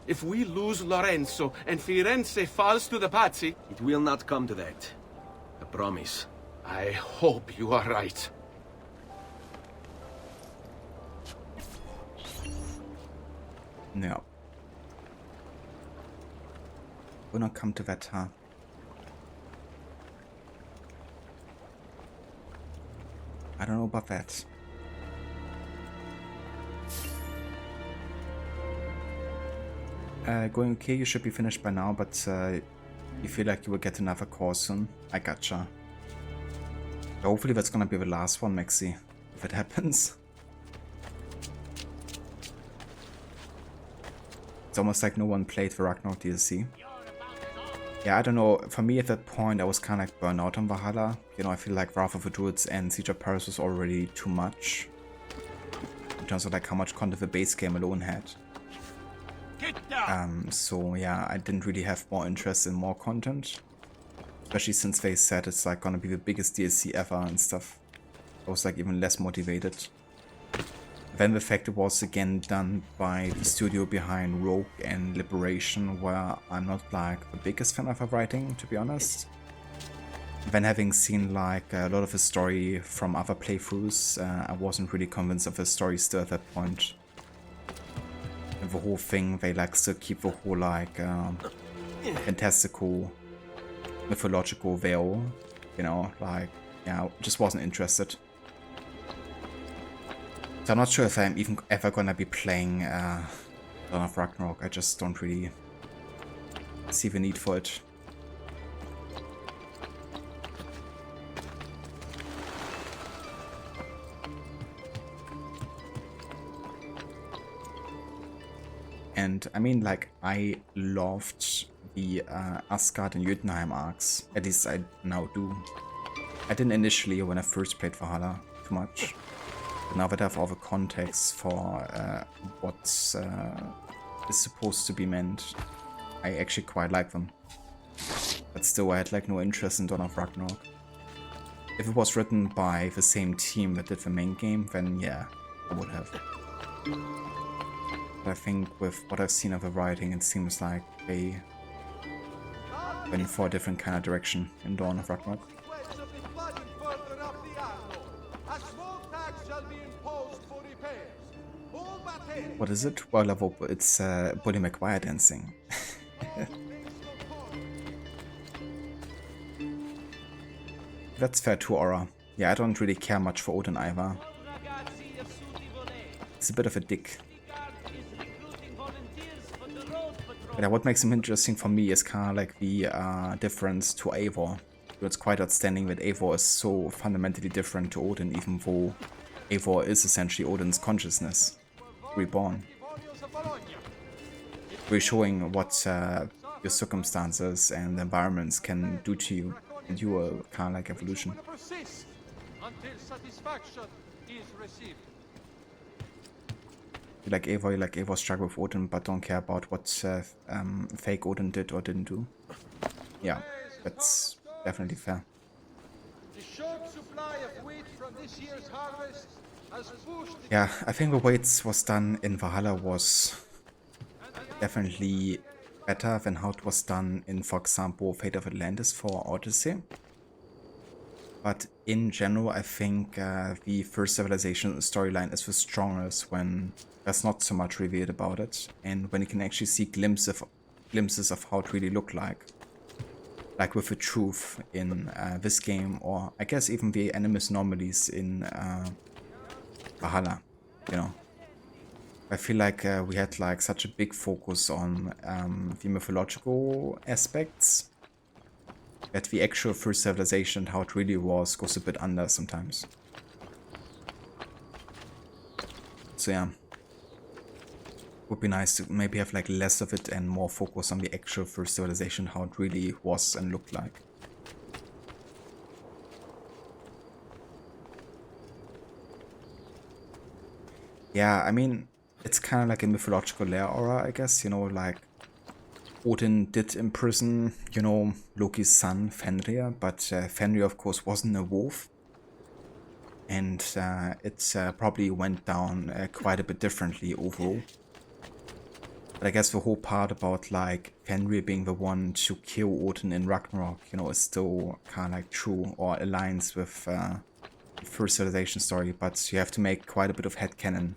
if we lose Lorenzo and Firenze falls to the Pazzi... It will not come to that. I promise. I hope you are right. No. Will not come to that, huh? I don't know about that. Going okay, you should be finished by now, but you feel like you will get another call soon. I gotcha. Hopefully that's gonna be the last one, Maxi, if it happens. It's almost like no one played the Ragnarok DLC. Yeah, I don't know, for me at that point I was kinda like burned out on Valhalla. You know, I feel like Wrath of the Druids and Siege of Paris was already too much. In terms of like how much content the base game alone had. So yeah, I didn't really have more interest in more content. Especially since they said it's like gonna be the biggest DLC ever and stuff. I was like even less motivated. Then the fact it was again done by the studio behind Rogue and Liberation, where I'm not like the biggest fan of her writing, to be honest. Then having seen like a lot of the story from other playthroughs, I wasn't really convinced of the story still at that point. And the whole thing, they like still keep the whole like fantastical, mythological veil, you know, like, yeah, just wasn't interested. So I'm not sure if I'm even ever gonna be playing Dawn of Ragnarok. I just don't really see the need for it. And I mean, like, I loved the Asgard and Jotunheim arcs. At least I now do. I didn't initially when I first played Valhalla too much. But now that I have all the context for what is supposed to be meant, I actually quite like them. But still, I had like no interest in Dawn of Ragnarok. If it was written by the same team that did the main game, then yeah, I would have. But I think with what I've seen of the writing, it seems like they went for a different kind of direction in Dawn of Ragnarok. What is it? Well, it's Bully McGuire dancing. That's fair to Aura. Yeah, I don't really care much for Odin either. It's a bit of a dick. But what makes him interesting for me is kind of like the difference to Eivor. It's quite outstanding that Eivor is so fundamentally different to Odin, even though Eivor is essentially Odin's consciousness, reborn. We're showing what your circumstances and environments can do to you, and you are kind of like evolution. Until satisfaction is received. You like Eivor struggle with Odin, but don't care about what fake Odin did or didn't do. Yeah, that's definitely fair. The short supply of wheat from this year's harvest has pushed... Yeah, I think the way it was done in Valhalla was definitely better than how it was done in, for example, Fate of Atlantis for Odyssey. But in general, I think the First Civilization storyline is the strongest when there's not so much revealed about it, and when you can actually see glimpses glimpses of how it really looked like with the truth in this game, or I guess even the animus normalies in Valhalla, you know. I feel like we had like such a big focus on the mythological aspects that the actual first civilization and how it really was goes a bit under sometimes. So yeah, would be nice to maybe have like less of it and more focus on the actual first civilization, how it really was and looked like. Yeah, I mean, it's kind of like a mythological layer aura, I guess, you know, like Odin did imprison, you know, Loki's son, Fenrir, but Fenrir, of course, wasn't a wolf. And it probably went down quite a bit differently overall. But I guess the whole part about, like, Fenrir being the one to kill Odin in Ragnarok, you know, is still kind of, like, true or aligns with the first civilization story. But you have to make quite a bit of headcanon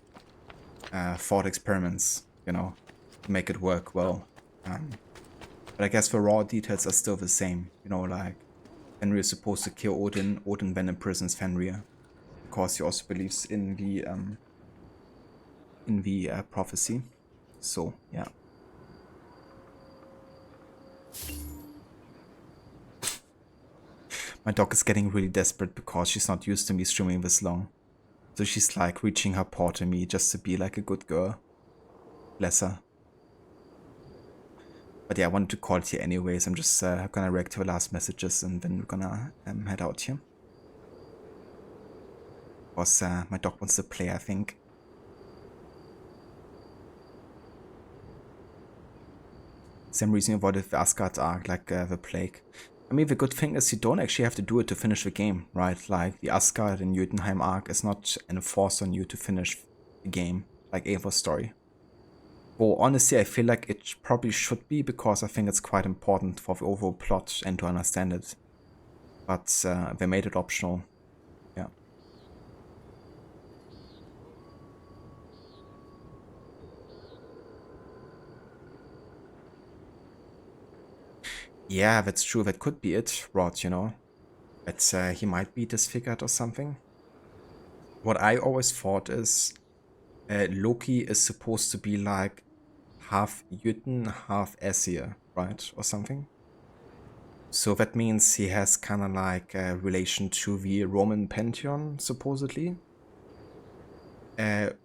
thought experiments, you know, to make it work well. But I guess the raw details are still the same, you know, like Fenrir is supposed to kill Odin, Odin then imprisons Fenrir, because he also believes in the prophecy. So yeah. My dog is getting really desperate because she's not used to me streaming this long. So she's like reaching her paw to me just to be like a good girl. Bless her. But yeah, I wanted to call it here anyways. I'm just gonna react to the last messages and then we're gonna head out here. Because my dog wants to play, I think. Same reason you avoided the Asgard arc, like the plague. I mean, the good thing is you don't actually have to do it to finish the game, right? Like, the Asgard and Jotunheim arc is not enforced on you to finish the game, like Eivor's story. Well, honestly, I feel like it probably should be, because I think it's quite important for the overall plot and to understand it. But they made it optional. Yeah. Yeah, that's true. That could be it, Rod, you know. That he might be disfigured or something. What I always thought is Loki is supposed to be like half Jotun, half Aesir, right? Or something. So that means he has kind of like a relation to the Roman pantheon, supposedly.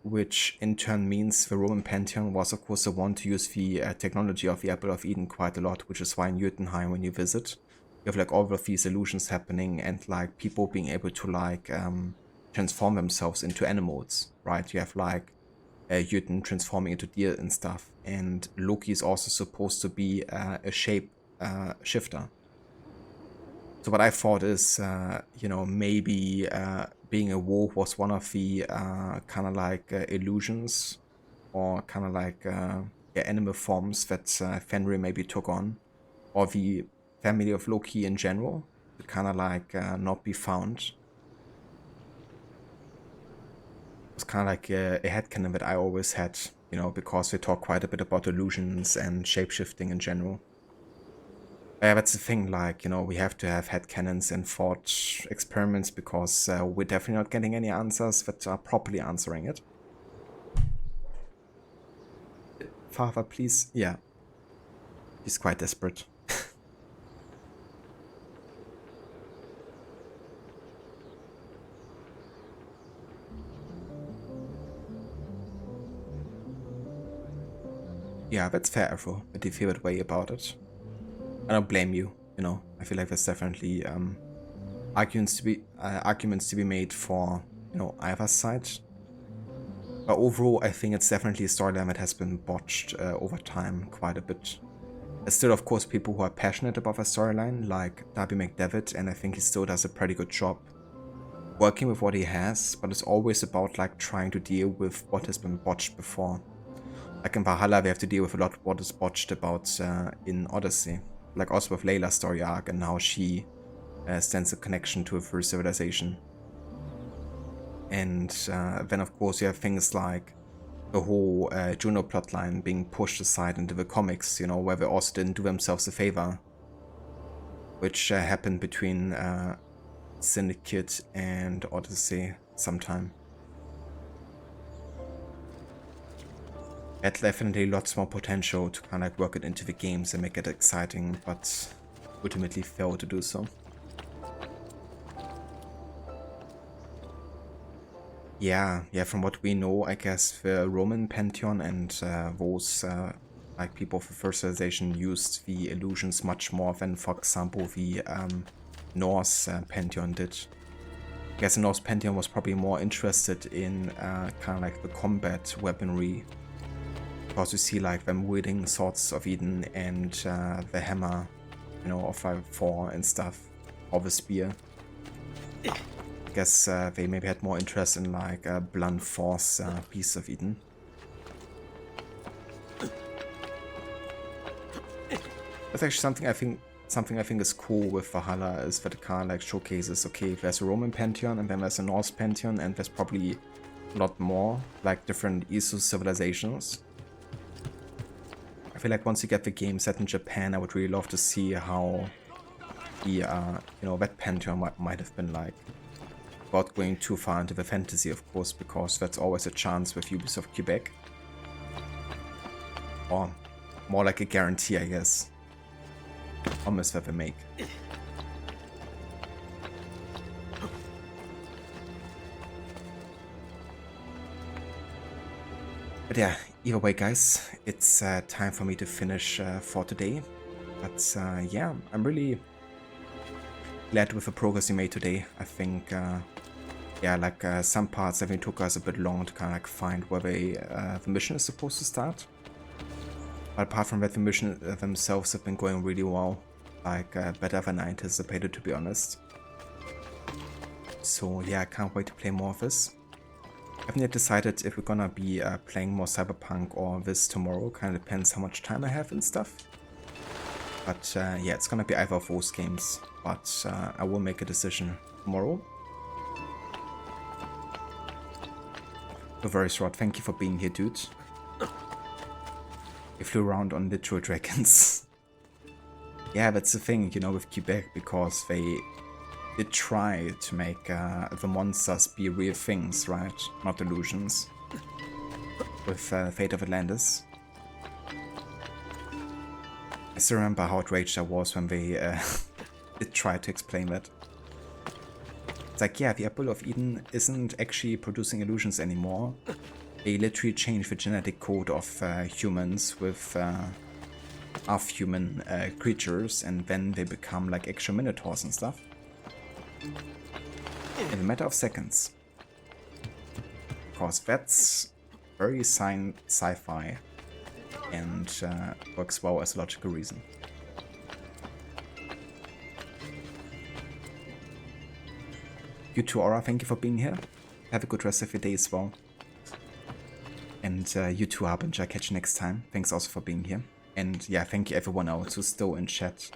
Which in turn means the Roman pantheon was of course the one to use the technology of the Apple of Eden quite a lot, which is why in Jotunheim when you visit, you have like all of these illusions happening and like people being able to like transform themselves into animals, right? You have like Jotun transforming into deer and stuff, and Loki is also supposed to be a shape shifter. So what I thought is, you know, maybe being a wolf was one of the kind of like illusions or kind of like animal forms that Fenrir maybe took on, or the family of Loki in general, to kind of like not be found. It's kind of like a headcanon that I always had, you know, because we talk quite a bit about illusions and shapeshifting in general. Yeah, that's the thing, like, you know, we have to have headcanons and thought experiments because we're definitely not getting any answers that are properly answering it. Father, please? Yeah. He's quite desperate. Yeah, that's fair, Afro, that you feel that way about it. I don't blame you, you know. I feel like there's definitely arguments to be made for, you know, either side. But overall, I think it's definitely a storyline that has been botched over time quite a bit. There's still, of course, people who are passionate about the storyline, like Darby McDevitt, and I think he still does a pretty good job working with what he has, but it's always about like trying to deal with what has been botched before. Like in Valhalla, we have to deal with a lot of what is botched about in Odyssey. Like also with Layla's story arc and how she stands a connection to a first civilization. And then of course you have things like the whole Juno plotline being pushed aside into the comics, you know, where they also didn't do themselves a favor, which happened between Syndicate and Odyssey sometime. Had definitely lots more potential to kind of like work it into the games and make it exciting, but ultimately failed to do so. Yeah, from what we know, I guess the Roman pantheon and those like people of the first civilization used the illusions much more than, for example, the Norse pantheon did. I guess the Norse pantheon was probably more interested in kind of like the combat weaponry, because you see like them wielding swords of Eden and the hammer, you know, of Thor and stuff, or the spear. I guess they maybe had more interest in like a blunt force piece of Eden. That's actually something I think is cool with Valhalla, is that it kind of like showcases, okay, there's a Roman pantheon and then there's a Norse pantheon, and there's probably a lot more like different Isu civilizations. I feel like once you get the game set in Japan, I would really love to see how the you know, that pantheon might have been like. Without going too far into the fantasy, of course, because that's always a chance with Ubisoft Quebec. Or more like a guarantee, I guess. Promise that they make. But yeah, either way, guys, it's time for me to finish for today. But yeah, I'm really glad with the progress we made today. I think yeah, like some parts definitely took us a bit long to kind of like find where the mission is supposed to start. But apart from that, the mission themselves have been going really well, like better than I anticipated, to be honest. So yeah, I can't wait to play more of this. I haven't yet decided if we're gonna be playing more Cyberpunk or this tomorrow. Kind of depends how much time I have and stuff. But yeah, it's gonna be either of those games. But I will make a decision tomorrow. Very short, thank you for being here, dude. You flew around on literal dragons. Yeah, that's the thing, you know, with Quebec, because they did try to make the monsters be real things, right? Not illusions. With Fate of Atlantis. I still remember how outraged I was when they did try to explain that. It's like, yeah, the Apple of Eden isn't actually producing illusions anymore. They literally changed the genetic code of humans with half-human creatures, and then they become like actual minotaurs and stuff. In a matter of seconds. Because that's very sci-fi and works well as a logical reason. You too, Aura, thank you for being here. Have a good rest of your day as well. And you too, Harbinger, catch you next time. Thanks also for being here. And yeah, thank you everyone else who's still in chat.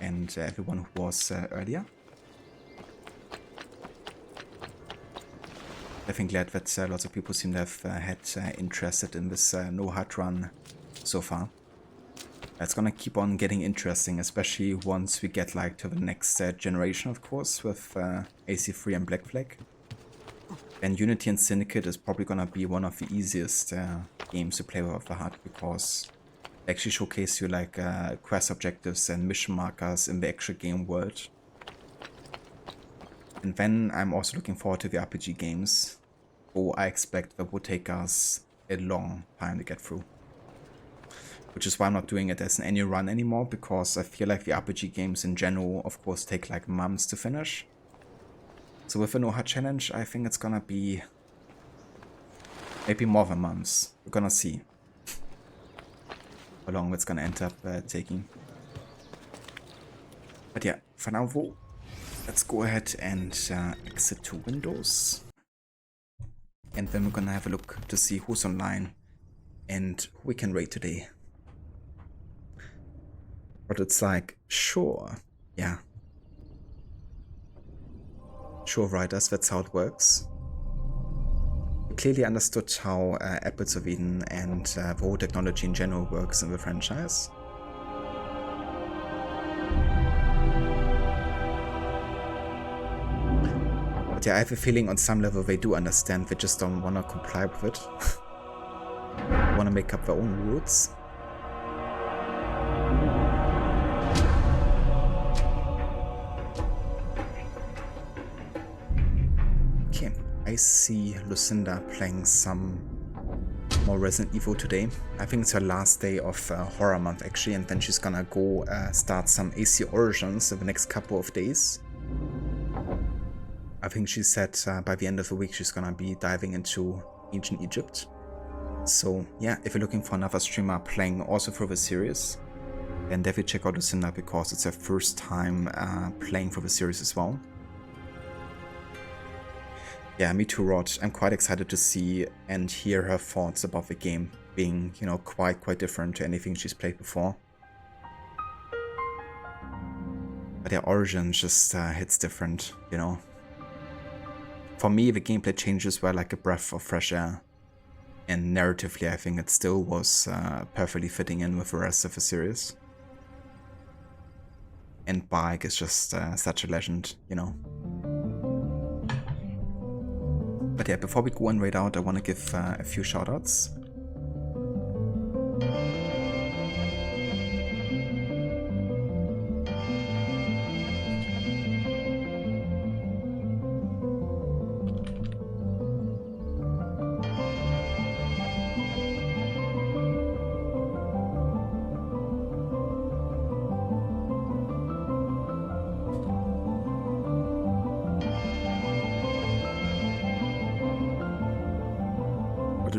And everyone who was earlier. Definitely glad that lots of people seem to have had interested in this no HUD run so far. It's gonna keep on getting interesting, especially once we get like to the next generation, of course, with AC3 and Black Flag. And Unity and Syndicate is probably gonna be one of the easiest games to play with the HUD, because they actually showcase you like quest objectives and mission markers in the actual game world. And then I'm also looking forward to the RPG games, who I expect that will take us a long time to get through. Which is why I'm not doing it as an annual run anymore, because I feel like the RPG games in general, of course, take like months to finish. So with the No HUD challenge, I think it's gonna be maybe more than months. We're gonna see how long it's gonna end up taking. But yeah, for now, let's go ahead and exit to Windows. And then we're gonna have a look to see who's online and who we can raid today. But it's like, sure, yeah. Sure, writers, that's how it works. clearly understood how Apples of Eden and the whole technology in general works in the franchise. But yeah, I have a feeling on some level they do understand, they just don't want to comply with it. Want to make up their own rules. Okay, I see Lucinda playing some more Resident Evil today. I think it's her last day of horror month actually, and then she's gonna go start some AC Origins in the next couple of days. I think she said by the end of the week she's gonna be diving into ancient Egypt. So yeah, if you're looking for another streamer playing also through the series, then definitely check out Lucinda because it's her first time playing for the series as well. Yeah, me too, Rod. I'm quite excited to see and hear her thoughts about the game being, you know, quite different to anything she's played before. But yeah, Origins just hits different, you know. For me, the gameplay changes were like a breath of fresh air. And narratively, I think it still was perfectly fitting in with the rest of the series. And Bike is just such a legend, you know. But yeah, before we go and raid out, I want to give a few shoutouts.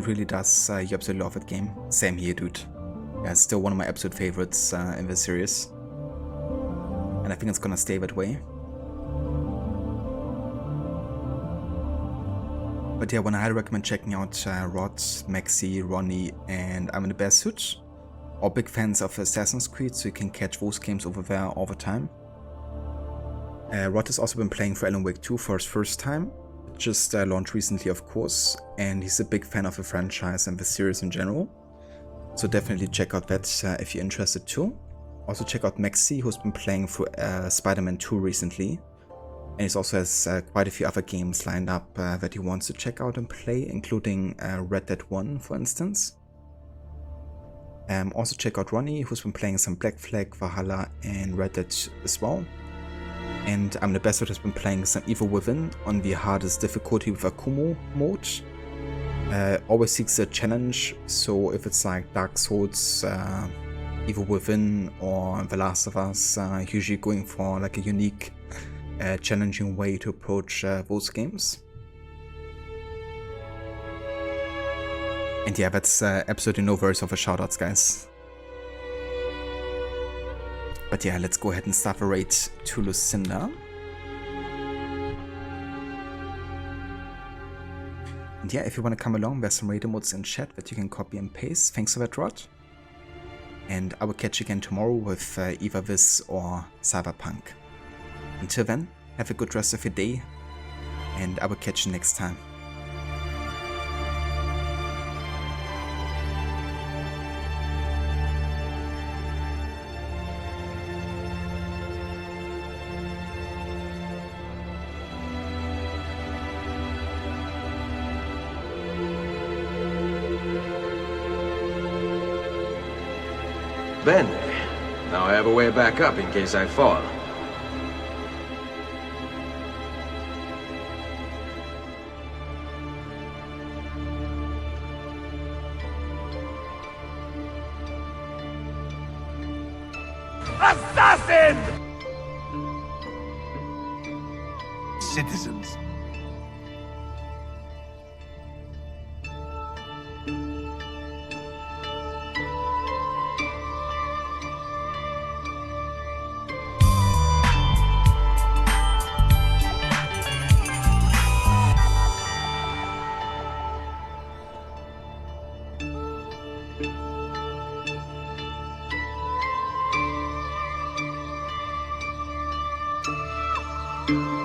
Really does, you absolutely love that game. Same here, dude. Yeah, it's still one of my absolute favorites in the series. And I think it's gonna stay that way. But yeah, I wanna highly recommend checking out Rod, Maxi, Ronnie, and I'm in the Bear Suit. All big fans of Assassin's Creed, so you can catch those games over there all the time. Rod has also been playing for Alan Wake 2 for his first time. Just launched recently, of course, and he's a big fan of the franchise and the series in general. So definitely check out that if you're interested too. Also check out Maxi, who's been playing through Spider-Man 2 recently. And he also has quite a few other games lined up that he wants to check out and play, including Red Dead 1, for instance. Also check out Ronnie, who's been playing some Black Flag, Valhalla, and Red Dead as well. And I'm the Best, has been playing some Evil Within on the hardest difficulty with Akumo mode. Always seeks a challenge, so if it's like Dark Souls, Evil Within, or The Last of Us, usually going for like a unique, challenging way to approach those games. And yeah, that's absolutely no worries of a shoutouts, guys. But yeah, let's go ahead and start the raid to Lucinda. And yeah, if you want to come along, there's some raid emotes in chat that you can copy and paste. Thanks for that, Rod. And I will catch you again tomorrow with either this or Cyberpunk. Until then, have a good rest of your day, and I will catch you next time. Bene. Now I have a way back up in case I fall. Assassin! Citizens. you